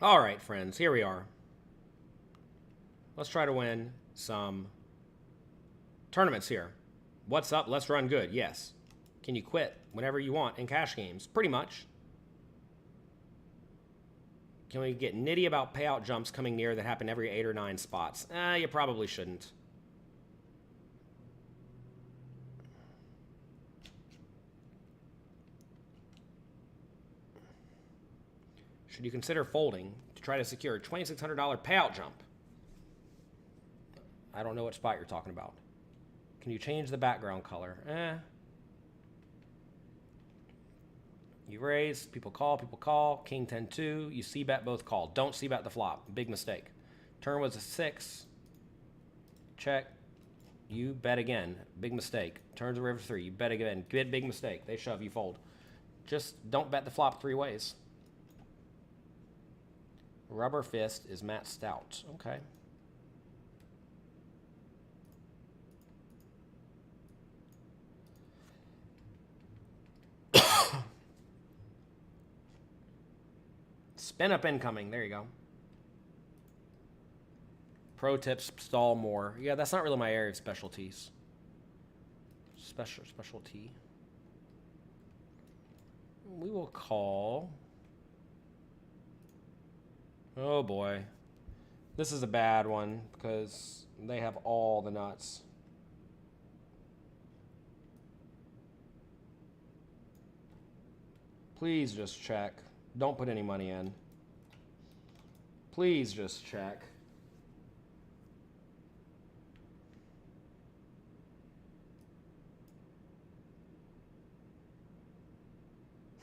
All right, friends, here we are. Let's try to win some tournaments here. What's up? Let's run good. Yes. Can you quit whenever you want in cash games? Pretty much. Can we get nitty about payout jumps coming near that happen every 8 or 9 spots? You probably shouldn't. Should you consider folding to try to secure a $2,600 payout jump? I don't know what spot you're talking about. Can you change the background color? You raise, people call, king 10-2, you c-bet, both call. Don't c-bet the flop, big mistake. Turn was a 6, check, you bet again, big mistake. Turns a river 3, you bet again, big mistake. They shove, you fold. Just don't bet the flop 3 ways. Rubber fist is Matt Stout, okay. Spin up incoming. There you go. Pro tips, stall more. Yeah, that's not really my area of specialties. Specialty. We will call. Oh boy. This is a bad one because they have all the nuts. Please just check. Don't put any money in. Please just check.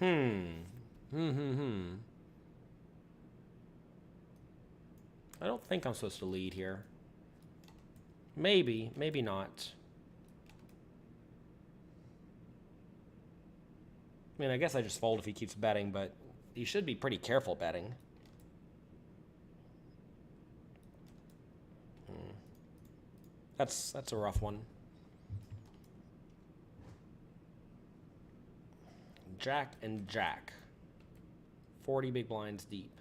I don't think I'm supposed to lead here. Maybe, maybe not. I mean, I guess I just fold if he keeps betting, but you should be pretty careful betting. That's a rough one. Jack and Jack. 40 big blinds deep.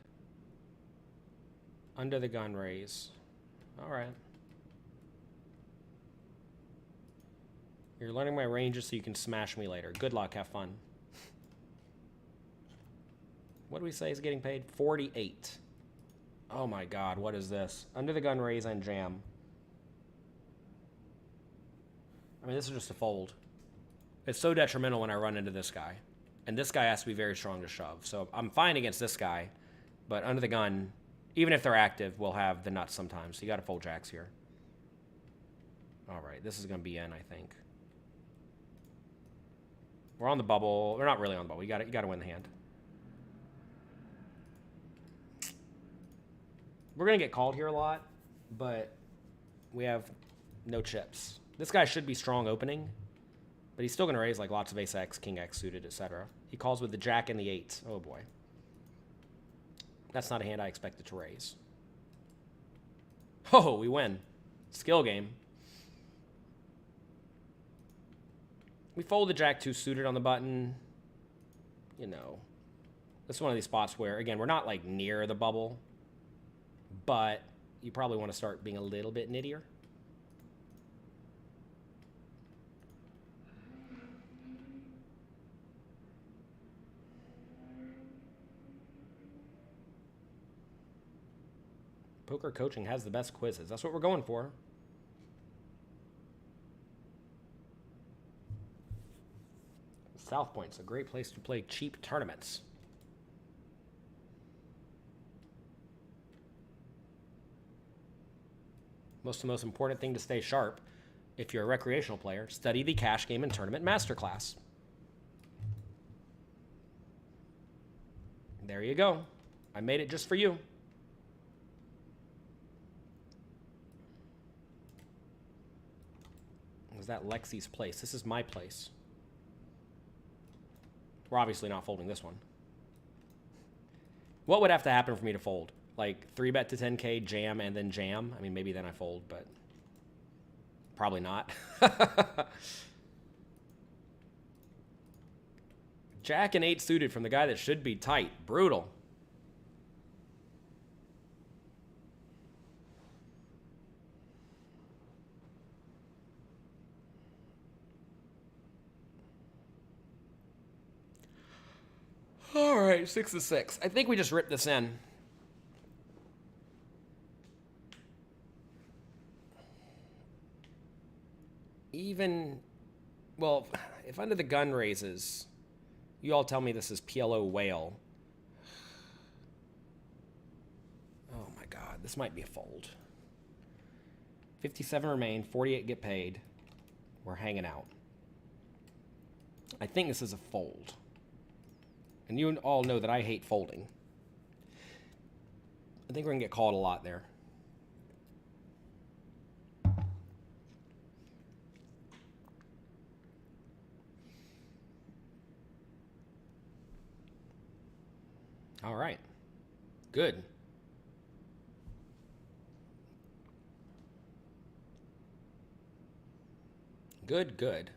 Under the gun raise. All right. You're learning my ranges so you can smash me later. Good luck. Have fun. What do we say is getting paid? 48. Oh my God, what is this? Under the gun raise and jam. I mean, this is just a fold. It's so detrimental when I run into this guy. And this guy has to be very strong to shove. So I'm fine against this guy, but under the gun, even if they're active, we'll have the nuts sometimes. So you got to fold jacks here. All right, this is going to be in, I think. We're on the bubble. We're not really on the bubble. You got to win the hand. We're going to get called here a lot, but we have no chips. This guy should be strong opening, but he's still going to raise like lots of ace X, king X suited, etc. He calls with the jack and the 8. Oh boy. That's not a hand I expected to raise. Oh, we win. Skill game. We fold the jack 2 suited on the button. You know, this is one of these spots where, again, we're not like near the bubble, but you probably want to start being a little bit nittier. Poker coaching has the best quizzes. That's what we're going for. South Point's a great place to play cheap tournaments. The most important thing to stay sharp, if you're a recreational player, study the cash game and tournament masterclass. There you go. I made it just for you. Was that Lexi's place? This is my place. We're obviously not folding this one. What would have to happen for me to fold? Like 3-bet to 10K, jam, and then jam? I mean, maybe then I fold, but probably not. Jack and 8 suited from the guy that should be tight. Brutal. All right, 6-6. I think we just ripped this in. even, well, if under the gun raises, you all tell me this is PLO whale. Oh my God, this might be a fold. 57 remain, 48 get paid. We're hanging out. I think this is a fold. And you all know that I hate folding. I think we're going to get called a lot there. All right. Good. Good, good.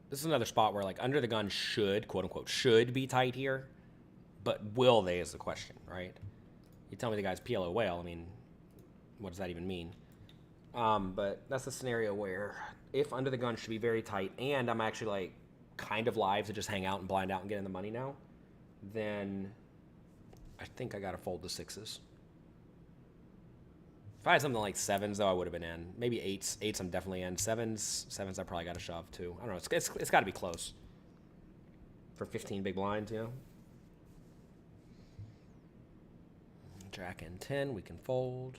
This is another spot where, like, under the gun should, quote unquote, should be tight here, but will they is the question, right? You tell me the guy's PLO whale, I mean, what does that even mean? But that's a scenario where if under the gun should be very tight and I'm actually, like, kind of live to just hang out and blind out and get in the money now, then I think I got to fold the sixes. If I had something like sevens, though, I would have been in. Maybe eights. Eights, I'm definitely in. Sevens, I probably got to shove, too. I don't know. It's got to be close. For 15 big blinds, you know? Jack and 10, we can fold.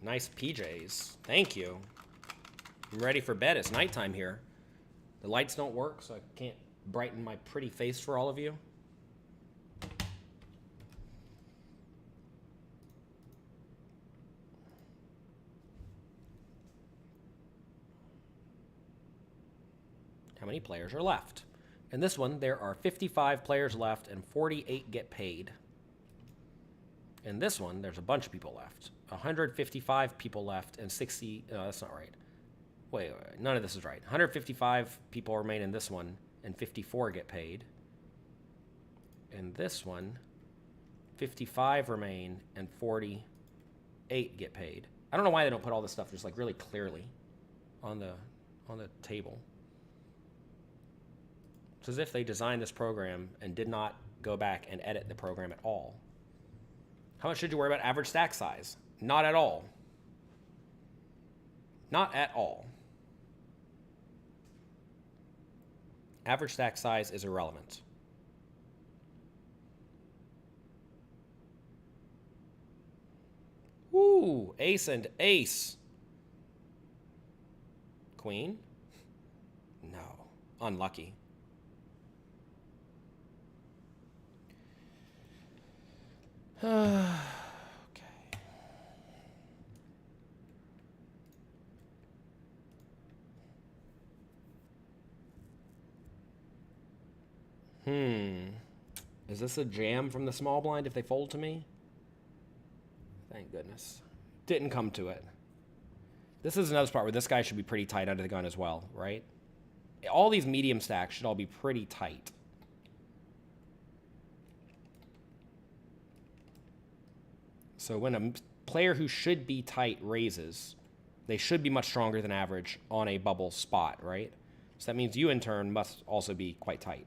Nice PJs. Thank you. I'm ready for bed. It's nighttime here. The lights don't work, so I can't brighten my pretty face for all of you. How many players are left? In this one, there are 55 players left and 48 get paid. In this one, there's a bunch of people left. 155 people left and 60... No, that's not right. Wait, none of this is right. 155 people remain in this one and 54 get paid. In this one, 55 remain and 48 get paid. I don't know why they don't put all this stuff just like really clearly on the table. It's as if they designed this program and did not go back and edit the program at all. How much should you worry about average stack size? Not at all. Not at all. Average stack size is irrelevant. Ooh, ace and ace. Queen? No. Unlucky. Okay. Is this a jam from the small blind if they fold to me? Thank goodness. Didn't come to it. This is another spot where this guy should be pretty tight under the gun as well, right? All these medium stacks should all be pretty tight. So when a player who should be tight raises, they should be much stronger than average on a bubble spot, right? So that means you, in turn, must also be quite tight.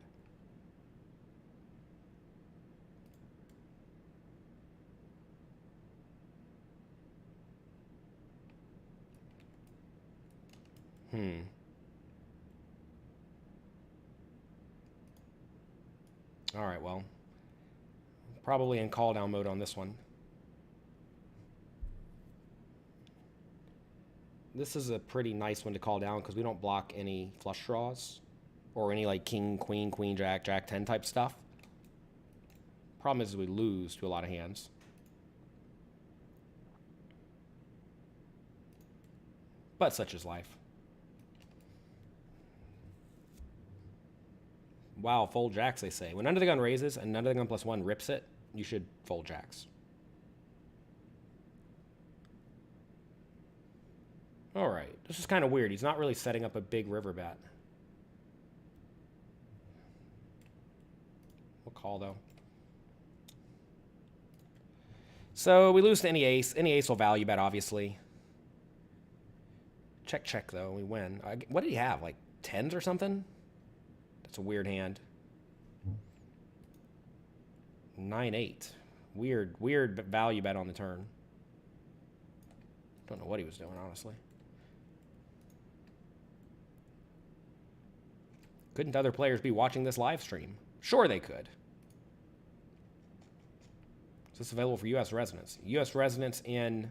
All right, well, probably in call down mode on this one. This is a pretty nice one to call down because we don't block any flush draws or any like king, queen, jack, jack 10 type stuff. Problem is we lose to a lot of hands. But such is life. Wow, fold jacks, they say. When under the gun raises and under the gun +1 rips it, you should fold jacks. All right, this is kind of weird. He's not really setting up a big river bet. We'll call, though. So we lose to any ace. Any ace will value bet, obviously. Check, though. We win. What did he have, like 10s or something? That's a weird hand. 9-8. Weird value bet on the turn. Don't know what he was doing, honestly. Couldn't other players be watching this live stream? Sure they could. Is this available for U.S. residents? U.S. residents in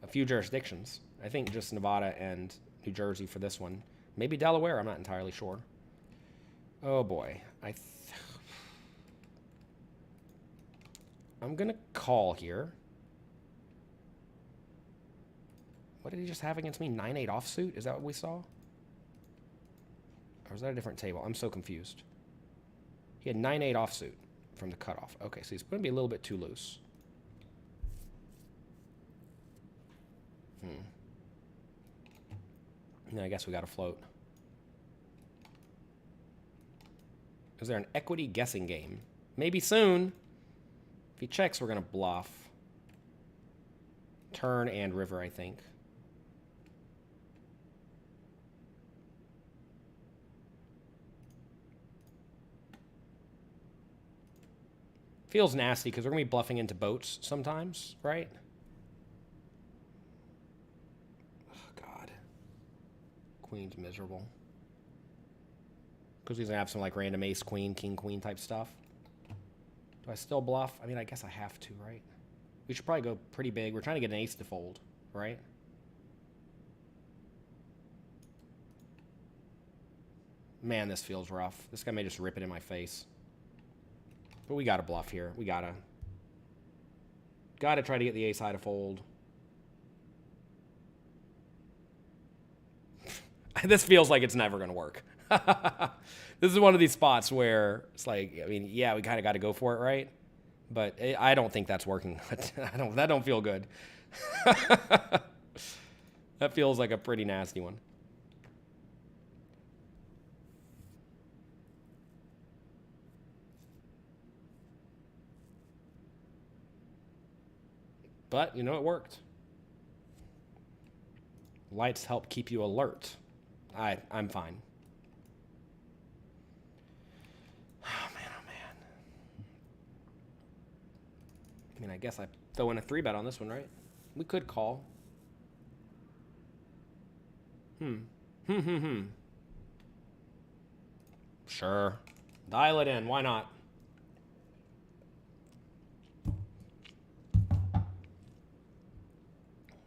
a few jurisdictions. I think just Nevada and New Jersey for this one. Maybe Delaware, I'm not entirely sure. Oh boy. I'm going to call here. What did he just have against me? 9-8 offsuit? Is that what we saw? Or was that a different table? I'm so confused. He had 9-8 offsuit from the cutoff. Okay, so he's going to be a little bit too loose. I guess we got to float. Is there an equity guessing game? Maybe soon. If he checks, we're going to bluff. Turn and river, I think. Feels nasty because we're going to be bluffing into boats sometimes, right? Oh, God. Queen's miserable. Because he's going to have some like random ace, queen, king, queen type stuff. Do I still bluff? I mean, I guess I have to, right? We should probably go pretty big. We're trying to get an ace to fold, right? Man, this feels rough. This guy may just rip it in my face. But we got to bluff here. We got to try to get the ace high to fold. This feels like it's never going to work. This is one of these spots where it's like, I mean, yeah, we kind of got to go for it, right? But I don't think that's working. That don't feel good. That feels like a pretty nasty one. But, you know, it worked. Lights help keep you alert. I'm fine. Oh, man, oh, man. I mean, I guess I throw in a 3-bet on this one, right? We could call. Sure. Dial it in. Why not?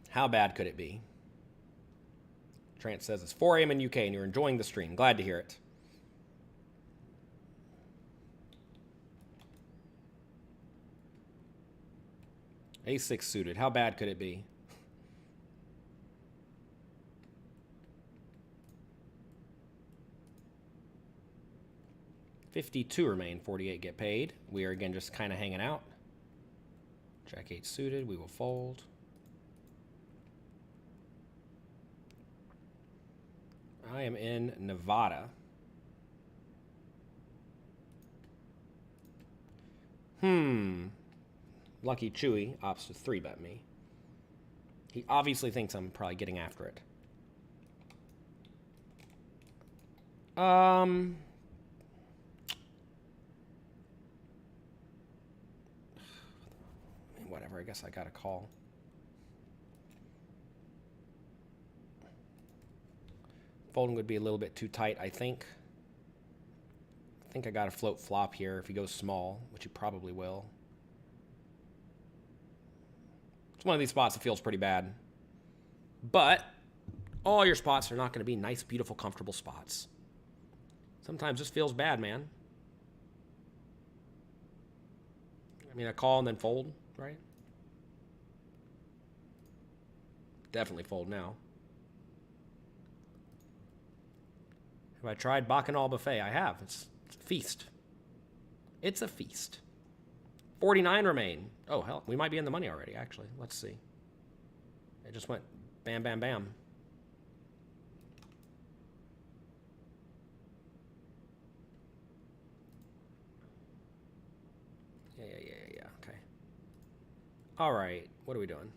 How bad could it be? Trant says it's 4 a.m. in UK and you're enjoying the stream. Glad to hear it. A6 suited. How bad could it be? $52 remain. 48 get paid. We are again just kind of hanging out. Jack 8 suited. We will fold. I am in Nevada. LuckyChewy opts to 3-bet me. He obviously thinks I'm probably getting after it. I mean, whatever. I guess I got to call. Folding would be a little bit too tight, I think. I think I got to float flop here if he goes small, which he probably will. It's one of these spots that feels pretty bad. But all your spots are not going to be nice, beautiful, comfortable spots. Sometimes this feels bad, man. I mean, I call and then fold, right? Definitely fold now. Have I tried Bacchanal Buffet? I have. It's a feast. It's a feast. 49 remain. Oh, hell. We might be in the money already, actually. Let's see. It just went bam, bam, bam. Yeah. Okay. All right. What are we doing?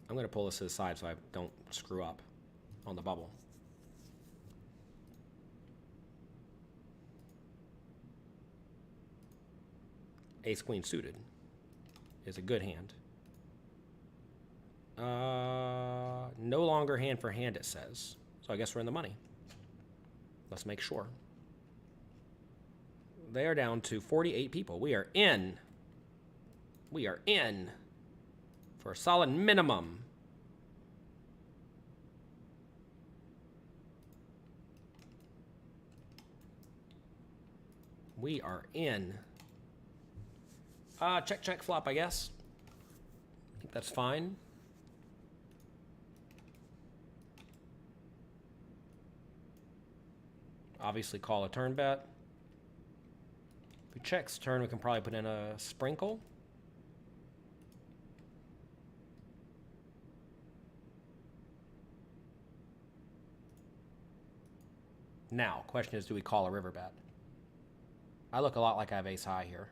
I'm going to pull this to the side so I don't screw up on the bubble. Ace Queen suited is a good hand. No longer hand for hand, it says. So I guess we're in the money. Let's make sure. They are down to 48 people. We are in. We are in for a solid minimum. We are in. Check, check, flop, I guess. I think that's fine. Obviously call a turn bet. If he checks turn, we can probably put in a sprinkle. Now, question is, do we call a river bet? I look a lot like I have ace high here.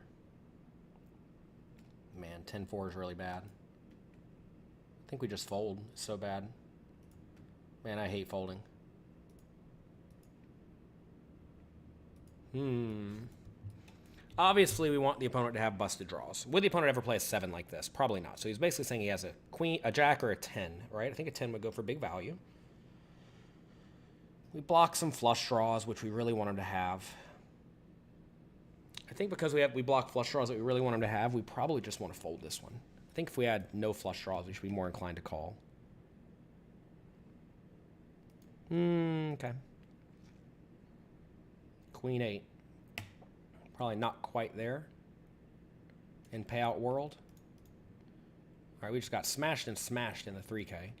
Man, 10-4 is really bad. I think we just fold. It's so bad. Man, I hate folding. Obviously, we want the opponent to have busted draws. Would the opponent ever play a 7 like this? Probably not. So he's basically saying he has a queen, a jack, or a 10, right? I think a 10 would go for big value. We block some flush draws, which we really want him to have. I think because we block flush draws that we really want him to have, we probably just want to fold this one. I think if we had no flush draws, we should be more inclined to call. Okay. Queen 8. Probably not quite there in payout world. All right, we just got smashed and smashed in the 3K.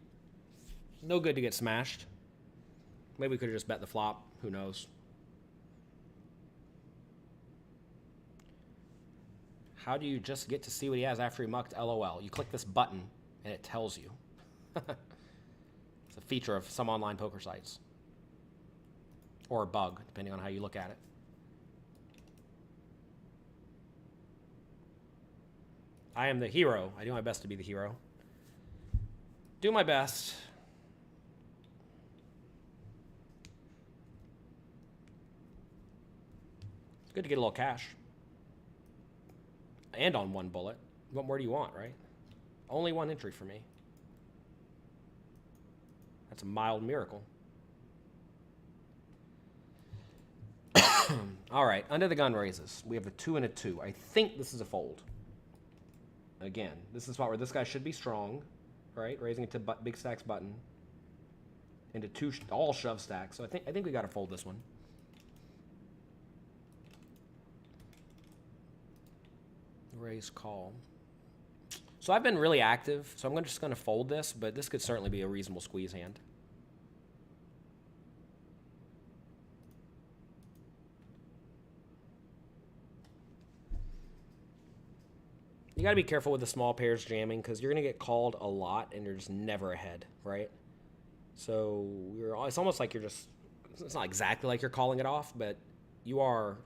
No good to get smashed. Maybe we could have just bet the flop. Who knows? How do you just get to see what he has after he mucked? LOL. You click this button, and it tells you. It's a feature of some online poker sites. Or a bug, depending on how you look at it. I am the hero. I do my best to be the hero. Do my best. It's good to get a little cash. And on one bullet. What more do you want, right? Only one entry for me. That's a mild miracle. All right, under the gun raises. We have a 2 and a 2. I think this is a fold. Again, this is a spot where this guy should be strong, right? Raising it to big stacks button. Into two all shove stacks. So I think we got to fold this one. Raise call. So I've been really active, so I'm just going to fold this, but this could certainly be a reasonable squeeze hand. You got to be careful with the small pairs jamming because you're going to get called a lot and you're just never ahead, right? So it's almost like it's not exactly like you're calling it off, but you are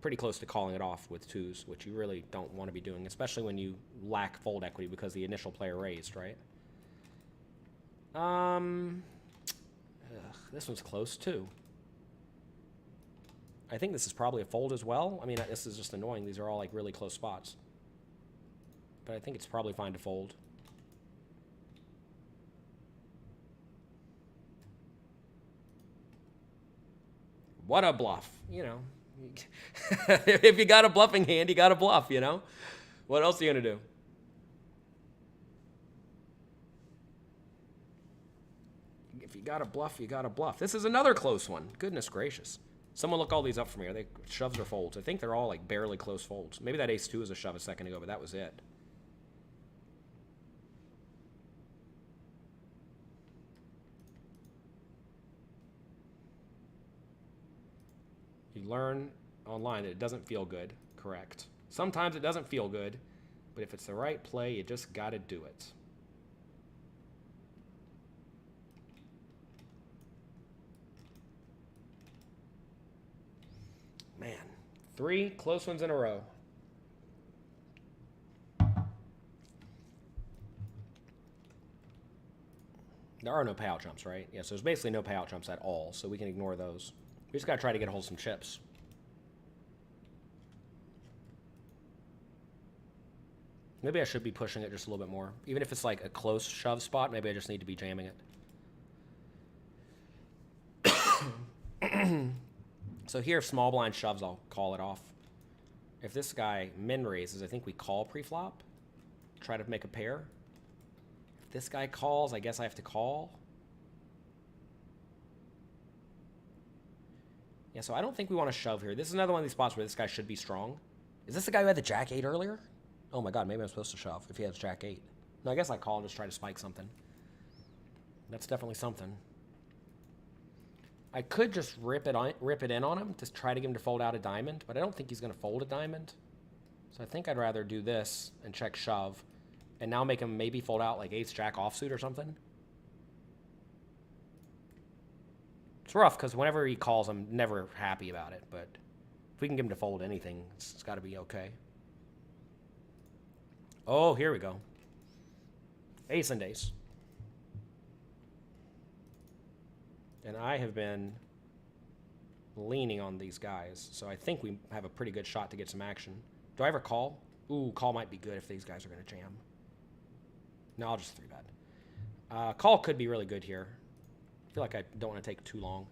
pretty close to calling it off with 2s, which you really don't want to be doing, especially when you lack fold equity because the initial player raised, right? This one's close too. I think this is probably a fold as well. I mean, this is just annoying. These are all like really close spots. But I think it's probably fine to fold. What a bluff, you know. If you got a bluffing hand, you got a bluff, you know. What else are you going to do? If you got a bluff, you got a bluff. This is another close one. Goodness gracious. Someone look all these up for me. Are they shoves or folds? I think they're all like barely close folds. Maybe that ace 2 was a shove a second ago, but that was it. You learn online that it doesn't feel good. Correct. Sometimes it doesn't feel good, but if it's the right play, you just got to do it. Man, 3 close ones in a row. There are no payout jumps, right? Yeah, so there's basically no payout jumps at all, so we can ignore those. We just got to try to get a hold of some chips. Maybe I should be pushing it just a little bit more. Even if it's like a close shove spot, maybe I just need to be jamming it. So here, if small blind shoves, I'll call it off. If this guy min raises, I think we call pre-flop. Try to make a pair. If this guy calls, I guess I have to call. Yeah, so I don't think we want to shove here. This is another one of these spots where this guy should be strong. Is this the guy who had the jack 8 earlier? Oh my god, maybe I'm supposed to shove if he has jack 8. No, I guess I call and just try to spike something. That's definitely something. I could just rip it in on him to try to get him to fold out a diamond, but I don't think he's going to fold a diamond. So I think I'd rather do this and check shove, and now make him maybe fold out like ace jack offsuit or something. It's rough because whenever he calls, I'm never happy about it, but if we can get him to fold anything, it's got to be okay. Oh, here we go. Ace and ace. And I have been leaning on these guys, so I think we have a pretty good shot to get some action. Do I ever call? Ooh, call might be good if these guys are going to jam. No, I'll just 3-bet. Call could be really good here. I feel like I don't want to take too long.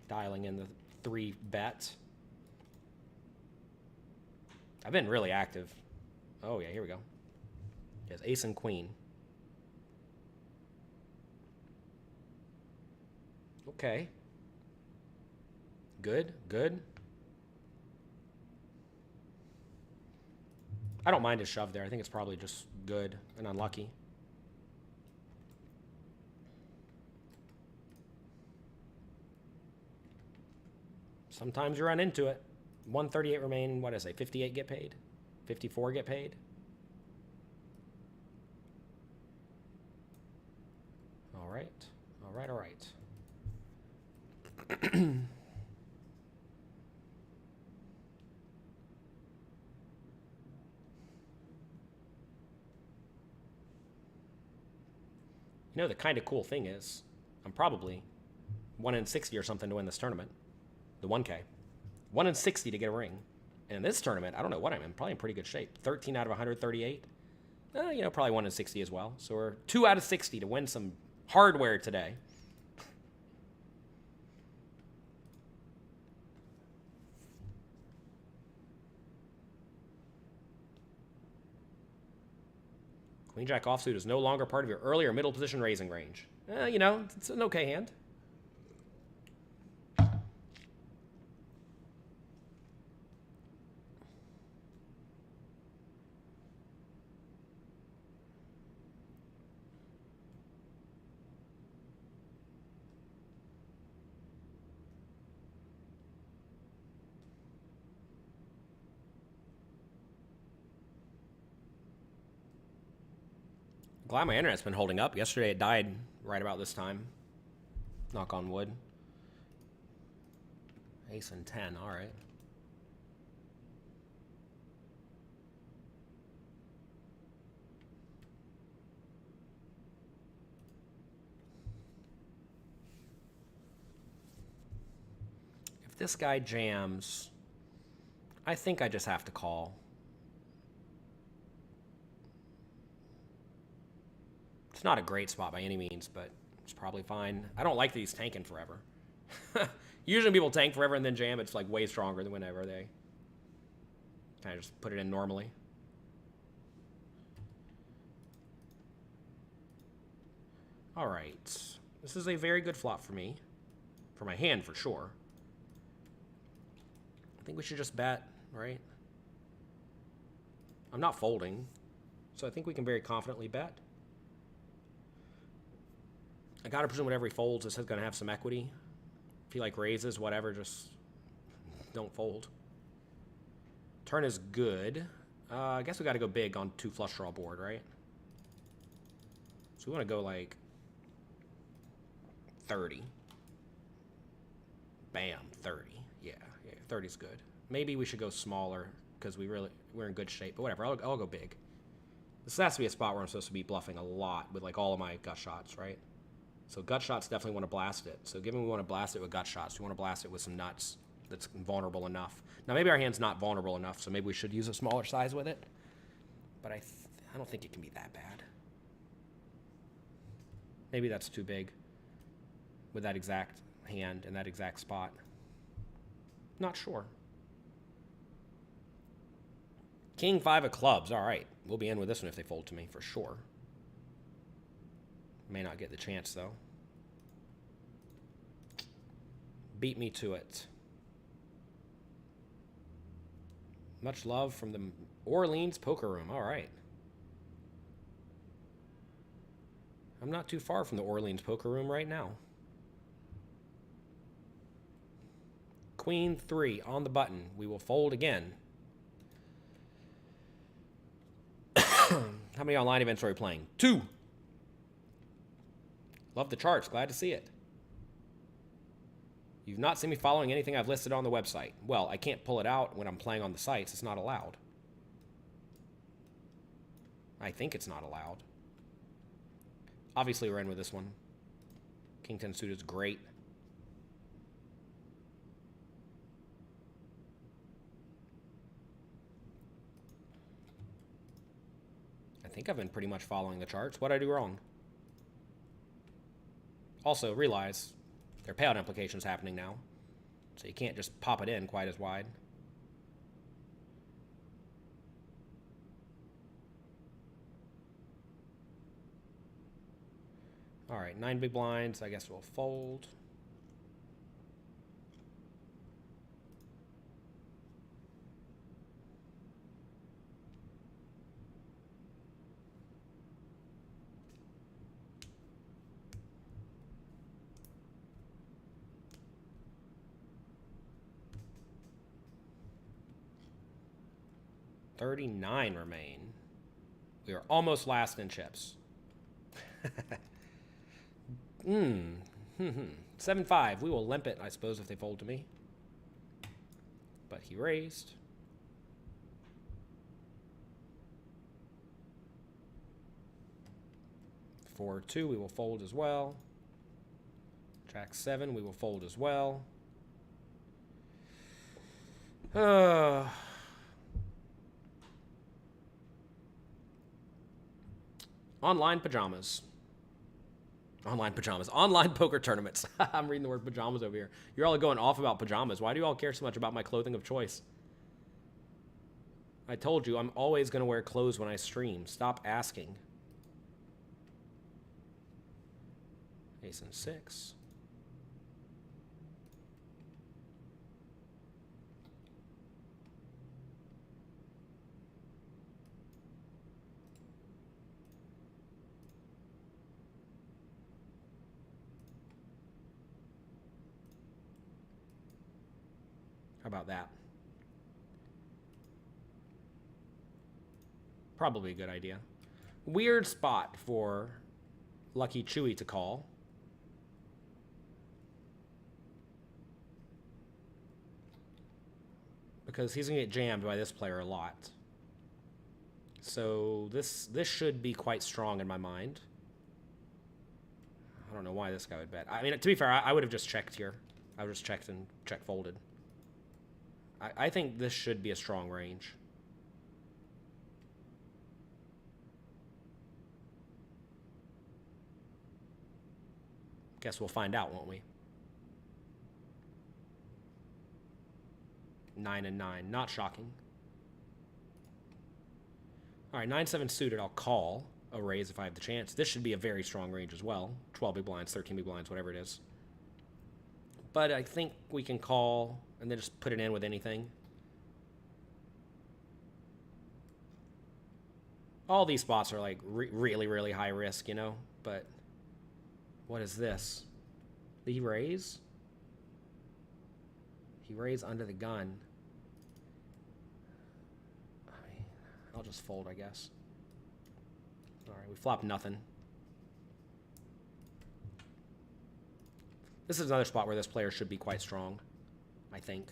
Dialing in the 3-bet. I've been really active. Oh, yeah, here we go. He has ace and queen. Okay. Good, good. I don't mind his shove there. I think it's probably just good and unlucky. Sometimes you run into it. 138 remain, what did I say, 58 get paid? 54 get paid? All right, all right, all right. You know, the kind of cool thing is, I'm probably 1 in 60 or something to win this tournament. The 1K. 1 in 60 to get a ring. And in this tournament, I don't know what I'm in. Probably in pretty good shape. 13 out of 138. You know, probably 1 in 60 as well. So we're 2 out of 60 to win some hardware today. Queen Jack offsuit is no longer part of your early or middle position raising range. You know, it's an okay hand. Glad my internet's been holding up. Yesterday it died right about this time. Knock on wood. Ace and 10, all right. If this guy jams, I think I just have to call. It's not a great spot by any means, but it's probably fine. I don't like that he's tanking forever. Usually people tank forever and then jam. It's like way stronger than whenever they kind of just put it in normally. All right. This is a very good flop for me. For my hand, for sure. I think we should just bet, right? I'm not folding, so I think we can very confidently bet. I gotta presume whatever he folds, this is gonna have some equity. If he like raises, whatever, just don't fold. Turn is good. I guess we gotta go big on 2 flush draw board, right? So we wanna go like 30. Bam, 30. Yeah, 30's good. Maybe we should go smaller because we're in good shape, but whatever, I'll go big. This has to be a spot where I'm supposed to be bluffing a lot with like all of my gut shots, right? So gut shots definitely want to blast it. So given we want to blast it with gut shots, we want to blast it with some nuts that's vulnerable enough. Now maybe our hand's not vulnerable enough, so maybe we should use a smaller size with it. But I don't think it can be that bad. Maybe that's too big with that exact hand in that exact spot. Not sure. King 5 of clubs. All right. We'll be in with this one if they fold to me, for sure. May not get the chance, though. Beat me to it. Much love from the Orleans Poker Room. All right. I'm not too far from the Orleans Poker Room right now. Queen 3 on the button. We will fold again. How many online events are we playing? 2. Love the charts. Glad to see it. You've not seen me following anything I've listed on the website. Well, I can't pull it out when I'm playing on the sites. It's not allowed. I think it's not allowed. Obviously, we're in with this one. King 10 suited is great. I think I've been pretty much following the charts. What'd I do wrong? Also, realize there are payout implications happening now, so you can't just pop it in quite as wide. All right, 9 big blinds. I guess we'll fold. $39 remain. We are almost last in chips. 7-5. We will limp it, I suppose, if they fold to me. But he raised. Four 2. We will fold as well. Jack 7. We will fold as well. Online pajamas. Online pajamas. Online poker tournaments. I'm reading the word pajamas over here. You're all going off about pajamas. Why do you all care so much about my clothing of choice? I told you I'm always going to wear clothes when I stream. Stop asking. Ace and 6. How about that? Probably a good idea. Weird spot for LuckyChewy to call. Because he's going to get jammed by this player a lot. So this should be quite strong in my mind. I don't know why this guy would bet. I mean, to be fair, I would have just checked here. I would have just checked and check folded. I think this should be a strong range. Guess we'll find out, won't we? 9 and 9. Not shocking. All right, 9-7 suited. I'll call a raise if I have the chance. This should be a very strong range as well. 12 big blinds, 13 big blinds, whatever it is. But I think we can call and then just put it in with anything. All these spots are like really, really high risk, you know? But what is this? Did he raise? He raised under the gun. I mean, I'll just fold, I guess. All right, we flopped nothing. This is another spot where this player should be quite strong, I think.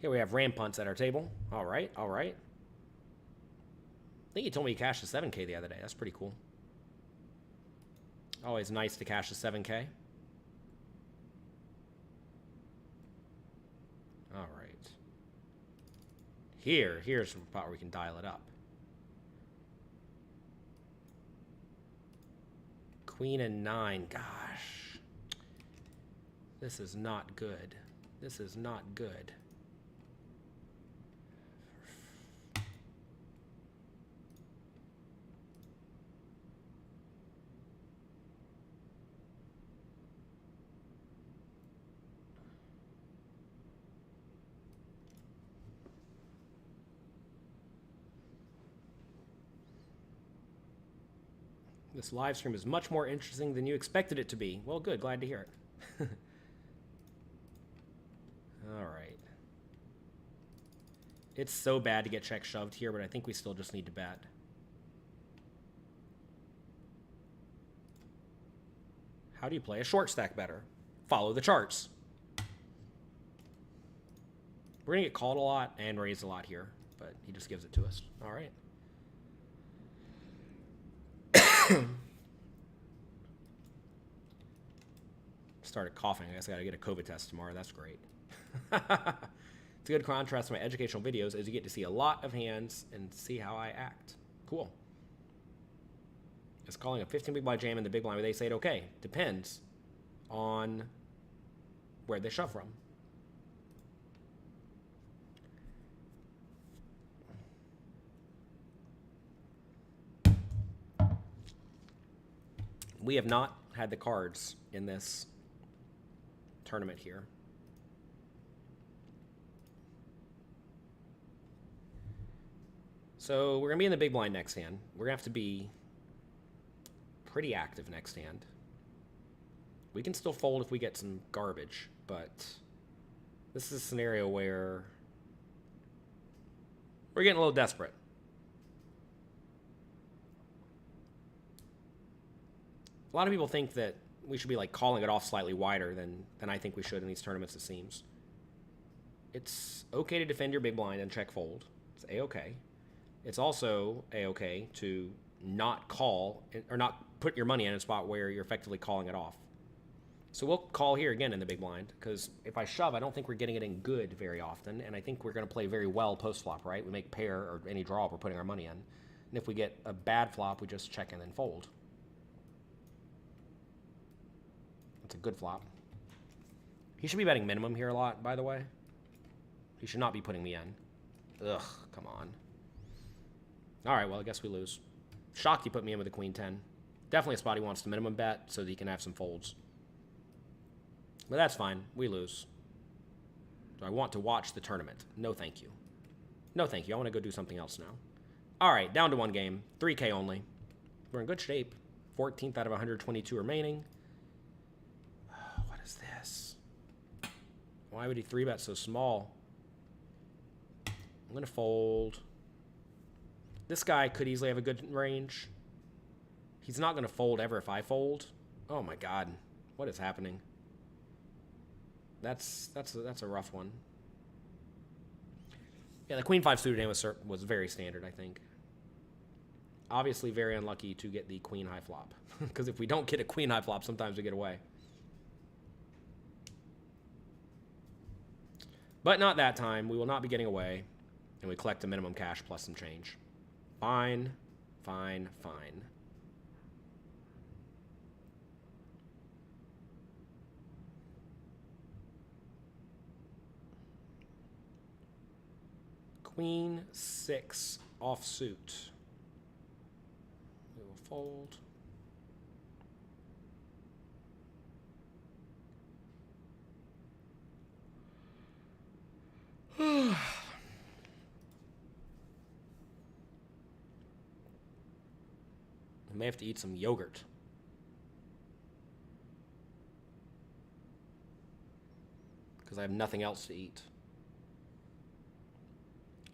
Here we have Rampage at our table. All right, all right. I think he told me he cashed the 7K the other day. That's pretty cool. Always nice to cash the 7K. All right. Here's a spot where we can dial it up. Queen and 9. Gosh. This is not good. This is not good. This live stream is much more interesting than you expected it to be. Well, good. Glad to hear it. All right. It's so bad to get check shoved here, but I think we still just need to bet. How do you play a short stack better? Follow the charts. We're going to get called a lot and raised a lot here, but he just gives it to us. All right. Started coughing. I guess I got to get a COVID test tomorrow. That's great. It's a good contrast to my educational videos as you get to see a lot of hands and see how I act. Cool. It's calling a 15 big blind jam in the big blind where they say it okay. Depends on where they shove from. We have not had the cards in this tournament here. So we're going to be in the big blind next hand. We're going to have to be pretty active next hand. We can still fold if we get some garbage, but this is a scenario where we're getting a little desperate. A lot of people think that we should be like calling it off slightly wider than I think we should in these tournaments, it seems. It's okay to defend your big blind and check fold. It's A-okay. It's also A-okay to not call or not put your money in a spot where you're effectively calling it off. So we'll call here again in the big blind, because if I shove, I don't think we're getting it in good very often, and I think we're going to play very well post-flop, right? We make pair or any draw, we're putting our money in. And if we get a bad flop, we just check and then fold. That's a good flop. He should be betting minimum here a lot, by the way. He should not be putting me in. Ugh, come on. All right, well, I guess we lose. Shocked he put me in with a queen 10. Definitely a spot he wants to minimum bet so that he can have some folds. But that's fine. We lose. Do I want to watch the tournament? No, thank you. No, thank you. I want to go do something else now. All right, down to one game. 3K only. We're in good shape. 14th out of 122 remaining. Oh, what is this? Why would he 3-bet so small? I'm going to fold. This guy could easily have a good range. He's not going to fold ever if I fold. Oh, my God. What is happening? That's a rough one. Yeah, the queen 5 suited hand was very standard, I think. Obviously very unlucky to get the queen high flop. Because if we don't get a queen high flop, sometimes we get away. But not that time. We will not be getting away. And we collect a minimum cash plus some change. Fine, fine, fine. Queen 6 offsuit. We will fold. I may have to eat some yogurt. Because I have nothing else to eat.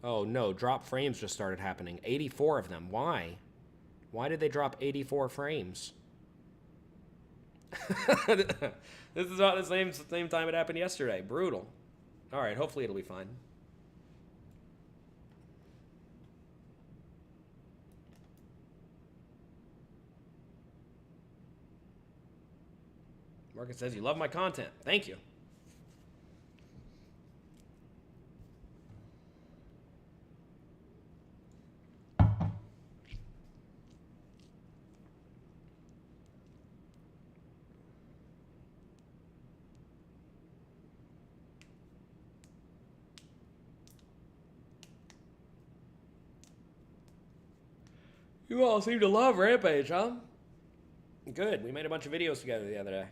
Oh no, drop frames just started happening. 84 of them. Why? Why did they drop 84 frames? This is about the same time it happened yesterday. Brutal. All right, hopefully it'll be fine. Marcus says, you love my content. Thank you. You all seem to love Rampage, huh? Good. We made a bunch of videos together the other day.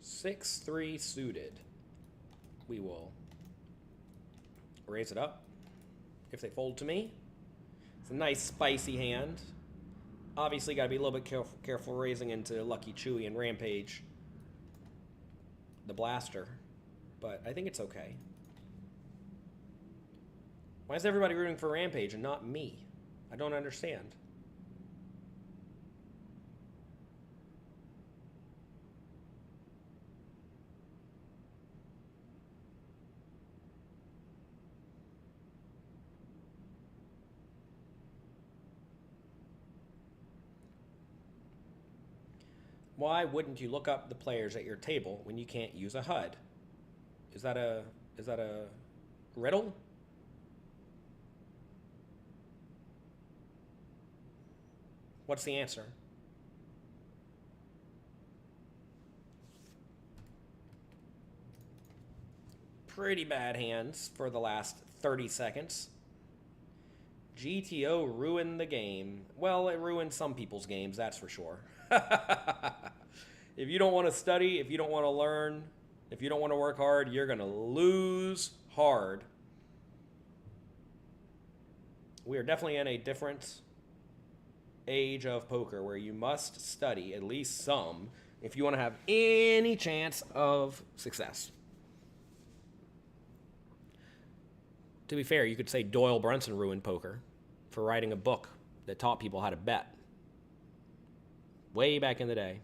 Six, 3 suited. We will raise it up if they fold to me. It's a nice spicy hand. Obviously, got to be a little bit careful raising into LuckyChewy and Rampage, the blaster, but I think it's okay. Why is everybody rooting for Rampage and not me? I don't understand. Why wouldn't you look up the players at your table when you can't use a HUD? Is that a riddle? What's the answer? Pretty bad hands for the last 30 seconds. GTO ruined the game. Well, it ruined some people's games, that's for sure. If you don't want to study, if you don't want to learn, if you don't want to work hard, you're going to lose hard. We are definitely in a different age of poker where you must study at least some if you want to have any chance of success. To be fair, you could say Doyle Brunson ruined poker for writing a book that taught people how to bet. Way back in the day.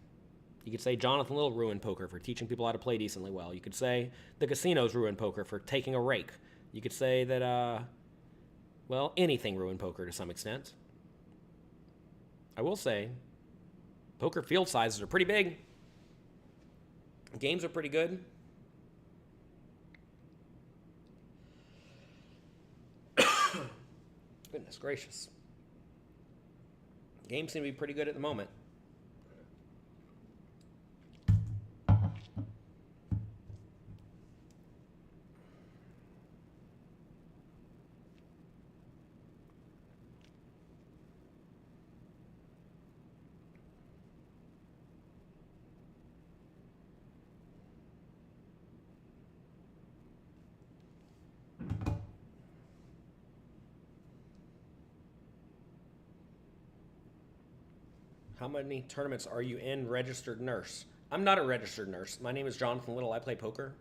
You could say Jonathan Little ruined poker for teaching people how to play decently well. You could say the casinos ruined poker for taking a rake. You could say that, well, anything ruined poker to some extent. I will say, poker field sizes are pretty big. Games are pretty good. Goodness gracious. Games seem to be pretty good at the moment. How many tournaments are you in, registered nurse? I'm not a registered nurse. My name is Jonathan Little. I play poker.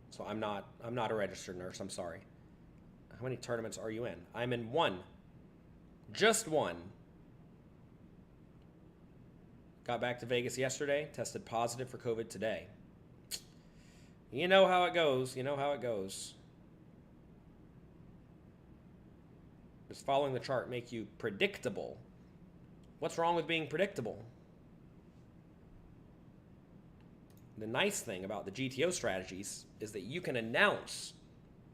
So I'm not a registered nurse. I'm sorry. How many tournaments are you in? I'm in one. Just one. Got back to Vegas yesterday. Tested positive for COVID today. You know how it goes. You know how it goes. Does following the chart make you predictable? What's wrong with being predictable? The nice thing about the GTO strategies is that you can announce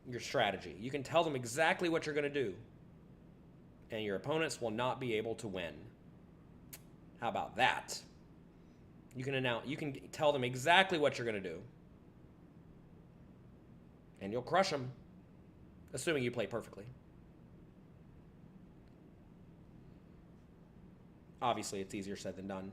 your strategy. You can tell them exactly what you're going to do, and your opponents will not be able to win. How about that? You can tell them exactly what you're going to do, and you'll crush them, assuming you play perfectly. Obviously, it's easier said than done.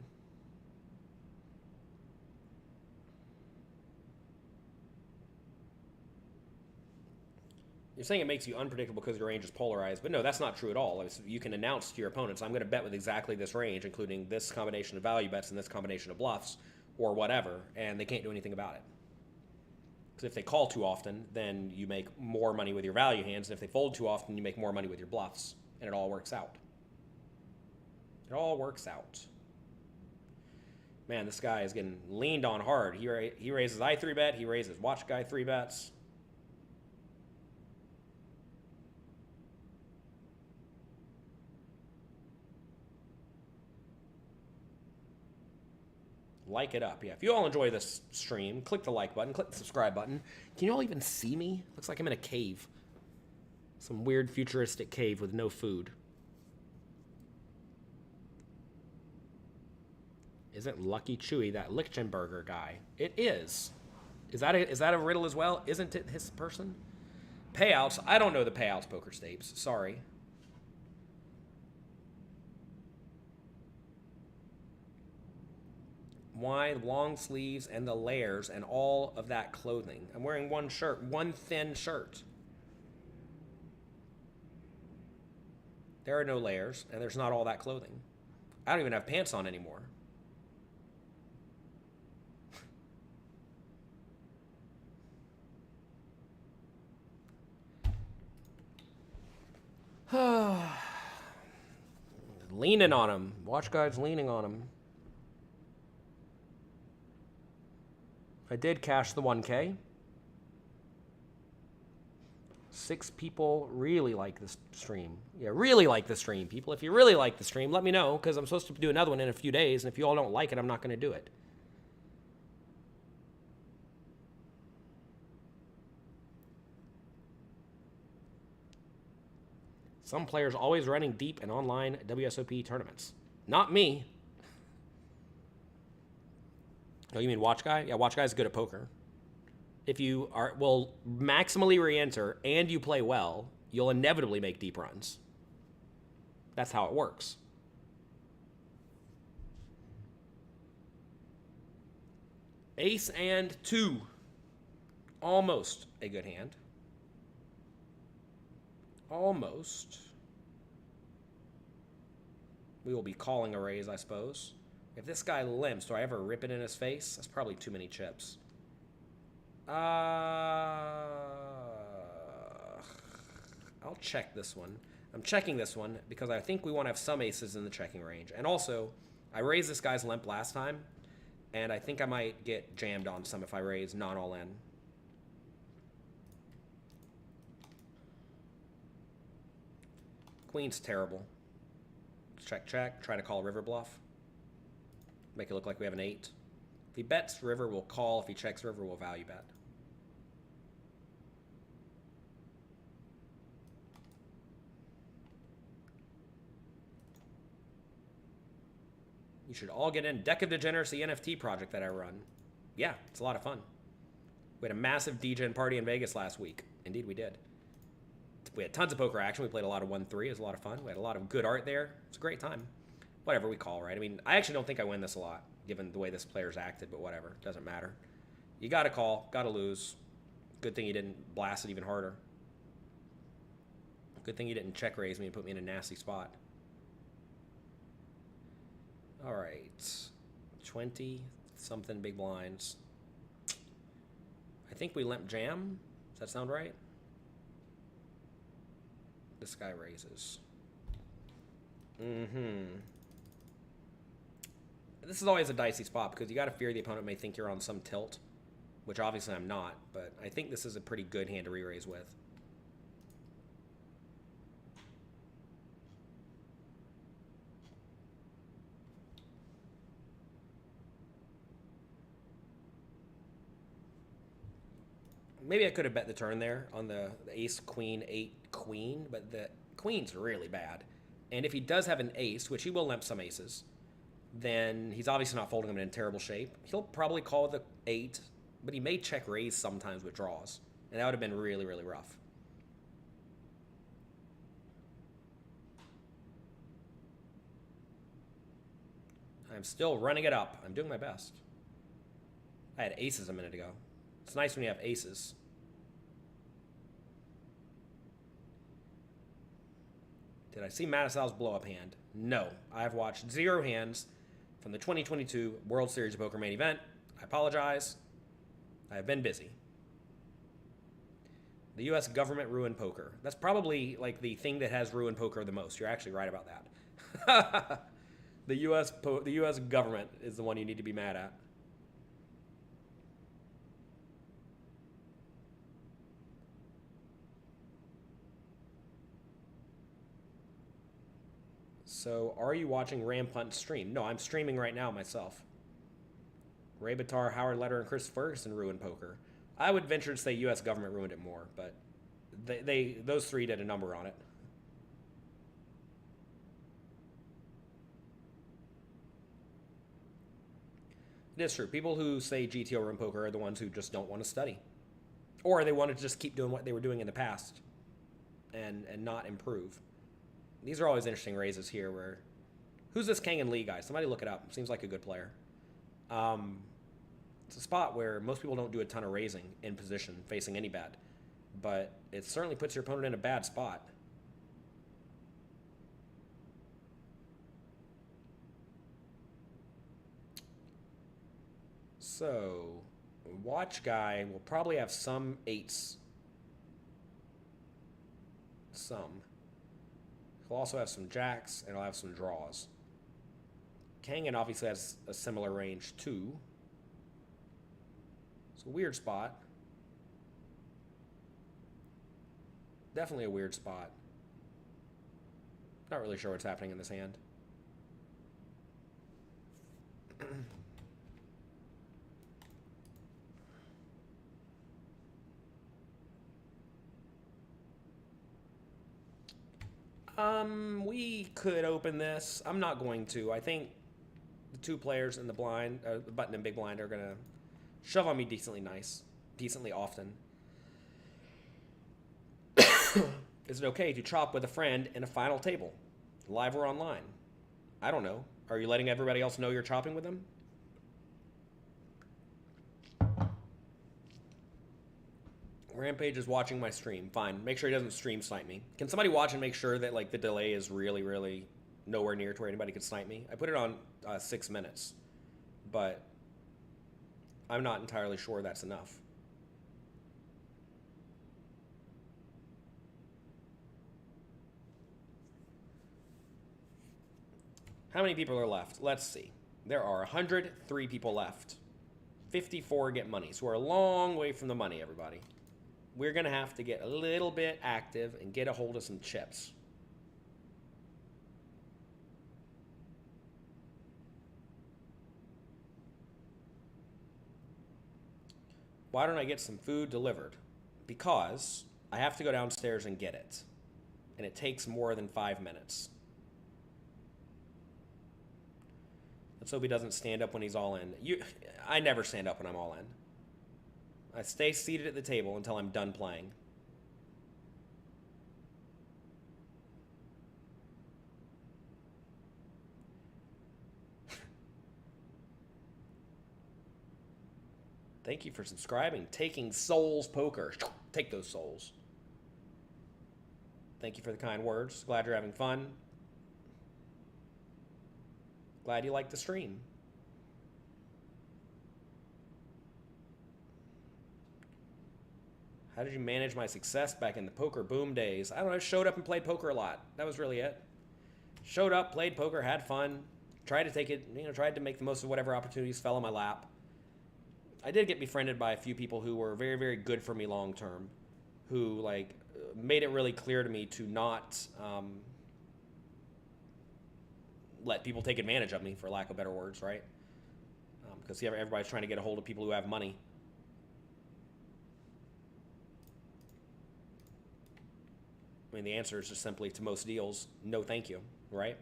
You're saying it makes you unpredictable because your range is polarized, but no, that's not true at all. You can announce to your opponents, I'm going to bet with exactly this range, including this combination of value bets and this combination of bluffs, or whatever, and they can't do anything about it. Because if they call too often, then you make more money with your value hands, and if they fold too often, you make more money with your bluffs, and it all works out. It all works out. Man, this guy is getting leaned on hard. He raises I 3-bet. He raises watch guy 3-bets. Like it up. Yeah, if you all enjoy this stream, click the like button, click the subscribe button. Can you all even see me? Looks like I'm in a cave. Some weird futuristic cave with no food. Isn't LuckyChewy that Lichtenberger guy? It is. Is that a riddle as well? Isn't it his person? Payouts. I don't know the payouts poker stapes. Sorry. Why long sleeves and the layers and all of that clothing? I'm wearing one shirt, one thin shirt. There are no layers, and there's not all that clothing. I don't even have pants on anymore. Leaning on him. Watch guys leaning on him. I did cash the 1K. 6 people really like this stream. Yeah, really like the stream, people. If you really like the stream, let me know, because I'm supposed to do another one in a few days, and if you all don't like it, I'm not going to do it. Some players always running deep in online WSOP tournaments. Not me. Oh, you mean Watch Guy? Yeah, Watch Guy's good at poker. If you will maximally re-enter and you play well, you'll inevitably make deep runs. That's how it works. Ace and 2. Almost a good hand. Almost. We will be calling a raise, I suppose. If this guy limps, do I ever rip it in his face? That's probably too many chips. I'll check this one. I'm checking this one because I think we want to have some aces in the checking range. And also, I raised this guy's limp last time, and I think I might get jammed on some if I raise not all in. Queen's terrible. Check, check. Try to call river bluff. Make it look like we have an 8. If he bets river, we'll call. If he checks river, we'll value bet. You should all get in. Deck of Degeneracy NFT project that I run. Yeah, it's a lot of fun. We had a massive DGen party in Vegas last week. Indeed, we did. We had tons of poker action. We played a lot of 1-3. It was a lot of fun. We had a lot of good art there. It's a great time. Whatever we call, right? I mean, I actually don't think I win this a lot, given the way this player's acted, but whatever. Doesn't matter. You got to call. Got to lose. Good thing you didn't blast it even harder. Good thing you didn't check raise me and put me in a nasty spot. All right. 20-something big blinds. I think we limp jam. Does that sound right? This guy raises. This is always a dicey spot because you got to fear the opponent may think you're on some tilt, which obviously I'm not, but I think this is a pretty good hand to re-raise with. Maybe I could have bet the turn there on the ace, queen, 8, queen, but the queen's really bad. And if he does have an ace, which he will limp some aces, then he's obviously not folding them in terrible shape. He'll probably call the 8, but he may check raise sometimes with draws. And that would have been really, really rough. I'm still running it up. I'm doing my best. I had aces a minute ago. It's nice when you have aces. Did I see Matisal's blow-up hand? No. I've watched 0 hands from the 2022 World Series of Poker main event. I apologize. I have been busy. The U.S. government ruined poker. That's probably like the thing that has ruined poker the most. You're actually right about that. The U.S. government is the one you need to be mad at. So, are you watching Rampage stream? No, I'm streaming right now myself. Ray Bitar, Howard Leder, and Chris Ferguson ruined poker. I would venture to say U.S. government ruined it more, but those 3 did a number on it. It is true. People who say GTO room poker are the ones who just don't want to study. Or they want to just keep doing what they were doing in the past and not improve. These are always interesting raises here where... Who's this Kang and Lee guy? Somebody look it up. Seems like a good player. It's a spot where most people don't do a ton of raising in position facing any bet. But it certainly puts your opponent in a bad spot. So, watch guy will probably have some eights. Some. He'll also have some jacks, and he'll have some draws. Kangen obviously has a similar range, too. It's a weird spot. Definitely a weird spot. Not really sure what's happening in this hand. We could open this. I'm not going to. I think the two players in the blind, the button and big blind, are going to shove on me decently often. Is it okay to chop with a friend in a final table, live or online? I don't know. Are you letting everybody else know you're chopping with them? Rampage is watching my stream. Fine. Make sure he doesn't stream snipe me. Can somebody watch and make sure that like the delay is really, really nowhere near to where anybody could snipe me? I put it on 6 minutes, but I'm not entirely sure that's enough. How many people are left? Let's see. There are 103 people left. 54 get money. So we're a long way from the money, everybody. We're going to have to get a little bit active and get a hold of some chips. Why don't I get some food delivered? Because I have to go downstairs and get it. And it takes more than 5 minutes. Let's hope he doesn't stand up when he's all in. I never stand up when I'm all in. I stay seated at the table until I'm done playing. Thank you for subscribing. Taking Souls Poker. Take those souls. Thank you for the kind words. Glad you're having fun. Glad you liked the stream. How did you manage my success back in the poker boom days? I don't know. I showed up and played poker a lot. That was really it. Showed up, played poker, had fun. Tried to take it, tried to make the most of whatever opportunities fell in my lap. I did get befriended by a few people who were very, very good for me long term, who made it really clear to me to not let people take advantage of me, for lack of better words, right? Because everybody's trying to get a hold of people who have money. I mean, the answer is just simply, to most deals, no thank you, right?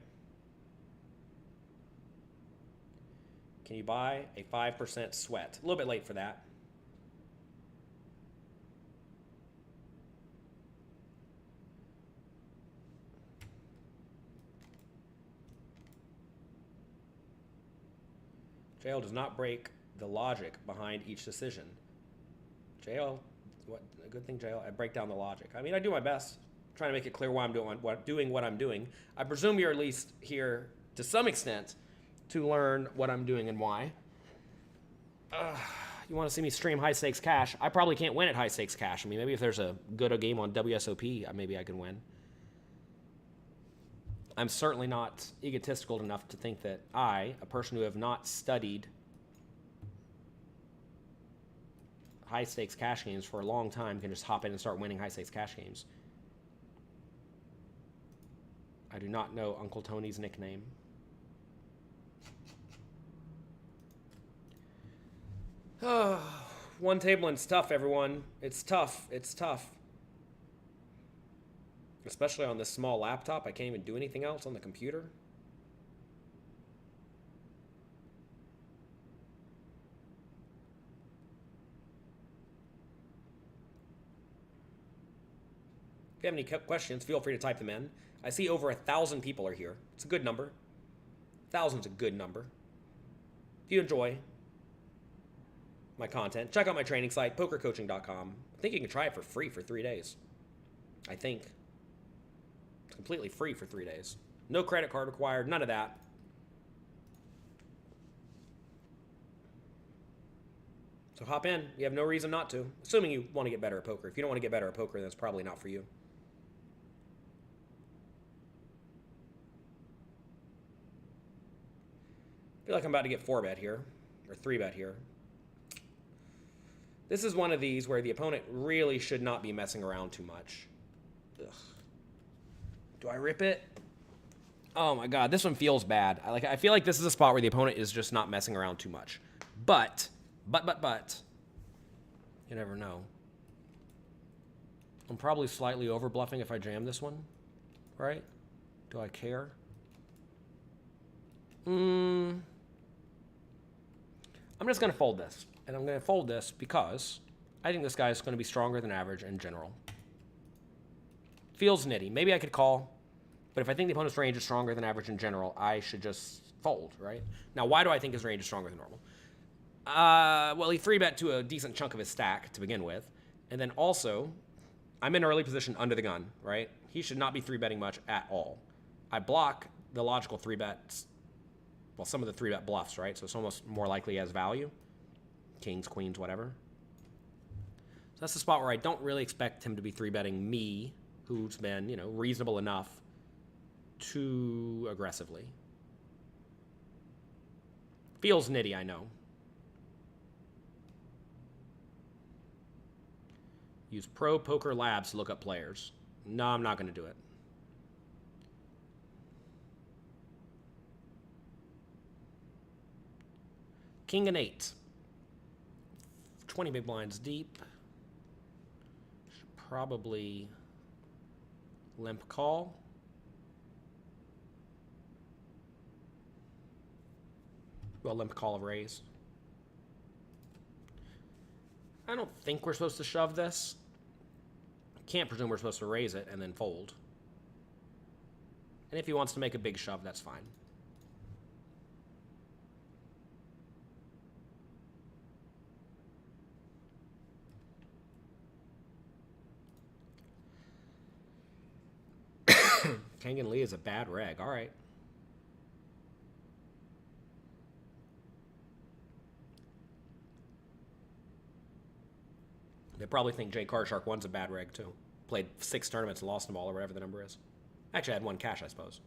Can you buy a 5% sweat? A little bit late for that. JL does not break the logic behind each decision. JL, what a good thing, JL. I break down the logic. I mean, I do my best. I'm trying to make it clear why I'm doing what I'm doing. I presume you're at least here to some extent to learn what I'm doing and why. You want to see me stream high stakes cash? I probably can't win at high stakes cash. I mean, maybe if there's a good game on WSOP, maybe I can win. I'm certainly not egotistical enough to think that I, a person who have not studied high stakes cash games for a long time, can just hop in and start winning high stakes cash games. I do not know Uncle Tony's nickname. One table and's tough, everyone. It's tough. It's tough. Especially on this small laptop. I can't even do anything else on the computer. you have any questions, feel free to type them in. I see over 1,000 people are here. It's a good number. 1,000's a good number. If you enjoy my content, check out my training site, pokercoaching.com. I think you can try it for free for 3 days. I think. It's completely free for 3 days. No credit card required, none of that. So hop in. You have no reason not to, assuming you want to get better at poker. If you don't want to get better at poker, then it's probably not for you. I feel like I'm about to get 4-bet here, or 3-bet here. This is one of these where the opponent really should not be messing around too much. Ugh. Do I rip it? Oh my god, this one feels bad. I feel like this is a spot where the opponent is just not messing around too much. But, you never know. I'm probably slightly over bluffing if I jam this one, right? Do I care? I'm just going to fold this. And I'm going to fold this because I think this guy is going to be stronger than average in general. Feels nitty. Maybe I could call. But if I think the opponent's range is stronger than average in general, I should just fold, right? Now, why do I think his range is stronger than normal? Well, he 3-bet to a decent chunk of his stack to begin with. And then also, I'm in early position under the gun, right? He should not be 3-betting much at all. I block the logical 3-bets. Well, some of the 3-bet bluffs, right? So it's almost more likely he has value. Kings, queens, whatever. So that's the spot where I don't really expect him to be 3-betting me, who's been, you know, reasonable enough, too aggressively. Feels nitty, I know. Use Pro Poker Labs to look up players. No, I'm not going to do it. King and 8. 20 big blinds deep. Should probably limp call. Well, limp call of raise. I don't think we're supposed to shove this. Can't presume we're supposed to raise it and then fold. And if he wants to make a big shove, that's fine. King and Lee is a bad reg. All right. They probably think Jay Carshark 1's a bad reg, too. Played 6 tournaments and lost them all, or whatever the number is. Actually, I had 1 cash, I suppose.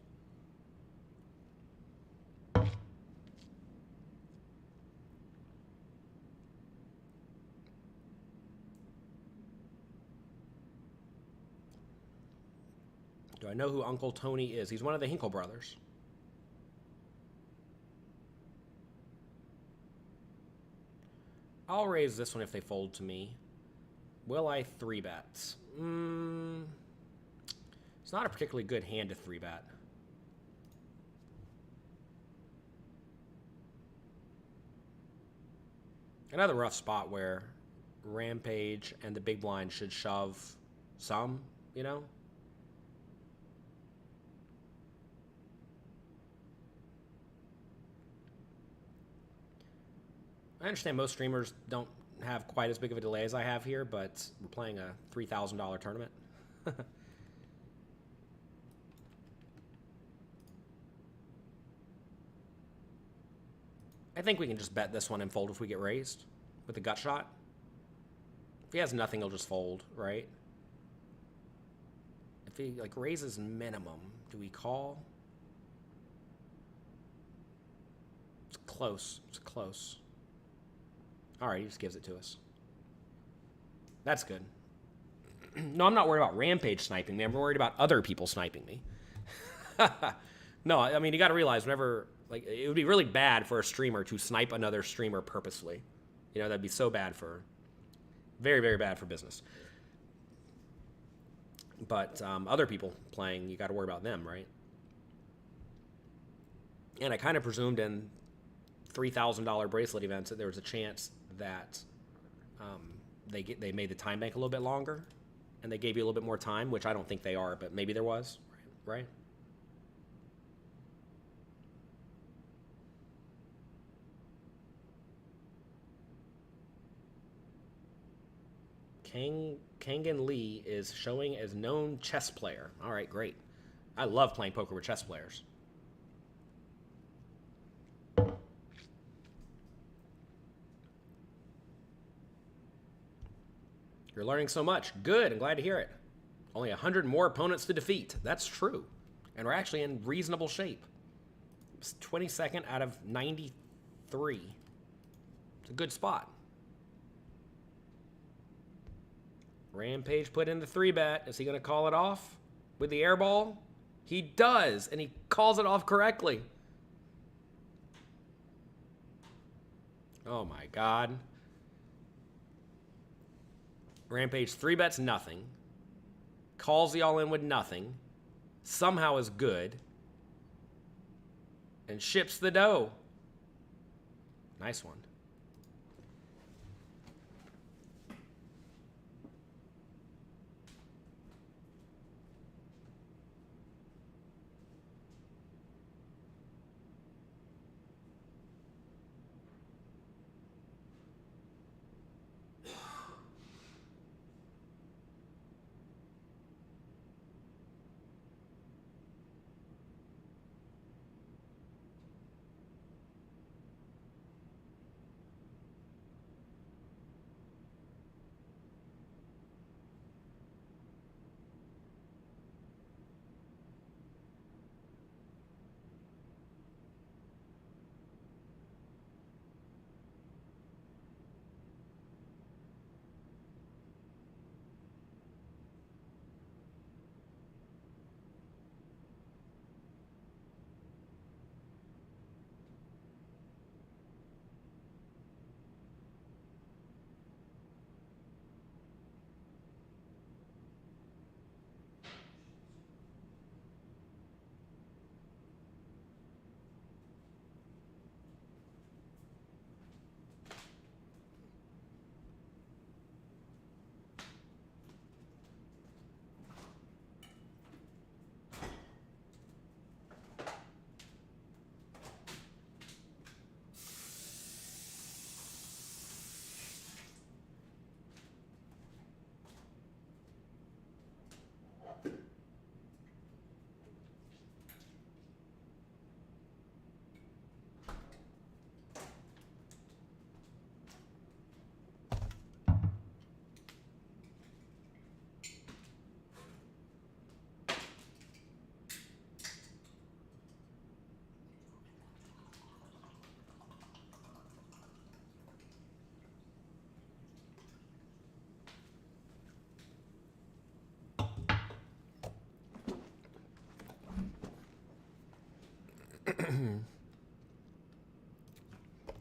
Do I know who Uncle Tony is? He's one of the Hinkle brothers. I'll raise this one if they fold to me. Will I 3-bet? It's not a particularly good hand to 3-bet. Another rough spot where Rampage and the big blind should shove some, you know? I understand most streamers don't have quite as big of a delay as I have here, but we're playing a $3,000 tournament. I think we can just bet this one and fold if we get raised with a gut shot. If he has nothing, he'll just fold, right? If he like raises minimum, do we call? It's close. It's close. All right, he just gives it to us. That's good. No, I'm not worried about Rampage sniping me. I'm worried about other people sniping me. No, I mean, you got to realize whenever, like, it would be really bad for a streamer to snipe another streamer purposely. You know, that'd be so bad for, very, very bad for business. But other people playing, you got to worry about them, right? And I kind of presumed in $3,000 bracelet events that there was a chance that they made the time bank a little bit longer, and they gave you a little bit more time, which I don't think they are, but maybe there was, right? Kangan Lee is showing as known chess player. All right, great. I love playing poker with chess players. You're learning so much. Good, I'm glad to hear it. Only 100 more opponents to defeat. That's true. And we're actually in reasonable shape. It's 22nd out of 93. It's a good spot. Rampage put in the 3-bet. Is he going to call it off with the air ball? He does, and he calls it off correctly. Oh my God. Rampage 3-bets nothing. Calls the all-in with nothing. Somehow is good. And ships the dough. Nice one.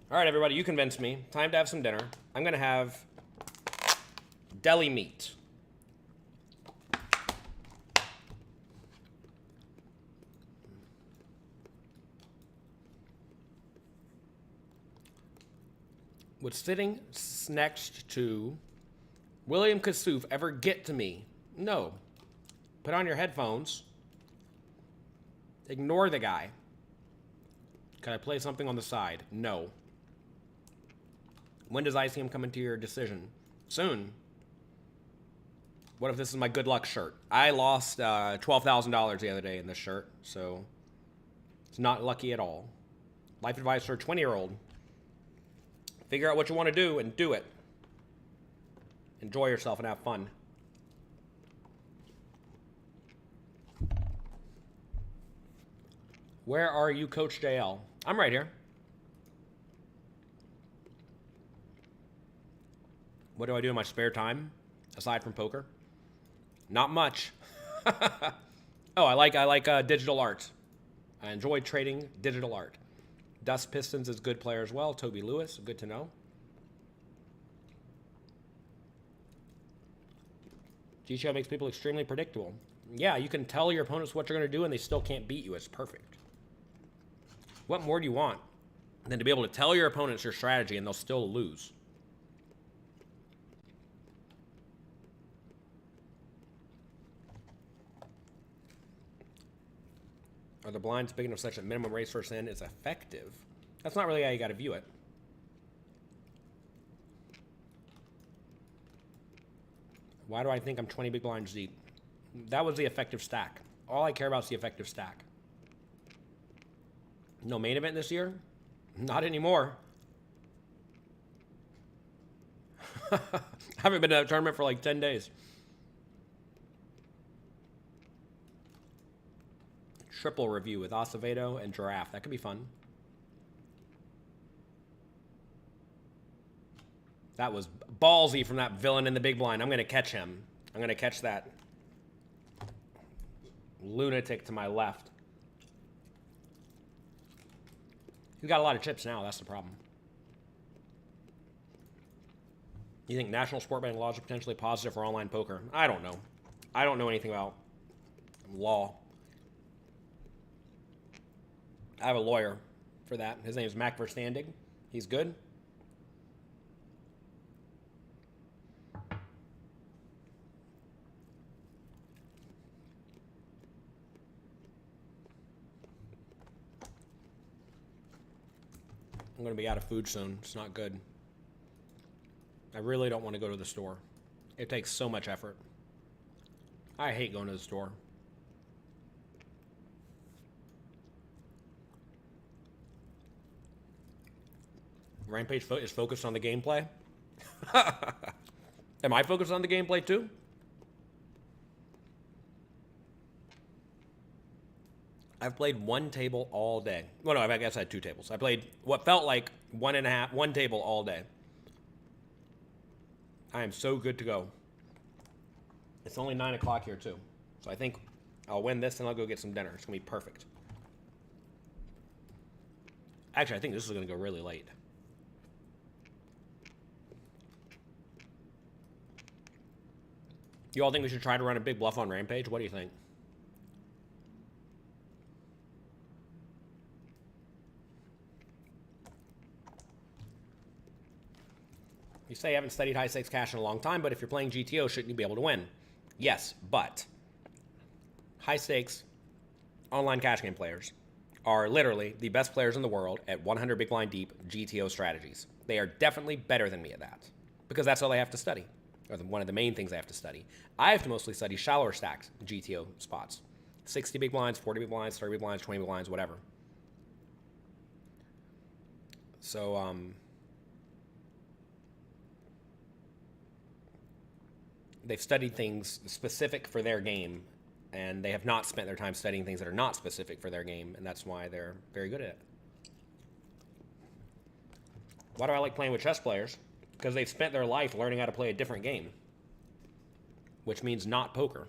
All right, everybody, you convinced me. Time to have some dinner. I'm going to have deli meat. Would sitting next to William Kassouf ever get to me? No. Put on your headphones. Ignore the guy. Can I play something on the side? No. When does ICM come into your decision? Soon. What if this is my good luck shirt? I lost $12,000 the other day in this shirt, so it's not lucky at all. Life advice for a 20-year-old. Figure out what you want to do and do it. Enjoy yourself and have fun. Where are you, Coach JL? I'm right here. What do I do in my spare time, aside from poker? Not much. Oh, I like digital art. I enjoy trading digital art. Dust Pistons is a good player as well. Toby Lewis, good to know. GCO makes people extremely predictable. Yeah, you can tell your opponents what you're going to do and they still can't beat you. It's perfect. What more do you want than to be able to tell your opponents your strategy and they'll still lose? Are the blinds big enough such that minimum raise first in is effective? That's not really how you got to view it. Why do I think I'm 20 big blinds deep? That was the effective stack. All I care about is the effective stack. No main event this year? Not anymore. I haven't been to a tournament for like 10 days. Triple review with Acevedo and Giraffe. That could be fun. That was ballsy from that villain in the big blind. I'm going to catch him. I'm going to catch that lunatic to my left. He's got a lot of chips now. That's the problem. You think national sport betting laws are potentially positive for online poker? I don't know. I don't know anything about law. I have a lawyer for that. His name is Mac Verstandig. He's good. I'm going to be out of food soon. It's not good. I really don't want to go to the store. It takes so much effort. I hate going to the store. Rampage is focused on the gameplay. Am I focused on the gameplay too? I've played one table all day. Well, no, I guess I had two tables. I played what felt like one table all day. I am so good to go. It's only 9 o'clock here too. So I think I'll win this and I'll go get some dinner. It's going to be perfect. Actually, I think this is going to go really late. You all think we should try to run a big bluff on Rampage? What do you think? You say you haven't studied high stakes cash in a long time, but if you're playing GTO, shouldn't you be able to win? Yes, but high stakes online cash game players are literally the best players in the world at 100 big blind deep GTO strategies. They are definitely better than me at that because that's all they have to study, or one of the main things they have to study. I have to mostly study shallower stacks GTO spots. 60 big blinds, 40 big blinds, 30 big blinds, 20 big blinds, whatever. So, they've studied things specific for their game, and they have not spent their time studying things that are not specific for their game, and that's why they're very good at it. Why do I like playing with chess players? Because they've spent their life learning how to play a different game, which means not poker.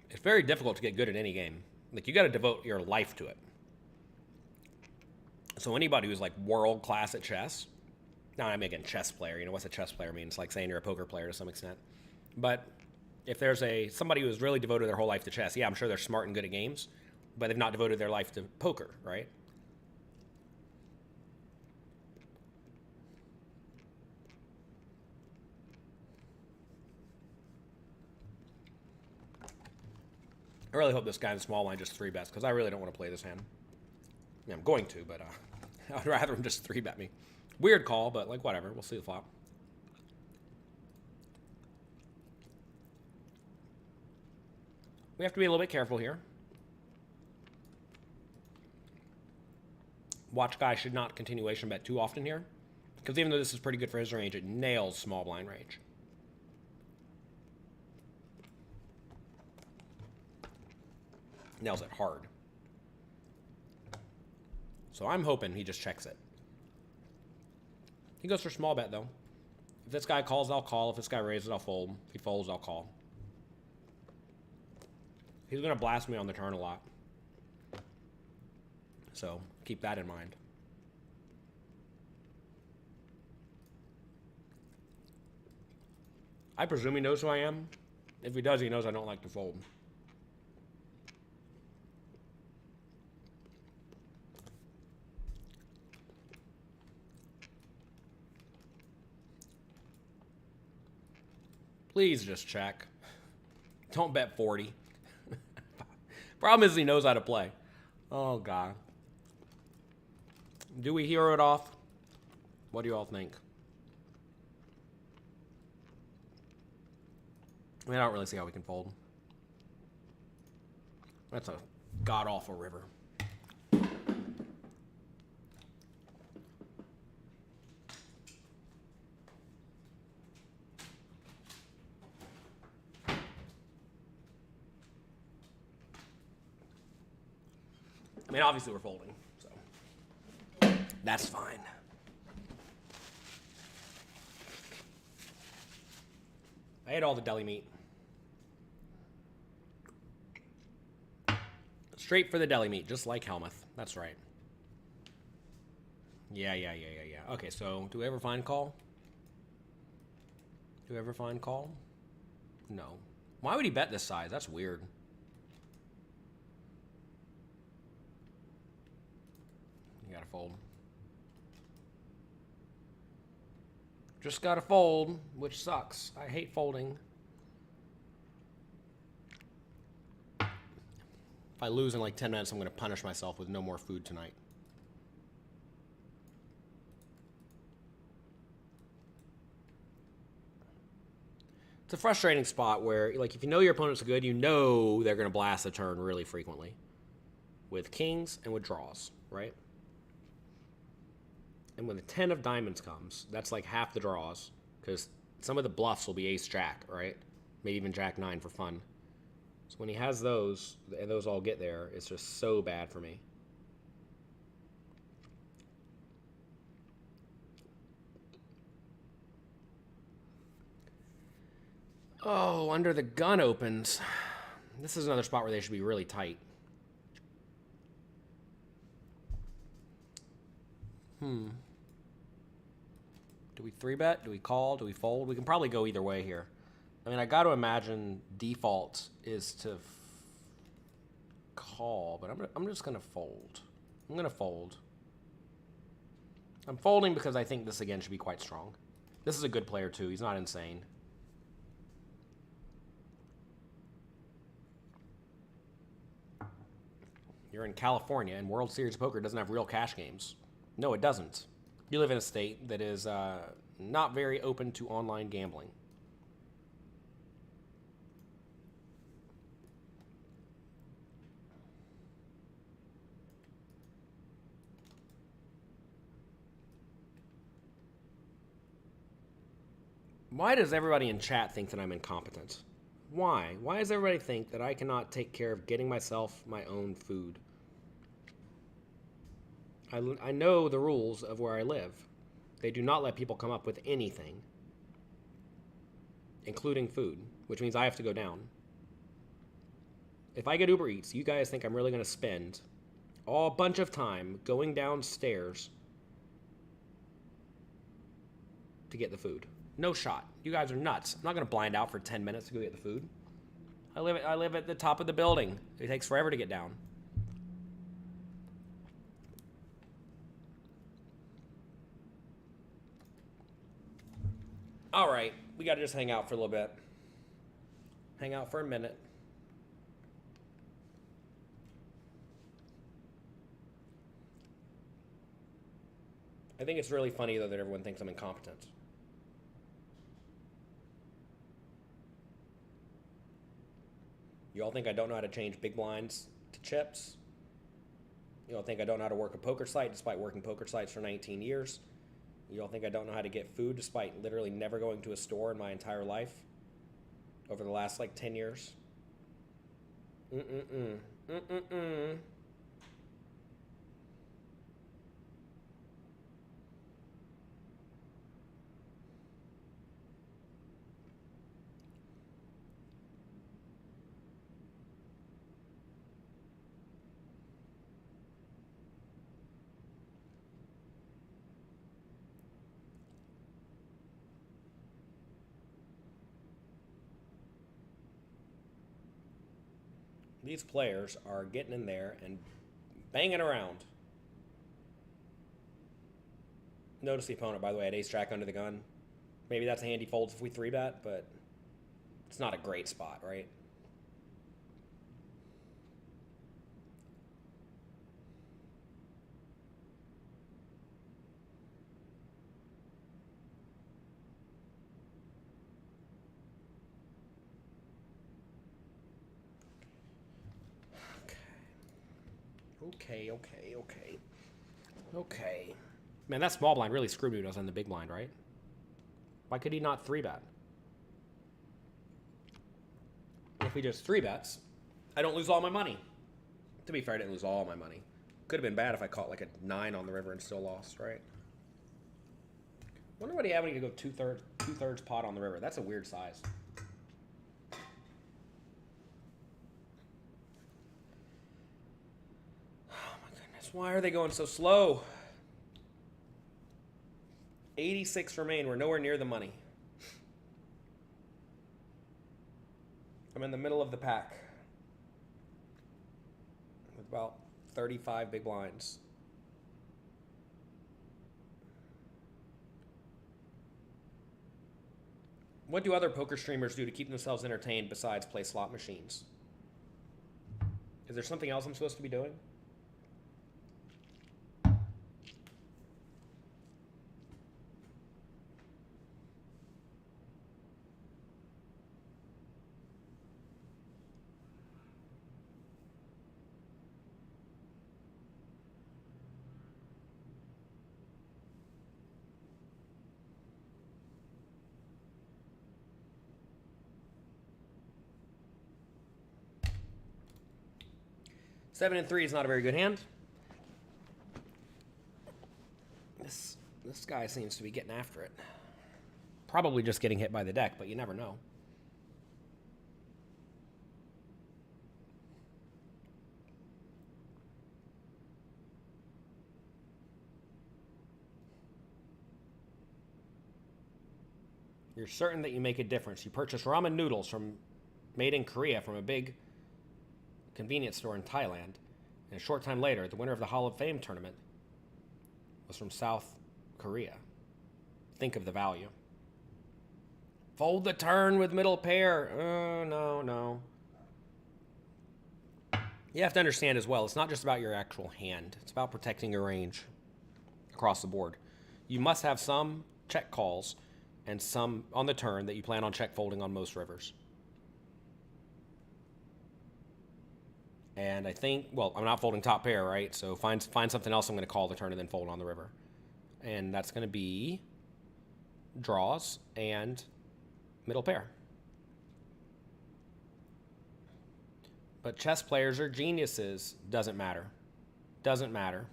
It's very difficult to get good at any game. Like, you got to devote your life to it. So anybody who's like world class at chess, now I'm making chess player, you know, what's a chess player mean? It's like saying you're a poker player to some extent. But if there's somebody who's really devoted their whole life to chess, yeah, I'm sure they're smart and good at games, but they've not devoted their life to poker, right? I really hope this guy in the small line just 3-bets, because I really don't want to play this hand. I mean, I'm going to, but I'd rather him just 3-bet me. Weird call, but like whatever. We'll see the flop. We have to be a little bit careful here. Watch guy should not continuation bet too often here, because even though this is pretty good for his range, it nails small blind range. Nails it hard. So I'm hoping he just checks it. He goes for small bet, though. If this guy calls, I'll call. If this guy raises, I'll fold. If he folds, I'll call. He's going to blast me on the turn a lot. So keep that in mind. I presume he knows who I am. If he does, he knows I don't like to fold. Please just check. Don't bet 40. Problem is he knows how to play. Oh, God. Do we hero it off? What do you all think? I mean, I don't really see how we can fold. That's a god-awful river. I mean, obviously we're folding, so that's fine. I ate all the deli meat. Straight for the deli meat, just like Helmuth. That's right. Yeah. Okay, so do we ever find call? Do we ever find call? No. Why would he bet this size? That's weird. You gotta fold. Just gotta fold, which sucks. I hate folding. If I lose in like 10 minutes, I'm going to punish myself with no more food tonight. It's a frustrating spot where, like, if you know your opponent's good, you know they're going to blast the turn really frequently. With kings and with draws, right? And when the 10 of diamonds comes, that's like half the draws. Because some of the bluffs will be ace-jack, right? Maybe even jack-9 for fun. So when he has those, and those all get there, it's just so bad for me. Oh, under the gun opens. This is another spot where they should be really tight. Do we 3-bet? Do we call? Do we fold? We can probably go either way here. I mean, I got to imagine default is to call, but I'm just going to fold. I'm going to fold. I'm folding because I think this, again, should be quite strong. This is a good player, too. He's not insane. You're in California, and World Series of Poker doesn't have real cash games. No, it doesn't. You live in a state that is not very open to online gambling. Why does everybody in chat think that I'm incompetent? Why? Why does everybody think that I cannot take care of getting myself my own food? I know the rules of where I live. They do not let people come up with anything, including food, which means I have to go down. If I get Uber Eats, you guys think I'm really going to spend a bunch of time going downstairs to get the food? No shot. You guys are nuts. I'm not going to blind out for 10 minutes to go get the food. I live at the top of the building. It takes forever to get down. All right, we got to just hang out for a little bit. Hang out for a minute. I think it's really funny, though, that everyone thinks I'm incompetent. You all think I don't know how to change big blinds to chips? You all think I don't know how to work a poker site despite working poker sites for 19 years? You all think I don't know how to get food despite literally never going to a store in my entire life over the last, like, 10 years? These players are getting in there and banging around. Notice the opponent, by the way, at ace-jack under the gun. Maybe that's a handy fold if we 3-bet, but it's not a great spot, right? Okay. Man, that small blind really screwed me when I was on the big blind, right? Why could he not 3-bet? If he just 3-bets, I don't lose all my money. To be fair, I didn't lose all my money. Could have been bad if I caught like a 9 on the river and still lost, right? Wonder what he had when he could go two-thirds pot on the river. That's a weird size. Oh my goodness, why are they going so slow? 86 remain. We're nowhere near the money. I'm in the middle of the pack with about 35 big blinds. What do other poker streamers do to keep themselves entertained besides play slot machines? Is there something else I'm supposed to be doing? Seven and 3 is not a very good hand. This guy seems to be getting after it. Probably just getting hit by the deck, but you never know. You're certain that you make a difference. You purchase ramen noodles made in Korea from a big convenience store in Thailand. And a short time later, the winner of the Hall of Fame tournament was from South Korea. Think of the value. Fold the turn with middle pair. No. You have to understand as well, it's not just about your actual hand. It's about protecting your range across the board. You must have some check calls and some on the turn that you plan on check folding on most rivers. And I think, well, I'm not folding top pair, right? So find something else I'm going to call the turn and then fold on the river. And that's going to be draws and middle pair. But chess players are geniuses. Doesn't matter. Doesn't matter.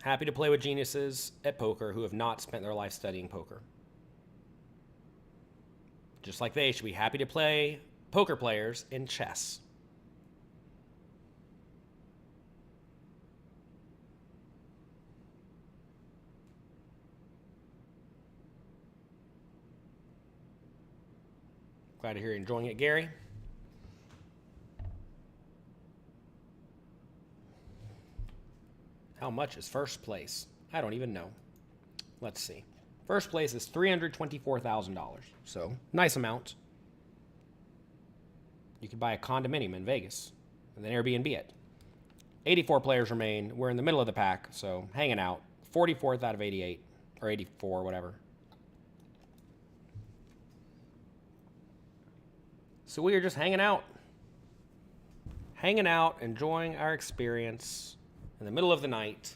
Happy to play with geniuses at poker who have not spent their life studying poker. Just like they should be happy to play poker players in chess. Glad to hear you're enjoying it, Gary. How much is first place? I don't even know. Let's see. First place is $324,000. So, nice amount. You could buy a condominium in Vegas and then Airbnb it. 84 players remain. We're in the middle of the pack, so hanging out. 44th out of 88, or 84, whatever. So we are just hanging out, enjoying our experience in the middle of the night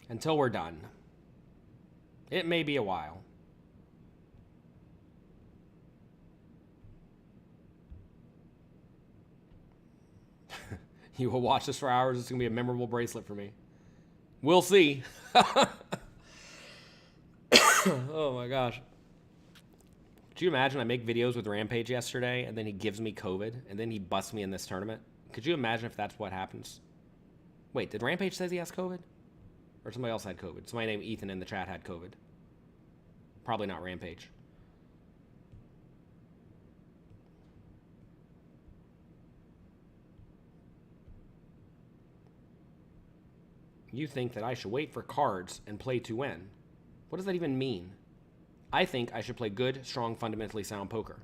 until we're done. It may be a while. You will watch this for hours. It's going to be a memorable bracelet for me. We'll see. Oh my gosh. Could you imagine I make videos with Rampage yesterday and then he gives me COVID and then he busts me in this tournament? Could you imagine if that's what happens? Wait, did Rampage say he has COVID? Or somebody else had COVID? Somebody named Ethan in the chat had COVID. Probably not Rampage. You think that I should wait for cards and play to win. What does that even mean? I think I should play good, strong, fundamentally sound poker.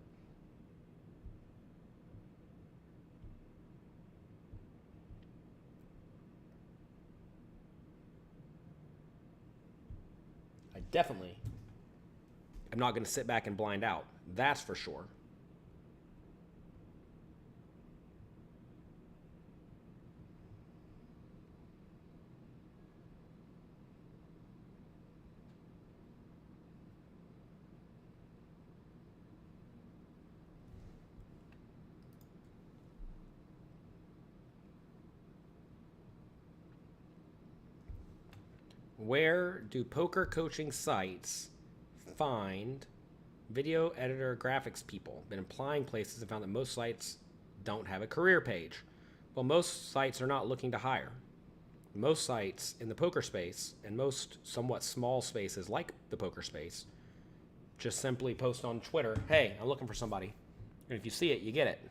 I definitely am not going to sit back and blind out. That's for sure. Where do poker coaching sites find video editor graphics people? Been applying places and found that most sites don't have a career page. Well, most sites are not looking to hire. Most sites in the poker space and most somewhat small spaces like the poker space just simply post on Twitter, hey, I'm looking for somebody. And if you see it, you get it.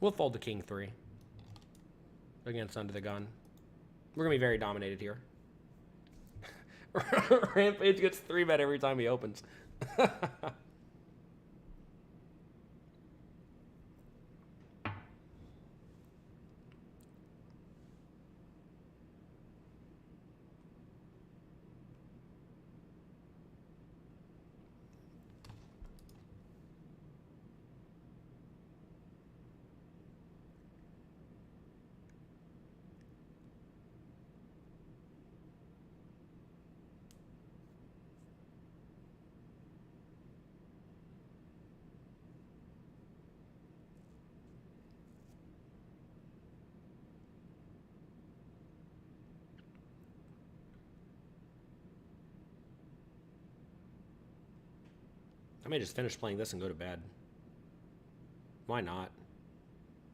We'll fold the king 3 against under the gun. We're going to be very dominated here. Rampage gets 3-bet every time he opens. I may just finish playing this and go to bed. Why not?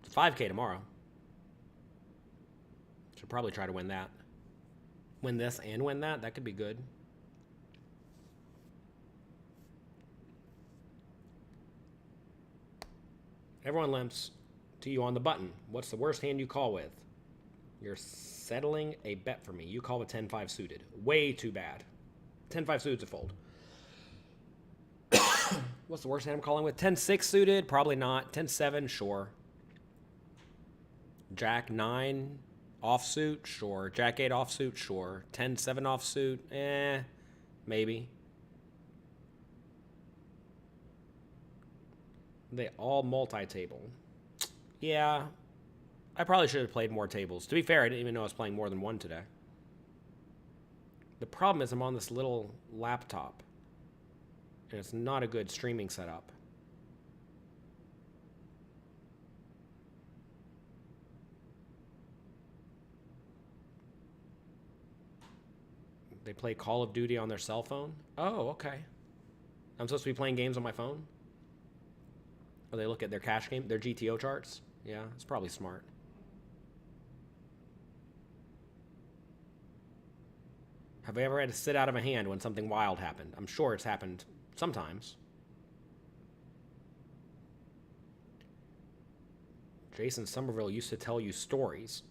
It's 5K tomorrow. Should probably try to win that. Win this and win that. That could be good. Everyone limps to you on the button. What's the worst hand you call with? You're settling a bet for me. You call with 10-5 suited. Way too bad. 10-5 suited's a fold. What's the worst hand I'm calling with? 10-6 suited? Probably not. 10-7, sure. Jack 9 offsuit? Sure. Jack 8 offsuit? Sure. 10-7 offsuit? Maybe. They all multi-table. Yeah. I probably should have played more tables. To be fair, I didn't even know I was playing more than one today. The problem is I'm on this little laptop. And it's not a good streaming setup. They play Call of Duty on their cell phone? Oh, okay. I'm supposed to be playing games on my phone? Or they look at their cash game, their GTO charts? Yeah, it's probably smart. Have I ever had to sit out of a hand when something wild happened? I'm sure it's happened sometimes. Jason Somerville used to tell you stories.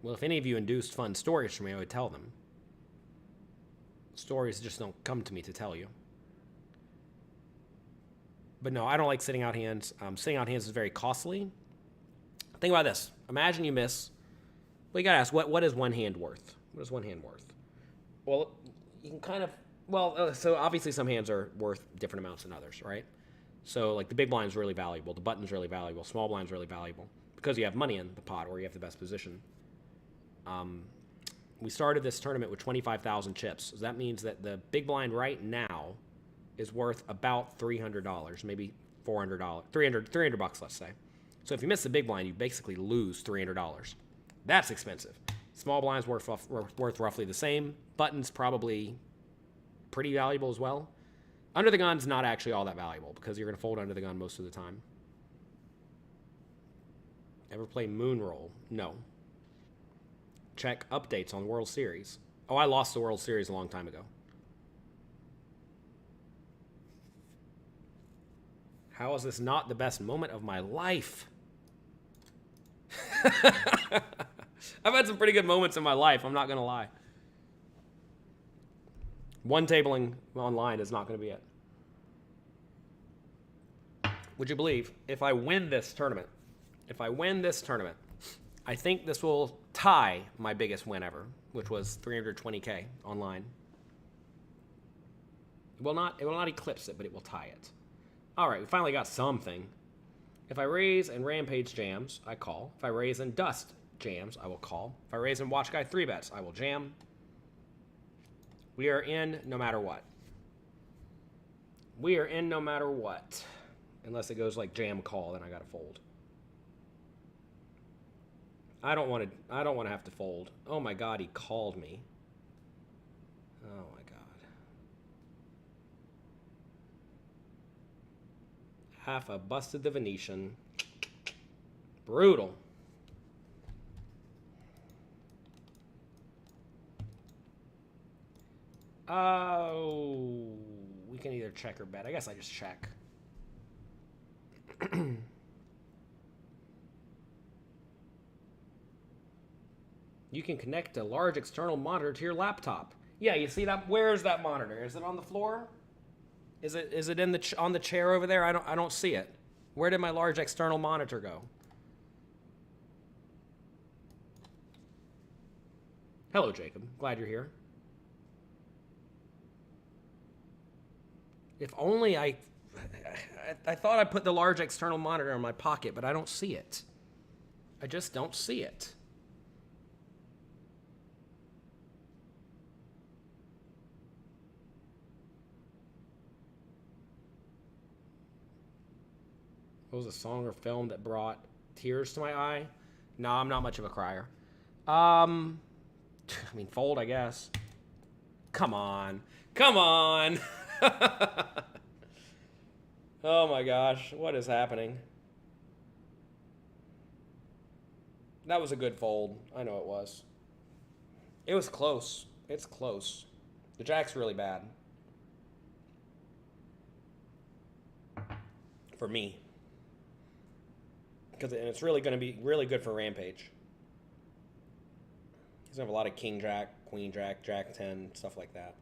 Well, if any of you induced fun stories for me, I would tell them. Stories just don't come to me to tell you. But no, I don't like sitting out hands. Sitting out hands is very costly. Think about this. Imagine you miss. Well, you gotta ask, what is one hand worth? What is one hand worth? Well, you can kind of, so obviously some hands are worth different amounts than others, right? So like the big blind's really valuable, the button's really valuable, small blind's really valuable because you have money in the pot or you have the best position. We started this tournament with 25,000 chips. So that means that the big blind right now is worth about $300, maybe $400, 300 bucks, let's say. So if you miss the big blind, you basically lose $300. That's expensive. Small blind's worth roughly the same. Button's probably pretty valuable as well. Under the gun's not actually all that valuable because you're going to fold under the gun most of the time. Ever play Moon Roll? No. Check updates on World Series. Oh, I lost the World Series a long time ago. How is this not the best moment of my life? I've had some pretty good moments in my life, I'm not going to lie. One tabling online is not going to be it. Would you believe if I win this tournament, I think this will tie my biggest win ever, which was 320K online. It will not eclipse it, but it will tie it. All right, we finally got something. If I raise and Rampage jams, I call. If I raise and Dust jams, I will call. If I raise and Watch Guy 3-bets, I will jam. We are in no matter what. We are in no matter what. Unless it goes like jam call, then I gotta fold. I don't want to have to fold. Oh my god, he called me. Oh my god. Half a busted the Venetian. Brutal. Oh, we can either check or bet. I guess I just check. You can connect a large external monitor to your laptop. Yeah, you see that? Where is that monitor? Is it on the floor? Is it in the on the chair over there? I don't see it. Where did my large external monitor go? Hello, Jacob. Glad you're here. If only I thought I put the large external monitor in my pocket, but I don't see it. I just don't see it. What was a song or film that brought tears to my eye? No, I'm not much of a crier. I mean, fold, I guess. Come on. Come on. Oh my gosh, what is happening? That was a good fold. I know it was. It was close. It's close. The jack's really bad. For me. And it's really going to be really good for Rampage. He's going to have a lot of king jack, queen jack, jack 10, stuff like that.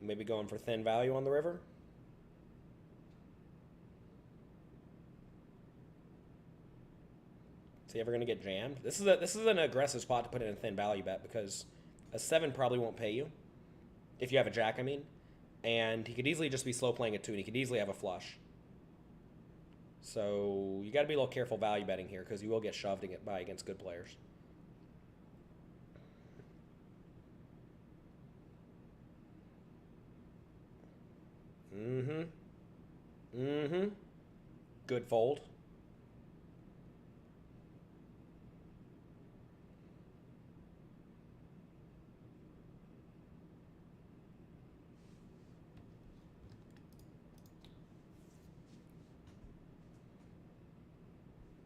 Maybe going for thin value on the river. Is he ever going to get jammed? This is an aggressive spot to put in a thin value bet because a 7 probably won't pay you. If you have a jack, I mean. And he could easily just be slow playing a 2, and he could easily have a flush. So you got to be a little careful value betting here because you will get shoved by against good players. Good fold.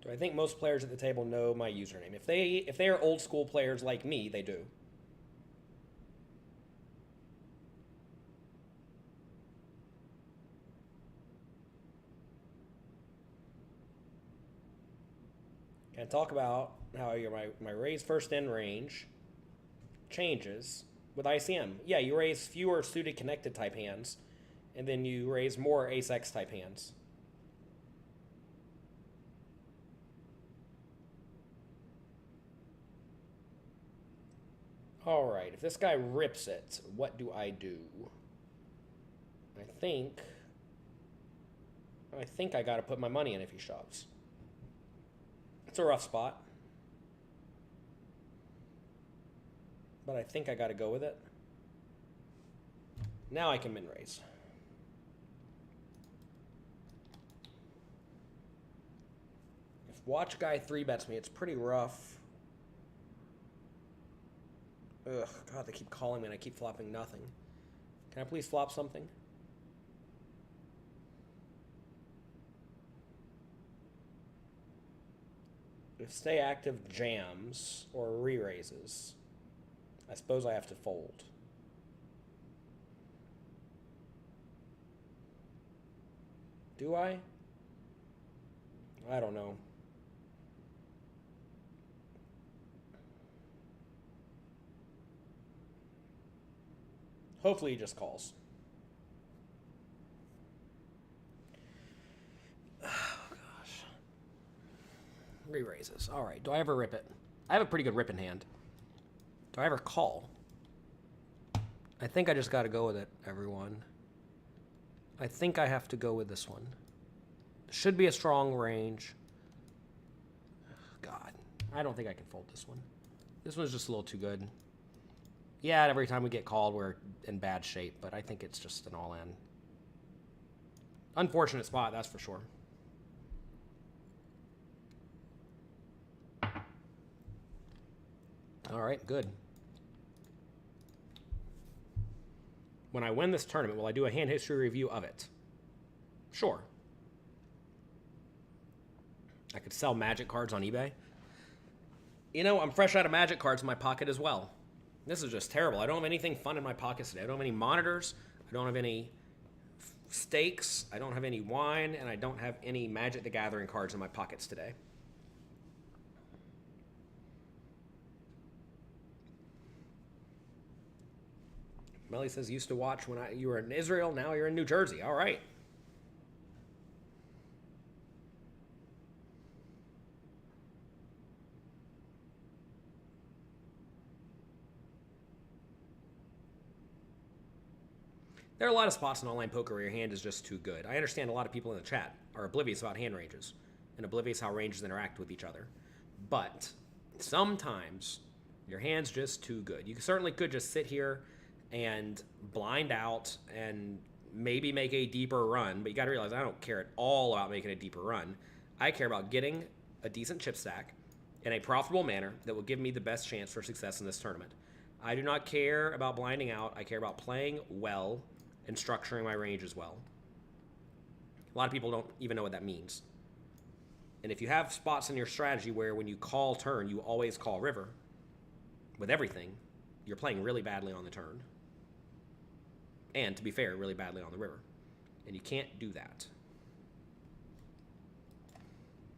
Do I think most players at the table know my username? If they are old school players like me, they do. Can I talk about how my raise first in range changes with ICM? Yeah, you raise fewer suited connected type hands, and then you raise more ace-x type hands. All right, if this guy rips it, what do I do? I think I got to put my money in if he shoves. It's a rough spot. But I think I got to go with it. Now I can min raise. If watch guy 3-bets me, it's pretty rough. Ugh, God, they keep calling me and I keep flopping nothing. Can I please flop something? If stay active jams or re-raises, I suppose I have to fold. Do I? I don't know. Hopefully he just calls. Oh, gosh. Re-raises. All right. Do I ever rip it? I have a pretty good ripping hand. Do I ever call? I think I just got to go with it, everyone. I think I have to go with this one. Should be a strong range. God. I don't think I can fold this one. This one's just a little too good. Yeah, every time we get called, we're in bad shape, but I think it's just an all-in. Unfortunate spot, that's for sure. All right, good. When I win this tournament, will I do a hand history review of it? Sure. I could sell Magic cards on eBay. You know, I'm fresh out of Magic cards in my pocket as well. This is just terrible. I don't have anything fun in my pockets today. I don't have any monitors. I don't have any stakes. I don't have any wine. And I don't have any Magic the Gathering cards in my pockets today. Melly says, used to watch when you were in Israel. Now you're in New Jersey. All right. There are a lot of spots in online poker where your hand is just too good. I understand a lot of people in the chat are oblivious about hand ranges and oblivious how ranges interact with each other. But sometimes your hand's just too good. You certainly could just sit here and blind out and maybe make a deeper run, but you got to realize I don't care at all about making a deeper run. I care about getting a decent chip stack in a profitable manner that will give me the best chance for success in this tournament. I do not care about blinding out. I care about playing well and structuring my range as well. A lot of people don't even know what that means. And if you have spots in your strategy where when you call turn, you always call river with everything, you're playing really badly on the turn. And to be fair, really badly on the river. And you can't do that.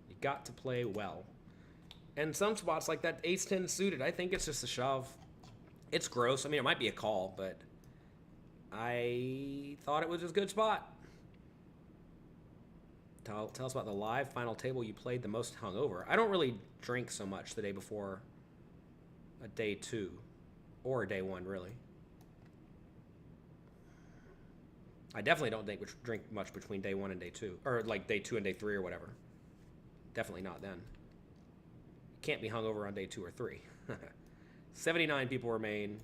You got to play well. And some spots like that ace-10 suited, I think it's just a shove. It's gross. I mean, it might be a call, but I thought it was a good spot. Tell us about the live final table you played the most hungover. I don't really drink so much the day before a day 2 or a day 1, really. I definitely don't drink much between day 1 and day 2, or like day 2 and day 3 or whatever. Definitely not then. Can't be hungover on day 2 or 3. 79 people remain.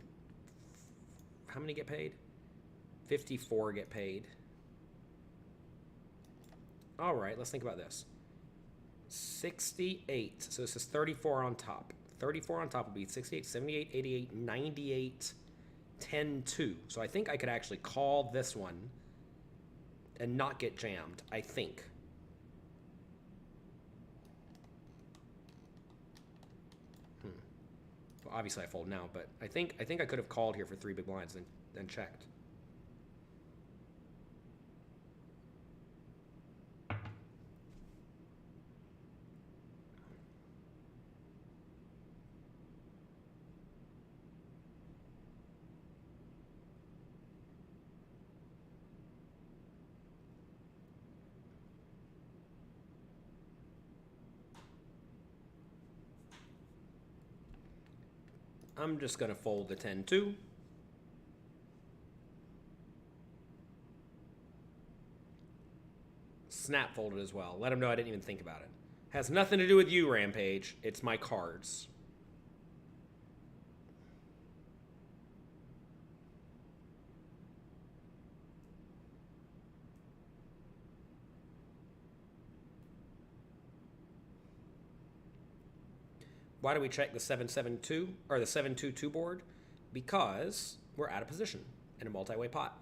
How many get paid? 54 get paid. All right, let's think about this. 68. So this is 34 on top. 34 on top would be 68, 78, 88, 98, 10, 2. So I think I could actually call this one and not get jammed, I think. Well, obviously I fold now, but I think I could have called here for 3 big blinds and checked. I'm just going to fold the 10-2. Snap folded as well. Let him know I didn't even think about it. Has nothing to do with you, Rampage. It's my cards. Why do we check the 7-7-2 or the 7-2-2 board? Because we're out of position in a multi-way pot.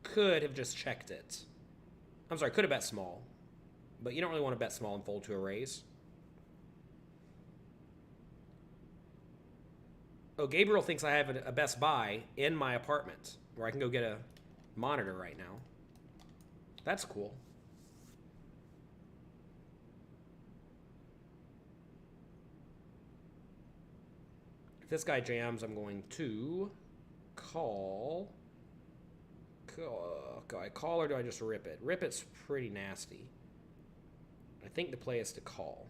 Could have just checked it. I'm sorry, could have bet small. But you don't really want to bet small and fold to a raise. Oh, Gabriel thinks I have a Best Buy in my apartment where I can go get a monitor right now. That's cool. If this guy jams, I'm going to call. Do I call or do I just rip it? Rip it's pretty nasty. I think the play is to call.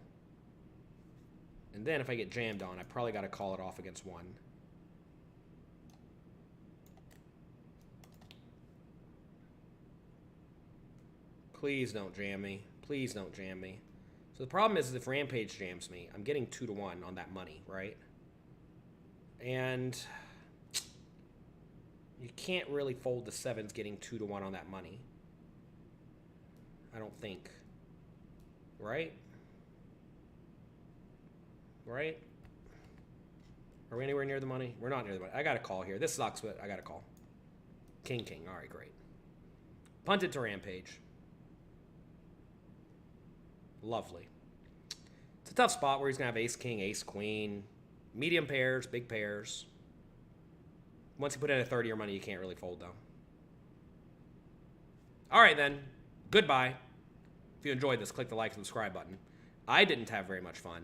And then if I get jammed on, I probably got to call it off against 1. Please don't jam me. Please don't jam me. So the problem is if Rampage jams me, I'm getting 2-1 on that money, right? And you can't really fold the sevens getting 2-1 on that money. I don't think. Right? Right? Are we anywhere near the money? We're not near the money. I got a call here. This sucks, but I got a call. King, king. All right, great. Punt it to Rampage. Lovely. It's a tough spot where he's going to have ace, king, ace, queen. Medium pairs, big pairs. Once you put in a 30 or money, you can't really fold, though. All right, then. Goodbye. If you enjoyed this, click the like and subscribe button. I didn't have very much fun.